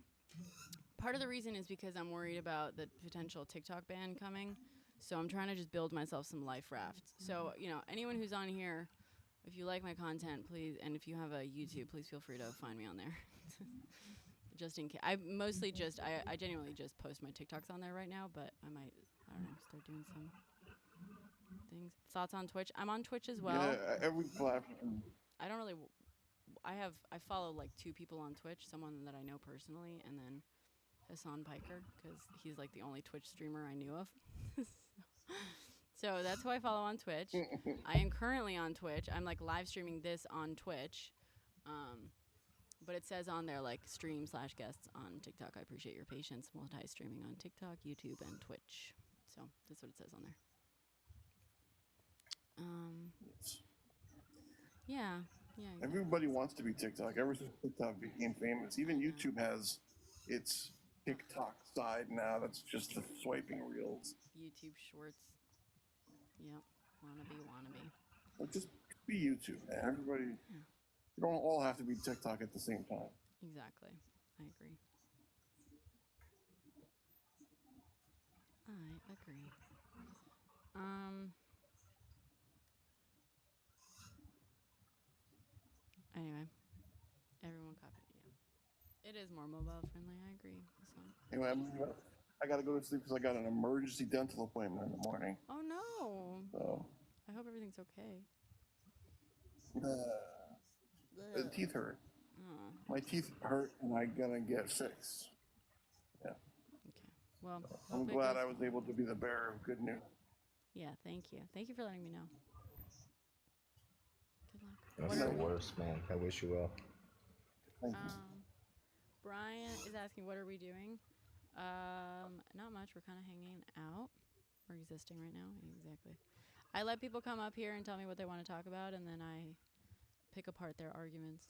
part of the reason is because I'm worried about the potential TikTok ban coming. So I'm trying to just build myself some life rafts. So, anyone who's on here, if you like my content, please, and if you have a YouTube, please feel free to find me on there. Just in case. I genuinely just post my TikToks on there right now, but I don't know, start doing some things. Thoughts on Twitch? I'm on Twitch as well. Yeah, every platform. I don't really, I follow like 2 people on Twitch, someone that I know personally, and then Hassan Piker, because he's like the only Twitch streamer I knew of. So that's who I follow on Twitch. I am currently on Twitch. I'm like live streaming this on Twitch. But it says on there like stream/guests on TikTok. I appreciate your patience. Multi-streaming on TikTok, YouTube, and Twitch. So that's what it says on there. Yeah. Exactly. Everybody wants to be TikTok. Ever since TikTok became famous, even YouTube has its TikTok side now. That's just the swiping reels. YouTube Shorts. Yep. Wannabe. Well, just be YouTube, man. Everybody. Yeah. You don't all have to be TikTok at the same time. Exactly. I agree. Anyway, everyone copied. Yeah, it is more mobile friendly. I agree. Anyway, I got to go to sleep because I got an emergency dental appointment in the morning. Oh no! So I hope everything's okay. the teeth hurt. Oh. My teeth hurt, and I gotta get fixed. Yeah. Okay. Well, I'm glad I was able to be the bearer of good news. Yeah. Thank you. Thank you for letting me know. Good luck. That's the worst, man. I wish you well. Thank you. Brian is asking, what are we doing? Not much. We're kind of hanging out. We're existing right now. Exactly. I let people come up here and tell me what they want to talk about, and then I pick apart their arguments.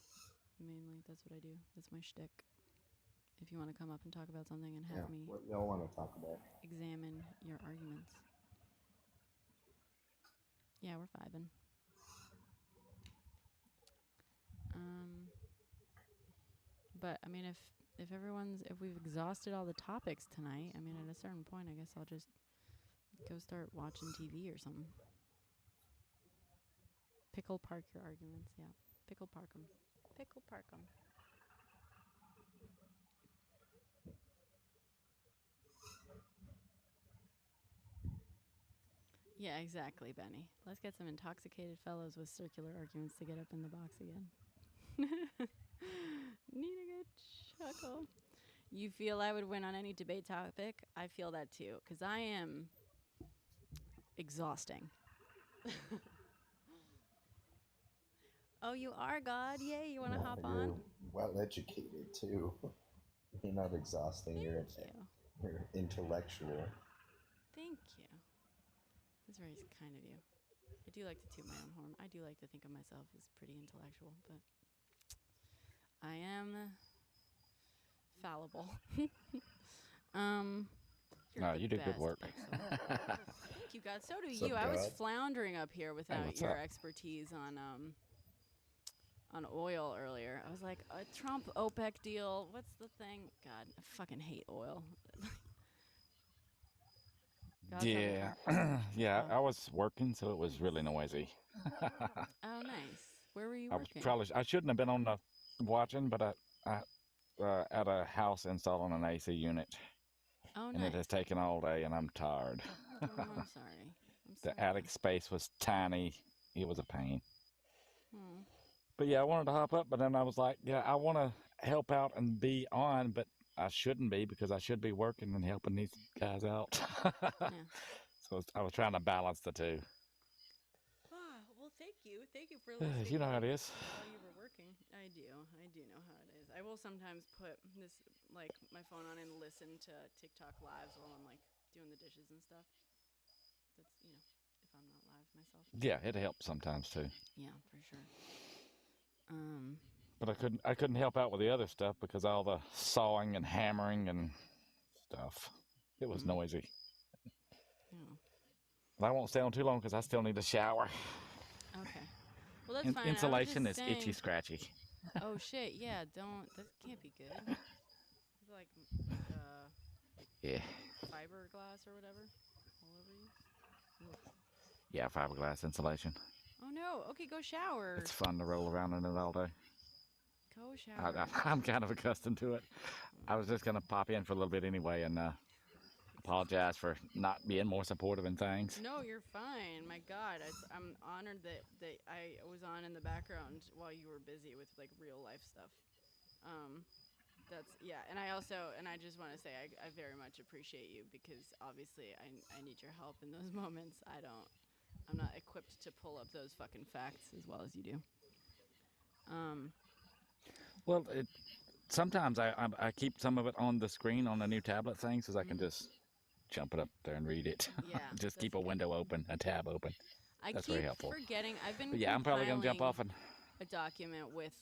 Mainly, that's what I do. That's my shtick. If you want to come up and talk about something and have me What y'all want to talk about? examine your arguments. Yeah, we're vibing. But I mean, if we've exhausted all the topics tonight, I mean, at a certain point, I guess I'll just go start watching TV or something. Pickle park your arguments, yeah. Pickle park them. Pickle park them. Yeah, exactly, Benny. Let's get some intoxicated fellows with circular arguments to get up in the box again. Need a good chuckle. You feel I would win on any debate topic? I feel that too, because I am exhausting. Oh, you are, God? Yay, you want to hop on? You're well educated too. You're not exhausting. You're intellectual. Thank you. That's very kind of you. I do like to toot my own horn. I do like to think of myself as pretty intellectual, but I am fallible. No, you do good work. Thank you, God. So do What's you. up, I was God? floundering up here without what's your up? expertise on oil earlier. I was like, a Trump OPEC deal. What's the thing? God, I fucking hate oil. God's Yeah, yeah. I was working, so it was really noisy. Oh, nice. Where were you I was working? I shouldn't have been on the watching, but I at a house installing an AC unit, Oh, and nice. it has taken all day, and I'm tired. Oh, I'm sorry. The attic space was tiny. It was a pain. Hmm. But yeah, I wanted to hop up, but then I was like, yeah, I want to help out and be on, but I shouldn't be because I should be working and helping these guys out. Yeah. So I was trying to balance the two. Well, thank you. Thank you for listening. You know how it is. While you were working. I do know how it is. I will sometimes put this, like, my phone on and listen to TikTok lives while I'm, like, doing the dishes and stuff. That's, if I'm not live myself. Yeah, it helps sometimes too. Yeah, for sure. But I couldn't help out with the other stuff because all the sawing and hammering and stuff. It was noisy. Yeah. But I won't stay on too long because I still need a shower. Okay. Well, that's fine. Insulation is itchy scratchy. Oh shit! Yeah, that can't be good. It's like yeah, fiberglass or whatever all over you. Ugh. Yeah, fiberglass insulation. Oh no! Okay, go shower. It's fun to roll around in it all day. Go shower. I'm kind of accustomed to it. I was just gonna pop in for a little bit anyway and apologize for not being more supportive in things. No, you're fine. My God, I'm honored that I was on in the background while you were busy with like real life stuff. And I just want to say I very much appreciate you because obviously I need your help in those moments. I'm not equipped to pull up those fucking facts as well as you do. Well, sometimes I keep some of it on the screen on the new tablet thing so I can just jump it up there and read it. Yeah. Just keep a window open, a tab open. That's very helpful. Forgetting. I've been. But yeah, I'm probably gonna jump off and a document with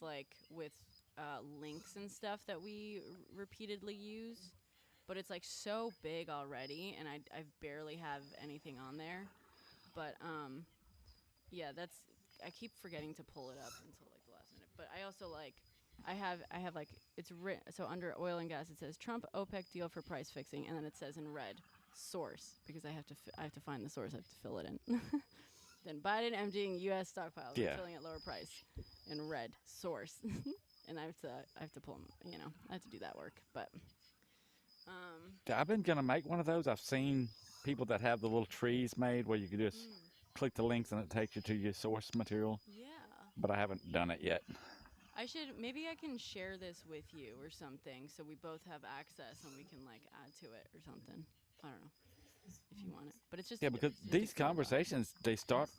links and stuff that we repeatedly use, but it's like so big already, and I barely have anything on there. But yeah, I keep forgetting to pull it up until like the last minute. But I also I have like it's written so under oil and gas it says Trump OPEC deal for price fixing, and then it says in red source because I have to find the source. I have to fill it in. Then Biden emptying U.S. stockpiles and filling at lower price in red source, and I have to pull them. I have to do that work. But I've been gonna make one of those. I've seen people that have the little trees made where you can just click the links and it takes you to your source material. Yeah. But I haven't done it yet. Maybe I can share this with you or something so we both have access and we can like add to it or something. I don't know if you want it, but it's just because these conversations they start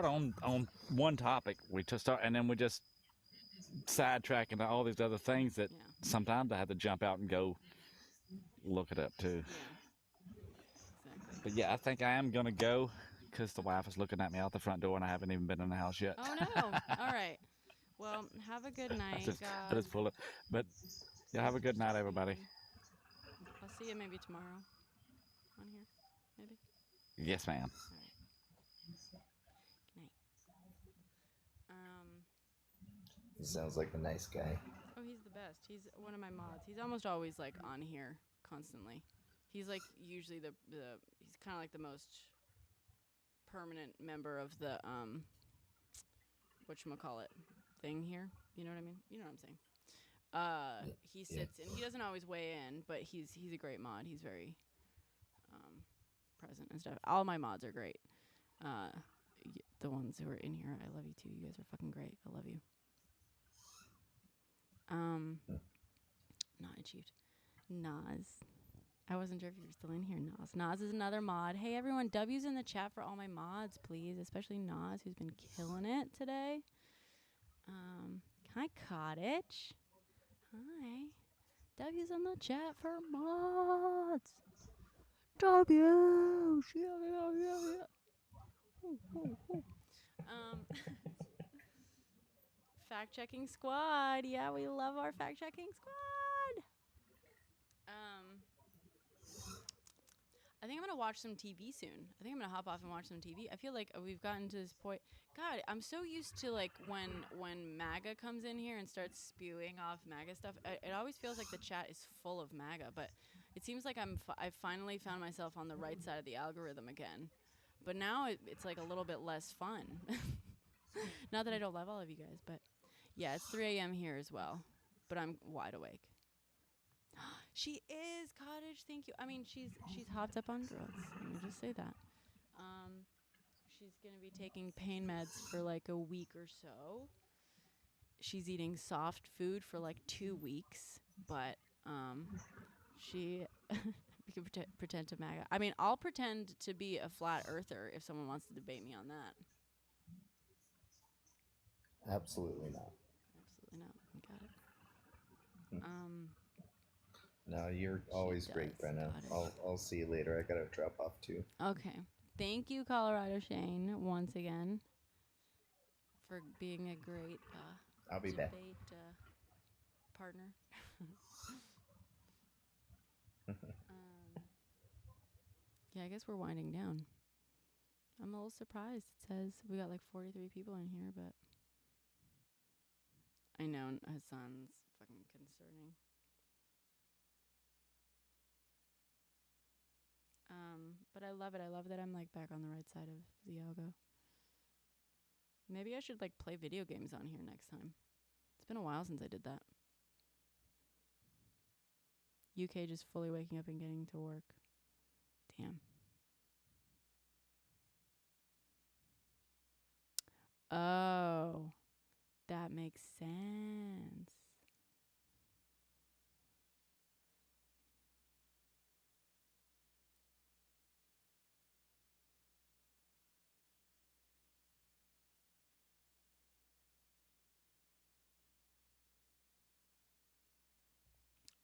on one topic. We just start and then we just sidetrack into all these other things that sometimes I have to jump out and go look it up too. Yeah. Exactly. But yeah, I think I am gonna go because the wife is looking at me out the front door and I haven't even been in the house yet. Oh no! All right. Well, have a good night. I just pull it. But yeah, have a good night, everybody. I'll see you maybe tomorrow on here, maybe. Yes, ma'am. All right. Good night. He sounds like a nice guy. Oh, he's the best. He's one of my mods. He's almost always like on here constantly. He's like usually he's kind of like the most permanent member of the whatchamacallit thing here. You know what I mean? You know what I'm saying? He sits and he doesn't always weigh in, but he's a great mod. He's very present and stuff. All my mods are great. The ones who are in here, I love you too. You guys are fucking great. I love you. Not achieved. Nas. I wasn't sure if you were still in here, Nas. Nas is another mod. Hey, everyone. W's in the chat for all my mods, please. Especially Nas, who's been killing it today. Hi, Cottage. Hi. W's in the chat for mods. W. Yeah. Fact-checking squad. Yeah, we love our fact-checking squad. I think I'm going to watch some TV soon. I think I'm going to hop off and watch some TV. I feel like we've gotten to this point. God, I'm so used to like when MAGA comes in here and starts spewing off MAGA stuff. It always feels like the chat is full of MAGA, but it seems like I've finally found myself on the right side of the algorithm again. But now it's like a little bit less fun. Not that I don't love all of you guys, but yeah, it's 3 a.m. here as well. But I'm wide awake. She is, Cottage. Thank you. I mean, she's hopped up on girls. Let me just say that. She's going to be taking pain meds for like a week or so. She's eating soft food for like 2 weeks, but she we can pretend to MAGA. I mean, I'll pretend to be a flat earther if someone wants to debate me on that. Absolutely not. Absolutely not. Got it. No, you're always great, Brenna. I'll see you later. I gotta drop off too. Okay. Thank you, Colorado Shane, once again, for being a great I'll be back. debate partner. Yeah, I guess we're winding down. I'm a little surprised. It says we got like 43 people in here, but I know Hassan's fucking concerning. But I love it. I love that I'm like back on the right side of the algo. Maybe I should like play video games on here next time. It's been a while since I did that. UK just fully waking up and getting to work. Damn. Oh, that makes sense.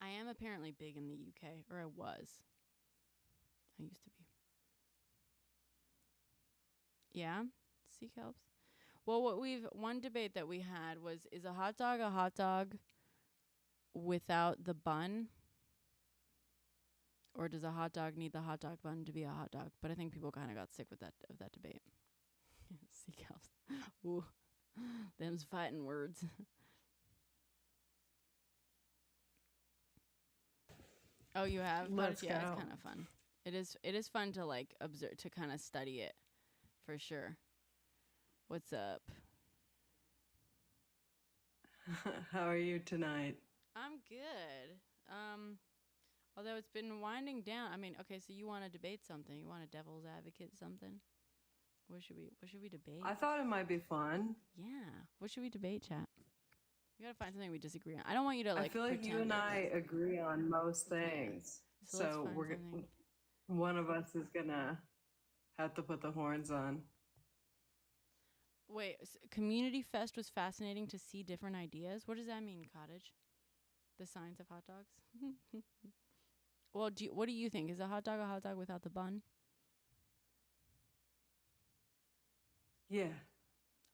I am apparently big in the UK, or I was. I used to be. Yeah? Sea kelps? Well, one debate that we had was, is a hot dog without the bun? Or does a hot dog need the hot dog bun to be a hot dog? But I think people kind of got sick with that debate. Sea kelps. Ooh. Them's fighting words. Oh, you have? Let's Yeah, go. it's kind of fun. It is fun to like observe, to kind of study it, for sure. What's up? How are you tonight? I'm good. Although it's been winding down. I mean, okay, so you want to debate something? You want a devil's advocate something? What should we debate? I thought it might be fun. Yeah. What should we debate, chat? We gotta find something we disagree on. I don't want you to like. I feel like you and I agree on most things. So let's So find we're something. one of us is gonna have to put the horns on. Wait, Community Fest was fascinating to see different ideas. What does that mean, Cottage? The science of hot dogs? Well, what do you think? Is a hot dog without the bun? Yeah.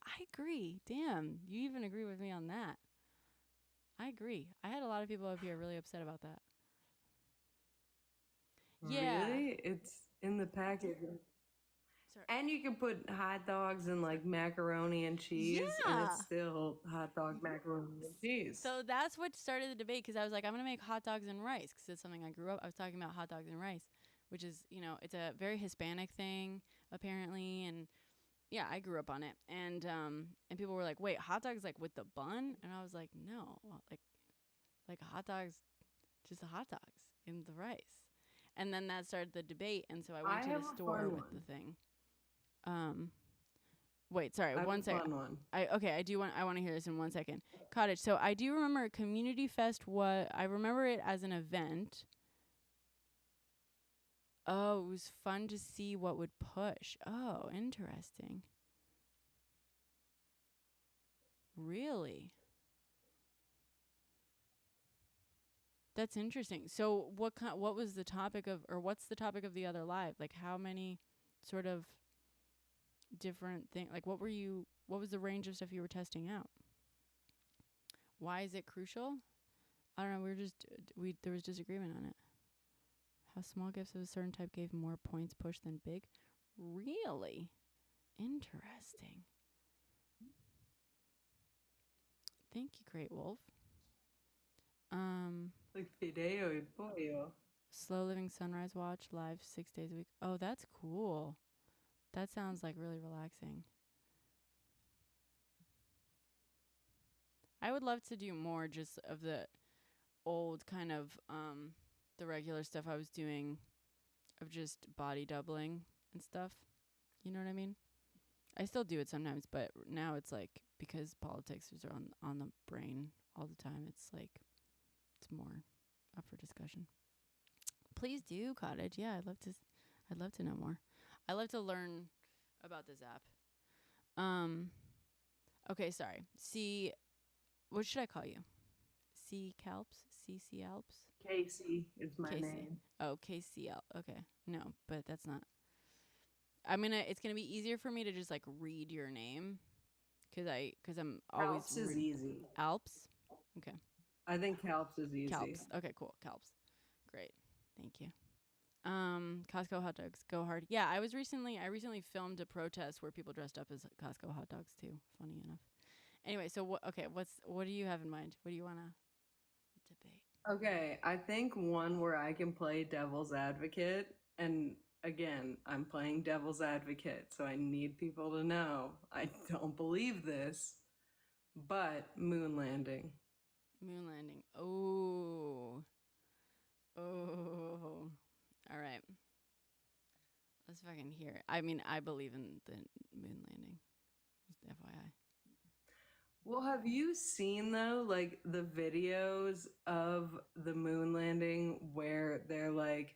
I agree. Damn, you even agree with me on that. I agree. I had a lot of people up here really upset about that. Yeah. Really? It's in the package. Sorry. And you can put hot dogs and like macaroni and cheese, and Yeah. it's still hot dog, macaroni and cheese. So that's what started the debate, because I was like, I'm going to make hot dogs and rice, because it's something I grew up. I was talking about hot dogs and rice, which is, it's a very Hispanic thing, apparently. And yeah, I grew up on it. And people were like, wait, hot dogs like with the bun? And I was like, no, like hot dogs, just hot dogs in the rice. And then that started the debate. And so I went to the store with the thing. Wait, sorry, one second. I want to hear this in 1 second. Cottage. So I do remember Community Fest. I remember it as an event. Oh, it was fun to see what would push. Oh, interesting. Really? That's interesting. So what was the topic of, or what's the topic of the other live? Like how many sort of different things, like what was the range of stuff you were testing out? Why is it crucial? I don't know. There was disagreement on it. How small gifts of a certain type gave more points pushed than big? Really? Interesting. Thank you, Great Wolf. Like fideo y pollo. Slow Living Sunrise Watch live 6 days a week. Oh, that's cool. That sounds like really relaxing. I would love to do more just of the old kind of the regular stuff I was doing, of just body doubling and stuff. You know what I mean? I still do it sometimes, but now it's like because politics is on the brain all the time. It's like it's more up for discussion. Please do, Cottage. Yeah, I'd love to know more. I love to learn about this app. Okay, sorry. What should I call you? C Calps? CC Alps? Casey is my Casey. name. Oh, KCL. Okay. No, but that's not. It's gonna be easier for me to just like read your name, cause I'm always Calps is easy. Alps. Okay. I think Calps is easy. Calps. Okay, cool. Calps. Great. Thank you. Costco hot dogs go hard. Yeah, I recently filmed a protest where people dressed up as Costco hot dogs too. Funny enough. Anyway, so what do you have in mind? What do you want to debate? Okay, I think one where I can play devil's advocate, and again, I'm playing devil's advocate, so I need people to know I don't believe this, but moon landing. Moon landing. Oh. All right. Let's fucking hear it. I mean, I believe in the moon landing. Just FYI. Well, have you seen though, like the videos of the moon landing where they're like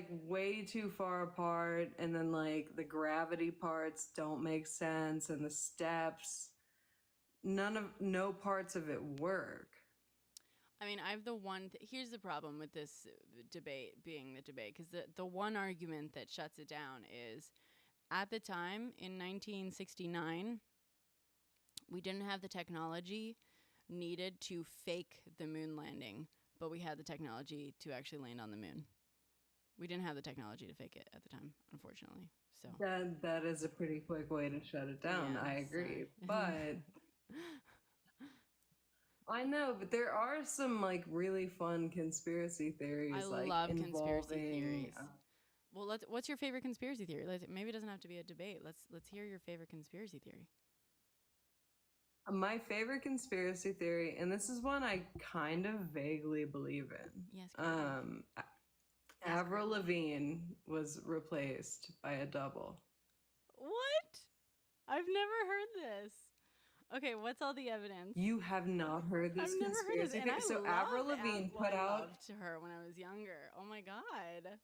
way too far apart, and then like the gravity parts don't make sense, and the steps, no parts of it work. I mean, I have the one. Here's the problem with this debate being the debate, because the one argument that shuts it down is, at the time in 1969, we didn't have the technology needed to fake the moon landing, but we had the technology to actually land on the moon. We didn't have the technology to fake it at the time, unfortunately. So that is a pretty quick way to shut it down. Yeah, I agree, sorry. but. I know, but there are some like really fun conspiracy theories. I like love involving, conspiracy theories. Well, what's your favorite conspiracy theory? Maybe it doesn't have to be a debate. Let's hear your favorite conspiracy theory. My favorite conspiracy theory, and this is one I kind of vaguely believe in. Yes. Avril Lavigne was replaced by a double. What? I've never heard this. Okay, what's all the evidence? You have not heard this I've never heard conspiracy this. theory? And So Avril Lavigne put I out. loved her when I was younger. Oh my god.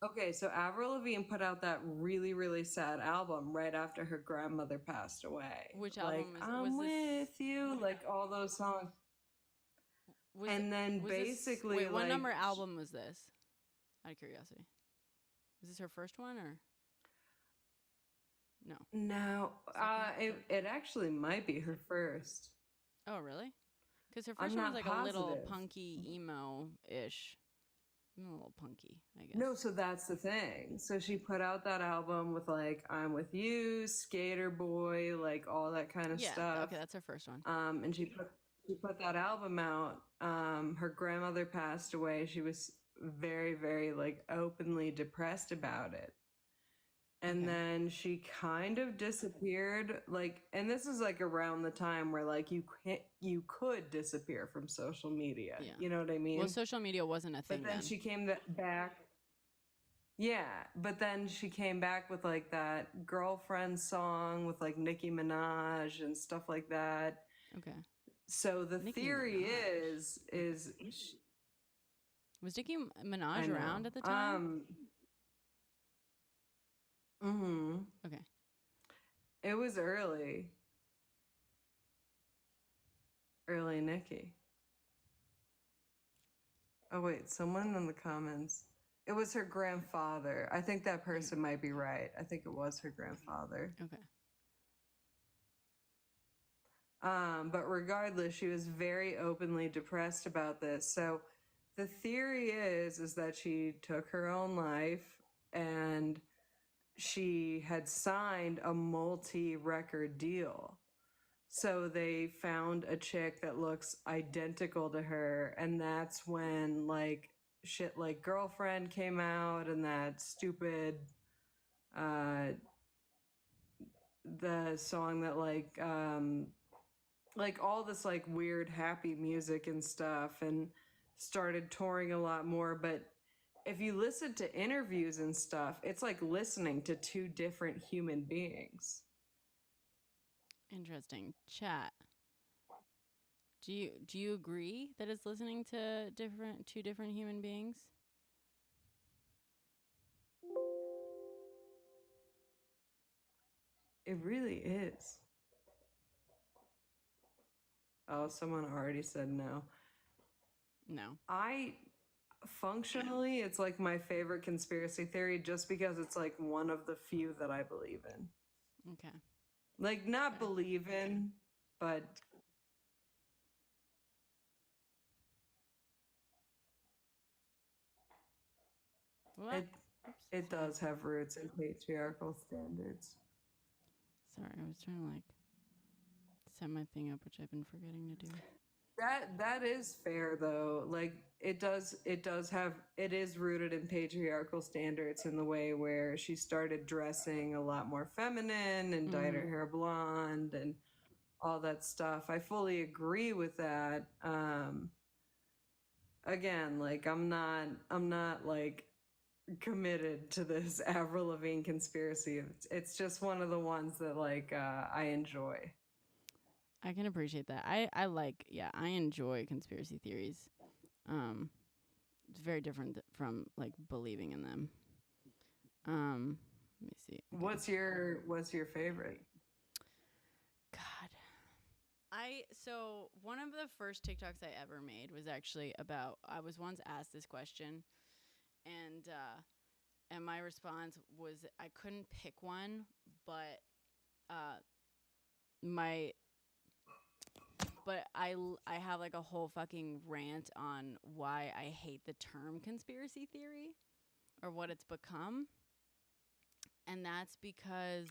Okay, so Avril Lavigne put out that really, really sad album right after her grandmother passed away. Which like, album I'm with you, like all those songs. Basically, what number album was this? Out of curiosity. Was this her first one or? No. No, it actually might be her first. Oh, really? Because her first one was like a little punky emo-ish. A little punky, I guess. No, so that's the thing. So she put out that album with like I'm With You, Skater Boy, like all that kind of stuff. Yeah, okay, that's her first one. And she put that album out. Her grandmother passed away. She was very, very like openly depressed about it. And then she kind of disappeared, like, and this is like around the time where like you could disappear from social media. Yeah. You know what I mean? Well, social media wasn't a thing. But then she came back. Yeah, but then she came back with like that girlfriend song with like Nicki Minaj and stuff like that. Okay. So the theory is was Nicki Minaj around at the time? Okay. It was early Nicki. Oh wait, someone in the comments. It was her grandfather. I think that person might be right. I think it was her grandfather. Okay. But regardless, she was very openly depressed about this. So the theory is that she took her own life, and she had signed a multi-record deal. So they found a chick that looks identical to her, and that's when like shit like Girlfriend came out, and that stupid the song that like all this like weird happy music and stuff, and started touring a lot more. But if you listen to interviews and stuff, it's like listening to two different human beings. Interesting. Chat. Do you agree that it's listening to two different human beings? It really is. Oh, someone already said no. No. Functionally, it's like my favorite conspiracy theory just because it's like one of the few that I believe in. Okay. Like, not believe in, but it does have roots in patriarchal standards. Sorry, I was trying to like set my thing up, which I've been forgetting to do. That is fair though. Like it is rooted in patriarchal standards in the way where she started dressing a lot more feminine and dyed her hair blonde and all that stuff. I fully agree with that. Again, like I'm not like committed to this Avril Lavigne conspiracy. It's just one of the ones that like I enjoy. I can appreciate that. I enjoy conspiracy theories. It's very different from like believing in them. Let me see. Okay. What's your favorite? So one of the first TikToks I ever made was actually about, I was once asked this question, and my response was I couldn't pick one, but I have like a whole fucking rant on why I hate the term conspiracy theory or what it's become. And that's because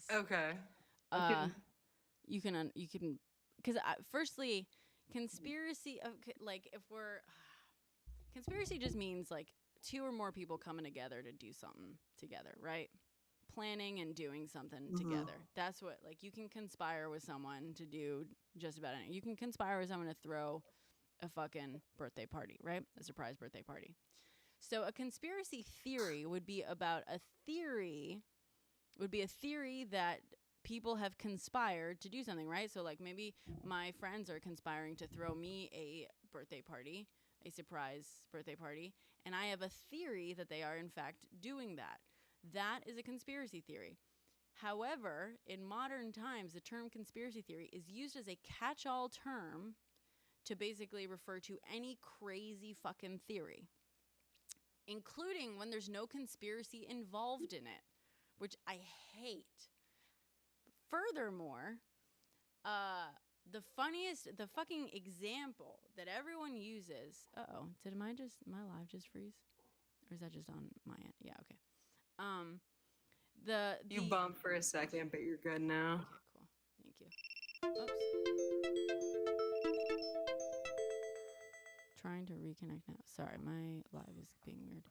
you can because firstly, conspiracy conspiracy just means like two or more people coming together to do something together, right? Planning and doing something together. That's what, like, you can conspire with someone to do just about anything. You can conspire with someone to throw a fucking birthday party, right? A surprise birthday party. So a conspiracy theory would be about a theory that people have conspired to do something, right? So like maybe my friends are conspiring to throw me a birthday party, a surprise birthday party, and I have a theory that they are in fact doing that. That is a conspiracy theory. However, in modern times, the term conspiracy theory is used as a catch-all term to basically refer to any crazy fucking theory, including when there's no conspiracy involved in it, which I hate. Furthermore, the fucking example that everyone uses. Did my live just freeze, or is that just on my end? Yeah, okay. You bumped for a second, but you're good now. Okay, cool. Thank you. Oops. Trying to reconnect now. Sorry, my live is being weird.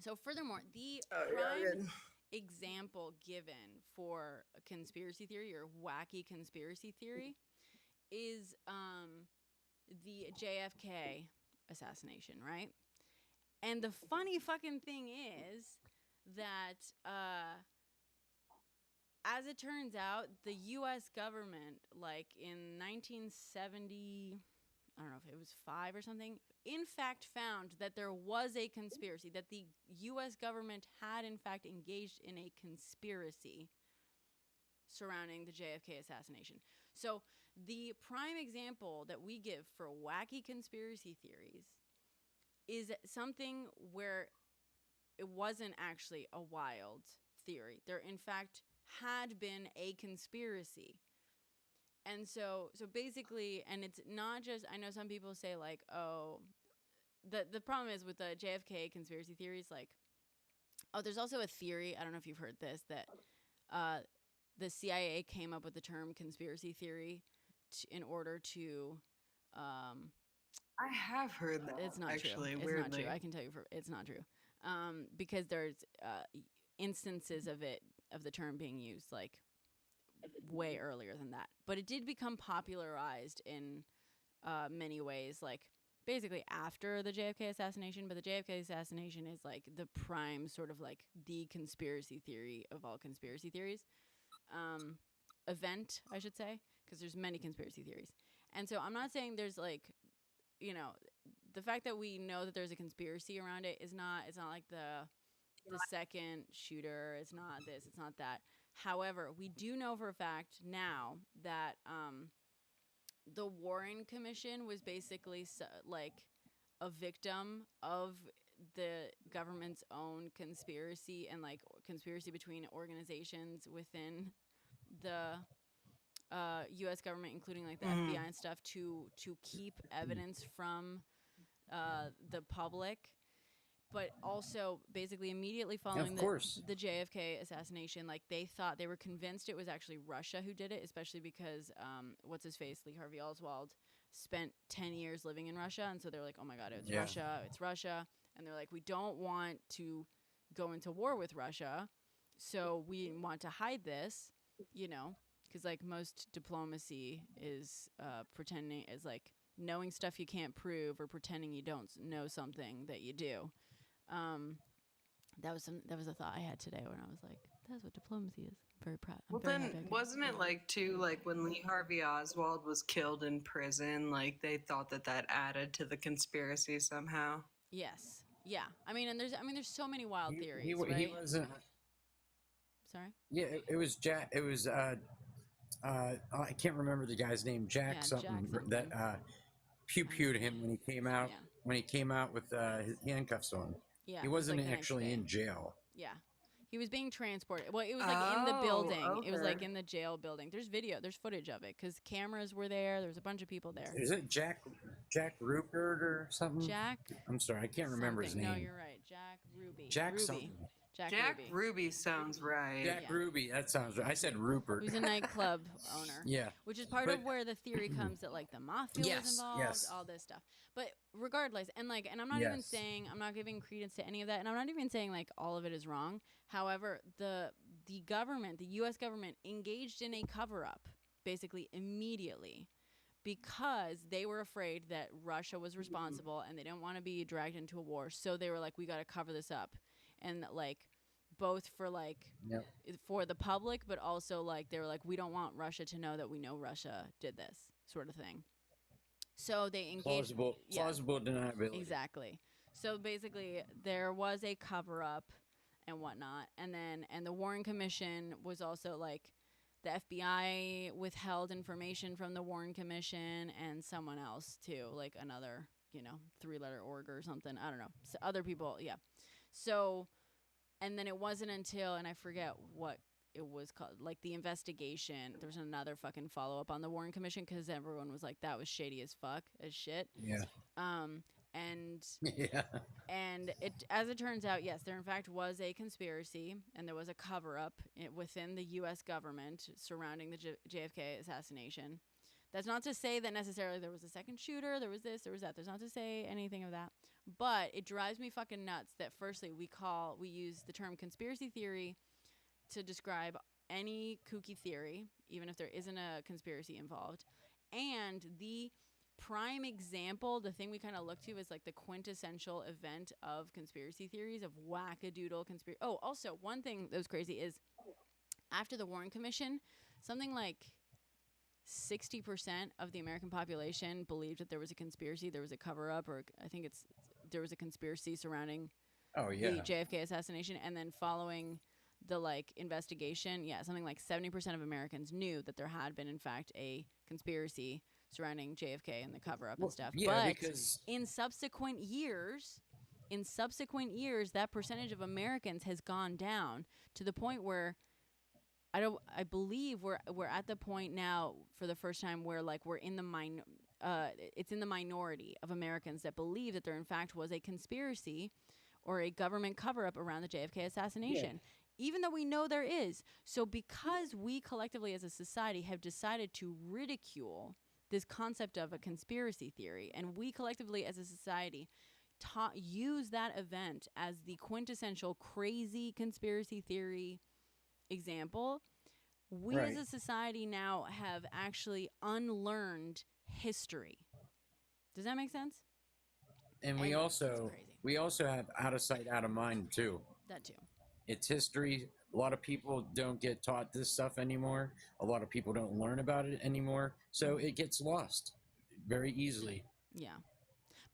So furthermore, the prime example given for a conspiracy theory or wacky conspiracy theory is the JFK assassination, right? And the funny fucking thing is that as it turns out, the U.S. government, like in 1970, I don't know if it was 5 or something, in fact found that there was a conspiracy, that the U.S. government had in fact engaged in a conspiracy surrounding the JFK assassination. So the prime example that we give for wacky conspiracy theories is something where it wasn't actually a wild theory. There, in fact, had been a conspiracy. And so basically, and it's not just, I know some people say like, oh, the problem is with the JFK conspiracy theories, like, oh, there's also a theory, I don't know if you've heard this, that the CIA came up with the term conspiracy theory in order to... I have heard that. It's not actually, true. It's weirdly. not true. I can tell you it's not true. Because there's instances of the term being used like way earlier than that. But it did become popularized in many ways. Like basically after the JFK assassination, but the JFK assassination is like the prime sort of like the conspiracy theory of all conspiracy theories. Event, I should say, because there's many conspiracy theories. And so I'm not saying there's like, the fact that we know that there's a conspiracy around it is not, it's not like the second shooter, it's not this, it's not that. However, we do know for a fact now that the Warren Commission was basically like a victim of the government's own conspiracy and like conspiracy between organizations within the U.S. government, including like the FBI and stuff, to keep evidence from the public. But also, basically, immediately following the JFK assassination, like they thought, they were convinced it was actually Russia who did it, especially because what's his face, Lee Harvey Oswald, spent 10 years living in Russia, and so they're like, oh my God, it's Russia, and they're like, we don't want to go into war with Russia, so we want to hide this, because like most diplomacy is pretending, is like knowing stuff you can't prove or pretending you don't know something that you do. That was a thought I had today when I was like, that's what diplomacy is. I'm very proud. Well, then wasn't it like too, like when Lee Harvey Oswald was killed in prison, like they thought that added to the conspiracy somehow? Yes. Yeah. There's so many wild theories. Right? He wasn't. Sorry. Yeah, it was Jack. It was I can't remember the guy's name. Jack something. That pew-pewed him when he came out. Yeah. When he came out with his handcuffs on. Yeah, he wasn't like actually in jail. Yeah, he was being transported. Well, it was like in the building. Okay. It was like in the jail building. There's footage of it because cameras were there. There was a bunch of people there. Is it Jack Rupert or something? Jack? I'm sorry, I can't remember his name. No, you're right. Jack Ruby. Jack something. Jack Ruby sounds right. Jack Ruby, that sounds right. I said Rupert. Who's a nightclub owner. Yeah. Which is part of where the theory comes that like the mafia was involved, all this stuff. But regardless, and I'm not even saying, I'm not giving credence to any of that, and I'm not even saying like all of it is wrong. However, the government, the US government engaged in a cover-up basically immediately because they were afraid that Russia was responsible and they didn't want to be dragged into a war. So they were like, we got to cover this up. And like both for like for the public, but also like they were like, we don't want Russia to know that we know Russia did this sort of thing. So they engaged plausible deniability. Exactly. So basically there was a cover up and whatnot. And the Warren Commission was also like the FBI withheld information from the Warren Commission and someone else too, like another, 3-letter org or something. I don't know. So other people. Yeah. So, and then it wasn't until, and I forget what it was called, like the investigation. There was another fucking follow-up on the Warren Commission because everyone was like, that was shady as fuck, as shit. Yeah. And it, as it turns out, yes, there in fact was a conspiracy and there was a cover-up within the U.S. government surrounding the JFK assassination. That's not to say that necessarily there was a second shooter, there was this, there was that. There's not to say anything of that. But it drives me fucking nuts that firstly we use the term conspiracy theory to describe any kooky theory, even if there isn't a conspiracy involved. And the prime example, the thing we kind of look to is like the quintessential event of conspiracy theories, of wackadoodle conspiracy. Oh, also, one thing that was crazy is after the Warren Commission, something like 60% of the American population believed that there was a conspiracy, there was a cover-up, or I think there was a conspiracy surrounding the JFK assassination. And then following the investigation, something like 70% of Americans knew that there had been in fact a conspiracy surrounding JFK and the cover-up and stuff. Yeah, but because in subsequent years, that percentage of Americans has gone down to the point where I believe we're at the point now for the first time where we're in the it's in the minority of Americans that believe that there in fact was a conspiracy or a government cover-up around the JFK assassination. Yeah. Even though we know there is. So because we collectively as a society have decided to ridicule this concept of a conspiracy theory, and we collectively as a society use that event as the quintessential crazy conspiracy theory example, we as a society now have actually unlearned history. Does that make sense? And we also have out of sight, out of mind too. That too. It's history. A lot of people don't get taught this stuff anymore. A lot of people don't learn about it anymore. So it gets lost very easily. Yeah.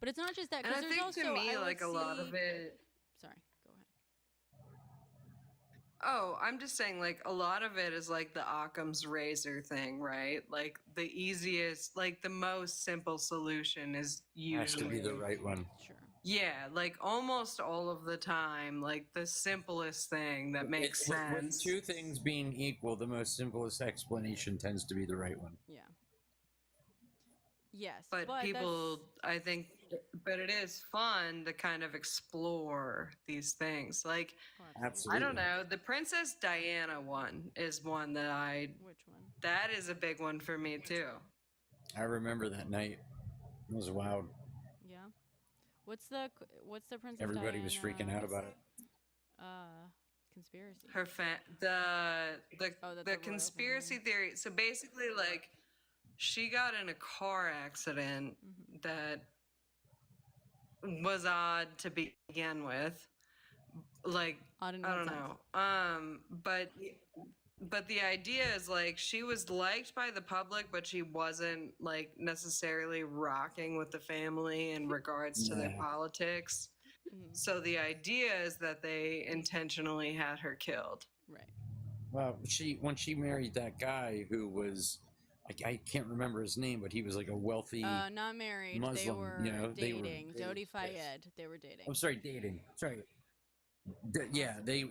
But it's not just that. And I there's think also, to me, like a lot of it. Sorry, go ahead. Oh, I'm just saying, like, a lot of it is like the Occam's razor thing, right? Like, the easiest, like, the most simple solution is usually. Has to be the right one. Sure. Yeah, like, almost all of the time, like, the simplest thing that makes sense. With two things being equal, the most simplest explanation tends to be the right one. Yeah. Yes. But people, I think, but it is fun to kind of explore these things. Like, Absolutely. I don't know, the Princess Diana one is one that Which one? that is a big one for me too. I remember that night. It was wild. Yeah. What's the Princess Everybody was Diana, freaking out about it. Conspiracy. Her the conspiracy theory. So basically, like, she got in a car accident that was odd to begin with. Like, I don't know. But the idea is, like, she was liked by the public, but she wasn't, like, necessarily rocking with the family in regards to their politics. So the idea is that they intentionally had her killed. Right. Well, when she married that guy who was, I can't remember his name, but he was like a wealthy not married. Muslim. They were dating. They were Dodi Fayed. They were dating. I'm sorry, dating. Sorry. Yeah, they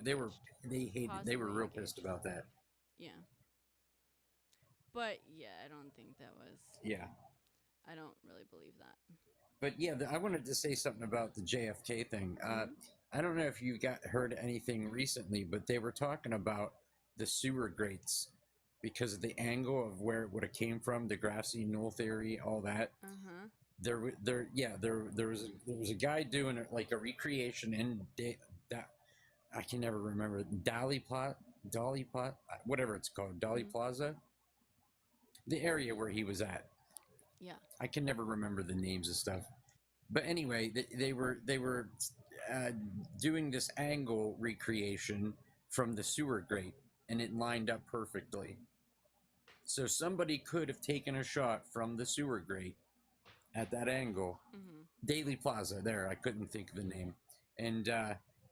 hated. They were real pissed about that. Yeah. But yeah, I don't think that was. Yeah. I don't really believe that. But yeah, I wanted to say something about the JFK thing. I don't know if you heard anything recently, but they were talking about the sewer grates because of the angle of where it would have came from, the grassy knoll theory, all that. There was a guy doing like a recreation in that I can never remember Dolly Plot, whatever it's called, Dolly Plaza, the area where he was at. Yeah. I can never remember the names of stuff, but anyway, they were doing this angle recreation from the sewer grate, and it lined up perfectly. So somebody could have taken a shot from the sewer grate at that angle. Daily Plaza, there, I couldn't think of the name, and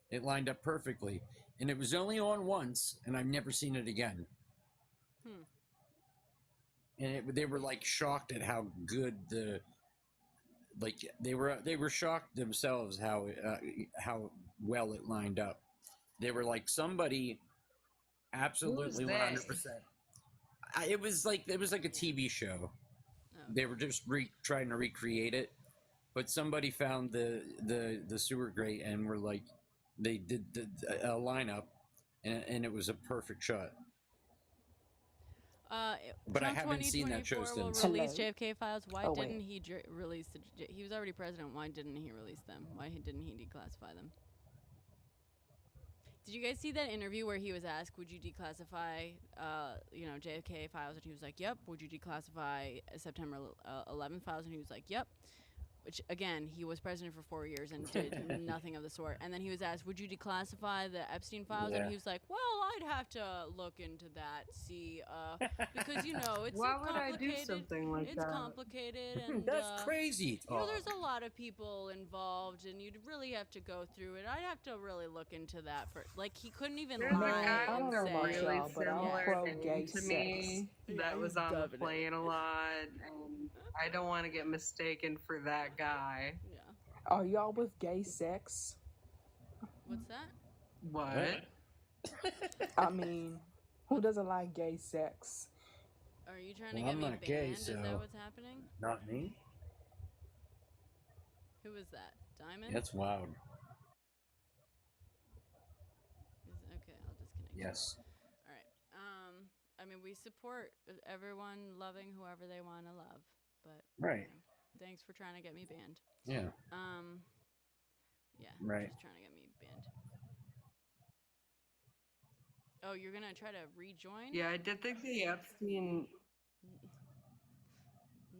it lined up perfectly, and it was only on once, and I've never seen it again. And they were like shocked at how good they were shocked themselves how well it lined up. They were like, somebody absolutely 100%. It was like a TV show. They were just trying to recreate it, but somebody found the sewer grate and were like, they did a lineup, and it was a perfect shot. But I haven't seen that show since. Will release JFK files. Why didn't he release he was already president. Why didn't he release them? Why didn't he declassify them? Did you guys see that interview where he was asked, would you declassify, JFK files? And he was like, yep. Would you declassify September 11th files? And he was like, yep. Which, again, he was president for 4 years and did nothing of the sort. And then he was asked, would you declassify the Epstein files? Yeah. And he was like, well, I'd have to look into that, see, because, it's Why would I complicated. do something like it's that? complicated. And, That's crazy. there's a lot of people involved, and you'd really have to go through it. I'd have to really look into that. He couldn't even lie I and don't know say. really but I'm similar pro-gay to me sex. that Yeah, was he's on the dubbing it. plane a lot, and I don't want to get mistaken for that guy. Yeah. Are y'all with gay sex? What's that? What? I mean, who doesn't like gay sex? Are you trying to Well, get I'm me not banned? gay, Is so- that what's happening? Not me. Who is that? Diamond? That's wild. Okay, I'll disconnect. Yes. All right. I mean, we support everyone loving whoever they want to love, but Right. thanks for trying to get me banned. Yeah. Yeah. Right. Just trying to get me banned. Oh, you're gonna try to rejoin? Yeah, I did think the Epstein.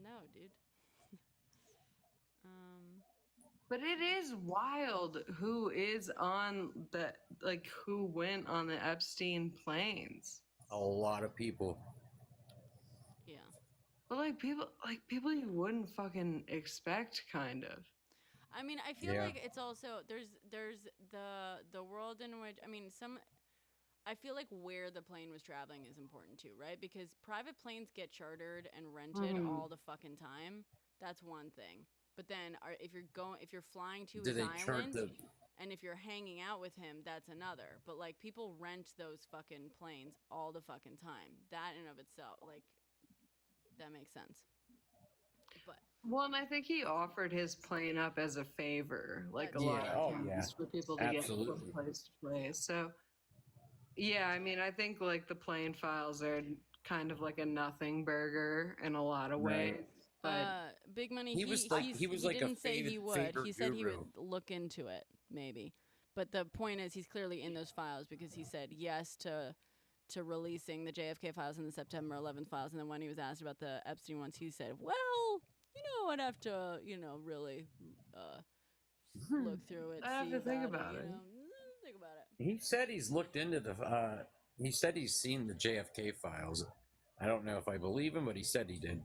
No, dude. But it is wild who is on the, like, who went on the Epstein planes. A lot of people. Yeah. But like people you wouldn't fucking expect, kind of. I mean, I feel Yeah. like it's also there's the world in which, I mean, I feel like where the plane was traveling is important too, right? Because private planes get chartered and rented all the fucking time. That's one thing. But then if you're flying to Do his they chart island the? and if you're hanging out with him, that's another. But like people rent those fucking planes all the fucking time. That in of itself, like, that makes sense. But Well, and I think he offered his plane up as a favor, like a lot Yeah. of Oh times, yeah. for people to Absolutely. get from place to place. So, yeah, I mean, I think like the plane files are kind of like a nothing burger in a lot of Right. ways. But Big Money, He was like he a didn't say he would. favor He said he guru. would look into it, maybe. But the point is, he's clearly in those files because he said yes to releasing the JFK files and the September 11th files. And then when he was asked about the Epstein ones, he said, "Well, I'd have to, really look through it, I have see to think about about it. Think about it." He said he's looked into the. He said he's seen the JFK files. I don't know if I believe him, but he said he did.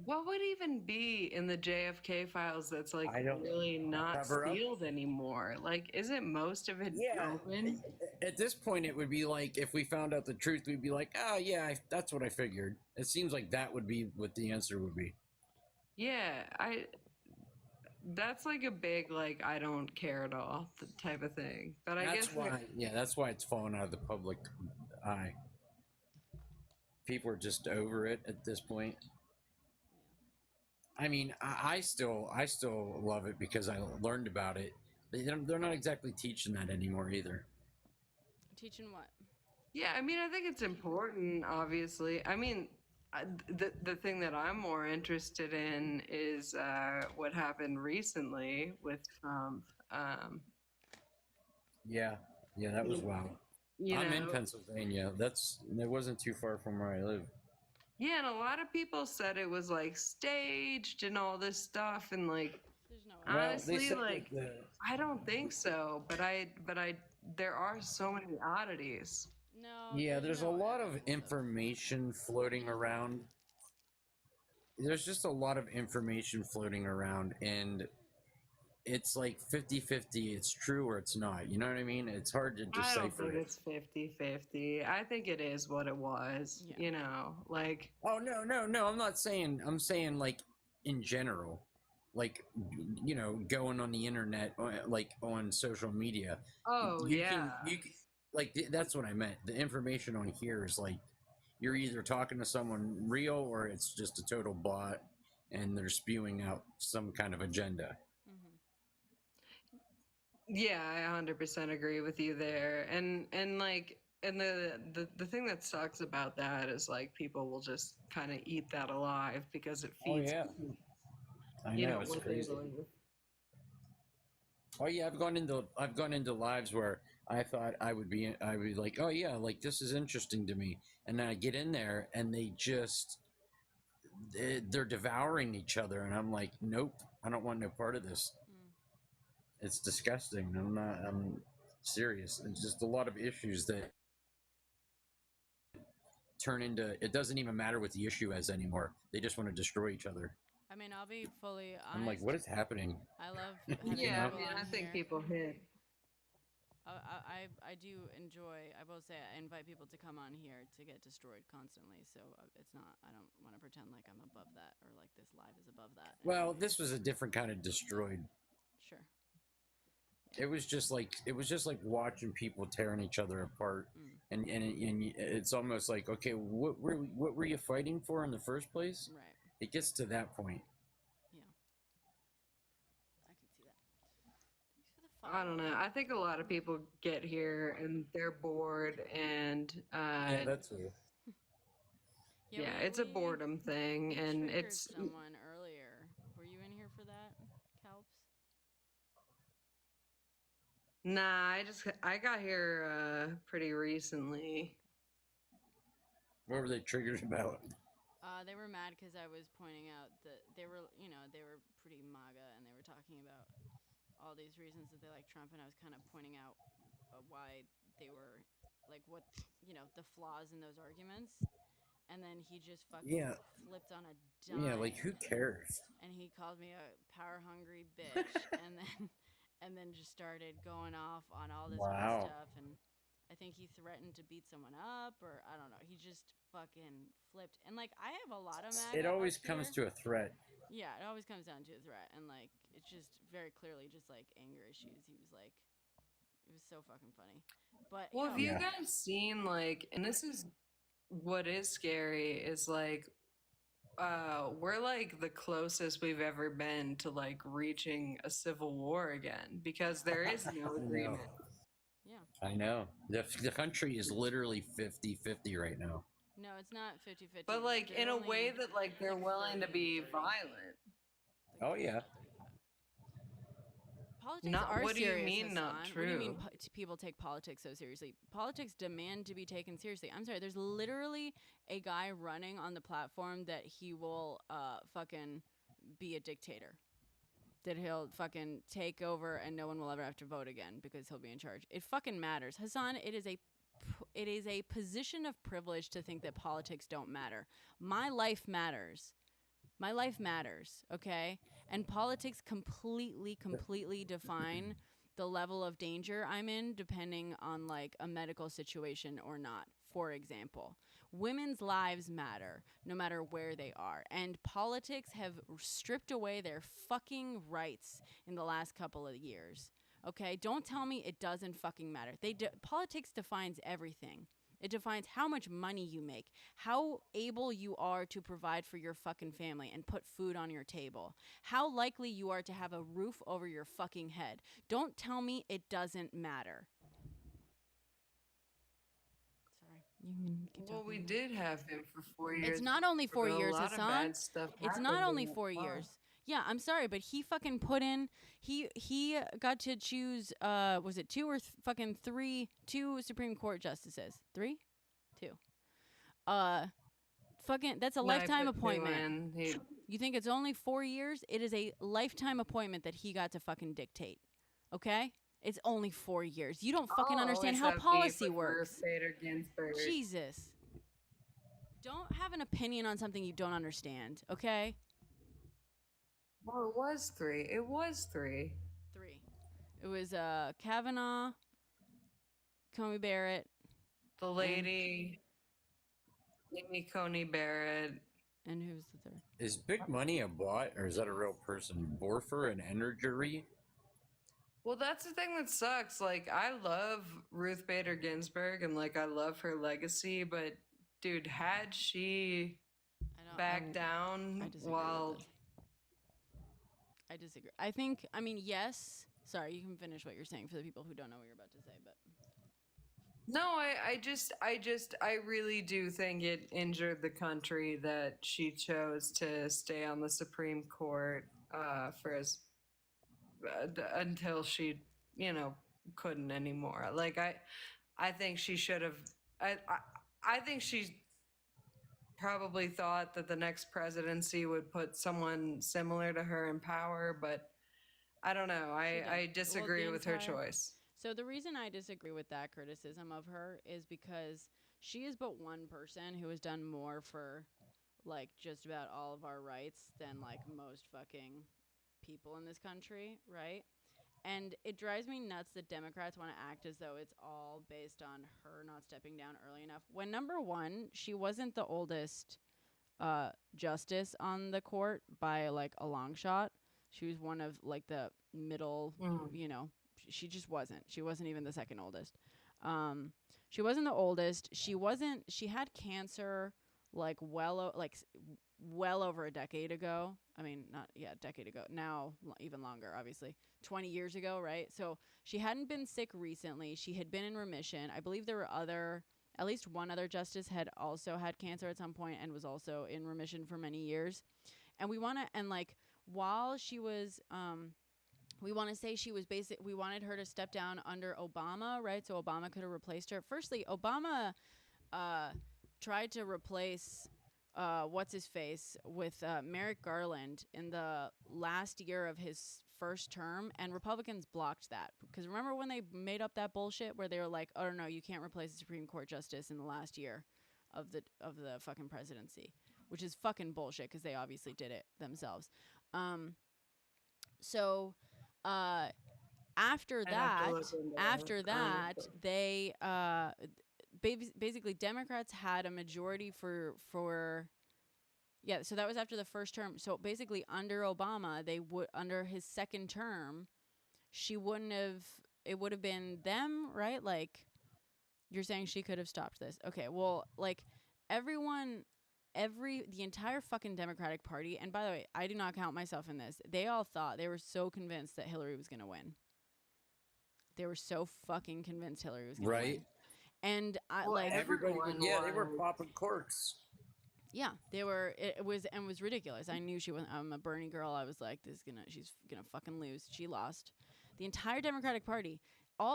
what would even be in the JFK files that's like I don't really not cover up. sealed anymore? Like, isn't most of it Yeah. open? At this point, it would be like if we found out the truth, we'd be like, "Oh yeah, that's what I figured." It seems like that would be what the answer would be. Yeah, that's like a big, like, I don't care at all type of thing. But I That's guess why. Yeah, that's why it's fallen out of the public eye. People are just over it at this point. I mean, I still love it because I learned about it. They're not exactly teaching that anymore either. Teaching what? yeah, I mean, I think it's important, obviously. I mean, the thing that I'm more interested in is what happened recently with Trump. Yeah, that was wild. I'm in Pennsylvania. It wasn't too far from where I live. Yeah, and a lot of people said it was like staged and all this stuff, and like, There's no Well, they honestly, said like, I don't think so. But there are so many oddities. No. Yeah, there's a lot of information floating around. There's just a lot of information floating around, and it's like 50-50. It's true or it's not. You know what I mean? It's hard to I don't decipher think it. it's 50-50. I think it is what it was. Like. Oh no! I'm not saying. I'm saying like in general, like going on the internet, like on social media. Oh yeah. That's what I meant. The information on here is like you're either talking to someone real or it's just a total bot, and they're spewing out some kind of agenda. Yeah, I 100% agree with you there. And the thing that sucks about that is like people will just kind of eat that alive because it feeds I know, it's what they crazy. believe. Oh yeah, I've gone into lives where I thought I would be like, oh yeah, like this is interesting to me, and then I get in there and they're devouring each other, and I'm like, nope, I don't want no part of this. It's disgusting. I'm serious. It's just a lot of issues that turn into, it doesn't even matter what the issue is anymore. They just want to destroy each other. I mean, I'll be fully honest. I'm like, what is happening? I love Yeah, people I mean, on I think here. people hit. I do enjoy. I will say I invite people to come on here to get destroyed constantly. So it's not. I don't want to pretend like I'm above that or like this live is above that. Well, this was a different kind of destroyed. Sure. It was just like watching people tearing each other apart, and it's almost like, okay, what were you fighting for in the first place? Right. It gets to that point. Yeah. I can see that. Thanks for the I don't know. I think a lot of people get here and they're bored, and Yeah, that's it. yeah, it's a boredom thing, and triggered it's someone earlier. Were you in here for that, Calps? nah. I got here pretty recently. What were they triggered about? They were mad because I was pointing out that they were pretty MAGA, and they were talking about all these reasons that they like Trump, and I was kind of pointing out why they were like what the flaws in those arguments, and then he just fucking Yeah. flipped on a Yeah, like dime, who cares? and he called me a power hungry bitch, and then just started going off on all this other Wow. stuff, and I think he threatened to beat someone up, or I don't know. He just fucking flipped, and like I have a lot of MAGA It always up comes here. to a threat. Yeah, it always comes down to a threat, and like it's just very clearly just like anger issues. He was like, it was so fucking funny. But Well, have you guys seen like, and this is what is scary is like, we're like the closest we've ever been to like reaching a civil war again because there is no agreement. Yeah. I know. The country is literally 50-50 right now. No, it's not 50-50. But like in a way that like they're willing to be violent. Oh yeah. Politics Not- are what do you serious, mean not Hassan. What do you mean true? people take politics so seriously? Politics demand to be taken seriously. I'm sorry. There's literally a guy running on the platform that he will fucking be a dictator. That he'll fucking take over and no one will ever have to vote again because he'll be in charge. It fucking matters. Hassan, it is a position of privilege to think that politics don't matter. My life matters. My life matters, okay? And politics completely define the level of danger I'm in depending on like a medical situation or not. For example, women's lives matter no matter where they are. And politics have stripped away their fucking rights in the last couple of years. Okay? Don't tell me it doesn't fucking matter. Politics defines everything. It defines how much money you make, how able you are to provide for your fucking family and put food on your table, how likely you are to have a roof over your fucking head. Don't tell me it doesn't matter. Sorry. You can keep Well, talking. we did have him for 4 years. It's not only 4 years, A lot Hassan. of bad stuff It's happened not only in that 4 time. years. Yeah, I'm sorry, but he fucking put in. He got to choose. Was it two or fucking three? Two Supreme Court justices. 3, 2. Fucking. That's a No, I lifetime put 2 appointment. in. You think it's only 4 years? It is a lifetime appointment that he got to fucking dictate. Okay. It's only 4 years. You don't fucking I'll understand always how have beef policy with works. Ruth Bader Ginsburg. Jesus. Don't have an opinion on something you don't understand, okay? Well, it was 3. It was 3. 3. It was Kavanaugh, Coney Barrett, The lady, Amy Coney Barrett. And who's the third? Is Big Money a bot or is that a real person? Borfer and Energery? Well, that's the thing that sucks. Like, I love Ruth Bader Ginsburg and, like, I love her legacy, but, dude, had she backed down while. I disagree. I think, I mean, yes. Sorry, you can finish what you're saying for the people who don't know what you're about to say, but. No, I really do think it injured the country that she chose to stay on the Supreme Court until she, couldn't anymore. Like I think she should have. I think she probably thought that the next presidency would put someone similar to her in power, but I don't know. I disagree with her choice. So the reason I disagree with that criticism of her is because she is but one person who has done more for like just about all of our rights than like most fucking people in this country, right? And it drives me nuts that Democrats want to act as though it's all based on her not stepping down early enough. When number one, she wasn't the oldest justice on the court by like a long shot. She was one of like the middle, she just wasn't. She wasn't even the second oldest. She wasn't the oldest. She had cancer like well over a decade ago. I mean, a decade ago. Now, even longer, obviously. 20 years ago, right? So she hadn't been sick recently. She had been in remission. I believe there were at least one other justice had also had cancer at some point and was also in remission for many years. And while she was, we want to say she was we wanted her to step down under Obama, right? So Obama could have replaced her. Firstly, Obama tried to replace what's his face with Merrick Garland in the last year of his first term, and Republicans blocked that because remember when they made up that bullshit where they were like, oh no, you can't replace a Supreme Court justice in the last year of the fucking presidency, which is fucking bullshit because they obviously did it themselves. So after that, they basically Democrats had a majority for yeah, so that was after the first term. So basically under Obama, under his second term, it would have been them, right? Like you're saying she could have stopped this. Okay, well, like the entire fucking Democratic Party, and by the way, I do not count myself in this. They all thought, they were so convinced that Hillary was going to win. They were so fucking convinced Hillary was going to win. And everybody, they were popping corks. Yeah, they were. It was ridiculous. I knew she wasn't. I'm a Bernie girl. I was like, she's gonna fucking lose. She lost. The entire Democratic Party,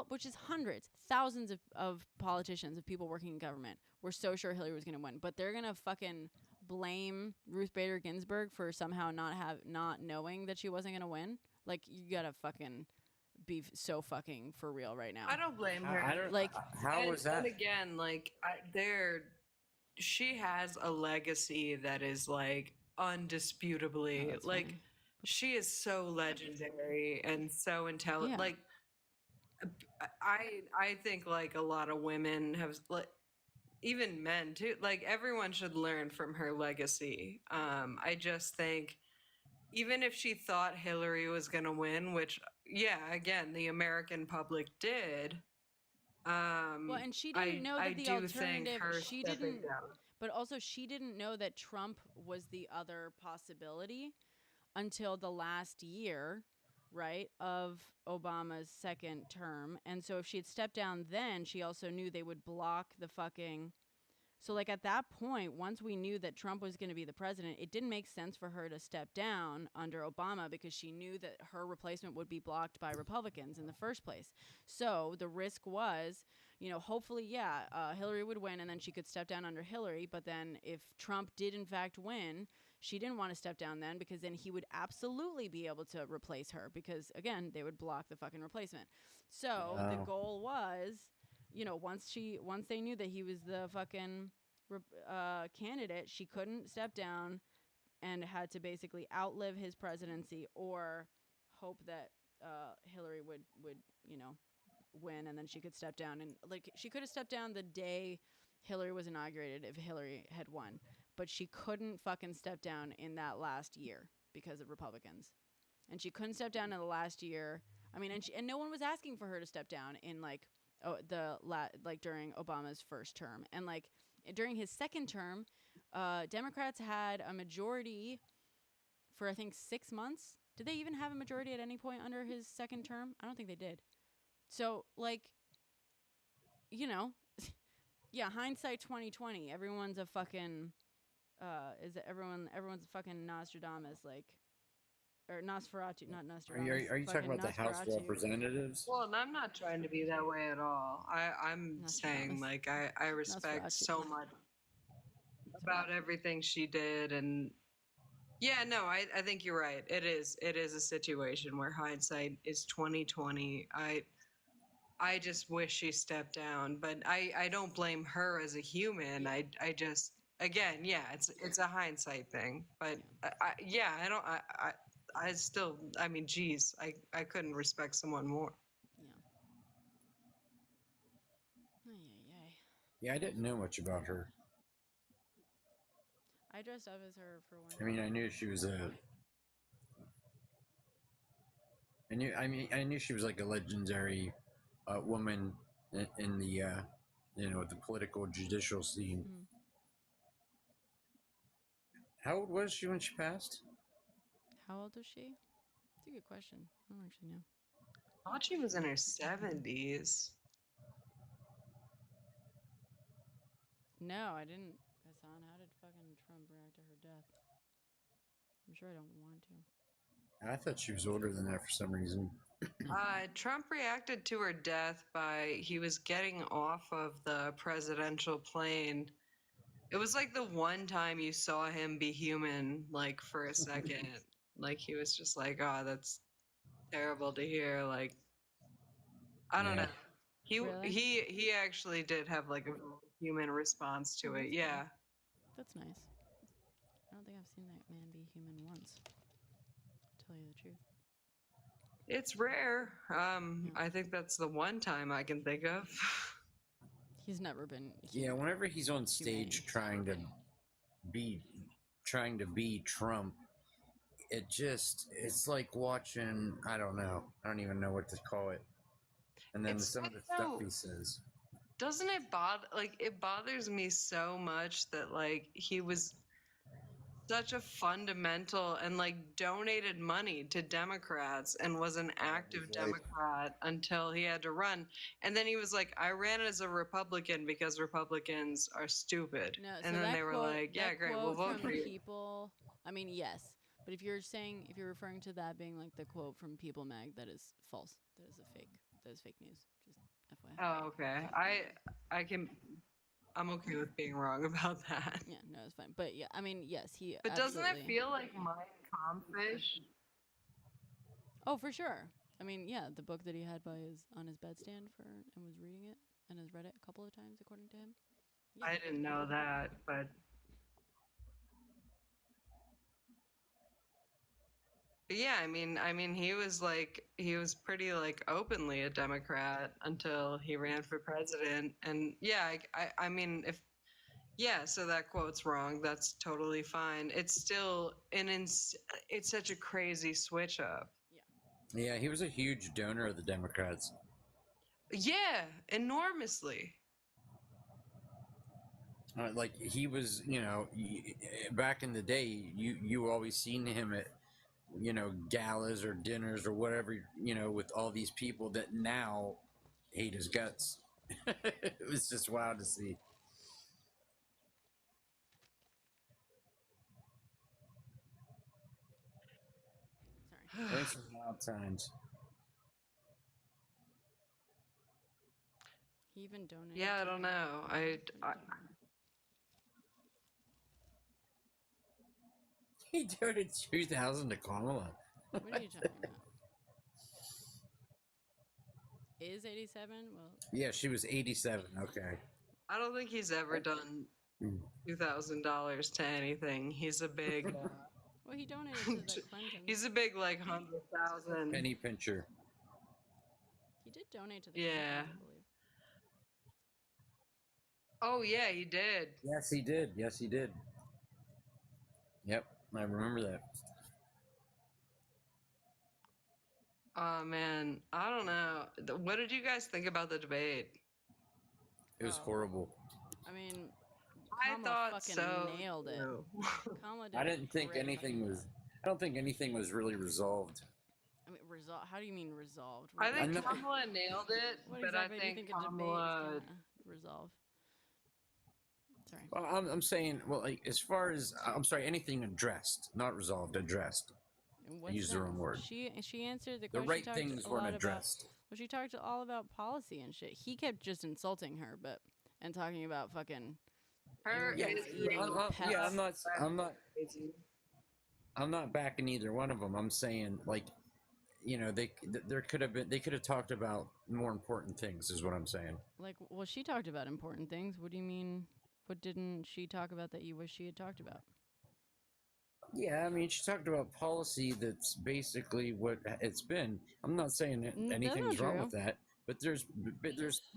which is hundreds, thousands of politicians, of people working in government, were so sure Hillary was gonna win. But they're gonna fucking blame Ruth Bader Ginsburg for somehow not knowing that she wasn't gonna win. Like you gotta fucking be so fucking for real right now. I don't blame her. How was that? And again, she has a legacy that is like undisputably funny. She is so legendary and so intelligent. Yeah. Like I think like a lot of women have, like even men too, like everyone should learn from her legacy. I just think even if she thought Hillary was going to win, which again, the American public did. Well, and she didn't know that the alternative. She didn't. But also, she didn't know that Trump was the other possibility until the last year, right, of Obama's second term. And so, if she had stepped down then, she also knew they would block the fucking. So, like at that point, once we knew that Trump was going to be the president, it didn't make sense for her to step down under Obama because she knew that her replacement would be blocked by Republicans in the first place. So the risk was, hopefully, Hillary would win and then she could step down under Hillary. But then if Trump did in fact win, she didn't want to step down then because then he would absolutely be able to replace her because, again, they would block the fucking replacement. So the goal was, once they knew that he was the fucking candidate, she couldn't step down and had to basically outlive his presidency or hope that Hillary would win and then she could step down. And like she could have stepped down the day Hillary was inaugurated if Hillary had won, but she couldn't fucking step down in that last year because of Republicans. And she couldn't step down in the last year. I mean, and no one was asking for her to step down in during Obama's first term. And like during his second term, Democrats had a majority for I think 6 months. Did they even have a majority at any point under his second term? I don't think they did. So like, hindsight 2020. Everyone's a fucking everyone's a fucking Nostradamus, like. Or Nosferatu, not Nostradamus. Are you talking about the House of Representatives? Well, and I'm not trying to be that way at all. I'm saying, like, I respect so much about everything she did. And, I think you're right. It is a situation where hindsight is 2020. I just wish she stepped down. But I don't blame her as a human. I just, again, it's a hindsight thing. But, I couldn't respect someone more. Yeah, I didn't know much about her. I dressed up as her for one. I mean, I knew she was I knew she was like a legendary woman in the the political judicial scene. Mm-hmm. How old was she when she passed? How old was she? That's a good question. I don't actually know. I thought she was in her 70s. No, I didn't. Hassan, how did fucking Trump react to her death? I'm sure I don't want to. I thought she was older than that for some reason. Trump reacted to her death by he was getting off of the presidential plane It was like the one time you saw him be human, like for a second. Like he was just like, oh, that's terrible to hear. Like, I don't know. Really? He actually did have like a human response to it. Yeah. That's nice. I don't think I've seen that man be human once. To tell you the truth. It's rare. I think that's the one time I can think of. He's never been. Yeah, whenever he's on stage trying to be Trump, it's like watching, I don't know. I don't even know what to call it. And then some of the stuff he says. Doesn't it it bothers me so much that like he was such a fundamental and like donated money to Democrats and was an active Democrat until he had to run. And then he was like, I ran as a Republican because Republicans are stupid. No, and so then that they were quote, like, yeah, that great, we'll quote vote from for you. People, I mean, yes. But if you're referring to that being like the quote from People Mag, that is false. That is a fake. That is fake news. Just FYI. Oh, okay. I'm okay with being wrong about that. Yeah, no, it's fine. But yeah, I mean, yes, he. But doesn't it feel like Mein Kampf fish? Oh, for sure. I mean, yeah, the book that he had on his bedstand and was reading it and has read it a couple of times, according to him. Yeah. I didn't know that, but yeah, I mean, he was pretty like openly a Democrat until he ran for president, and yeah, I mean, so that quote's wrong. That's totally fine. It's still it's such a crazy switch up. Yeah, he was a huge donor of the Democrats. Yeah, enormously. Like he was, back in the day, you always seen him at, galas or dinners or whatever, with all these people that now hate his guts. It was just wild to see. Sorry. Thanks for wild times. He even donated. Yeah, I don't know. He donated 2,000 to Kamala. What are you talking about? Is 87? Well. Yeah, she was 87. Okay. I don't think he's ever done $2,000 to anything. He's a big. Well, he donated to the Clinton. He's a big like 100,000 penny pincher. He did donate to the Clinton, I believe. Oh yeah, he did. Yes, he did. Yes, he did. Yep, I remember that. Oh man, I don't know. What did you guys think about the debate? It was horrible. I mean, I thought fucking so. nailed it. Kamala did I didn't think great. anything was. I don't think anything was really resolved. I mean, How do you mean resolved? I think Kamala nailed it, what but exactly I do you think think a debate Kamala is gonna resolve? Sorry. Well, I'm saying, well, like, as far as anything addressed, not resolved, addressed. I used the wrong word. She answered the The question. right things weren't addressed. Well, she talked all about policy and shit. He kept just insulting her, and talking about fucking her. I'm not backing either one of them. I'm saying, like, they could have talked about more important things, is what I'm saying. Like, well, she talked about important things. What do you mean? What didn't she talk about that you wish she had talked about? Yeah, I mean, she talked about policy that's basically what it's been. I'm not saying that anything's wrong with that, but there's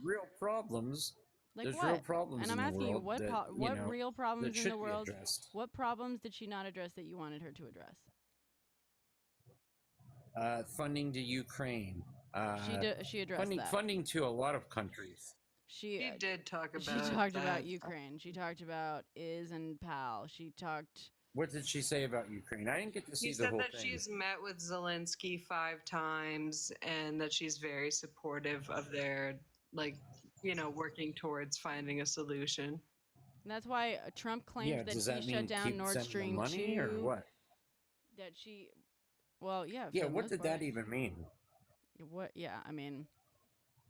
real problems. Like there's what? real problems and I'm in the asking you, world what real problems in the world? What problems did she not address that you wanted her to address? Funding to Ukraine. She addressed that. Funding to a lot of countries. She did talk about. She talked about Ukraine. She talked about and Pal. She talked. What did she say about Ukraine? I didn't get to see the whole thing. She said that she's met with Zelensky 5 times and that she's very supportive of their, working towards finding a solution. And that's why Trump claims that he shut down Nord Stream 2. Money or what? That she. Well, yeah. Yeah. What did that even mean? What? Yeah. I mean.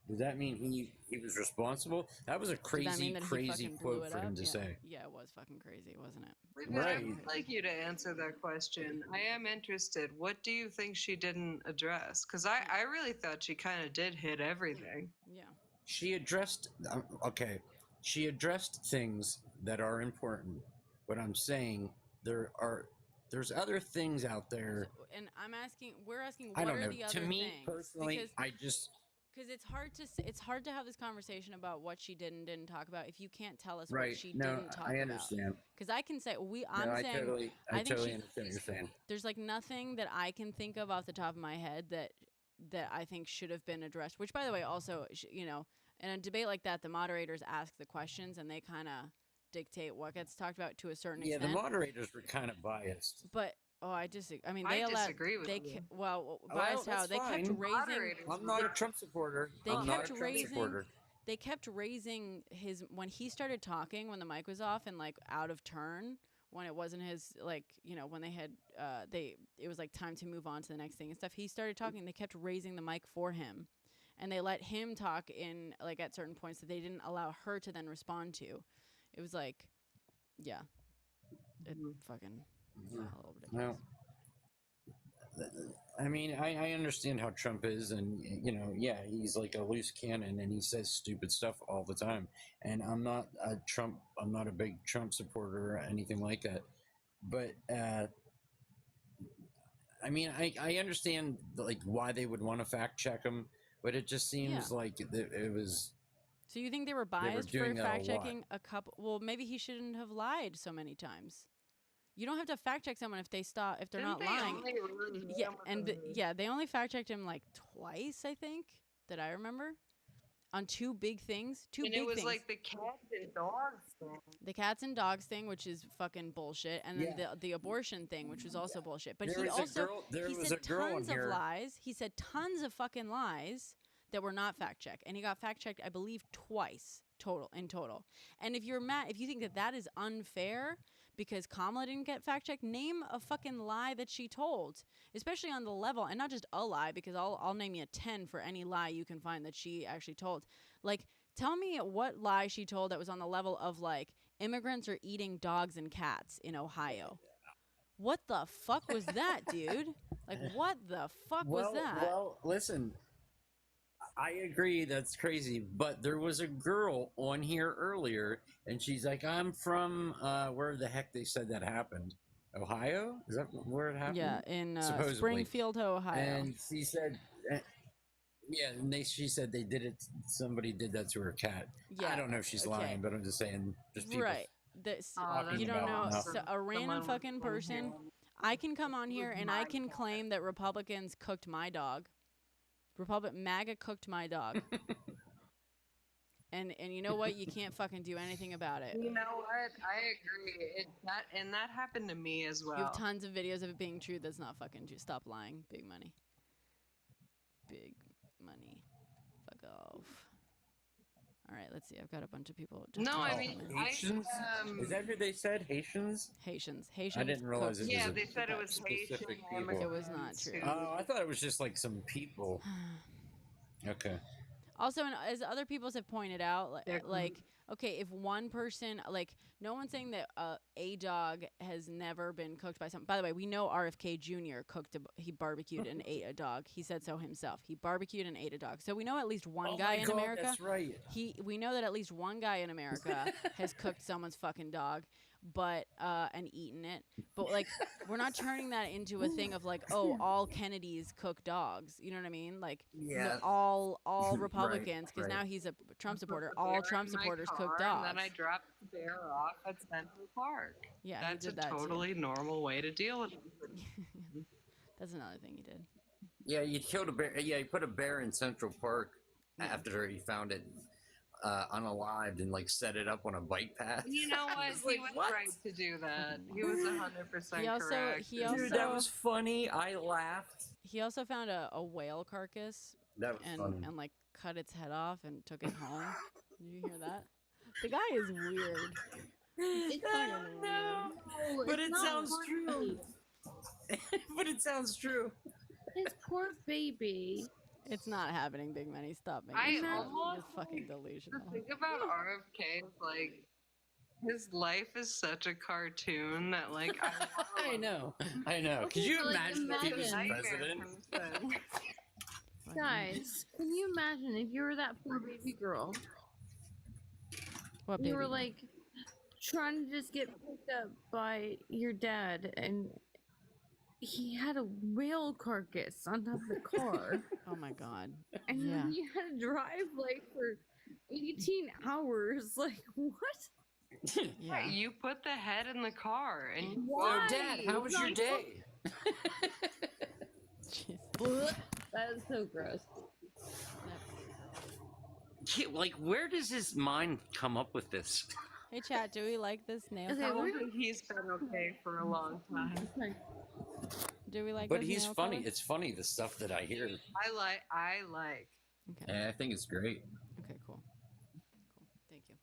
Does that mean he was responsible? That was a Did that mean crazy, that he crazy fucking blew quote it for him up? to Yeah. say. Yeah, it was fucking crazy, wasn't it? Right. I'd like you to answer that question. I am interested. What do you think she didn't address? Because I really thought she kind of did hit everything. Yeah. She addressed, okay, she addressed things that are important, but I'm saying there's other things out there. And we're asking, I what don't are know. the other To me things? personally, Because it's hard to have this conversation about what she did and didn't talk about if you can't tell us right. what she No, didn't talk about. I understand. Because I can say I saying totally I think understand what you're saying. there's like nothing that I can think of off the top of my head that I think should have been addressed. Which, by the way, also in a debate like that, the moderators ask the questions and they kind of dictate what gets talked about to a certain extent. Yeah, the moderators were kind of biased. But I disagree. I mean, I disagree with you. Biased how they kept raising. I'm not a Trump supporter. They kept raising his when he started talking when the mic was off and like out of turn when it wasn't his when they had it was like time to move on to the next thing and stuff. He started talking. They kept raising the mic for him. And they let him talk in like at certain points that they didn't allow her to then respond to. It was like, yeah, it fucking a little ridiculous. Well, I mean, I understand how Trump is, and he's like a loose cannon, and he says stupid stuff all the time. And I'm not a big Trump supporter or anything like that. But I mean, I understand like why they would want to fact check him. But it just seems like it was. So you think they were biased for fact checking a couple? Well, maybe he shouldn't have lied so many times. You don't have to fact check someone if they're not lying. They only fact checked him like twice, I think, that I remember, on two big things. And it was like the cats and dogs thing. The cats and dogs thing, which is fucking bullshit, and then the abortion thing, which was also bullshit. But he said tons of lies. He said tons of fucking lies that were not fact checked, and he got fact checked, I believe, twice in total. And if you're mad, if you think that is unfair because Kamala didn't get fact checked, name a fucking lie that she told, especially on the level, and not just a lie, because I'll name you a 10 for any lie you can find that she actually told. Like, tell me what lie she told that was on the level of like immigrants are eating dogs and cats in Ohio. What the fuck was that, dude? Like, what the fuck was that? Well, listen, I agree that's crazy, but there was a girl on here earlier, and she's like, I'm from where the heck they said that happened. Ohio? Is that where it happened? Yeah, in Supposedly. Springfield, Ohio. And she said, she said they did it, somebody did that to her cat. Yeah, I don't know if she's lying, but I'm just saying, there's people. Right. You don't know. So a random fucking person. I can come on here and I can claim that Republicans cooked my dog. MAGA cooked my dog. and you know what? You can't fucking do anything about it. You know what? I agree. That happened to me as well. You have tons of videos of it being true. That's not fucking true. Stop lying. Big money. Big money. Fuck off. All right, let's see. I've got a bunch of people. Haitians? Is that who they said? Haitians? Haitians. I didn't realize it was they said it was Haitian. It was not true. Oh, I thought it was just like some people. Okay. Also, as other people have pointed out, like, okay, if one person, like, no one's saying that a dog has never been cooked by someone. By the way, we know RFK Jr. he barbecued and ate a dog. He said so himself. He barbecued and ate a dog. So we know at least one guy in America. That's right. We know that at least one guy in America has cooked someone's fucking dog, and eaten it. But like, we're not turning that into a thing of like, oh, all Kennedys cook dogs. You know what I mean? Like, all Republicans, because now he's a Trump supporter. All Trump supporters cook dogs. And then I dropped the bear off at Central Park. Yeah, that's he did that totally normal way to deal with it. That's another thing he did. Yeah, you killed a bear. Yeah, he put a bear in Central Park after he found it unalived and like set it up on a bike path. You know what? He was right to do that. He was 100% correct. Dude, that was funny. I laughed. He also found a whale carcass. That was funny. And like cut its head off and took it home. Did you hear that? The guy is weird. It's fucking weird. But it sounds true. But it sounds true. His poor baby. It's not happening, Big Money. Stop making I it sound almost you're fucking delusional. think about RFK is like his life is such a cartoon that like I know. Could you imagine if he was president? Guys, can you imagine if you were that poor baby girl? What you baby were girl? like trying to just get picked up by your dad, and he had a whale carcass on top of the car. Oh my god. And Yeah. then you had to drive like for 18 hours. Like, what? Yeah. You put the head in the car and you Why? Dad, how was your day? That is so gross. Like, where does his mind come up with this? Hey chat, do we like this nail Okay, color? He's been okay for a long time. Do we like But this he's nail funny. color? It's funny, the stuff that I hear. I like. Okay. Yeah, I think it's great. Okay, cool. Thank you.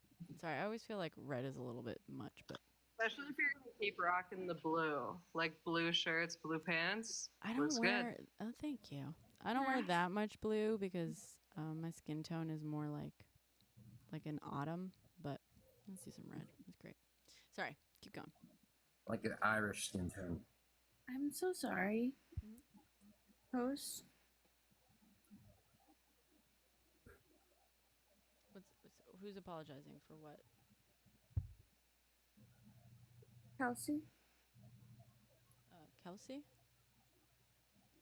Sorry, I always feel like red is a little bit much, but Especially if you're gonna keep rocking the blue, like blue shirts, blue pants. I don't Looks wear. good. Oh, thank you. I don't wear that much blue because my skin tone is more like an autumn. But let's see some red. That's great. Sorry, keep going. Like an Irish skin tone. I'm so sorry. Host. Who's apologizing for what? Kelsey? Kelsey?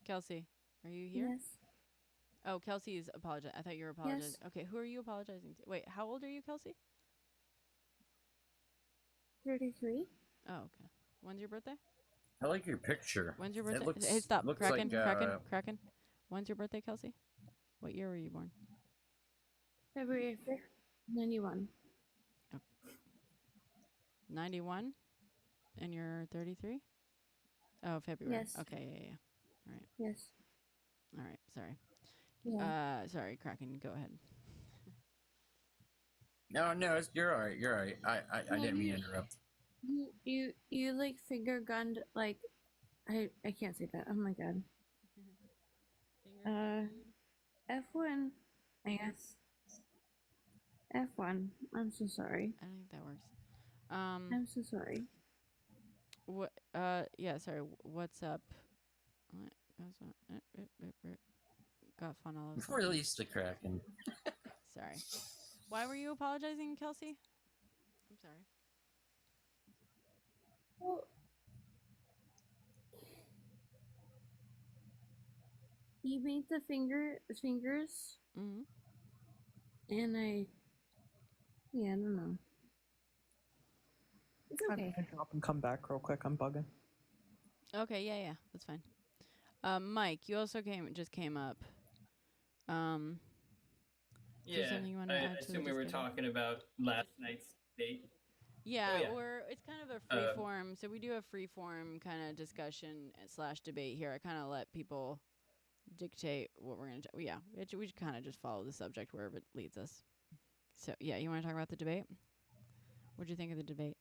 Kelsey, are you here? Yes. Oh, Kelsey is apologizing. I thought you were apologizing. Okay, who are you apologizing to? Wait, how old are you, Kelsey? 33. Oh, okay. When's your birthday? I like your picture. When's your It birthday? looks- Hey, stop. looks Kraken, like, Kraken. When's your birthday, Kelsey? What year were you born? February 5th, 91. 91? And you're 33? Oh, February. Yes. Okay, yeah. All right. Yes. All right, sorry. Yeah. Sorry, Kraken, go ahead. No, you're all right. You're all right. I didn't mean to interrupt. You like finger gunned like I can't say that. Oh my god. F1, I guess. F1. I'm so sorry. I don't think that works. I'm so sorry. What? Yeah. Sorry. What's up? Got fun all over. Release the Kraken. Sorry. Why were you apologizing, Kelsey? I'm sorry. Well, you made the fingers, and I don't know. It's okay. I'm gonna drop and come back real quick. I'm bugging. Okay. Yeah. That's fine. Mike, you also just came up. Is there something you want to I add to the assume we were discussion? talking about last night's date. Yeah, Oh, yeah. it's kind of a free form. So we do a free form kind of discussion / debate here. I kind of let people dictate what we're going to do. Yeah, we kind of just follow the subject wherever it leads us. So, yeah, you want to talk about the debate? What do you think of the debate?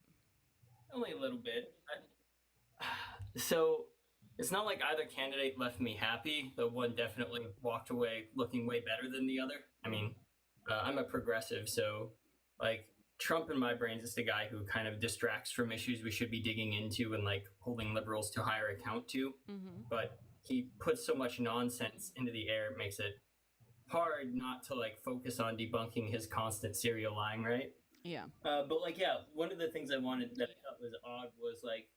Only a little bit. So it's not like either candidate left me happy, though one definitely walked away looking way better than the other. I mean, I'm a progressive, so like Trump in my brain is the guy who kind of distracts from issues we should be digging into and like holding liberals to higher account to. But he puts so much nonsense into the air, it makes it hard not to like focus on debunking his constant serial lying, right? Yeah. But like, yeah, one of the things I wanted that I thought was odd was like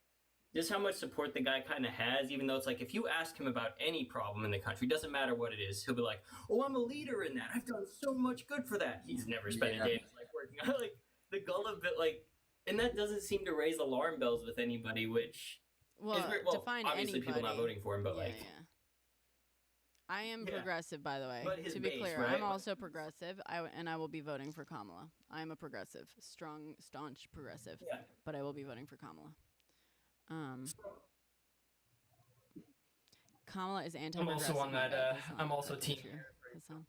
just how much support the guy kind of has, even though it's like if you ask him about any problem in the country, doesn't matter what it is, he'll be like, "Oh, I'm a leader in that. I've done so much good for that." He's never spent a day in his life working on like the gullibility, like, and that doesn't seem to raise alarm bells with anybody, which Well, is define obviously people not anybody. voting for him, but like. I am Yeah. progressive, by the way. But his To be base, clear, right? I'm also progressive. And I will be voting for Kamala. I am a progressive, strong, staunch progressive. Yeah. But I will be voting for Kamala. Kamala is I'm anti-progressive. also on my that. bad, Hassan. I'm also That's team. true, Hassan.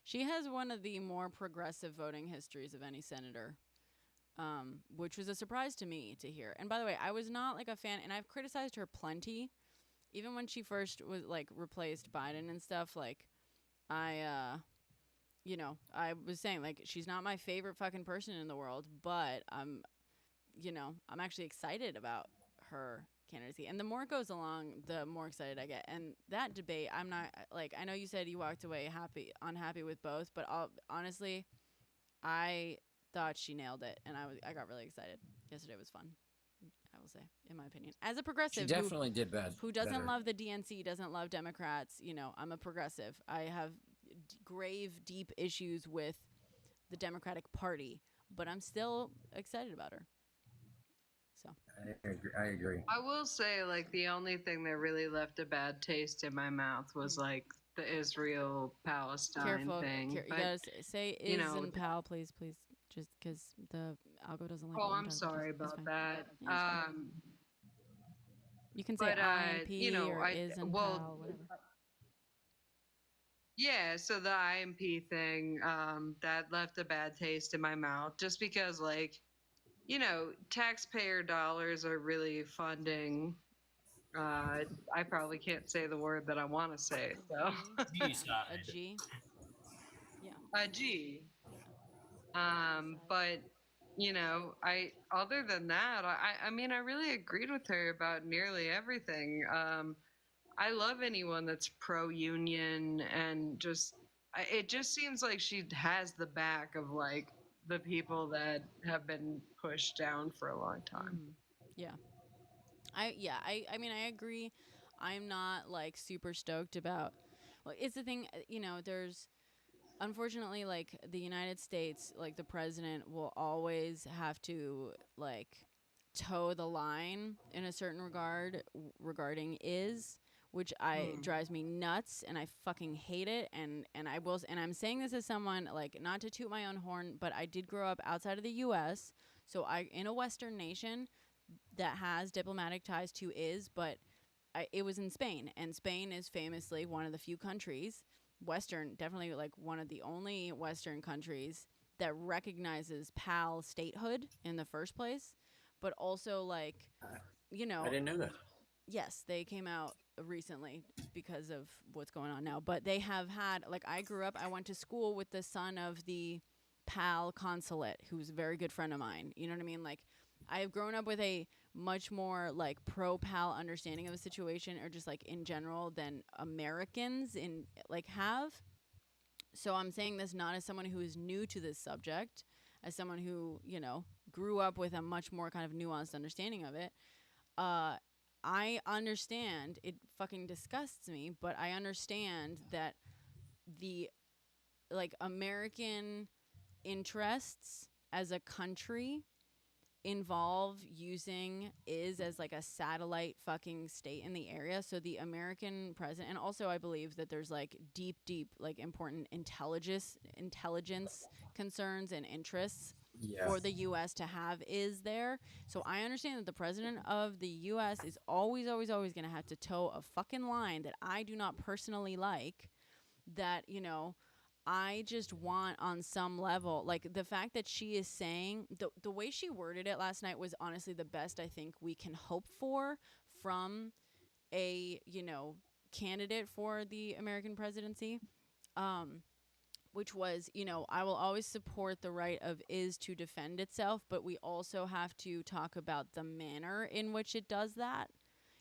She has one of the more progressive voting histories of any senator, which was a surprise to me to hear. And by the way, I was not like a fan, and I've criticized her plenty, even when she first was like replaced Biden and stuff. Like, I I was saying, like, she's not my favorite fucking person in the world, but I'm actually excited about her candidacy. And the more it goes along, the more excited I get. And that debate, I'm not, like, I know you said you walked away unhappy with both, but honestly, I thought she nailed it, and I got really excited. Yesterday was fun, I will say, in my opinion. As a progressive, She definitely did bad. Who doesn't better. love the DNC, doesn't love Democrats. I'm a progressive. I have grave, deep issues with the Democratic Party, but I'm still excited about her. So I agree. I will say, like, the only thing that really left a bad taste in my mouth was like the Israel-Palestine thing. You But, gotta say you is know, and pal, please, just because the algo doesn't like. oh, when we I'm talk sorry about about that. Yeah, you can say but, IMP or is and pal, whatever. Yeah, so the IMP thing, that left a bad taste in my mouth just because, like, taxpayer dollars are really funding. I probably can't say the word that I want to say, so. A G. Yeah. A G. But other than that, I mean, I really agreed with her about nearly everything. I love anyone that's pro-union and it just seems like she has the back of, like, the people that have been pushed down for a long time. Yeah. I mean, I agree. I'm not, like, super stoked about, well, it's the thing, there's, unfortunately, like, the United States, like, the president will always have to, like, toe the line in a certain regard regarding which drives me nuts, and I fucking hate it. And I'm saying this as someone, like, not to toot my own horn, but I did grow up outside of the U.S., so in a Western nation that has diplomatic ties to but it was in Spain, and Spain is famously one of the few countries, Western, definitely, like, one of the only Western countries that recognizes PAL statehood in the first place, but also, like, I didn't know that. Yes, they came out recently because of what's going on now, but they have had, like, I went to school with the son of the PAL consulate, who's a very good friend of mine. You know what I mean? Like, I've grown up with a much more, like, pro-PAL understanding of the situation, or just, like, in general, than Americans have. So I'm saying this not as someone who is new to this subject, as someone who, grew up with a much more kind of nuanced understanding of it. I understand, it fucking disgusts me, but I understand that the, like, American interests as a country involve using as, like, a satellite fucking state in the area. So the American president, and also I believe that there's, like, deep, like, important intelligence concerns and interests for the U.S. to have there. So I understand that the president of the U.S. is always going to have to toe a fucking line that I do not personally like, that, I just want on some level, like, the fact that she is saying, the way she worded it last night was honestly the best I think we can hope for from a, candidate for the American presidency, which was, I will always support the right of to defend itself, but we also have to talk about the manner in which it does that.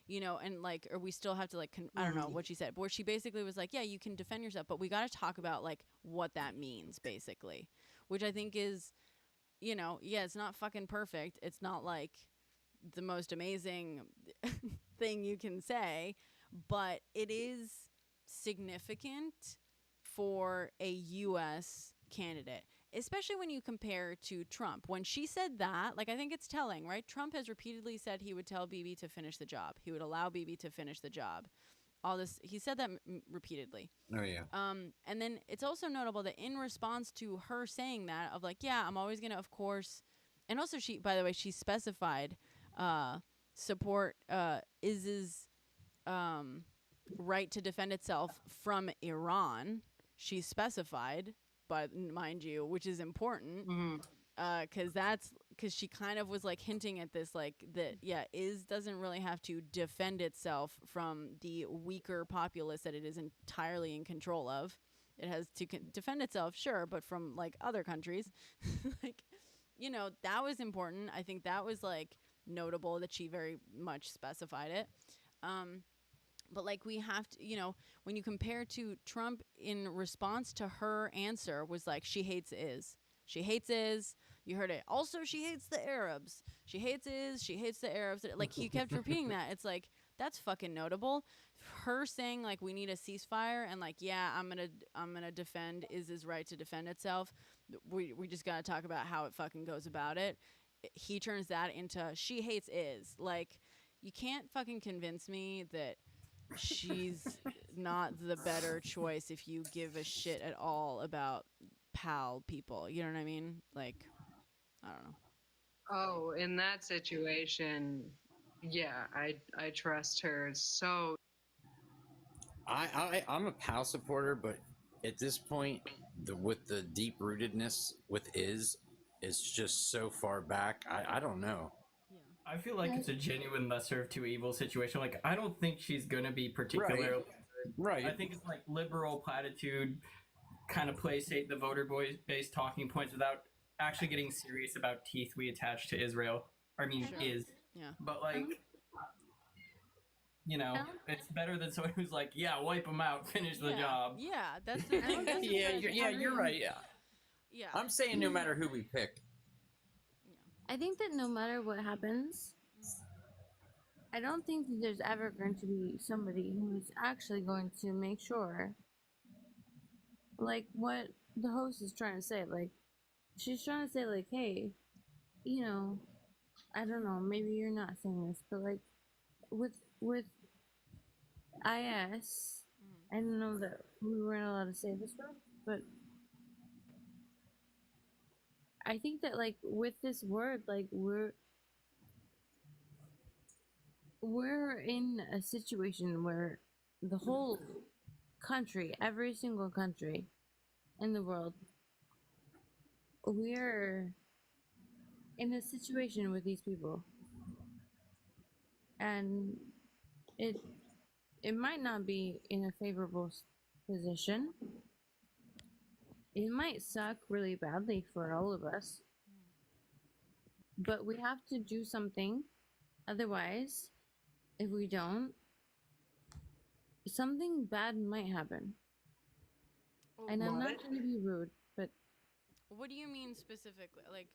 And, like, or we still have to, like, I don't know what she said, but where she basically was like, yeah, you can defend yourself, but we got to talk about, like, what that means, basically, which I think is, yeah, it's not fucking perfect. It's not, like, the most amazing thing you can say, but it is significant for a U.S. candidate, especially when you compare to Trump. When she said that, like, I think it's telling, right? Trump has repeatedly said he would tell Bibi to finish the job. He would allow Bibi to finish the job. All this, he said that repeatedly. Oh, yeah. And then it's also notable that in response to her saying that, of, like, yeah, I'm always going to, of course, and also she, by the way, she specified support ISIS's right to defend itself from Iran. She specified, but mind you, which is important, because she kind of was, like, hinting at this, like, that, yeah, doesn't really have to defend itself from the weaker populace that it is entirely in control of, it has to defend itself, sure, but from like other countries. Like, you know, that was important. I think that was like notable that she very much specified it. But like we have to, you know, when you compare to Trump in response to her answer was like, she hates is. She hates is. You heard it. Also, she hates the Arabs. She hates is. She hates the Arabs. Like he kept repeating that. It's like, that's fucking notable. Her saying like we need a ceasefire and like, yeah, I'm gonna defend Iz's right to defend itself. We just gotta talk about how it fucking goes about it. He turns that into she hates is. Like, you can't fucking convince me that she's not the better choice if you give a shit at all about pal people. You know what I mean? Like, I don't know. Oh, in that situation, yeah, I trust her so. I'm a PAL supporter, but at this point, with the deep rootedness with it's just so far back. I don't know. I feel like it's a genuine lesser of two evils situation. Like, I don't think she's gonna be particularly right. I think it's like liberal platitude, kind of play state the voter based talking points without actually getting serious about teeth we attach to Israel. I mean, is. Yeah. But like, you know, it's better than someone who's like, yeah, wipe them out, finish the job. Yeah, that's the thing. That's You're right. Yeah. Yeah. I'm saying no matter who we pick. I think that no matter what happens, I don't think that there's ever going to be somebody who's actually going to make sure, like what the host is trying to say. Like, she's trying to say, like, hey, you know, I don't know, maybe you're not saying this, but like, with IS, I don't know that we weren't allowed to say this word, but I think that like with this word, like we're in a situation where the whole country, every single country in the world, we're in a situation with these people, and it might not be in a favorable position. It might suck really badly for all of us, but we have to do something. Otherwise, if we don't, something bad might happen. And I'm not trying to be rude, but what do you mean specifically? Like,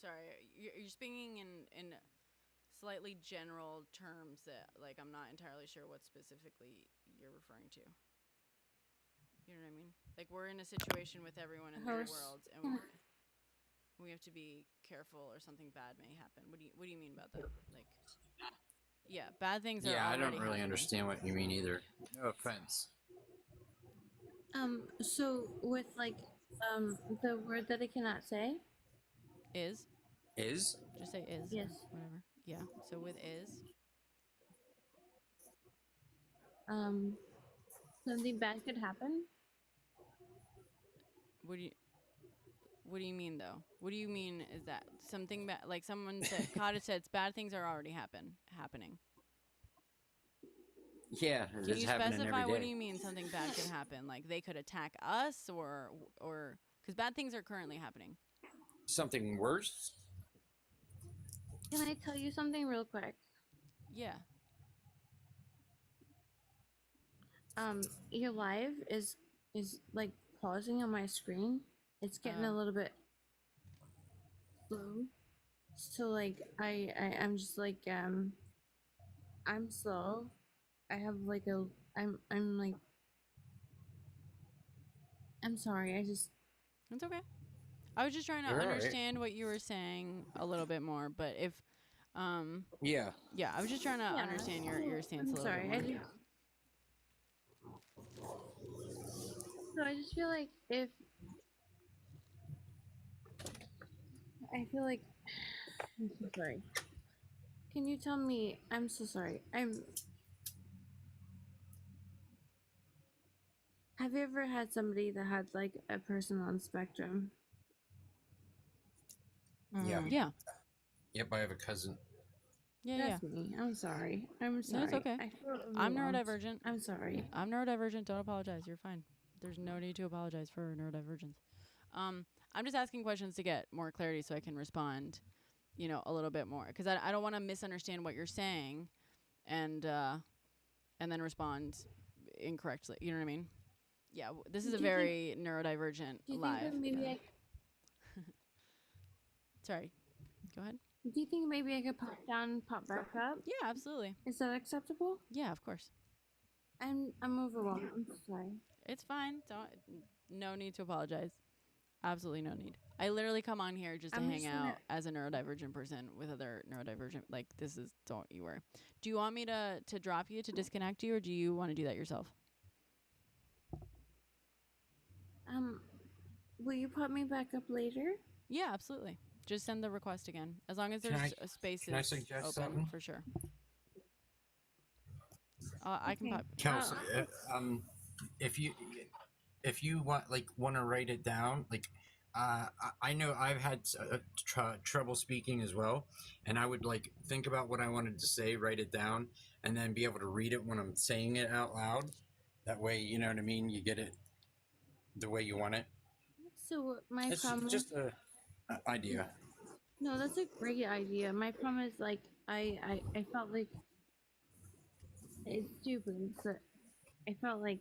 sorry, you're speaking in slightly general terms that, like, I'm not entirely sure what specifically you're referring to. You know what I mean? Like, we're in a situation with everyone in the world, and we have to be careful, or something bad may happen. What do you mean about that? Like, yeah, bad things are. Yeah, I don't really happening. understand what you mean either. No offense. So with like the word that I cannot say is just say is. Yes. Whatever. Yeah. So with is something bad could happen. What do you mean though? What do you mean is that something bad? Like someone said, Kata said, bad things are already happening. Yeah, can you specify what do you mean something bad could happen? Like they could attack us, or because bad things are currently happening. Something worse? Can I tell you something real quick? Yeah. Your live is like pausing on my screen. It's getting a little bit slow. So like I'm just like I'm slow. I have like I'm like I'm sorry. It's okay. I was just trying to understand what you were saying a little bit more, but if yeah, I was just trying to understand your stance a little bit more. So I just feel like I'm so sorry. Can you tell me? I'm so sorry. Have you ever had somebody that had like a person on spectrum? Yeah. Yeah. Yep, I have a cousin. That's me. I'm sorry. I'm sorry. No, it's okay. I'm neurodivergent. I'm sorry. I'm neurodivergent. Don't apologize. You're fine. There's no need to apologize for neurodivergence. I'm just asking questions to get more clarity so I can respond, a little bit more, because I don't want to misunderstand what you're saying, and then respond incorrectly. You know what I mean? Yeah, this is a very neurodivergent Do you live. think that maybe Sorry, go ahead. Do you think maybe I could pop down and pop back up? Yeah, absolutely. Is that acceptable? Yeah, of course. I'm overwhelmed. I'm sorry. It's fine. No need to apologize. Absolutely no need. I literally come on here just to hang out as a neurodivergent person with other neurodivergent. Like, don't you worry. Do you want me to drop you, to disconnect you, or do you want to do that yourself? Will you pop me back up later? Yeah, absolutely. Just send the request again. As long as there's a space open, something? for sure. I can pop. Kelsey, if you want to write it down, I know I've had trouble speaking as well, and I would think about what I wanted to say, write it down, and then be able to read it when I'm saying it out loud. That way, you know what I mean. You get it the way you want it. So It's just an idea. No, that's a great idea. My problem is I felt like it's stupid. So I felt like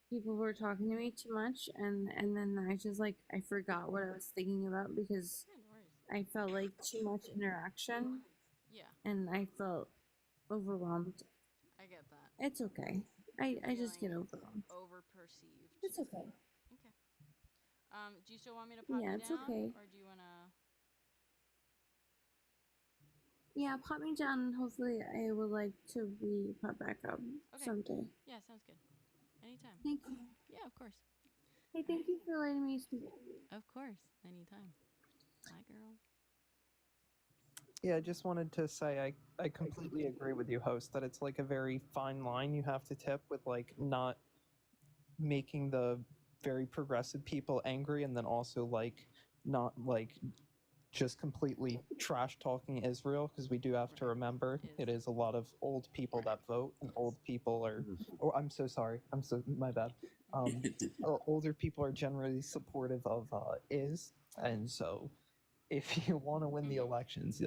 people were talking to me too much, and then I just I forgot what I was thinking about because I felt like too much interaction. Yeah. And I felt overwhelmed. I get that. It's okay. I just get overwhelmed. Over-perceived. It's okay. Okay. Do you still want me to pop you it's down? okay. Or do you want to... Yeah, pop me down, and hopefully I would like to be pop back up someday. Yeah, sounds good. Anytime. Thank you. Yeah, of course. Hey, thank you for letting me speak. Of course. Anytime. Bye, girl. Yeah, I just wanted to say I completely agree with you, host, that it's a very fine line you have to tip with not making the very progressive people angry, and then also not just completely trash talking Israel, because we do have to remember it is a lot of old people that vote, and old people are, I'm so sorry, my bad. Older people are generally supportive of and so if you want to win the elections,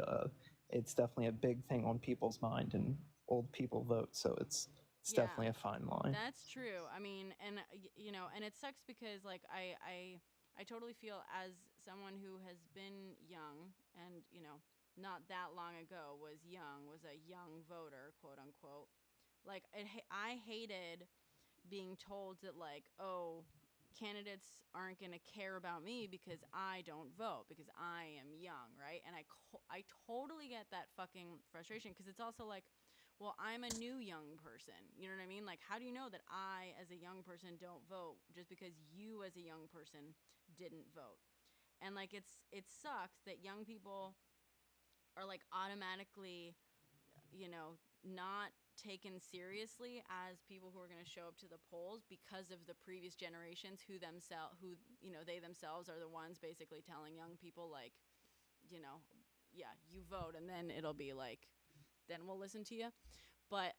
it's definitely a big thing on people's mind, and old people vote, so it's definitely a fine line. That's true. I mean, and and it sucks because I totally feel, as someone who has been young and not that long ago was a young voter, quote unquote. I hated being told that candidates aren't going to care about me because I don't vote, because I am young, right? And I totally get that fucking frustration, because it's also well, I'm a new young person. You know what I mean? How do you know that I, as a young person, don't vote just because you, as a young person, didn't vote? And it sucks that young people are automatically, not taken seriously as people who are going to show up to the polls because of the previous generations who they themselves are the ones basically telling young people yeah, you vote, and then it'll be then we'll listen to you. But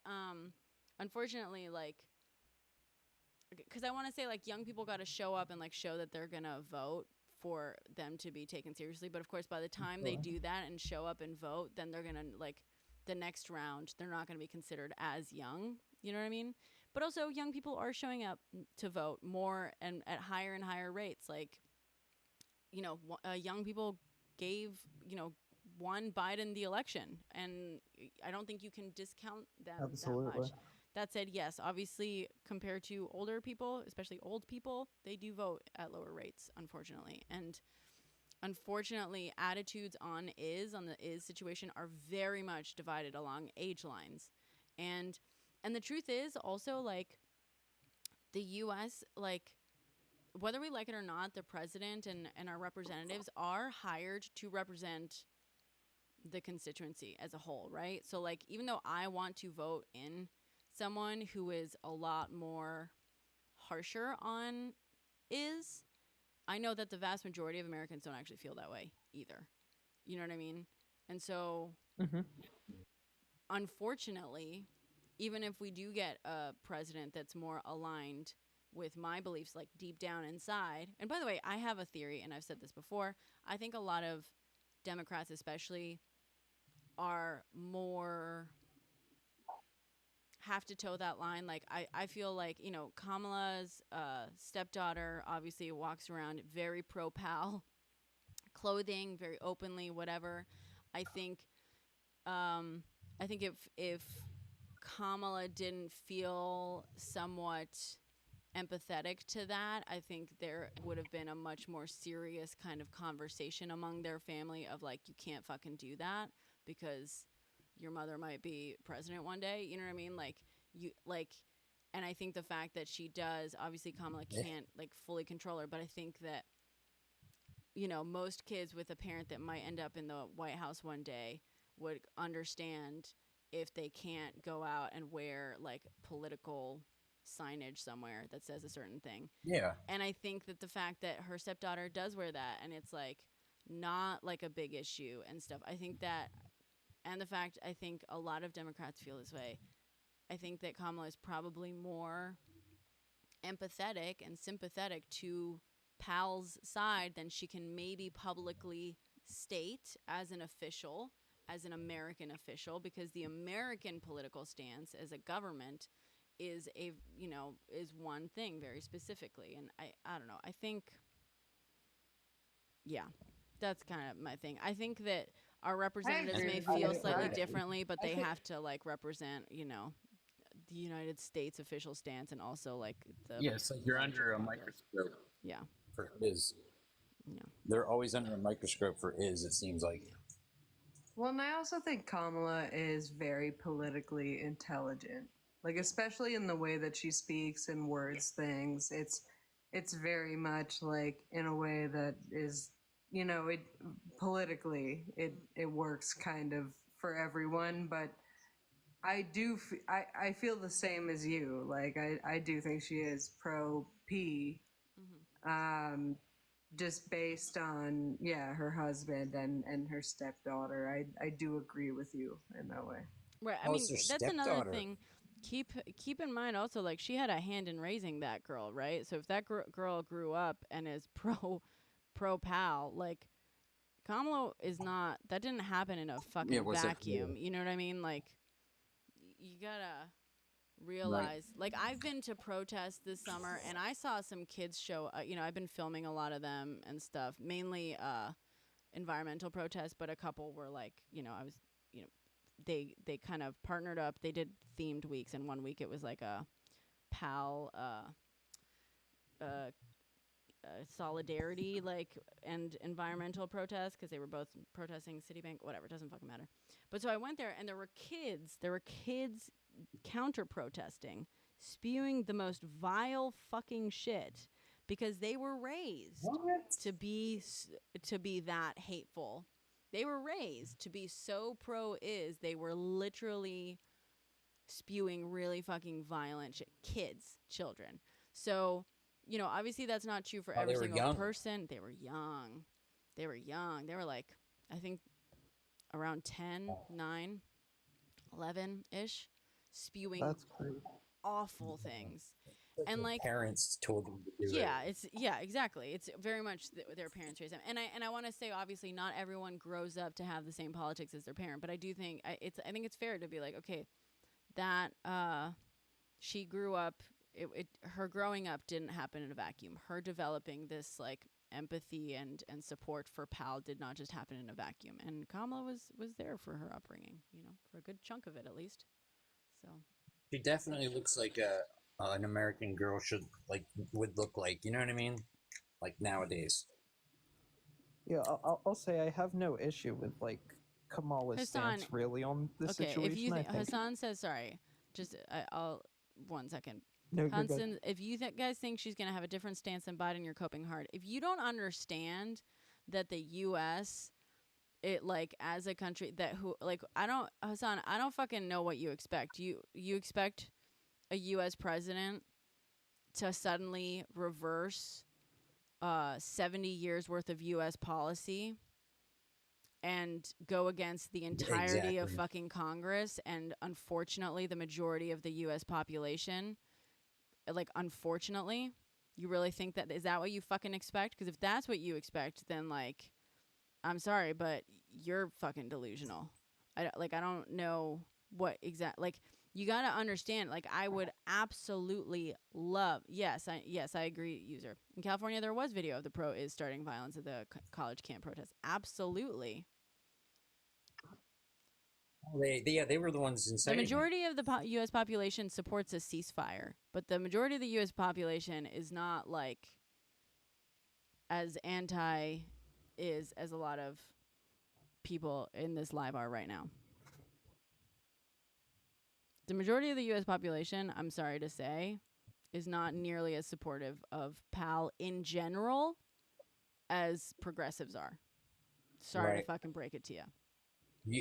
unfortunately, because I want to say young people got to show up and show that they're gonna vote for them to be taken seriously. But of course, by the time they do that and show up and vote, then they're gonna the next round, they're not gonna be considered as young. You know what I mean? But also, young people are showing up to vote more and at higher and higher rates. Young people gave won Biden the election, and I don't think you can discount them Absolutely. that much. That said, yes, obviously, compared to older people, especially old people, they do vote at lower rates, unfortunately. And unfortunately, attitudes on the situation are very much divided along age lines. And the truth is also, the U.S., whether we like it or not, the president and our representatives are hired to represent the constituency as a whole, right? So even though I want to vote in someone who is a lot more harsher on I know that the vast majority of Americans don't actually feel that way either. You know what I mean? And so unfortunately, even if we do get a president that's more aligned with my beliefs, like deep down inside. And by the way, I have a theory, and I've said this before. I think a lot of Democrats, especially, are more have to toe that line. Like I feel like, you know, Kamala's stepdaughter obviously walks around very pro-pal clothing, very openly, whatever. I think if Kamala didn't feel somewhat empathetic to that, I think there would have been a much more serious kind of conversation among their family of like, you can't fucking do that because your mother might be president one day. You know what I mean? Like you like, and I think the fact that she does, obviously Kamala can't like fully control her, but I think that, you know, most kids with a parent that might end up in the White House one day would understand if they can't go out and wear like political signage somewhere that says a certain thing. Yeah. And I think that the fact that her stepdaughter does wear that and it's like not like a big issue and stuff, I think that, and the fact I think a lot of Democrats feel this way, I think that Kamala is probably more empathetic and sympathetic to Pal's side than she can maybe publicly state as an official, as an American official, because the American political stance as a government is a, you know, is one thing very specifically. And I don't know. I think, yeah, that's kind of my thing. I think that our representatives may feel slightly differently, but they have to like represent, you know, the United States official stance and also like the it's like you're under a microscope. Yeah. For is. Yeah. They're always under a microscope for is. It seems like. Well, and I also think Kamala is very politically intelligent. Like, especially in the way that she speaks and words things. It's very much like in a way that is, you know, it politically it works kind of for everyone, but I feel the same as you. Like I do think she is pro P, just based on her husband and her stepdaughter. I do agree with you in that way. Right. I mean, that's another thing. Keep in mind also, like, she had a hand in raising that girl, right? So if that girl grew up and is pro pal, like, Kamala is not. That didn't happen in a fucking vacuum. You know what I mean? Like, you gotta realize. Like, I've been to protests this summer, and I saw some kids show. You know, I've been filming a lot of them and stuff, mainly environmental protests, but a couple were like, you know, I was, you know. They kind of partnered up. They did themed weeks, and one week it was like a PAL solidarity and environmental protest because they were both protesting Citibank. Whatever, doesn't fucking matter. But so I went there, and there were kids counter protesting, spewing the most vile fucking shit because they were raised to be that hateful. They were raised to be so pro-is, they were literally spewing really fucking violent shit. Children. So, you know, obviously that's not true for every single person. They were young. They were like, I think around 10, 9, 11-ish, spewing awful things. And like parents told them to do it. Exactly. It's very much their parents raised them. And I want to say, obviously, not everyone grows up to have the same politics as their parent, but I do think I think it's fair to be like, okay, that she grew up. Her growing up didn't happen in a vacuum. Her developing this like empathy and support for Pal did not just happen in a vacuum. And Kamala was there for her upbringing, you know, for a good chunk of it at least. So she definitely looks like an American girl would look like. You know what I mean? Like nowadays. Yeah, I'll say I have no issue with like Kamala's stance really on the situation. If you Hassan says sorry, just I'll 1 second. No, Hassan, if you guys think she's gonna have a different stance than Biden, you're coping hard. If you don't understand that the U.S. as a country Hassan, I don't fucking know what you expect. You expect a U.S. president to suddenly reverse 70 years worth of U.S. policy and go against the entirety of fucking Congress and, unfortunately, the majority of the U.S. population like, unfortunately, you really think that is that what you fucking expect? Because if that's what you expect, then like, I'm sorry, but you're fucking delusional. I don't know what exact, like, you got to understand, like, I would absolutely love, yes, I agree, user. In California, there was video of the pro is starting violence at the college camp protest. Absolutely. They were the ones insane. The majority of the U.S. population supports a ceasefire, but the majority of the U.S. population is not, like, as anti is as a lot of people in this live are right now. The majority of the U.S. population, I'm sorry to say, is not nearly as supportive of PAL in general as progressives are. Sorry to fucking break it to you.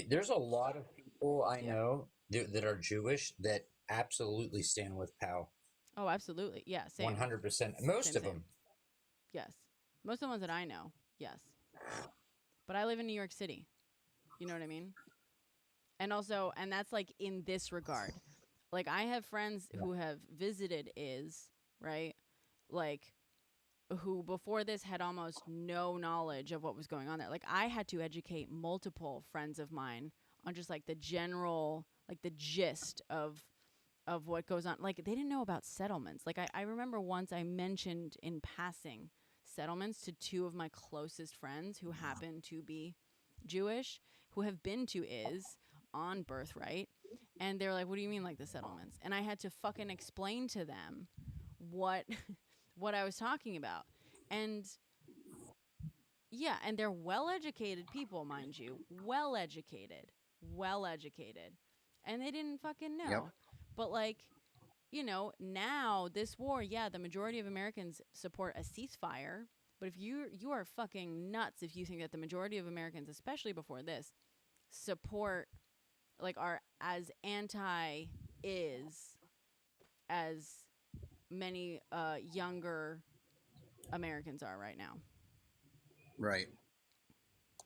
There's a lot of people I know that are Jewish that absolutely stand with PAL. Oh, absolutely. Yeah, same. 100%. Most of them. Yes. Most of the ones that I know, yes. But I live in New York City. You know what I mean? And also, and that's like in this regard. Like, I have friends who have visited right? Like, who before this had almost no knowledge of what was going on there. Like, I had to educate multiple friends of mine on just like the general, like the gist of what goes on. Like, they didn't know about settlements. Like, I remember once I mentioned in passing settlements to two of my closest friends who happen to be Jewish, who have been to on birthright, and they were like, what do you mean, like, the settlements? And I had to fucking explain to them what I was talking about. And yeah, and they're well-educated people, mind you, well-educated, and they didn't fucking know. Yep. But like, you know, now this war, the majority of Americans support a ceasefire, but if you are fucking nuts if you think that the majority of Americans, especially before this, support, like, are as anti as many younger Americans are right now. Right.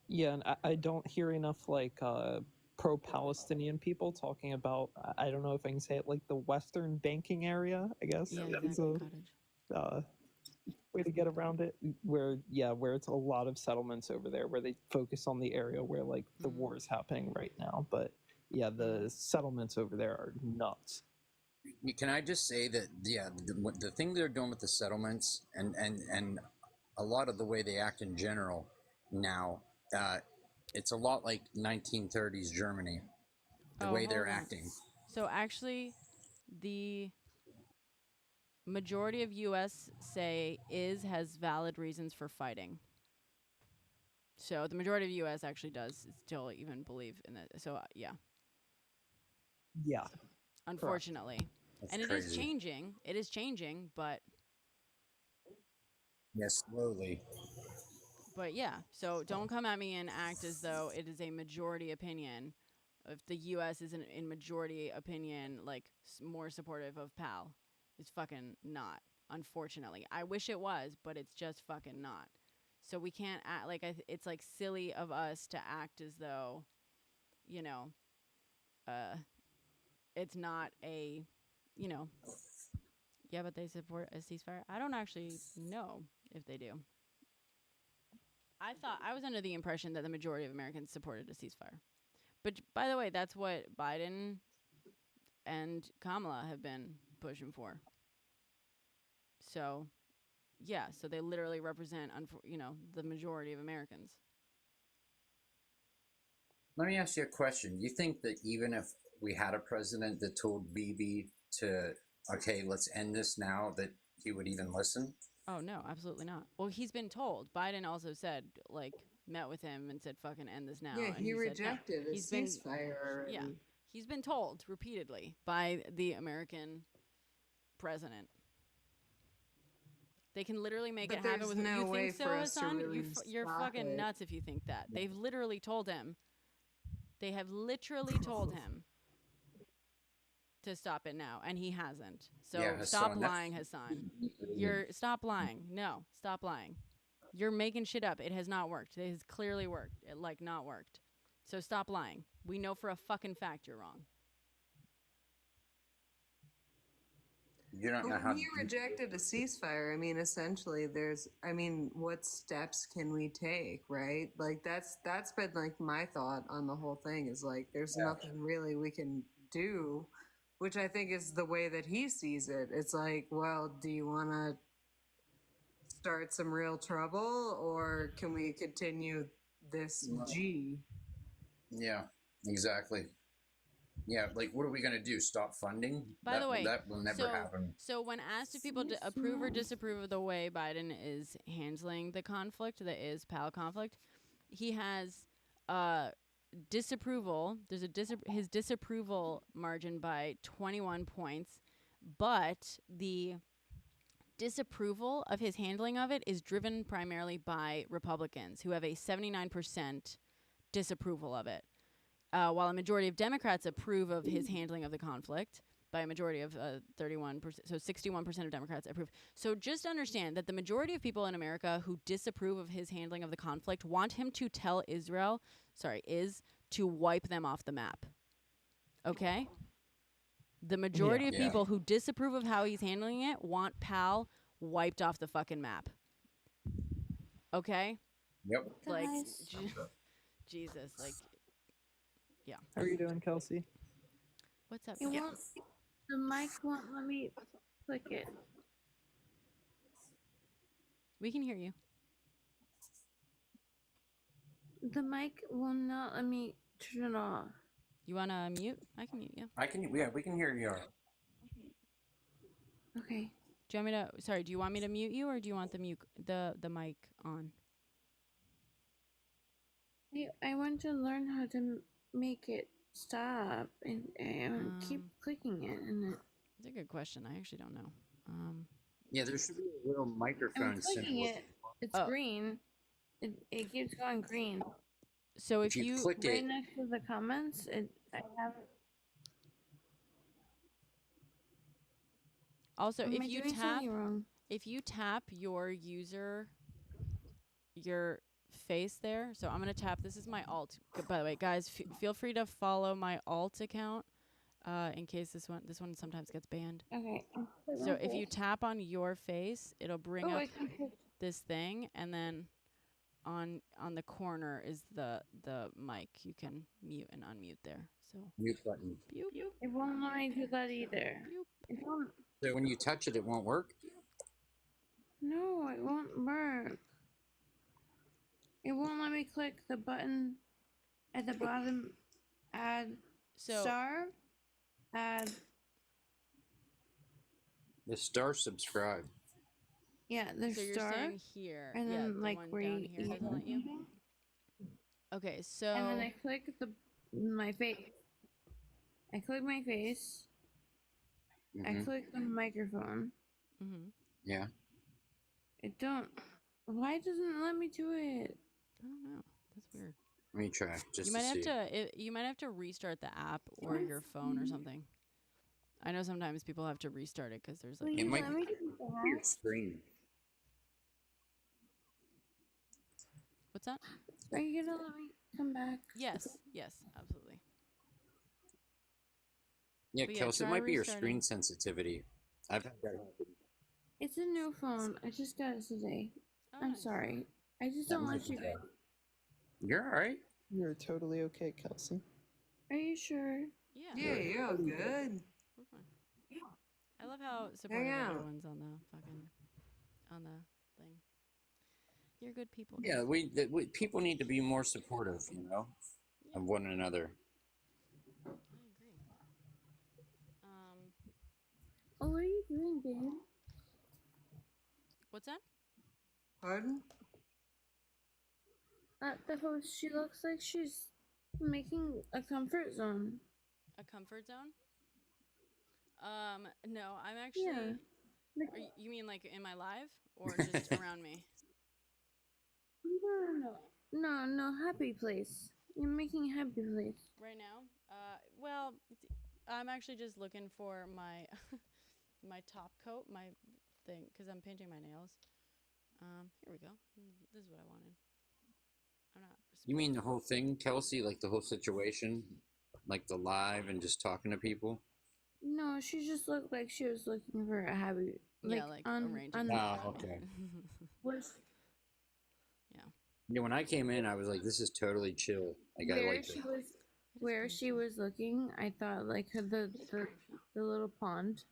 Yeah, and I don't hear enough like pro-Palestinian people talking about, I don't know if I can say it, like the Western banking area, I guess. Yeah, is a way to get around it, where it's a lot of settlements over there where they focus on the area where like the war is happening right now. But yeah, the settlements over there are nuts. Can I just say that the thing they're doing with the settlements and a lot of the way they act in general now, it's a lot like 1930s Germany, the way they're acting. So actually, the majority of U.S. say has valid reasons for fighting. So the majority of U.S. actually does still even believe in that. So yeah. Yeah. Unfortunately. And it is changing. It is changing, but... Yes, slowly. But yeah, so don't come at me and act as though it is a majority opinion. If the U.S. is in majority opinion, like, more supportive of PAL, it's fucking not, unfortunately. I wish it was, but it's just fucking not. So we can't act like it's like silly of us to act as though, you know, it's not a, you know, yeah, but they support a ceasefire. I don't actually know if they do. I was under the impression that the majority of Americans supported a ceasefire. But by the way, that's what Biden and Kamala have been pushing for. So, yeah, so they literally represent, the majority of Americans. Let me ask you a question. You think that even if we had a president that told Bibi to, okay, let's end this now, that he would even listen? Oh, no, absolutely not. Well, he's been told. Biden also said, like, met with him and said, fucking end this now. Yeah, and he said, rejected no. a ceasefire already. Yeah, he's been told repeatedly by the American president. They can literally make it happen with him. No you way think so, for us to Hassan? really You're fucking it. nuts if you think that. They've literally told him. They have literally told him to stop it now, and he hasn't. So stop lying, Hassan. Stop lying. No, stop lying. You're making shit up. It has not worked. It has clearly worked. Not worked. So stop lying. We know for a fucking fact you're wrong. You don't know But how. when he rejected a ceasefire, I mean, essentially, what steps can we take, right? Like that's been like my thought on the whole thing is like, there's nothing really we can do, which I think is the way that he sees it. It's like, well, do you want to start some real trouble, or can we continue this G? Yeah, exactly. Yeah, like what are we gonna do? Stop funding? By the way, that will never happen. So when asked if people approve or disapprove of the way Biden is handling the conflict, that is PAL conflict, he has disapproval. There's his disapproval margin by 21 points, but the disapproval of his handling of it is driven primarily by Republicans, who have a 79% disapproval of it. While a majority of Democrats approve of his handling of the conflict, by a majority of 31%, so 61% of Democrats approve. So just understand that the majority of people in America who disapprove of his handling of the conflict want him to tell to wipe them off the map. Okay? The majority of people who disapprove of how he's handling it want PAL wiped off the fucking map. Okay? Yep. Like, Jesus, like, yeah. How are you doing, Kelsey? What's up? The mic won't let me click it. We can hear you. The mic will not let me turn it off. You want to mute? I can mute you. I can. Yeah, we can hear you. Okay. Do you want me to? Sorry. Do you want me to mute you, or do you want the mic on? I want to learn how to make it stop, and I keep clicking it, and it's a good question. I actually don't know. Yeah, there should be a little microphone I'm clicking symbol. it. It's green. It keeps going green. So if you click right it next to the comments, I have. Also, Am I if you doing something wrong? your face there. So I'm gonna tap. This is my alt. By the way, guys, feel free to follow my alt account. In case this one sometimes gets banned. Okay. So if you tap on your face, it'll bring up this thing, and then on the corner is the mic. You can mute and unmute there. So mute button. It won't let me do that either. It won't. So when you touch it, it won't work. No, it won't work. It won't let me click the button at the bottom. Add star. Add. The star subscribe. Yeah, there's so you're star. saying here, And then the like one where down you here doesn't let you. Okay, so and then I click my face. I click my face. I click the microphone. Yeah. It don't. Why doesn't it let me do it? I don't know. That's weird. Let me try. Just you might have to. You might have to restart the app or your phone or something. I know sometimes people have to restart it because there's like. It might be your screen. What's that? Are you gonna let me come back? Yes. Yes. Absolutely. Yeah, But Kelsey, it try might be your restarting. screen sensitivity. I've had that happen. It's a new phone. I just got it today. Oh, I'm nice. sorry. I just That don't might want be you. bad. You're all right. You're totally okay, Kelsey. Are you sure? Yeah. Yeah, good. We're fine. I love how supportive everyone's on the thing. You're good people. Yeah, we people need to be more supportive, of one another. I agree. Oh, what are you doing, babe? What's that? Pardon? The host, she looks like she's making a comfort zone. A comfort zone? No, I'm actually. You mean like in my live or just around me? No, happy place. You're making a happy place. Right now? Well, I'm actually just looking for my my top coat, my thing, because I'm painting my nails. Here we go. This is what I wanted. I'm not. You mean the whole thing, Kelsey? Like the whole situation? Like the live and just talking to people? No, she just looked like she was looking for a hobby. Yeah, like arranging. Oh, okay. Was Yeah, when I came in, I was like, "This is totally chill." Like I where like she it. was, where she was looking. I thought like the little pond.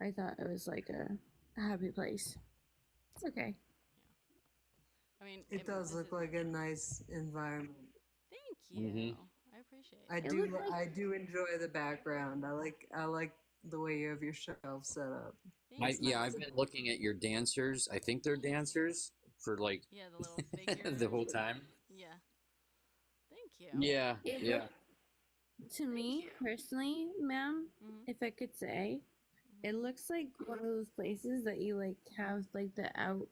I thought it was like a happy place. It's okay. I mean, It does look like a nice environment. Thank you. I appreciate it. I do enjoy the background. I like the way you have your shelf set up. I've been looking at your dancers. I think they're dancers for like the little figure the whole time. Yeah. Thank you. Yeah, yeah. To me personally, ma'am, if I could say, it looks like one of those places that you like have like the out.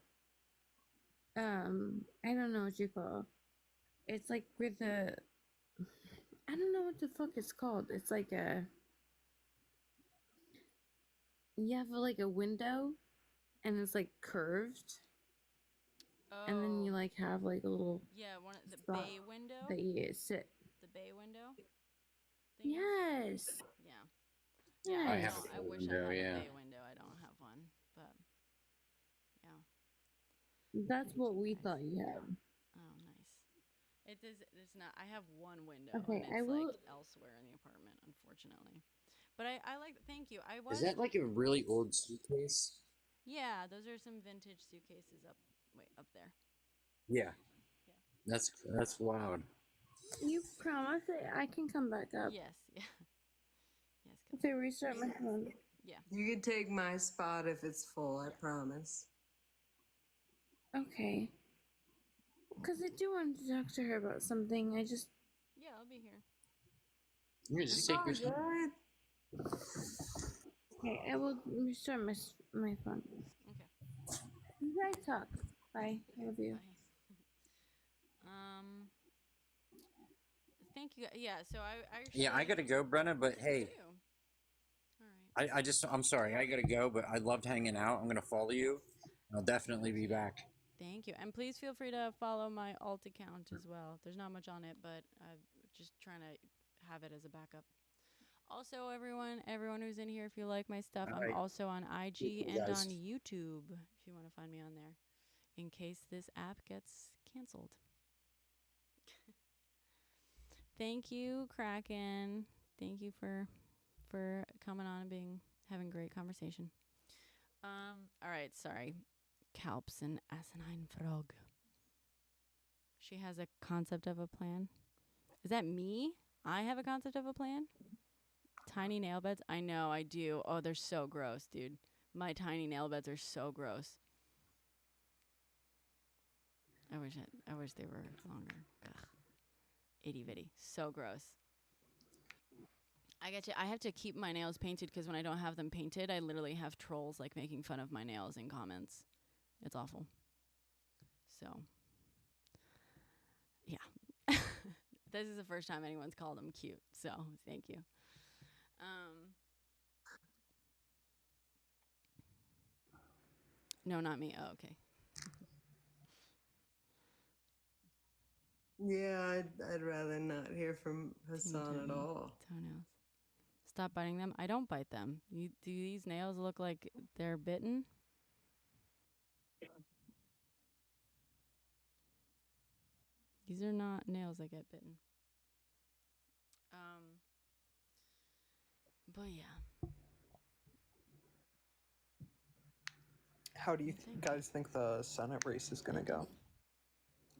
I don't know what you call. It's like with the. I don't know what the fuck it's called. It's like a. You have like a window, and it's like curved. And then you like have like a little one of the spot bay window that you sit. The bay window. Yes. Yeah. I have I a wish window, I had yeah. a bay window. I don't have one, but That's what we thought you had. oh, nice. It is. It's not. I have one window, Okay, and I it's will- like elsewhere in the apartment, unfortunately. But I like. Thank you. I was. Is that like a really old suitcase? Yeah, those are some vintage suitcases up. Wait, up there. Yeah. That's loud. You promise that I can come back up. Yes. Yeah. If I restart my phone. Yeah. You can take my spot if it's full, I promise. Okay. Because I do want to talk to her about something. I just. Yeah, I'll be here. You just take your Okay, I will restart my phone. Okay. You guys talk. Bye. I love you. Thank you. Yeah. So I Yeah, I gotta go, Brenna. But hey, All right. I'm sorry, I gotta go. But I loved hanging out. I'm gonna follow you. I'll definitely be back. Thank you. And please feel free to follow my alt account as well. There's not much on it, but I'm just trying to have it as a backup. Also, everyone who's in here, if you like my stuff, All I'm right. also on IG You and guys. on YouTube if you want to find me on there in case this app gets canceled. Thank you, Kraken. Thank you for coming on and having great conversation. All right, sorry. Kalps and asinine frog. She has a concept of a plan. Is that me? I have a concept of a plan? Tiny nail beds? I know, I do. Oh, they're so gross, dude. My tiny nail beds are so gross. I wish they were longer. Ugh. Itty bitty. So gross. I get you. I have to keep my nails painted because when I don't have them painted, I literally have trolls like making fun of my nails in comments. It's awful. So, yeah. This is the first time anyone's called them cute. So, thank you. No, not me. Oh, okay. Yeah, I'd rather not hear from Hassan at all. Toenails. Stop biting them. I don't bite them. Do these nails look like they're bitten? These are not nails that get bitten. But yeah. How do you guys think the Senate race is going to go?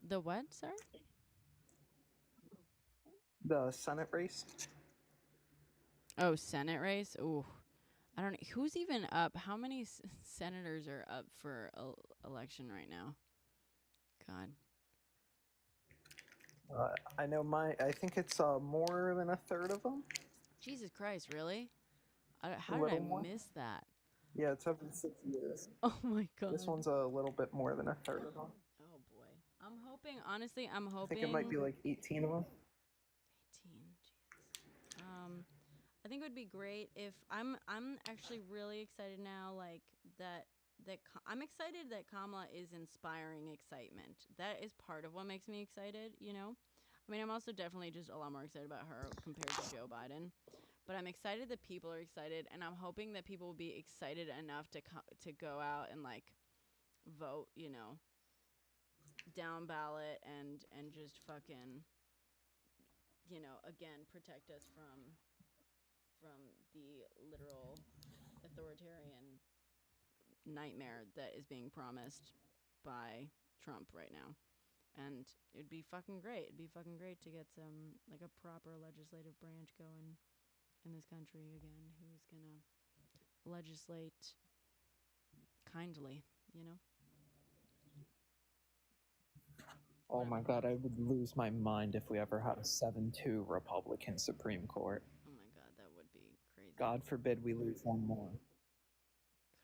The what? Sorry? The Senate race? Oh, Senate race? Ooh. I don't know. Who's even up? How many senators are up for election right now? God. I know I think it's more than a third of them. Jesus Christ, really? How A did I little more. miss that? Yeah, it's every 6 years. Oh my God. This one's a little bit more than a third of them. Oh boy. I'm hoping, honestly, I'm hoping. I think it might be like 18 of them. 18, Jesus. I think it would be great if I'm actually really excited now, like I'm excited that Kamala is inspiring excitement. That is part of what makes me excited, you know? I mean, I'm also definitely just a lot more excited about her compared to Joe Biden. But I'm excited that people are excited, and I'm hoping that people will be excited enough to go out and like vote, you know, down ballot and just fucking, you know, again protect us from the literal authoritarian nightmare that is being promised by Trump right now. And it'd be fucking great. It'd be fucking great to get some, like, a proper legislative branch going in this country again, who's gonna legislate kindly, you know? Oh my god, I would lose my mind if we ever had a 7-2 Republican Supreme Court. Oh my god, that would be crazy. God forbid we lose one more.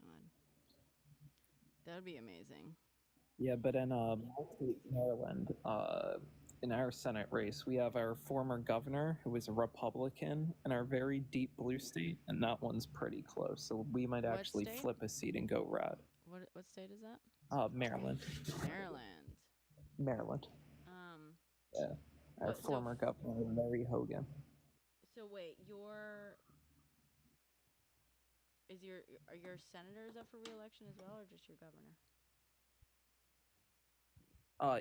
God. That would be amazing. Yeah, but in Maryland, in our Senate race, we have our former governor, who was a Republican, in our very deep blue state, and that one's pretty close. So we might What actually state? flip a seat and go red. What state is that? Maryland. Maryland. Maryland. Yeah. Our What, so former governor, Larry Hogan. So wait, are your senators up for re-election as well, or just your governor?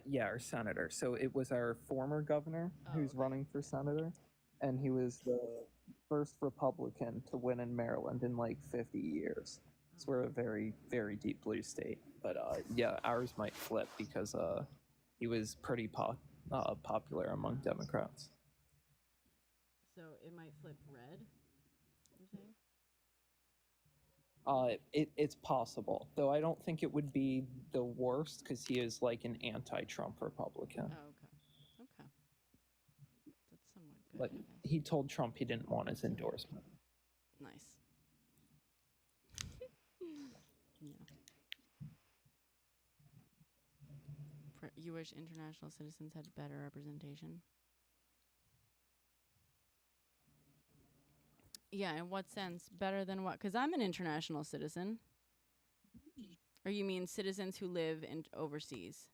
Yeah, our senator. So it was our former governor who's running for senator, and he was the first Republican to win in Maryland in like 50 years. So we're a very, very deep blue state. But yeah, ours might flip because he was pretty popular among Democrats. So it might flip red, you're saying? It's possible, though I don't think it would be the worst because he is like an anti-Trump Republican. Oh, okay. That's somewhat good. But he told Trump he didn't want his endorsement. Nice. Yeah. You wish international citizens had better representation? Yeah, in what sense? Better than what? Because I'm an international citizen. Or you mean citizens who live overseas?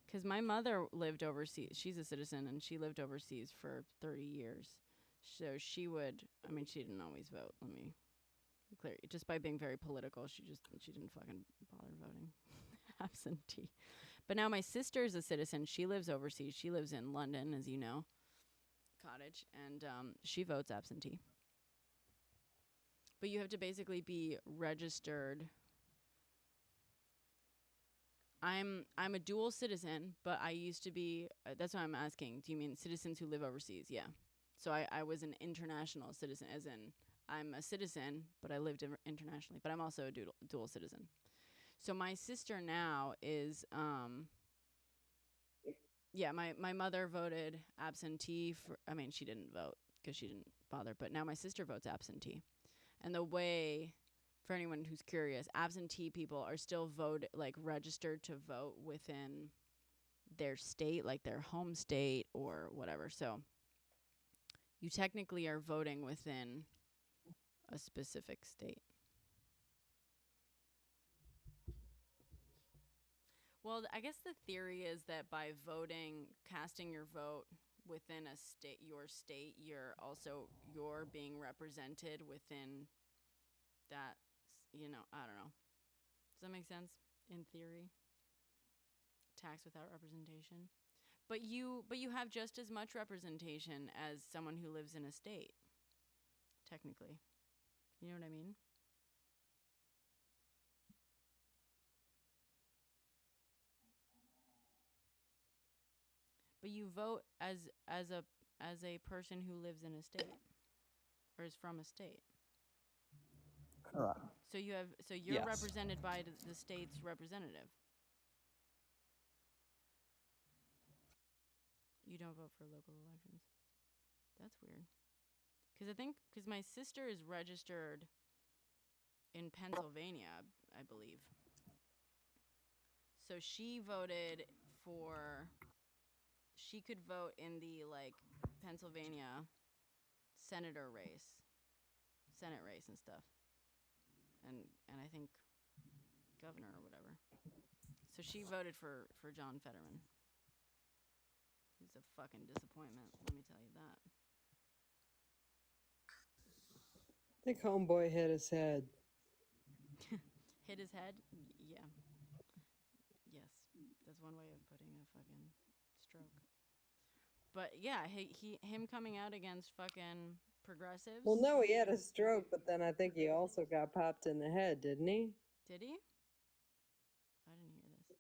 Because my mother lived overseas. She's a citizen, and she lived overseas for 30 years. So she would, I mean, she didn't always vote. Let me be clear. Just by being very political, she didn't fucking bother voting. Absentee. But now my sister's a citizen. She lives overseas. She lives in London, as you know. Cottage, and she votes absentee. But you have to basically be registered. I'm a dual citizen, but I used to be. That's why I'm asking. Do you mean citizens who live overseas? Yeah. So I was an international citizen, as in I'm a citizen, but I lived internationally. But I'm also a dual citizen. So my sister now is. Yeah, my mother voted absentee she didn't vote because she didn't bother, but now my sister votes absentee. And the way, for anyone who's curious, absentee people are still registered to vote within their state, like their home state or whatever. So you technically are voting within a specific state. Well, I guess the theory is that by casting your vote within your state, you're being represented within that, I don't know. Does that make sense? In theory? Tax without representation. But you have just as much representation as someone who lives in a state, technically. You know what I mean? But you vote as a person who lives in a state or is from a state. Correct. So you're Yes. represented by the state's representative. You don't vote for local elections. That's weird. Because my sister is registered in Pennsylvania, I believe. So she voted for. She could vote in the Pennsylvania Senate race and stuff, and I think governor or whatever. So she voted for John Fetterman, He's a fucking disappointment. Let me tell you that. I think homeboy hit his head. Hit his head? Yeah. Yes. That's one way of putting a fucking stroke. But yeah, him coming out against fucking progressives. Well, no, he had a stroke, but then I think he also got popped in the head, didn't he? Did he? I didn't hear this.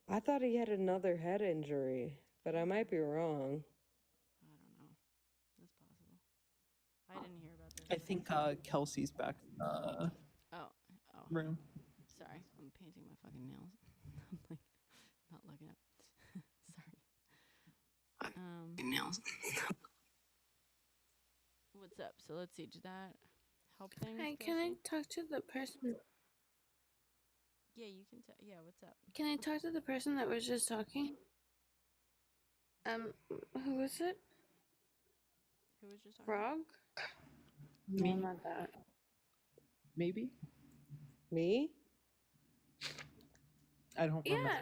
I thought he had another head injury, but I might be wrong. I don't know. That's possible. I didn't hear about this. I think Kelsey's back. Oh. Room. Sorry, I'm painting my fucking nails. I'm like not looking up. Sorry. Nails. What's up? So let's see. Did that help things? Hi, can I talk to the person? Yeah, you can. Yeah, what's up? Can I talk to the person that was just talking? Who was it? Who was just talking? Frog? Me? No, not that. Maybe? Me? I don't remember. Yeah.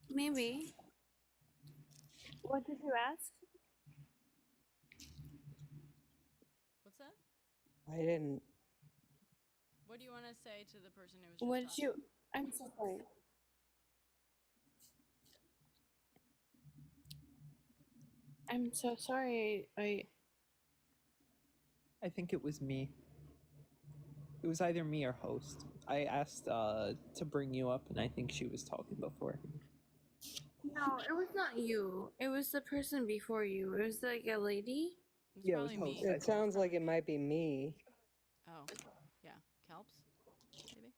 Maybe. What did you ask? What's that? I didn't. What do you want to say to the person who was just What did talking? you? I'm so sorry. I'm so sorry. I think it was me. It was either me or host. I asked to bring you up, and I think she was talking before. No, it was not you. It was the person before you. It was like a lady. Yeah, it was host. It sounds like it might be me. Oh, yeah. Kelps? Maybe?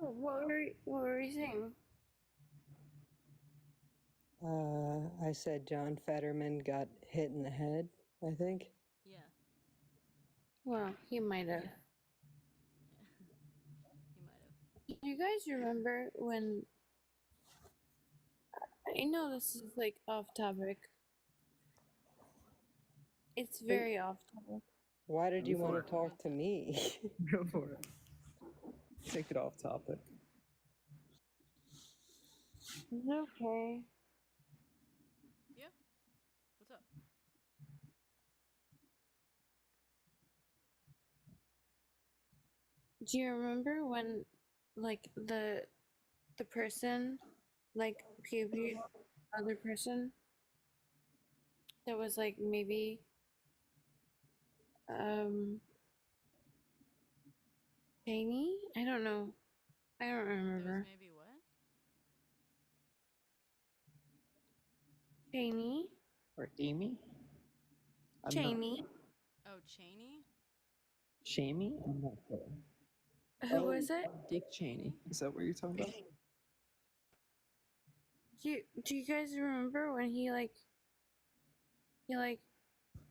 Oh, what were you saying? I said John Fetterman got hit in the head, I think. Yeah. Well, he might have. He might have. Do you guys remember when? I know this is like off topic. It's very off topic. Why did you Go want for to talk to me? Go for it. Take it off topic. It's okay. Yeah. What's up? Do you remember when, like, the person, like, puberty, other person, that was, like, maybe, Jamie? I don't know. I don't remember. Maybe what? Jamie? Or Amy? Jamie? Oh, Cheney? Shamey? I'm not sure. Who was it? Dick Cheney. Is that what you're talking about? Do you guys remember when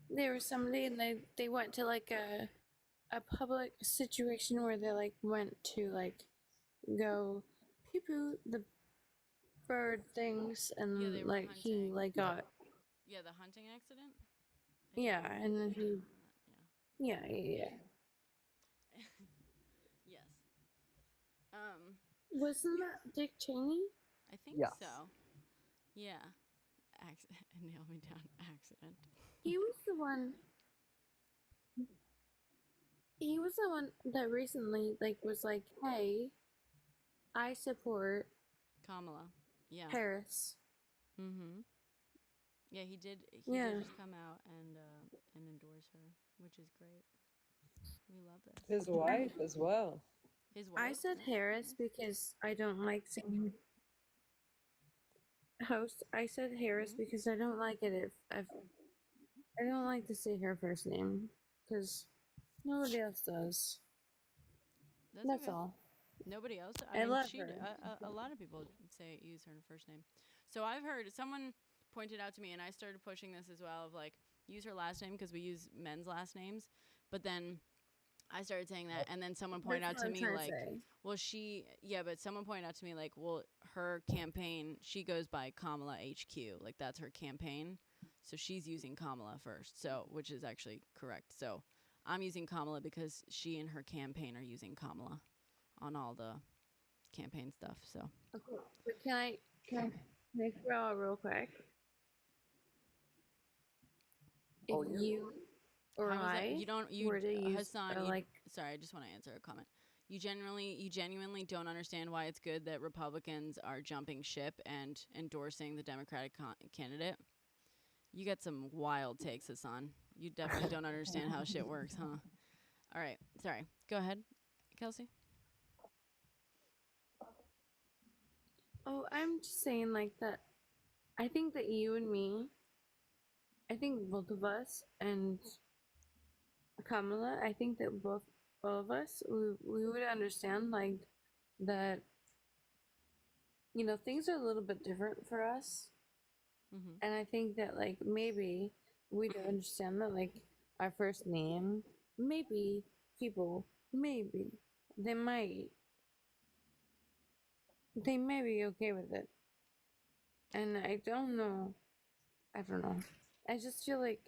there was somebody and they went to like a public situation where they like went to like go pee poo the bird things and Yeah, they were like he hunting. like got Yeah, the hunting accident? yeah and then he yeah. Yes. Wasn't that Dick Cheney? I think Yes. so. Yeah. Nail me down. Accident. He was the one. He was the one that recently like was like, "Hey, I support Kamala. Yeah. Harris." Mm-hmm. Yeah, he did. He Yeah. did just come out and endorse her, which is great. We love this. His wife as well. His I wife. said Harris because I don't like saying host. I said Harris because I don't like it if I don't like to say her first name because nobody else does. That's okay. all. Nobody else. I mean, love she, her. A lot of people use her first name. So I've heard someone pointed out to me, and I started pushing this as well. Of like use her last name because we use men's last names. But then I started saying that, and then someone pointed out to me like, well, but someone pointed out to me like, well, her campaign, she goes by Kamala HQ, like that's her campaign, so she's using Kamala first, so which is actually correct. So I'm using Kamala because she and her campaign are using Kamala on all the campaign stuff. So Okay, but can I throw out real quick? if you or How is that? I You don't. You were to use Hassan. like Sorry, I just want to answer a comment. You genuinely don't understand why it's good that Republicans are jumping ship and endorsing the Democratic candidate. You got some wild takes, Hassan. You definitely don't understand how shit works, huh? All right. Sorry. Go ahead, Kelsey. Oh, I'm just saying like that. I think that you and me, I think both of us and Kamala, I think that both all of us, we would understand like that, you know, things are a little bit different for us. Mm-hmm. And I think that like maybe we'd understand that like our first name, maybe people, maybe they might be okay with it. And I don't know. I don't know. I just feel like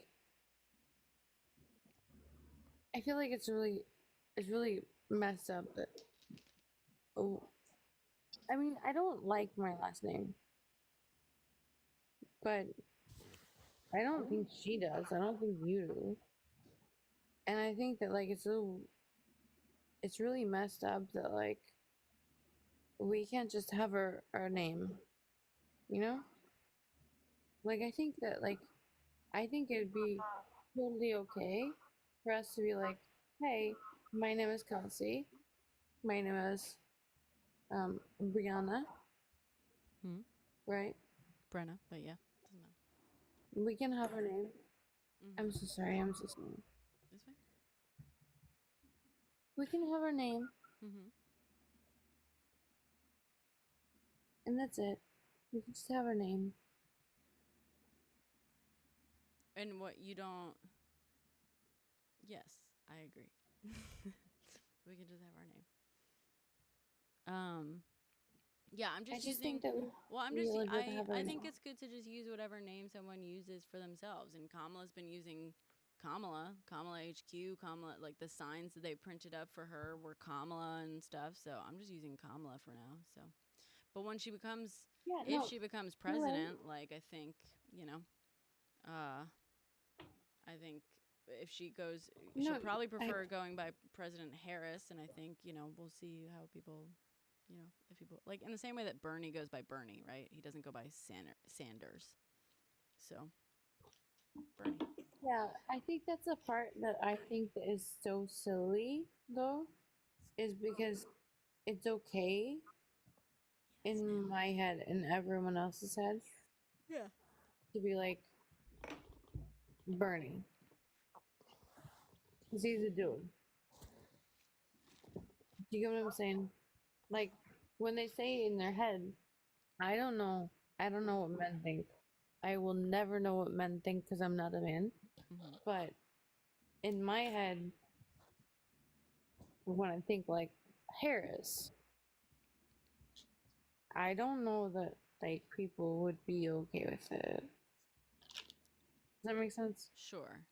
it's really messed up that I mean, I don't like my last name. But I don't think she does. I don't think you do. And I think that like it's really messed up that like we can't just have our name. You know? Like I think it'd be totally okay for us to be like, hey, my name is Kelsey. My name is Brianna. Hmm. Right? Brenna, but yeah, doesn't matter. We can have our name. I'm so sorry. This way. We can have our name. Mm-hmm. And that's it. We can just have our name. And what you don't. Yes, I agree. We can just have our name. Yeah, I'm just using. Think that I think it's good to just use whatever name someone uses for themselves. And Kamala's been using Kamala HQ, Kamala, like the signs that they printed up for her were Kamala and stuff. So I'm just using Kamala for now. So, but when she becomes, she becomes president, like I think, I think if she goes, she'll probably prefer going by President Harris. And I think, we'll see how people, if people, like in the same way that Bernie goes by Bernie, right? He doesn't go by Sanders. So, Bernie. Yeah, I think that's the part that I think that is so silly, though, is because it's okay in my head and everyone else's head. Yeah. To be like, Bernie. Because he's a dude. Do you get what I'm saying? Like, when they say in their head, I don't know what men think. I will never know what men think because I'm not a man. Mm-hmm. But in my head, when I think like Harris, I don't know that like people would be okay with it. Does that make sense? Sure.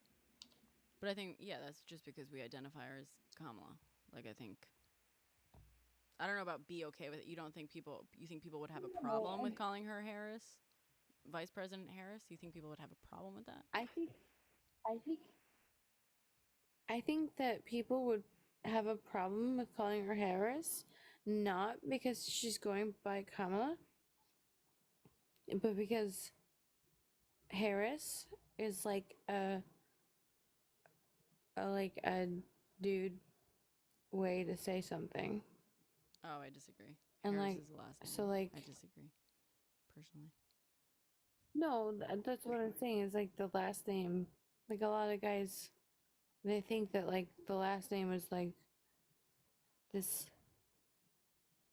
But I think, that's just because we identify her as Kamala. Like, I don't know about be okay with it. You think people would have a problem with calling her Harris? Vice President Harris? You think people would have a problem with that? I think that people would have a problem with calling her Harris, not because she's going by Kamala, but because Harris is like a dude way to say something. Oh, I disagree. And Harris like, is the last name. so like, I disagree, personally. No, that's what I'm saying is like the last name. Like a lot of guys, they think that like the last name is like this.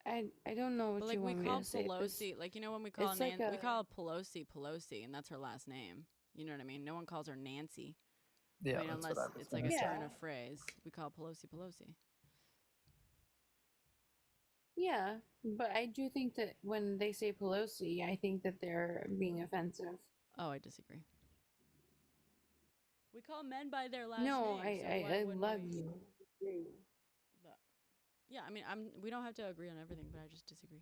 I don't know what But like you we want me call to say. Pelosi, like when we call like we call Pelosi, and that's her last name. You know what I mean? No one calls her Nancy. Yeah, I mean, unless it's like a turn of phrase. We call Pelosi. Yeah, but I do think that when they say Pelosi, I think that they're being offensive. Oh, I disagree. We call men by their last name. name. I love you. But, yeah, I mean, we don't have to agree on everything, but I just disagree.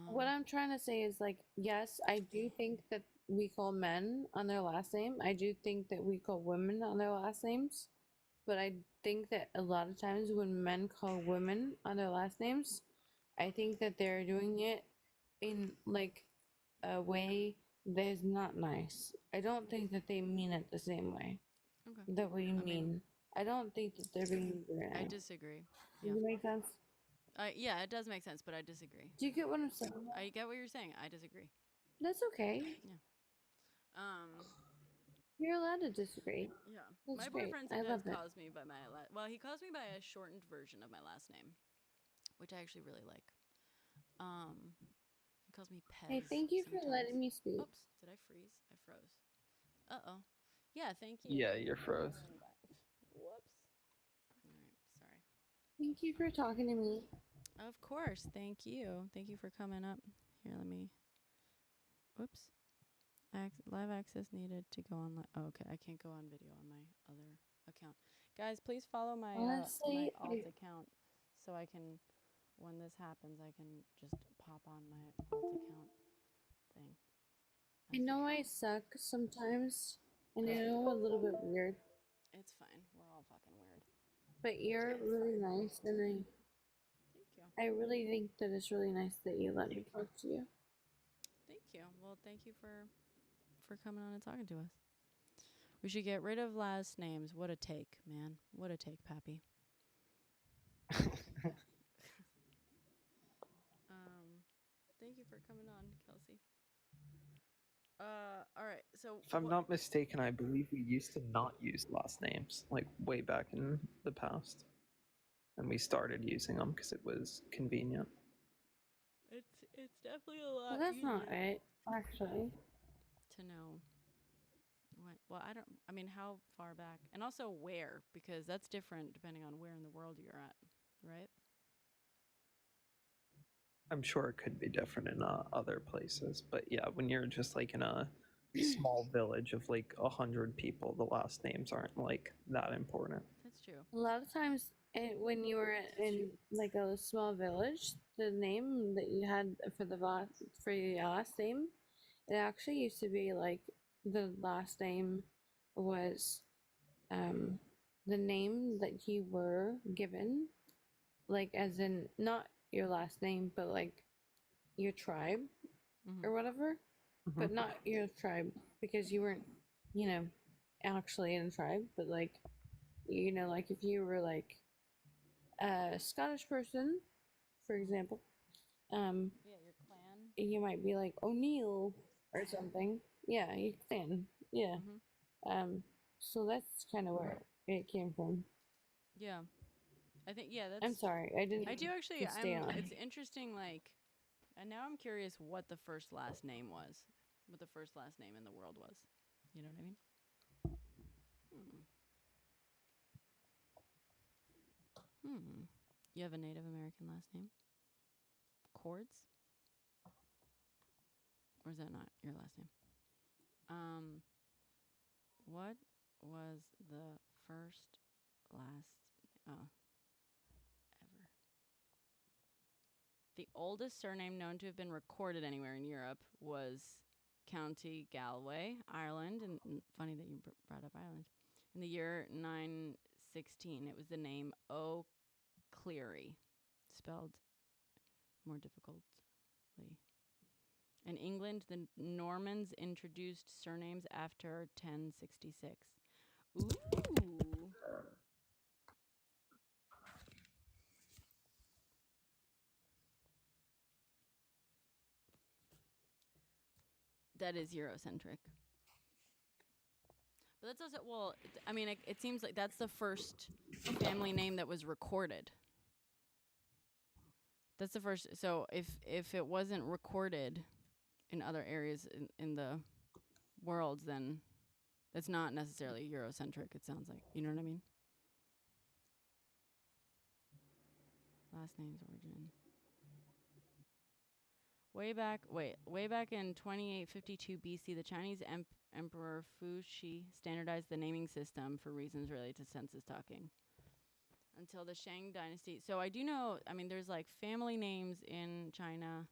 What I'm trying to say is like, yes, I do think that we call men on their last name. I do think that we call women on their last names. But I think that a lot of times when men call women on their last names, I think that they're doing it in like a way that is not nice. I don't think that they mean it the same way Okay. that we mean. I don't think that they're being very I nice. disagree. Does it make sense? Yeah, it does make sense, but I disagree. Do you get what I'm saying? I get what you're saying. I disagree. That's okay. Yeah. You're allowed to disagree. Yeah. That's My great. boyfriend I sometimes love it. calls me by my he calls me by a shortened version of my last name, which I actually really like. He calls me Pez. Hey, thank you for letting me speak. Oops, did I freeze? I froze. Uh-oh. Yeah, thank you. Yeah, you're froze. Whoops. All right, sorry. Thank you for talking to me. Of course. Thank you. Thank you for coming up. Here, let me. Whoops. Live access needed to go on. Oh, okay, I can't go on video on my other account. Guys, please follow my Honestly, my alt account so I can, when this happens, I can just pop on my alt account thing. I know I suck sometimes, and I know I'm a little bit weird, It's fine. We're all fucking weird. but you're really nice, and Thank you. I really think that it's really nice that you let me talk to you. Thank you. Well, thank you for coming on and talking to us. We should get rid of last names. What a take, man. What a take, Pappy. Thank you for coming on, Kelsey. All right. So If I'm not mistaken, I believe we used to not use last names, like way back in the past. And we started using them because it was convenient. It's definitely a lot. Well, that's not right, actually. To know what. Well, I mean, how far back, and also where, because that's different depending on where in the world you're at, right? I'm sure it could be different in other places, but yeah, when you're just like in a small village of like 100 people, the last names aren't like that important. That's true. A lot of times, when you were in like a small village, the name that you had for your last name, it actually used to be like the last name was the name that you were given, like as in not your last name, but like your tribe or whatever, but not your tribe because you weren't, actually in a tribe, but like, like if you were like a Scottish person, for example, Yeah, your clan. you might be like O'Neill or something. Yeah, your clan. Yeah. So that's kind of where it came from. Yeah. I think that's. I'm sorry, I didn't. I do actually. stay on. It's interesting. Like, and now I'm curious what the first last name was. What the first last name in the world was. You know what I mean? You have a Native American last name? Cords? Or is that not your last name? What was the first last ever? The oldest surname known to have been recorded anywhere in Europe was County Galway, Ireland, and funny that you brought up Ireland. In the year 916, it was the name O'Clery, spelled more difficultly. In England, the Normans introduced surnames after 1066. Ooh. That is Eurocentric. But that's also, well, I mean, it seems like that's the first family name that was recorded. That's the first. So if it wasn't recorded in other areas in the world, then that's not necessarily Eurocentric, it sounds like. You know what I mean? Last name's origin. Way back in 2852 BC, the Chinese Emperor Fu Shi standardized the naming system for reasons related to census talking. Until the Shang Dynasty. So I do know, I mean, there's like family names in China,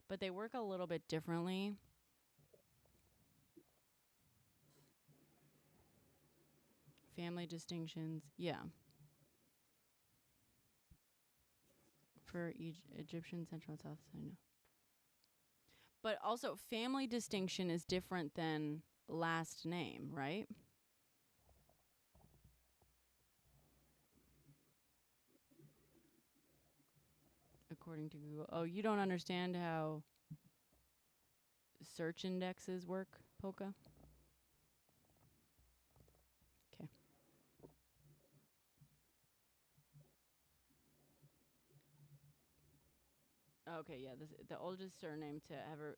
but they work a little bit differently. family distinctions. Yeah. For Egyptian, Central and South, I know. But also, family distinction is different than last name, right? According to Google. Oh, you don't understand how search indexes work, Polka? Okay. Okay, yeah. The oldest surname to ever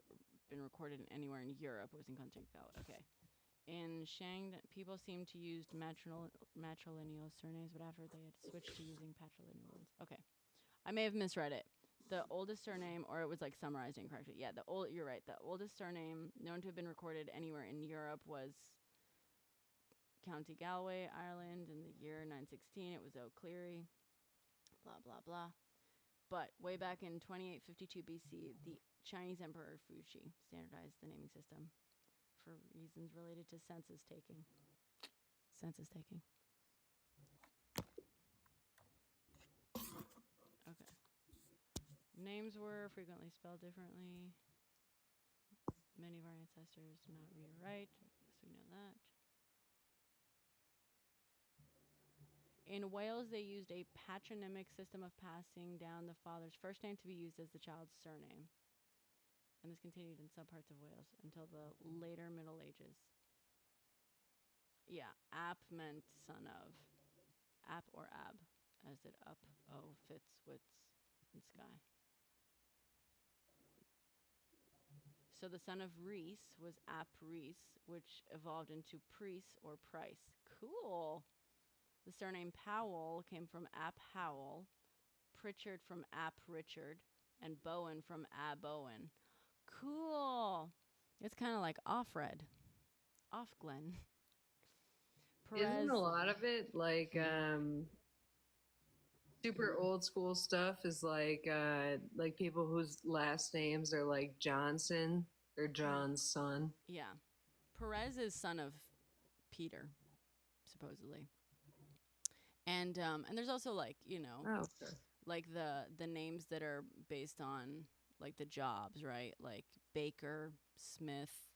been recorded anywhere in Europe was in Country Gal. Okay. In Shang, people seem to use matrilineal surnames, but after they had switched to using patrilineal ones. Okay. I may have misread it. The oldest surname, or it was like summarized incorrectly. Yeah, you're right. The oldest surname known to have been recorded anywhere in Europe was County Galway, Ireland, in the year 916. It was O'Clery. Blah, blah, blah. But way back in 2852 BC, the Chinese Emperor Fuji standardized the naming system for reasons related to census taking. Okay. Names were frequently spelled differently. Many of our ancestors do not read or write. I guess we know that. In Wales, they used a patronymic system of passing down the father's first name to be used as the child's surname. And this continued in some parts of Wales until the later Middle Ages. Yeah, Ap meant son of. Ap or Ab, as did up, O, Fitz, Wits, and Sky. So the son of Reese was Ap Reese, which evolved into Priest or Price. Cool. The surname Powell came from Ap Howell, Pritchard from Ap Richard, and Bowen from Ab Bowen. Cool. It's kind of like Offred. Off Glen. Isn't a lot of it like super old school stuff is like people whose last names are like Johnson or John's son? Yeah. Perez is son of Peter, supposedly. And there's also like, like the names that are based on like the jobs, right? Like Baker, Smith,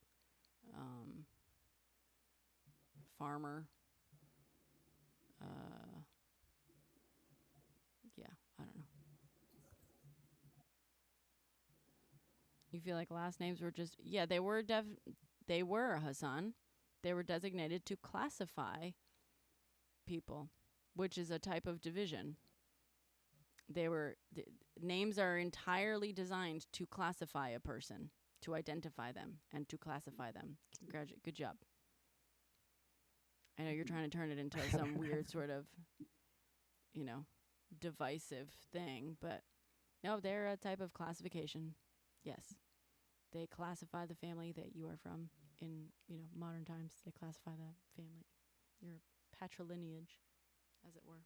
farmer. Yeah, I don't know. You feel like last names were just they were Hassan. They were designated to classify people, which is a type of division. Names are entirely designed to classify a person, to identify them, and to classify them. Good job. I know you're trying to turn it into some weird sort of, divisive thing, but no, they're a type of classification. Yes. They classify the family that you are from in, modern times. They classify the family, your patrilineage, as it were.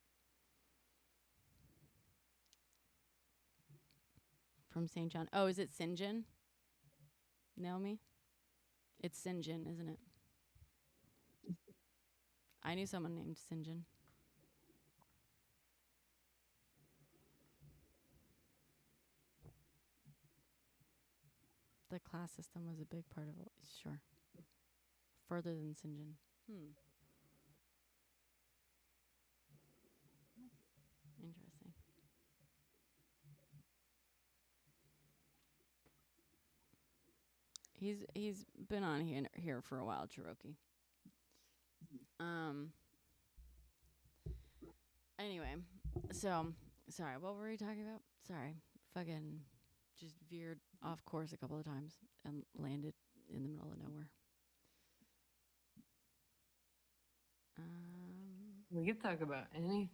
From St. John. Oh, is it St. John? Naomi? It's St. John, isn't it? I knew someone named St. John. The class system was a big part of it. Sure. Further than St. John. Interesting. He's been on here for a while, Cherokee. Anyway, so sorry, what were we talking about? Sorry, fucking just veered off course a couple of times and landed in the middle of nowhere. We could talk about Annie.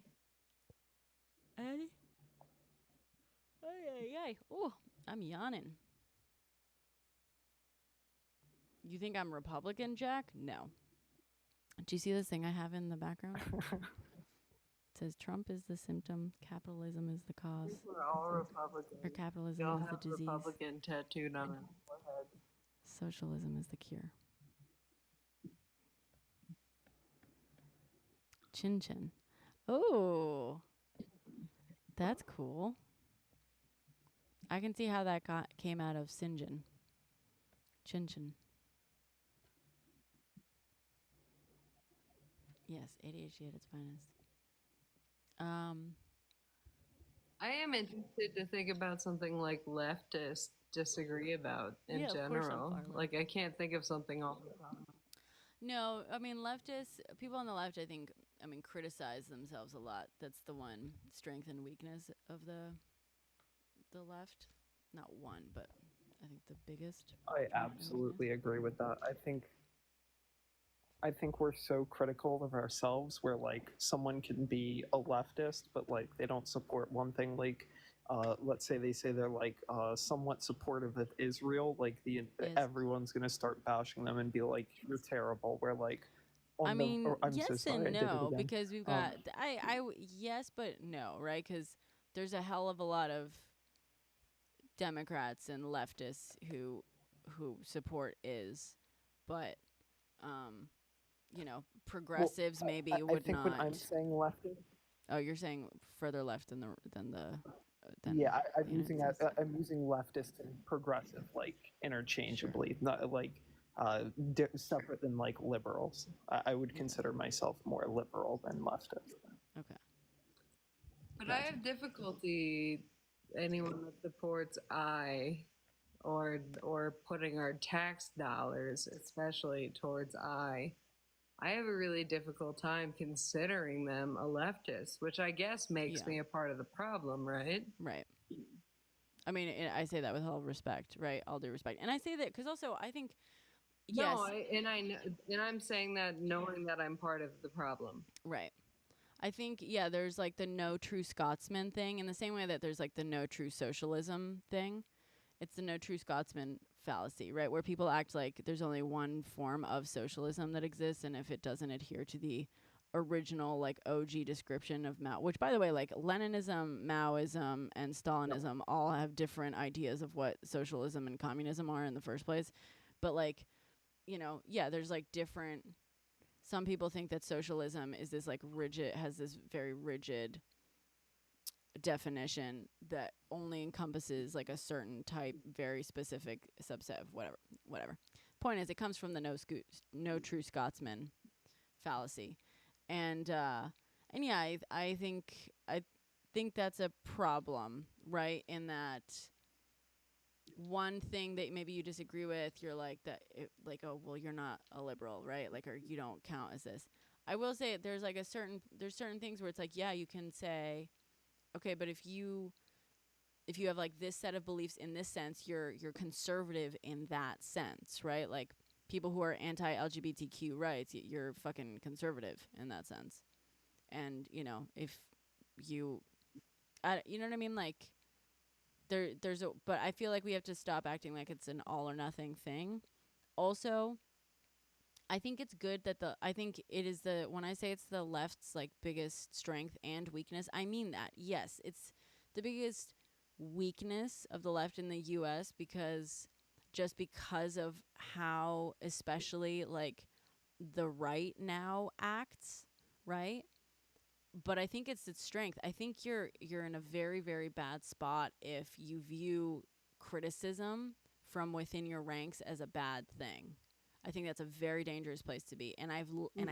Annie? Ay. Oh, I'm yawning. You think I'm Republican, Jack? No. Do you see this thing I have in the background? It says Trump is the symptom, capitalism is the cause. We're all Republicans. Or capitalism is the disease. Republican tattooed on our forehead. Socialism is the cure. Chin Chin. Oh, that's cool. I can see how that came out of Sinjin. Chin Chin. Yes, ADHD at its finest. I am interested to think about something like leftists disagree about in general. Like, I can't think of something off the top. No, I mean, leftists, people on the left, I think, criticize themselves a lot. That's the one strength and weakness of the left. Not one, but I think the biggest. I absolutely agree with that. I think we're so critical of ourselves where like someone can be a leftist but like they don't support one thing, like let's say they say they're like somewhat supportive of Israel, like everyone's gonna start bashing them and be like, you're terrible. Where like yes and no, because we've got yes but no, right? Because there's a hell of a lot of Democrats and leftists who support but progressives maybe I would think not. when I'm saying leftist, oh, you're saying further left than yeah, I'm using leftist and progressive like interchangeably, not like separate than like liberals. I would consider myself more liberal than leftist. Okay. But I have difficulty anyone that supports or putting our tax dollars, especially towards I have a really difficult time considering them a leftist, which I guess makes me a part of the problem, right? Right. I mean, I say that with all respect, right? All due respect. And I say that because also I think, yes. No, and I'm saying that knowing that I'm part of the problem. Right. I think, there's like the no true Scotsman thing in the same way that there's like the no true socialism thing. It's the no true Scotsman fallacy, right? Where people act like there's only one form of socialism that exists, and if it doesn't adhere to the original, like, OG description of Mao, which, by the way, like, Leninism, Maoism, and Stalinism all have different ideas of what socialism and communism are in the first place. But, like, there's, like, different... Some people think that socialism is this, like, has this very rigid definition that only encompasses like a certain type, very specific subset of whatever. Point is, it comes from the no true Scotsman fallacy, and I think that's a problem, right? In that one thing that maybe you disagree with, you're like oh well, you're not a liberal, right? Like, or you don't count as this. I will say there's certain things where it's like, yeah, you can say, okay, but if you have like this set of beliefs in this sense, you're conservative in that sense, right? Like people who are anti-LGBTQ rights, you're fucking conservative in that sense. And if you know what I mean? Like but I feel like we have to stop acting like it's an all or nothing thing. Also, I think it's good that I think it is when I say it's the left's like biggest strength and weakness, I mean that. Yes, it's the biggest weakness of the left in the US because of how especially like the right now acts, right? But I think it's its strength. I think you're in a very, very bad spot if you view criticism from within your ranks as a bad thing. I think that's a very dangerous place to be. And I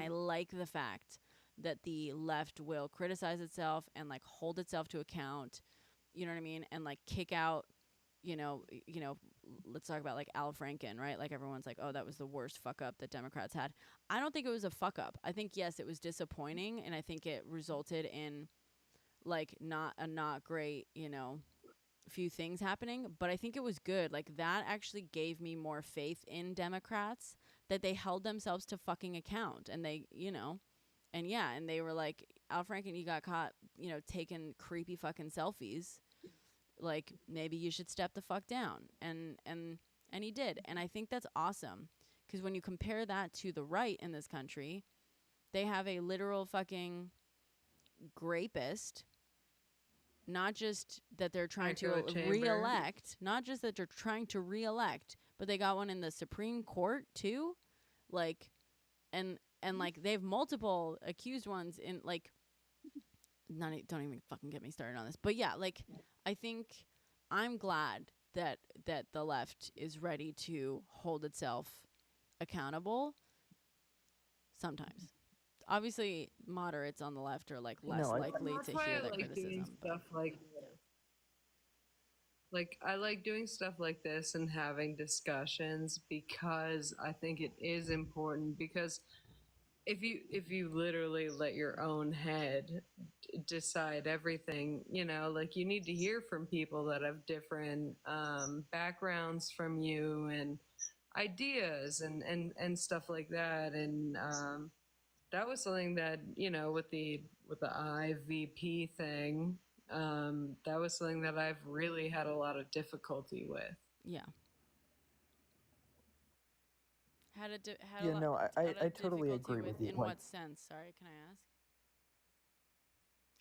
like the fact that the left will criticize itself and like hold itself to account, you know what I mean? And like kick out, let's talk about like Al Franken, right? Like everyone's like, oh, that was the worst fuck up that Democrats had. I don't think it was a fuck up. I think, yes, it was disappointing. And I think it resulted in like not great, few things happening, but I think it was good. Like that actually gave me more faith in Democrats that they held themselves to fucking account, and they, and they were like, Al Franken, you got caught, taking creepy fucking selfies. Like maybe you should step the fuck down, and he did, and I think that's awesome because when you compare that to the right in this country, they have a literal fucking rapist. Not just that they're trying to re-elect, but they got one in the Supreme Court too. Like, and And like they have multiple accused ones in like don't even fucking get me started on this. But yeah, like I think I'm glad that the left is ready to hold itself accountable sometimes. Obviously, moderates on the left are like less likely That's to why hear I that like doing criticism. stuff like this. Like I like doing stuff like this and having discussions because I think it is important, because if you literally let your own head decide everything, like you need to hear from people that have different backgrounds from you and ideas and stuff like that. And that was something that, with the IVP thing, that was something that I've really had a lot of difficulty with. Yeah. Had I totally agree with you. In what sense? Sorry, can I ask?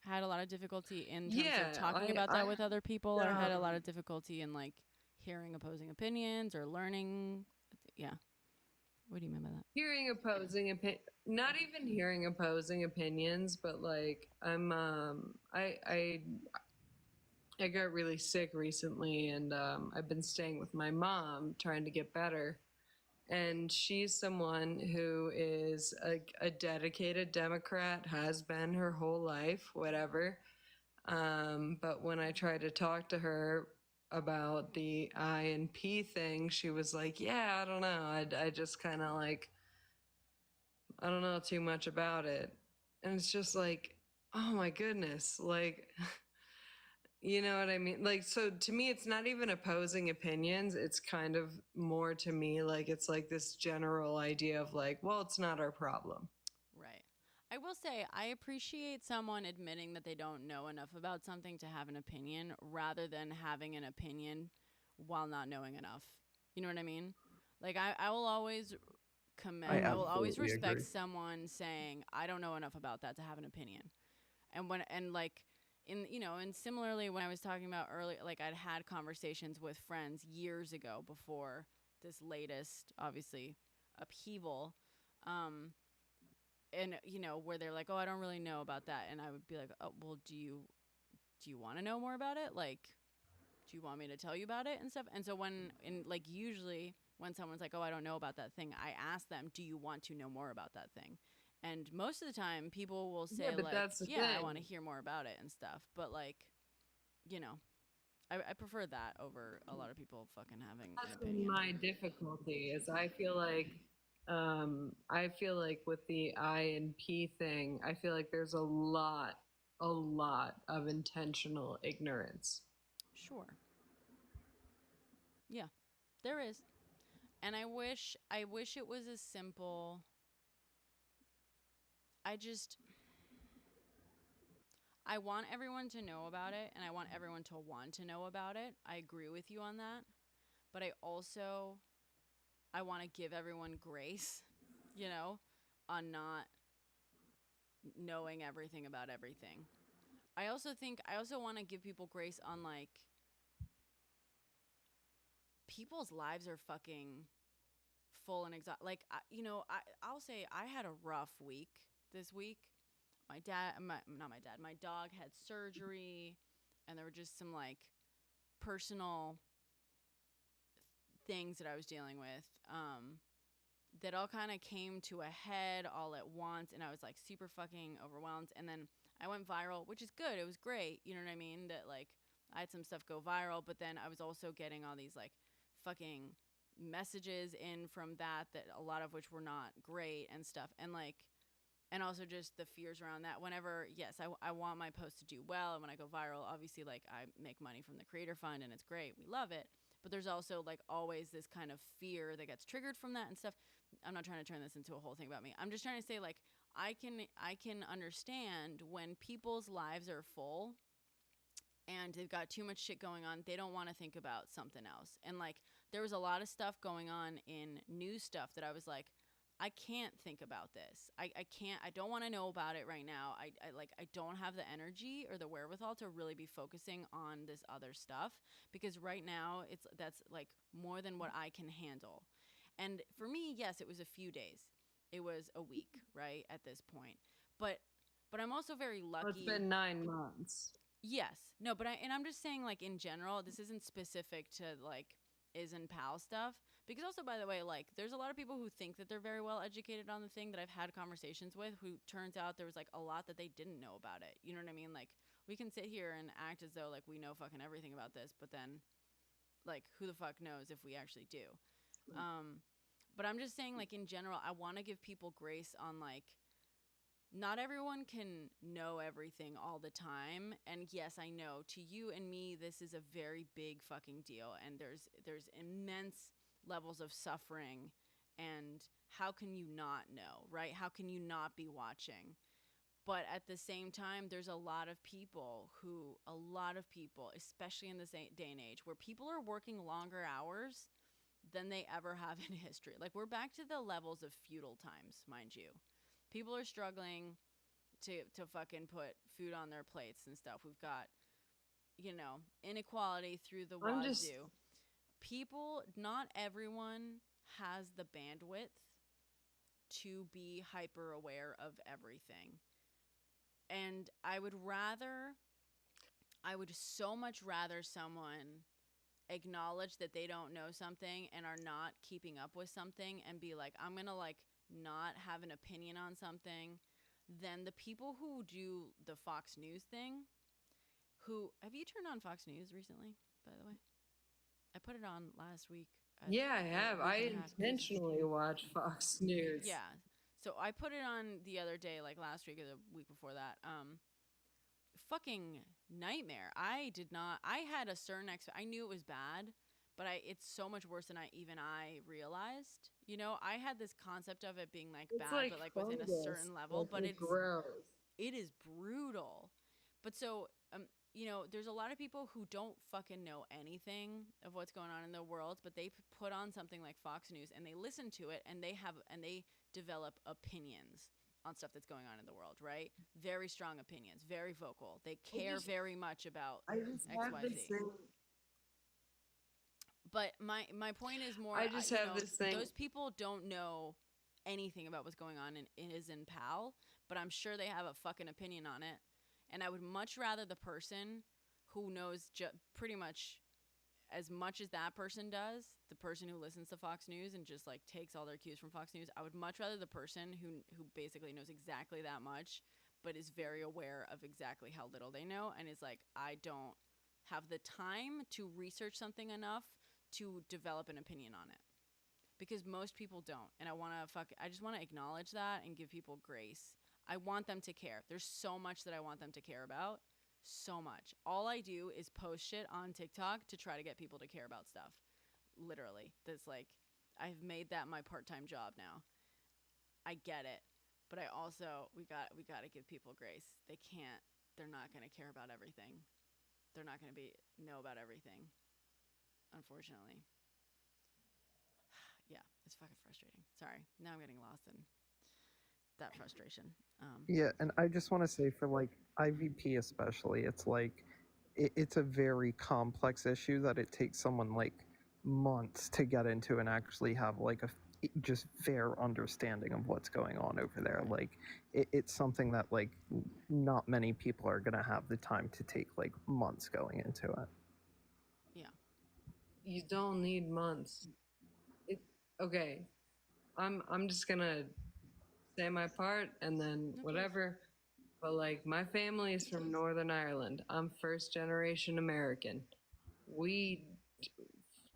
Had a lot of difficulty in terms of talking about that with other people, or had a lot of difficulty in like hearing opposing opinions or learning. Yeah. What do you mean by that? Hearing opposing not even hearing opposing opinions, but like I got really sick recently, and I've been staying with my mom trying to get better. And she's someone who is a dedicated Democrat, has been her whole life, whatever. But when I tried to talk to her about the I and P thing, she was like, yeah, I don't know. I just kind of like, I don't know too much about it. And it's just like, oh my goodness. Like, you know what I mean? Like, so to me, it's not even opposing opinions. It's kind of more to me like it's like this general idea of like, well, it's not our problem. Right. I will say I appreciate someone admitting that they don't know enough about something to have an opinion rather than having an opinion while not knowing enough. You know what I mean? Like I will always I will always respect someone saying I don't know enough about that to have an opinion. And like and similarly when I was talking about earlier, like I'd had conversations with friends years ago before this latest obviously upheaval, and where they're like, oh, I don't really know about that, and I would be like, oh, well, do you want to know more about it? Like, do you want me to tell you about it and stuff? And so usually when someone's like, oh, I don't know about that thing, I ask them, do you want to know more about that thing? And most of the time people will say I want to hear more about it and stuff. But like, I prefer that over a lot of people fucking having an opinion. My difficulty is I feel like with the I and P thing, I feel like there's a lot of intentional ignorance. Sure. Yeah, there is. And I wish it was as simple. I want everyone to know about it, and I want everyone to want to know about it. I agree with you on that. But I want to give everyone grace, on not knowing everything about everything. I also want to give people grace on like people's lives are fucking full and exhausted. Like, I'll say I had a rough week this week. My dog had surgery, and there were just some like personal things that I was dealing with that all kind of came to a head all at once, and I was like super fucking overwhelmed. And then I went viral, which is good. It was great. You know what I mean? That like I had some stuff go viral, but then I was also getting all these like fucking messages in from that a lot of which were not great and stuff. And like, and also just the fears around that. Whenever, yes, I want my post to do well, and when I go viral, obviously like I make money from the Creator Fund, and it's great. We love it. But there's also like always this kind of fear that gets triggered from that and stuff. I'm not trying to turn this into a whole thing about me. I'm just trying to say like I can understand when people's lives are full and they've got too much shit going on, they don't want to think about something else. And like there was a lot of stuff going on in news stuff that I was like, I can't think about this. I don't want to know about it right now. I don't have the energy or the wherewithal to really be focusing on this other stuff, because right now that's like more than what I can handle. And for me, yes, it was a few days. it was a week, right, at this point. But I'm also very lucky. It's been 9 months. Yes. No, but I'm just saying, like, in general, this isn't specific to, like, Isn't Pal stuff. Because also, by the way, like, there's a lot of people who think that they're very well educated on the thing that I've had conversations with, who turns out there was, like, a lot that they didn't know about it. You know what I mean? Like, we can sit here and act as though, like, we know fucking everything about this, but then, like, who the fuck knows if we actually do? But I'm just saying, like, in general, I want to give people grace on, like, not everyone can know everything all the time. And yes, I know to you and me, this is a very big fucking deal. And there's immense levels of suffering. And how can you not know, right? How can you not be watching? But at the same time, there's a lot of people, especially in this day and age, where people are working longer hours than they ever have in history. Like, we're back to the levels of feudal times, mind you. People are struggling to fucking put food on their plates and stuff. We've got, inequality through the wazoo. Not everyone has the bandwidth to be hyper aware of everything. And I would so much rather someone acknowledge that they don't know something and are not keeping up with something and be like, I'm going to, like, not have an opinion on something, than the people who do the Fox News thing. Have you turned on Fox News recently, by the way? I put it on last week. Yeah, I have. I intentionally watch Fox News. Yeah. So I put it on the other day, like last week or the week before that. Fucking nightmare. I had a certain I knew it was bad, but it's so much worse than I realized. I had this concept of it being like bad, like, but like within a certain level, but it is brutal. But so, there's a lot of people who don't fucking know anything of what's going on in the world, but they put on something like Fox News and they listen to it and they develop opinions on stuff that's going on in the world, right? Very strong opinions, very vocal. They care very much about XYZ. But my point is more, those people don't know anything about what's going on in Isn't Pal, but I'm sure they have a fucking opinion on it. And I would much rather the person who knows pretty much as much as that person does, the person who listens to Fox News and just, like, takes all their cues from Fox News, I would much rather the person who basically knows exactly that much, but is very aware of exactly how little they know, and is like, I don't have the time to research something enough to develop an opinion on it. Because most people don't. And I just want to acknowledge that and give people grace. I want them to care. There's so much that I want them to care about. So much. All I do is post shit on TikTok to try to get people to care about stuff. Literally. That's like, I've made that my part-time job now. I get it. But I also, we got to give people grace. They're not going to care about everything. They're not going to know about everything. Unfortunately. Yeah, it's fucking frustrating. Sorry. Now I'm getting lost in that frustration. Yeah, and I just want to say for, like, IVP especially, it's like it's a very complex issue that it takes someone, like, months to get into and actually have, like, a just fair understanding of what's going on over there. Like, it's something that, like, not many people are gonna have the time to take, like, months going into it. Yeah. You don't need months. Okay, I'm just gonna say my part and then whatever. But, like, my family is from Northern Ireland. I'm first generation American.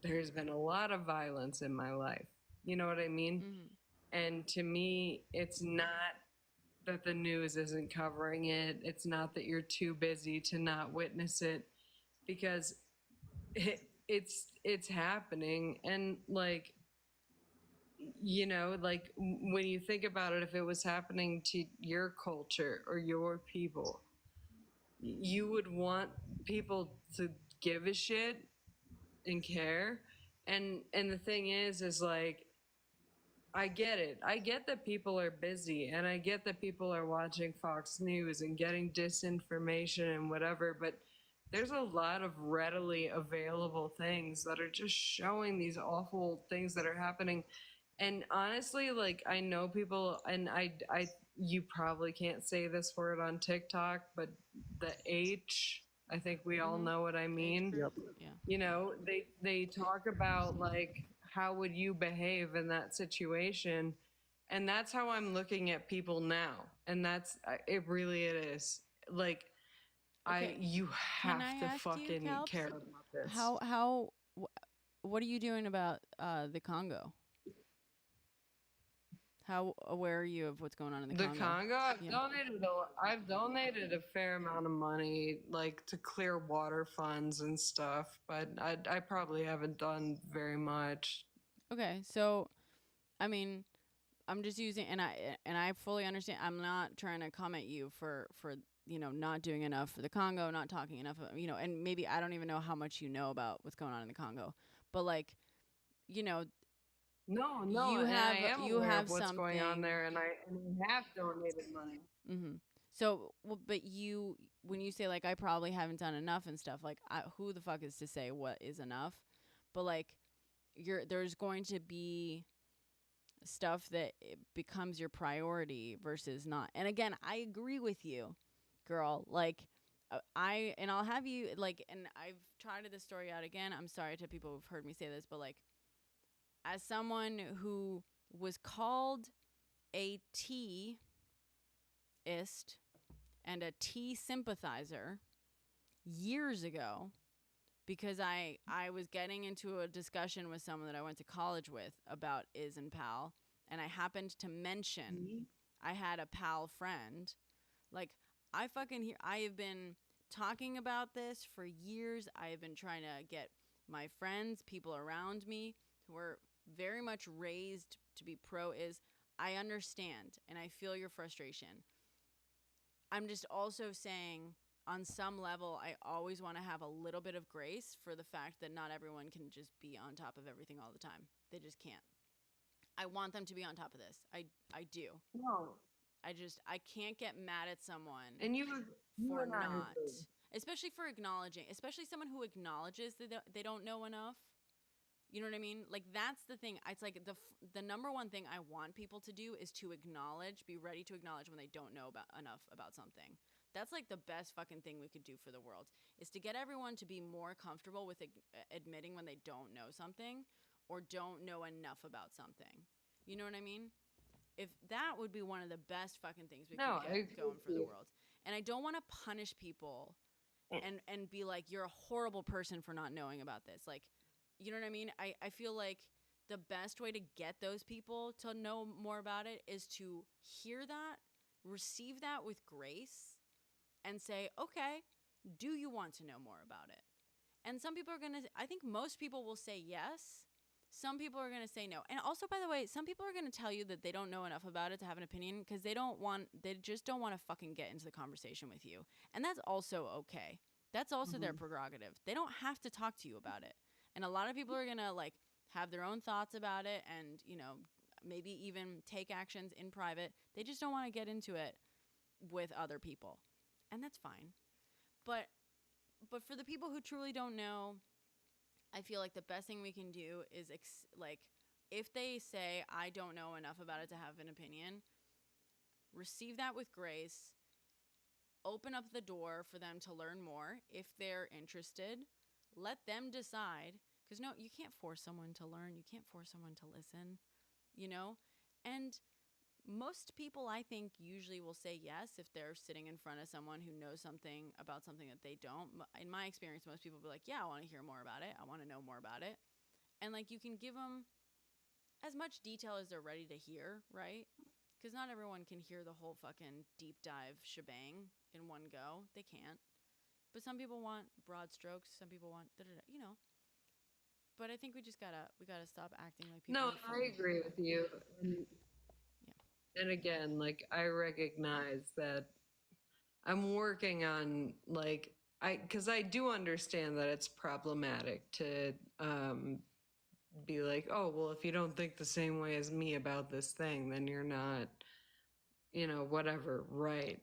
There's been a lot of violence in my life. You know what I mean? Mm-hmm. And to me, it's not that the news isn't covering it. It's not that you're too busy to not witness it, because it's happening. And, like, like, when you think about it, if it was happening to your culture or your people, you would want people to give a shit and care. And the thing is like, I get it. I get that people are busy, and I get that people are watching Fox News and getting disinformation and whatever, but there's a lot of readily available things that are just showing these awful things that are happening And honestly, like I know people, and you probably can't say this word on TikTok, but the H, I think we all know what I mean. Yep. Yeah. You know, they talk about like how would you behave in that situation, and that's how I'm looking at people now, and that's it. Really, it is like you Can have I to ask you, fucking Kalps, care about this. what are you doing about the Congo? How aware are you of what's going on in the Congo? The Congo, Yeah. I've donated a fair amount of money, like to clear water funds and stuff, but I probably haven't done very much. Okay, so I mean, I'm just using, and I fully understand. I'm not trying to comment you for not doing enough for the Congo, not talking enough, and maybe I don't even know how much you know about what's going on in the Congo, but like, No, you and have I am you aware have of what's going on something. there, and I have donated money. Mm-hmm. So, well, but when you say like I probably haven't done enough and stuff, like who the fuck is to say what is enough? But like, there's going to be stuff that it becomes your priority versus not. And again, I agree with you, girl. Like, I'll have you like, and I've trotted this story out again. I'm sorry to people who've heard me say this, but like, as someone who was called a T-ist and a T sympathizer years ago because I was getting into a discussion with someone that I went to college with about Is and Pal, and I happened to mention I had a pal friend. Like, I have been talking about this for years. I have been trying to get my friends, people around me who are very much raised to be pro Is. I understand and I feel your frustration. I'm just also saying, on some level, I always want to have a little bit of grace for the fact that not everyone can just be on top of everything all the time. They just can't. I want them to be on top of this. I do. No. I can't get mad at someone And you for and I not, agree. especially for acknowledging, especially someone who acknowledges that they don't know enough. You know what I mean? Like, that's the thing. It's like the number one thing I want people to do is to acknowledge, be ready to acknowledge when they don't know enough about something. That's like the best fucking thing we could do for the world, is to get everyone to be more comfortable with admitting when they don't know something or don't know enough about something. You know what I mean? If that would be one of the best fucking things we could get going for the world. And I don't want to punish people and be like, you're a horrible person for not knowing about this. Like, you know what I mean? I feel like the best way to get those people to know more about it is to hear that, receive that with grace, and say, okay, do you want to know more about it? And some people are going to, I think most people will say yes. Some people are going to say no. And also, by the way, some people are going to tell you that they don't know enough about it to have an opinion because they just don't want to fucking get into the conversation with you. And that's also okay. That's also their prerogative. They don't have to talk to you about it. And a lot of people are going to like have their own thoughts about it and, maybe even take actions in private. They just don't want to get into it with other people. And that's fine. But for the people who truly don't know, I feel like the best thing we can do is if they say, I don't know enough about it to have an opinion, receive that with grace, open up the door for them to learn more if they're interested, let them decide, because no, you can't force someone to learn, you can't force someone to listen, and most people, I think, usually will say yes if they're sitting in front of someone who knows something about something that they don't. In my experience, most people will be like, yeah, I want to hear more about it. I want to know more about it. And, like, you can give them as much detail as they're ready to hear, right? Because not everyone can hear the whole fucking deep dive shebang in one go. They can't. But some people want broad strokes. Some people want da-da-da. But I think we gotta stop acting like people. No, I agree with you. And again, like, I recognize that I'm working on, like, because I do understand that it's problematic to be like, oh, well, if you don't think the same way as me about this thing, then you're not, whatever, right?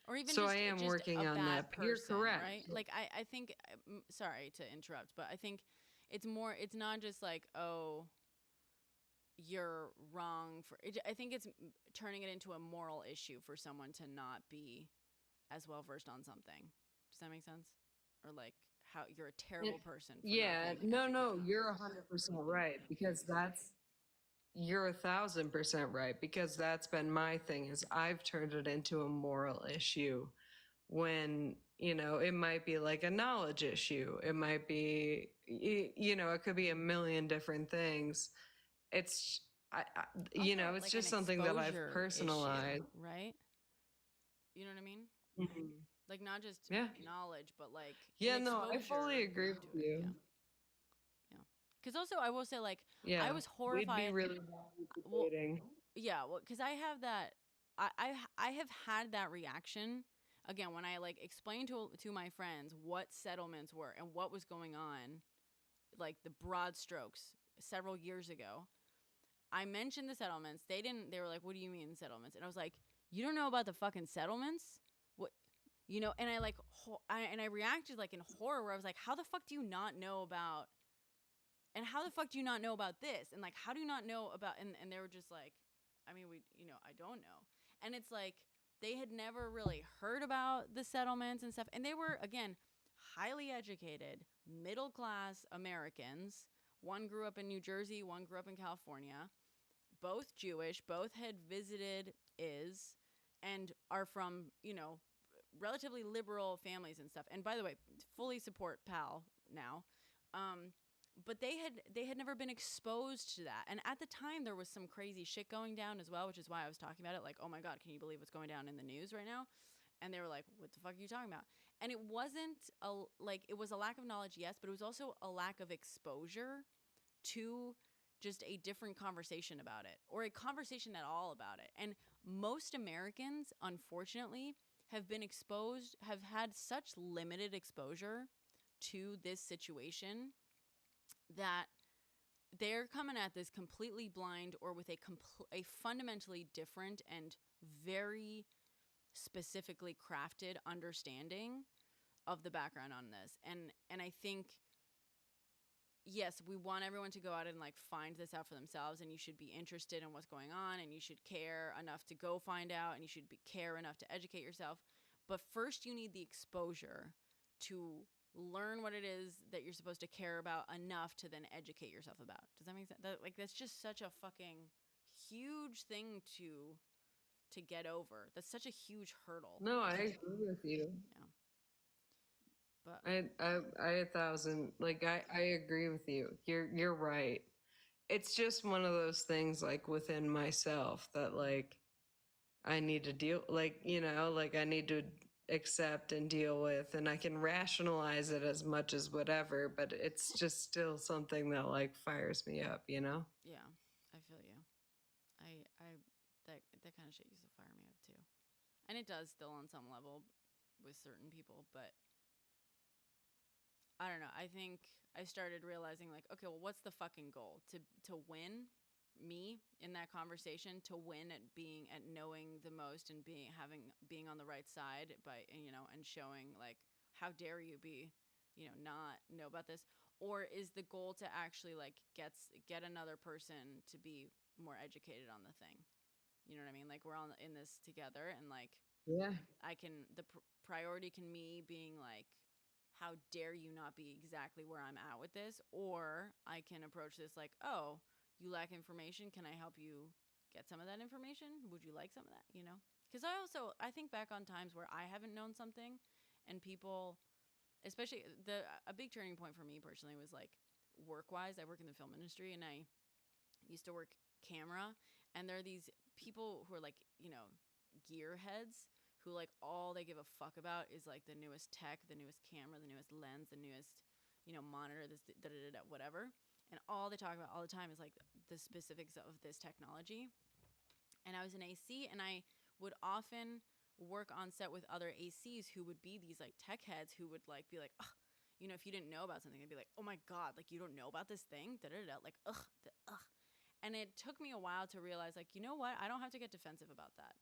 Or even so just, I am just working a on bad that. person, You're correct. right? Like, I think, sorry to interrupt, but I think it's not just like, oh, you're wrong for it. I think it's turning it into a moral issue for someone to not be as well versed on something. Does that make sense? Or like how you're a terrible person for Yeah, not being no, you're 100% right, because you're 1,000% right, because that's been my thing, is I've turned it into a moral issue when, it might be like a knowledge issue. It might be, it could be a million different things. It's, it's like just an something that I've exposure personalized. issue, right? You know what I mean? Mhm. Like not just Yeah. knowledge, but like Yeah, an no, I fully exposure agree with to it. you. Yeah. Because also, I will say, like, Yeah, I was we'd be horrified. really Well, debating. yeah, well, because I have that. I have had that reaction again when I like explained to my friends what settlements were and what was going on, like the broad strokes several years ago. I mentioned the settlements. They didn't. They were like, "What do you mean settlements?" And I was like, "You don't know about the fucking settlements? What?" And I like, I reacted like in horror, where I was like, "How the fuck do you not know about?" And how the fuck do you not know about this? And like, how do you not know about? And they were just like, I mean, I don't know. And it's like they had never really heard about the settlements and stuff. And they were again highly educated, middle class Americans. One grew up in New Jersey, one grew up in California. Both Jewish, both had visited and are from relatively liberal families and stuff. And by the way, fully support PAL now. But they had never been exposed to that. And at the time there was some crazy shit going down as well, which is why I was talking about it. Like, oh my God, can you believe what's going down in the news right now? And they were like, what the fuck are you talking about? And it wasn't it was a lack of knowledge, yes, but it was also a lack of exposure to just a different conversation about it, or a conversation at all about it. And most Americans, unfortunately, have had such limited exposure to this situation that they're coming at this completely blind, or with a fundamentally different and very specifically crafted understanding of the background on this. And I think, yes, we want everyone to go out and like find this out for themselves, and you should be interested in what's going on, and you should care enough to go find out, and you should care enough to educate yourself. But first you need the exposure to learn what it is that you're supposed to care about enough to then educate yourself about. Does that make sense? That's just such a fucking huge thing to get over. That's such a huge hurdle. No, I agree with you. Yeah. But I 1,000, like, I agree with you. You're right. It's just one of those things, like, within myself that, like, I need to deal, like, I need to accept and deal with, and I can rationalize it as much as whatever, but it's just still something that like fires me up, Yeah, I feel you. That kind of shit used to fire me up too, and it does still on some level with certain people, but I don't know. I think I started realizing like, okay, well, what's the fucking goal? To win me in that conversation, to win at knowing the most and being on the right side and showing like, how dare you be, not know about this? Or is the goal to actually like get another person to be more educated on the thing? You know what I mean? Like, we're all in this together, and like, yeah, the priority can me being like, how dare you not be exactly where I'm at with this? Or I can approach this like, oh, you lack information. Can I help you get some of that information? Would you like some of that? Because I think back on times where I haven't known something, and people, especially a big turning point for me personally was like work-wise. I work in the film industry, and I used to work camera, and there are these people who are like, gearheads who like all they give a fuck about is like the newest tech, the newest camera, the newest lens, the newest, monitor, this whatever. And all they talk about all the time is like the specifics of this technology. And I was in AC, and I would often work on set with other ACs who would be these like tech heads who would like be like, ugh, if you didn't know about something, they'd be like, oh my God, like you don't know about this thing? Like, ugh. And it took me a while to realize like, you know what? I don't have to get defensive about that.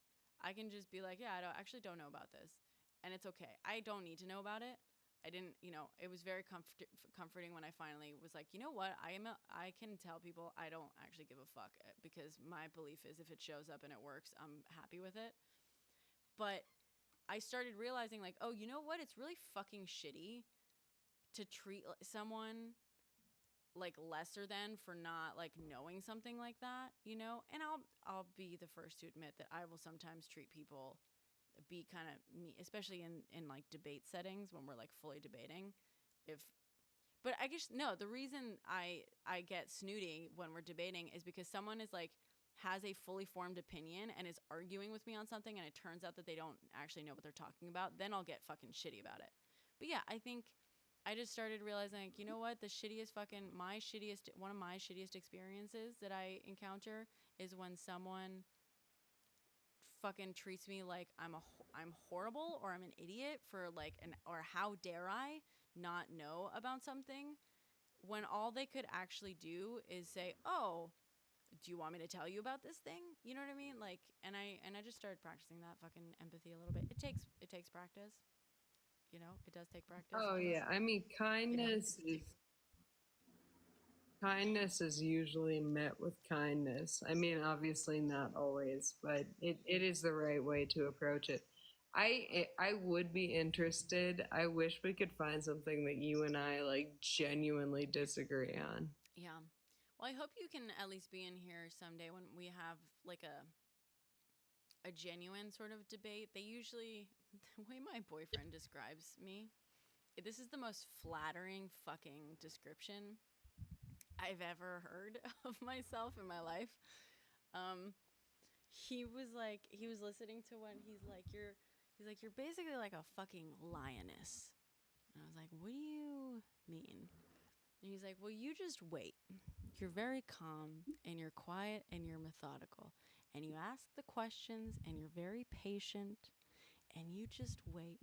I can just be like, yeah, I actually don't know about this. And it's okay. I don't need to know about it. I didn't, it was very comforting when I finally was like, you know what, I can tell people I don't actually give a fuck, because my belief is if it shows up and it works, I'm happy with it. But I started realizing, like, oh, you know what, it's really fucking shitty to treat someone like lesser than for not like knowing something like that, and I'll be the first to admit that I will sometimes treat people be kind of me, especially in like debate settings when we're like fully debating. But I guess no, the reason I get snooty when we're debating is because someone is like has a fully formed opinion and is arguing with me on something, and it turns out that they don't actually know what they're talking about. Then I'll get fucking shitty about it. But yeah, I think I just started realizing, like, you know what, one of my shittiest experiences that I encounter is when someone fucking treats me like I'm horrible, or I'm an idiot for like or how dare I not know about something, when all they could actually do is say, "Oh, do you want me to tell you about this thing?" You know what I mean? Like, and I just started practicing that fucking empathy a little bit. It takes practice. It does take practice. Oh yeah, I mean, kindness is usually met with kindness. I mean, obviously not always, but it is the right way to approach it. I would be interested. I wish we could find something that you and I like genuinely disagree on. Yeah. Well, I hope you can at least be in here someday when we have like a genuine sort of debate. They usually, the way my boyfriend describes me, this is the most flattering fucking description I've ever heard of myself in my life. He was listening to one. He's like, you're basically like a fucking lioness. And I was like, what do you mean? And he's like, well, you just wait. You're very calm and you're quiet and you're methodical. And you ask the questions and you're very patient and you just wait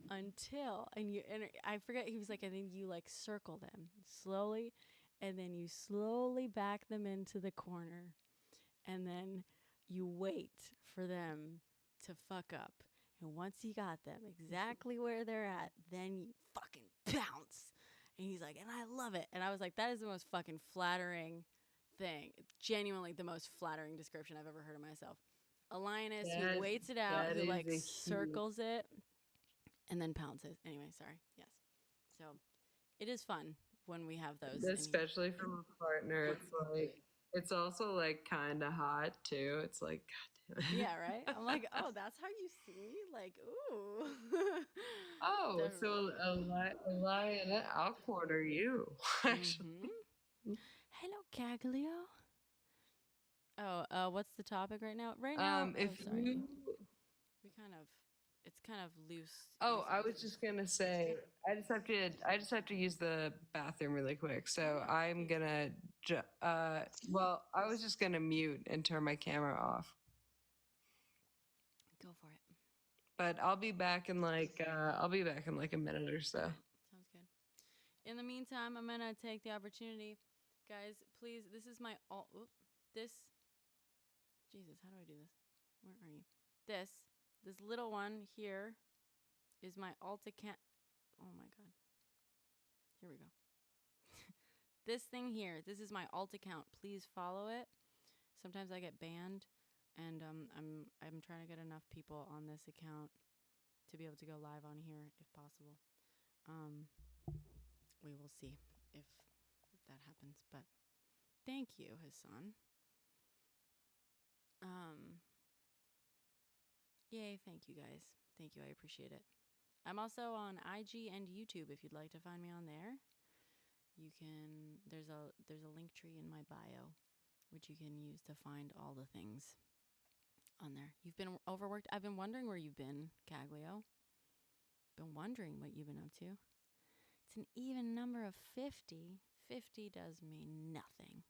until, and I forget, he was like, and then you like circle them slowly and then you slowly back them into the corner and then you wait for them to fuck up. And once you got them exactly where they're at, then you fucking pounce. And he's like, and I love it. And I was like, that is the most fucking flattering thing. Genuinely the most flattering description I've ever heard of myself. A lioness who waits it out, who like circles it and then pounces. Anyway, sorry. Yes. So it is fun when we have those. Especially from a partner. It's also like kind of hot too. It's like, God damn it. Yeah, right? I'm like, oh, that's how you see me? Like, ooh. Oh, so a lioness, I'll quarter you. Mm-hmm. Hello, Caglio. Oh, what's the topic right now? Right now, it's kind of loose. Oh, I was just gonna say, I just have to use the bathroom really quick. So I'm gonna, well, I was just gonna mute and turn my camera off. Go for it. But I'll be back in like a minute or so. Sounds good. In the meantime, I'm gonna take the opportunity, guys. Please, this is my Jesus, how do I do this? Where are you? This little one here is my alt account. Oh my God. Here we go. This thing here, this is my alt account. Please follow it. Sometimes I get banned, and I'm trying to get enough people on this account to be able to go live on here if possible. We will see if that happens, but thank you, Hassan. Yay, thank you guys. Thank you, I appreciate it. I'm also on IG and YouTube if you'd like to find me on there. You can, there's a link tree in my bio, which you can use to find all the things on there. You've been overworked. I've been wondering where you've been, Caglio. Been wondering what you've been up to. It's an even number of 50. 50 does mean nothing.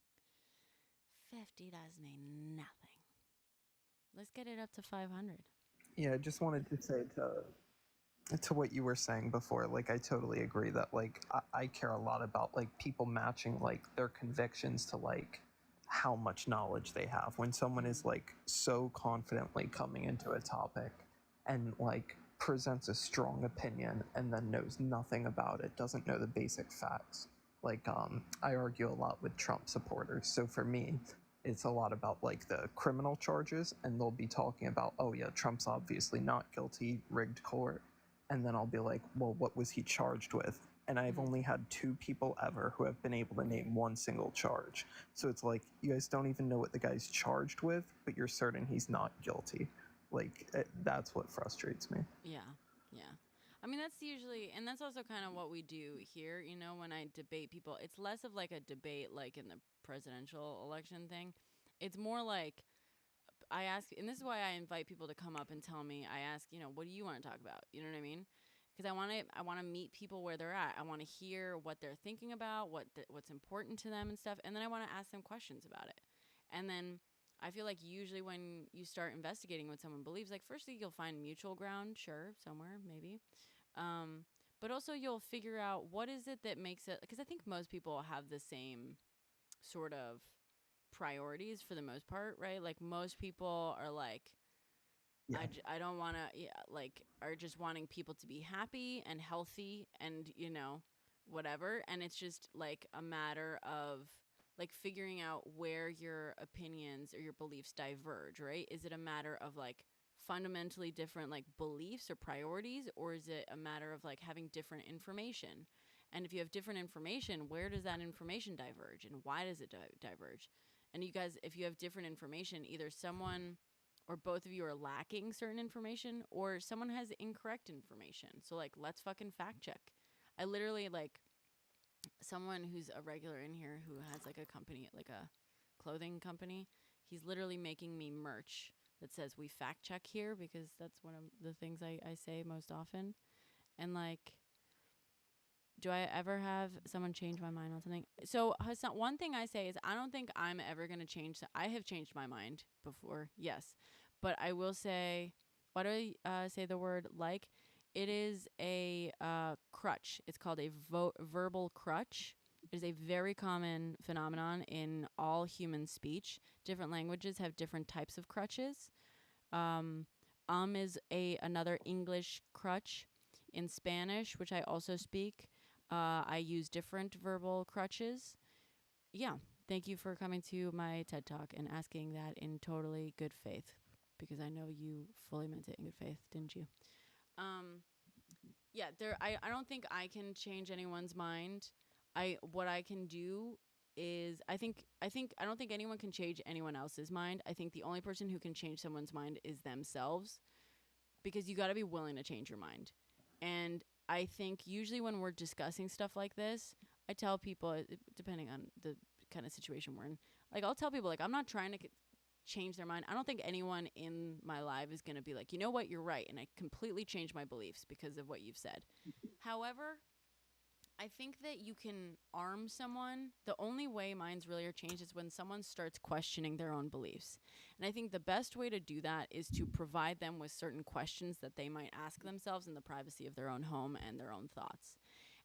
50 does mean nothing. Let's get it up to 500. Yeah, I just wanted to say to what you were saying before, like, I totally agree that, like, I care a lot about, like, people matching, like, their convictions to, like, how much knowledge they have. When someone is, like, so confidently coming into a topic and, like, presents a strong opinion and then knows nothing about it, doesn't know the basic facts. Like, I argue a lot with Trump supporters. So for me, it's a lot about like the criminal charges, and they'll be talking about, oh yeah, Trump's obviously not guilty, rigged court. And then I'll be like, well, what was he charged with? And I've only had 2 people ever who have been able to name one single charge. So it's like, you guys don't even know what the guy's charged with, but you're certain he's not guilty. Like, that's what frustrates me. Yeah, yeah. I mean, that's usually, and that's also kind of what we do here, you know, when I debate people. It's less of like a debate like in the presidential election thing. It's more like I ask, and this is why I invite people to come up and tell me, I ask, you know, what do you want to talk about? You know what I mean? Because I want to meet people where they're at. I want to hear what they're thinking about, what's important to them and stuff, and then I want to ask them questions about it. And then I feel like usually when you start investigating what someone believes, like firstly you'll find mutual ground, sure, somewhere maybe, but also you'll figure out what is it that makes it. Because I think most people have the same sort of priorities for the most part, right? Like most people are like, I don't want to, like, are just wanting people to be happy and healthy and, you know, whatever. And it's just like a matter of like figuring out where your opinions or your beliefs diverge, right? Is it a matter of like fundamentally different like beliefs or priorities, or is it a matter of like having different information? And if you have different information, where does that information diverge and why does it diverge? And you guys, if you have different information, either someone or both of you are lacking certain information or someone has incorrect information. So like, let's fucking fact check. I literally like someone who's a regular in here who has like a company, like a clothing company. He's literally making me merch that says we fact check here because that's one of the things I say most often. And like, do I ever have someone change my mind on something? So Hassan, one thing I say is I don't think I'm ever going to change. I have changed my mind before, yes. But I will say, why do I say the word like? It is a crutch. It's called a verbal crutch. It is a very common phenomenon in all human speech. Different languages have different types of crutches. Is another English crutch. In Spanish, which I also speak, I use different verbal crutches. Yeah, thank you for coming to my TED Talk and asking that in totally good faith, because I know you fully meant it in good faith, didn't you? Yeah, I don't think I can change anyone's mind. What I can do is I don't think anyone can change anyone else's mind. I think the only person who can change someone's mind is themselves, because you got to be willing to change your mind. And I think usually when we're discussing stuff like this, I tell people, depending on the kind of situation we're in, like I'll tell people, like, I'm not trying to change their mind. I don't think anyone in my life is going to be like, you know what, you're right, and I completely changed my beliefs because of what you've said. However, I think that you can arm someone. The only way minds really are changed is when someone starts questioning their own beliefs. And I think the best way to do that is to provide them with certain questions that they might ask themselves in the privacy of their own home and their own thoughts.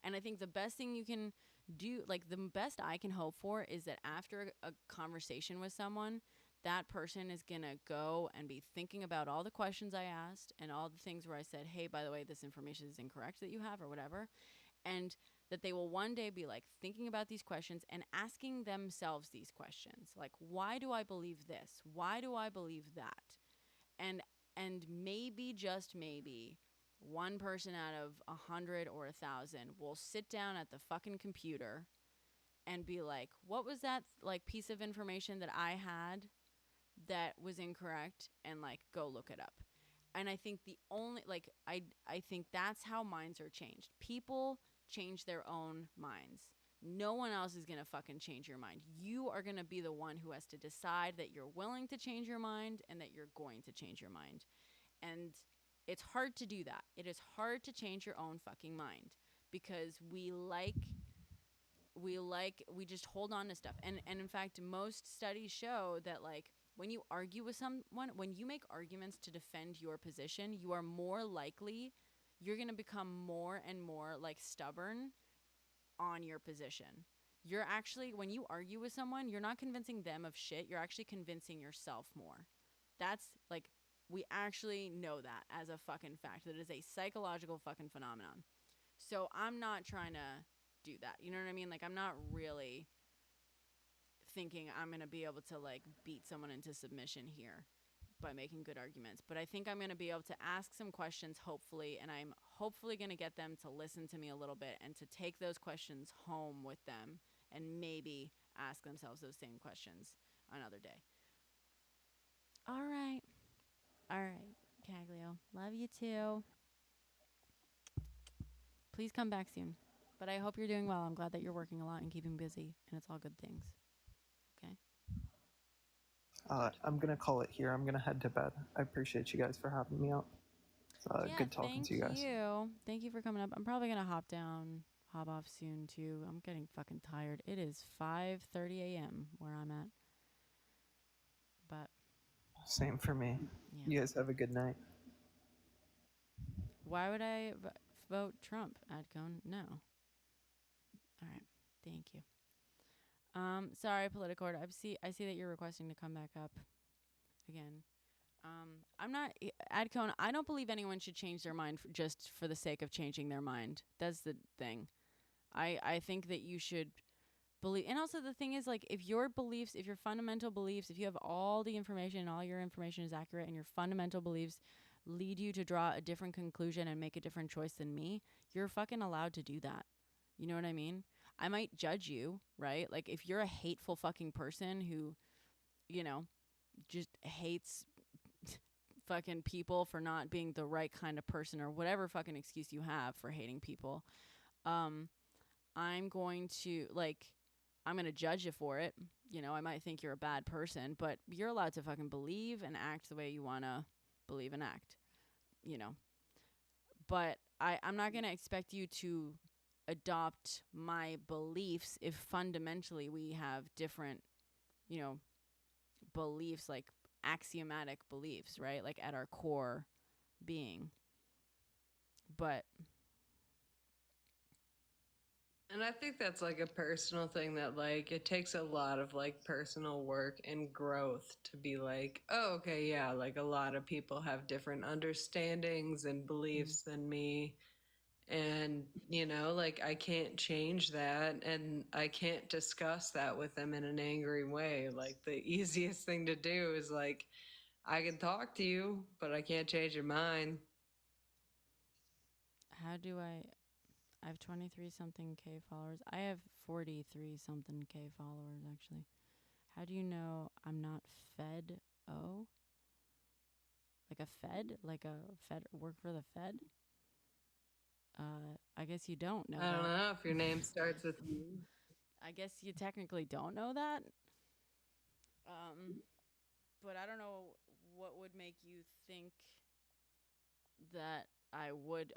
And I think the best thing you can do, like the best I can hope for, is that after a conversation with someone, that person is going to go and be thinking about all the questions I asked and all the things where I said, hey, by the way, this information is incorrect that you have or whatever. And that they will one day be like thinking about these questions and asking themselves these questions. Like, why do I believe this? Why do I believe that? And maybe, just maybe, one person out of 100 or 1,000 will sit down at the fucking computer and be like, what was that like piece of information that I had that was incorrect, and like go look it up. And I think the only like I think that's how minds are changed. People change their own minds. No one else is going to fucking change your mind. You are going to be the one who has to decide that you're willing to change your mind and that you're going to change your mind. And it's hard to do that. It is hard to change your own fucking mind because we just hold on to stuff. And in fact, most studies show that like when you argue with someone, when you make arguments to defend your position, you are more likely, you're going to become more and more like stubborn on your position. You're actually, when you argue with someone, you're not convincing them of shit. You're actually convincing yourself more. That's like We actually know that as a fucking fact. That is a psychological fucking phenomenon. So I'm not trying to do that. You know what I mean? Like, I'm not really thinking I'm going to be able to, like, beat someone into submission here by making good arguments. But I think I'm going to be able to ask some questions, hopefully, and I'm hopefully going to get them to listen to me a little bit and to take those questions home with them and maybe ask themselves those same questions another day. All right. All right, Caglio. Love you too. Please come back soon. But I hope you're doing well. I'm glad that you're working a lot and keeping busy, and it's all good things. Okay? I'm going to call it here. I'm going to head to bed. I appreciate you guys for having me out. Good talking to you guys. Thank you for coming up. I'm probably going to hop off soon, too. I'm getting fucking tired. It is 5:30 a.m. where I'm at. But same for me. Yeah. You guys have a good night. Why would I vote Trump, Adcone? No. All right. Thank you. Sorry, Politicord. I see that you're requesting to come back up again. I'm not Adcone. I don't believe anyone should change their mind just for the sake of changing their mind. That's the thing. I think that you should believe. And also the thing is, like, if your beliefs, if your fundamental beliefs, if you have all the information and all your information is accurate and your fundamental beliefs lead you to draw a different conclusion and make a different choice than me, you're fucking allowed to do that. You know what I mean? I might judge you, right? Like, if you're a hateful fucking person who, you know, just hates fucking people for not being the right kind of person or whatever fucking excuse you have for hating people, I'm going to judge you for it. You know, I might think you're a bad person, but you're allowed to fucking believe and act the way you want to believe and act, you know. But I'm not going to expect you to adopt my beliefs if fundamentally we have different, you know, beliefs, like axiomatic beliefs, right? Like at our core being. But and I think that's like a personal thing that, like, it takes a lot of like personal work and growth to be like, oh, okay, yeah, like a lot of people have different understandings and beliefs than me. And, you know, like, I can't change that and I can't discuss that with them in an angry way. Like, the easiest thing to do is like, I can talk to you, but I can't change your mind. How do I have 23 something K followers. I have 43 something K followers, actually. How do you know I'm not Fed O? Like a Fed? Like a Fed, work for the Fed? I guess you don't know I don't know if your name starts with U. I guess you technically don't know that. But I don't know what would make you think that I would.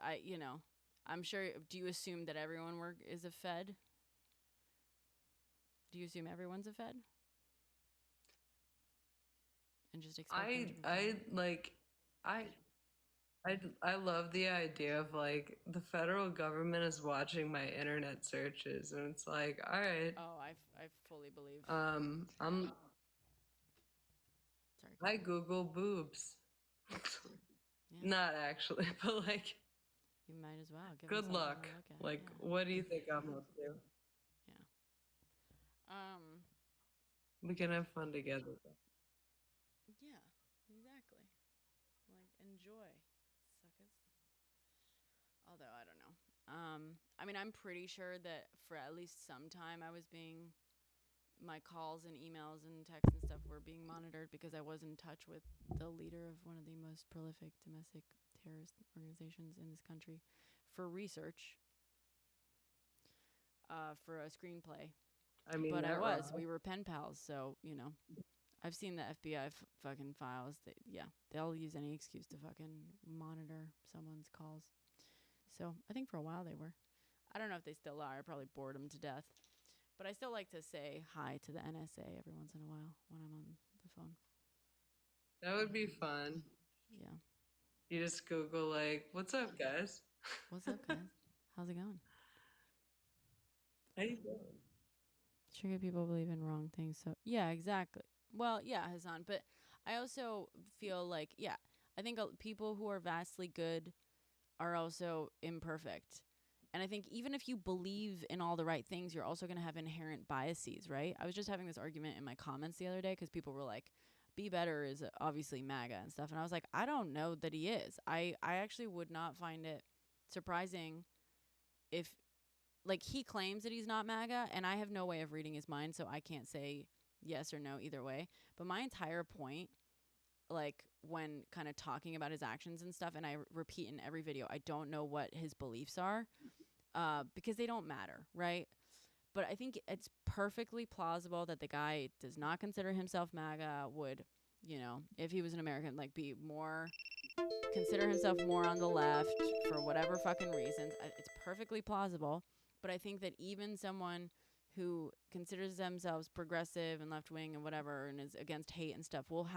I'm sure. Do you assume that everyone is a Fed? Do you assume everyone's a Fed? And just expect I love the idea of like the federal government is watching my internet searches, and it's like, all right. Oh, I fully believe. I Google boobs. Not actually, but like. You might as well. Good luck. Like, what do you think I'm up to? Yeah. We can have fun together. Yeah, exactly. Like, enjoy, suckers. Although, I don't know. I mean, I'm pretty sure that for at least some time my calls and emails and texts and stuff were being monitored because I was in touch with the leader of one of the most prolific domestic terrorist organizations in this country for research, for a screenplay. I mean, we were pen pals, so, you know, I've seen the FBI fucking files. They'll use any excuse to fucking monitor someone's calls. So I think for a while they were. I don't know if they still are. I probably bored them to death. But I still like to say hi to the NSA every once in a while when I'm on the phone. That would be fun. Yeah. You just Google, like, what's up, guys? What's up, guys? How's it going? How you doing? Trigger people believe in wrong things. So, yeah, exactly. Well, yeah, Hassan. But I also feel like, I think people who are vastly good are also imperfect. And I think even if you believe in all the right things, you're also going to have inherent biases, right? I was just having this argument in my comments the other day because people were like, Be Better is obviously MAGA and stuff. And I was like, I don't know that he is. I actually would not find it surprising if, like, he claims that he's not MAGA, and I have no way of reading his mind, so I can't say yes or no either way. But my entire point, like, when kind of talking about his actions and stuff, and I repeat in every video, I don't know what his beliefs are, because they don't matter, right? But I think it's perfectly plausible that the guy does not consider himself MAGA, would, you know, if he was an American, like, be more, consider himself more on the left for whatever fucking reasons. It's perfectly plausible. But I think that even someone who considers themselves progressive and left-wing and whatever and is against hate and stuff will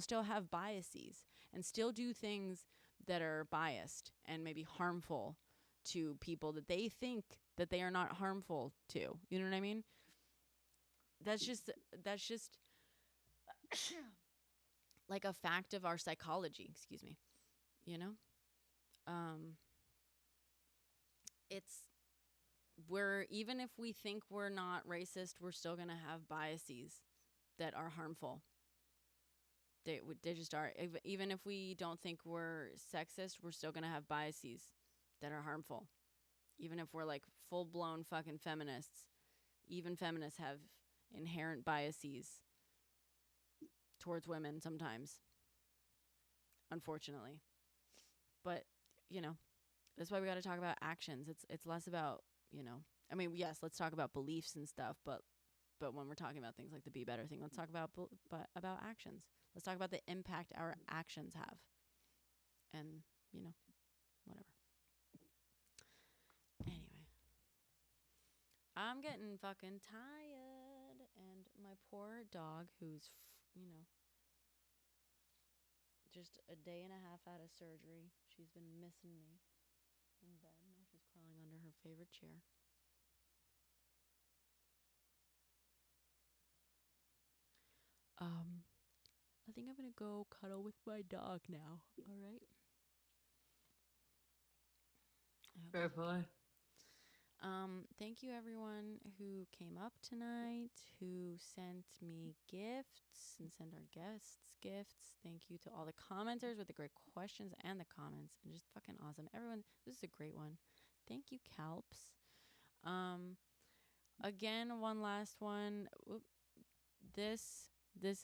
still have biases and still do things that are biased and maybe harmful to people that they think that they are not harmful to. You know what I mean? That's just like a fact of our psychology, excuse me. You know? Even if we think we're not racist, we're still going to have biases that are harmful. They just are. Even if we don't think we're sexist, we're still going to have biases that are harmful. Even if we're like full-blown fucking feminists, even feminists have inherent biases towards women sometimes, unfortunately. But, you know, that's why we got to talk about actions. It's less about, you know, I mean, yes, let's talk about beliefs and stuff, but when we're talking about things like the Be Better thing, let's talk about actions. Let's talk about the impact our actions have. And, you know, whatever. Anyway. I'm getting fucking tired. And my poor dog, who's, you know, just a day and a half out of surgery, she's been missing me in bed. Now she's crawling under her favorite chair. I think I'm gonna go cuddle with my dog now. All right. Fair play. Thank you everyone who came up tonight, who sent me gifts and sent our guests gifts. Thank you to all the commenters with the great questions and the comments, and just fucking awesome. Everyone, this is a great one. Thank you, Calps. Again, one last one. This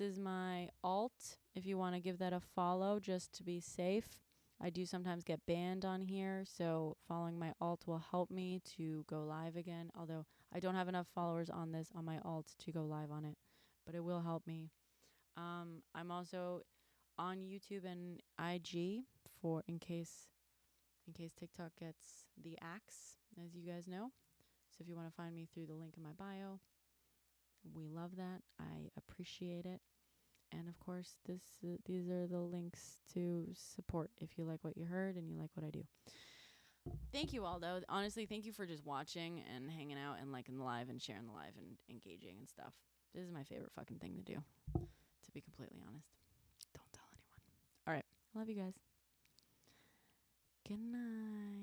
is my alt. If you want to give that a follow just to be safe. I do sometimes get banned on here, so following my alt will help me to go live again, although I don't have enough followers on my alt to go live on it, but it will help me. I'm also on YouTube and IG for in case TikTok gets the axe, as you guys know. So if you want to find me through the link in my bio, we love that. I appreciate it. And of course, these are the links to support if you like what you heard and you like what I do. Thank you all, though. Honestly, thank you for just watching and hanging out and liking the live and sharing the live and engaging and stuff. This is my favorite fucking thing to do, to be completely honest. Don't tell anyone. All right. I love you guys. Good night.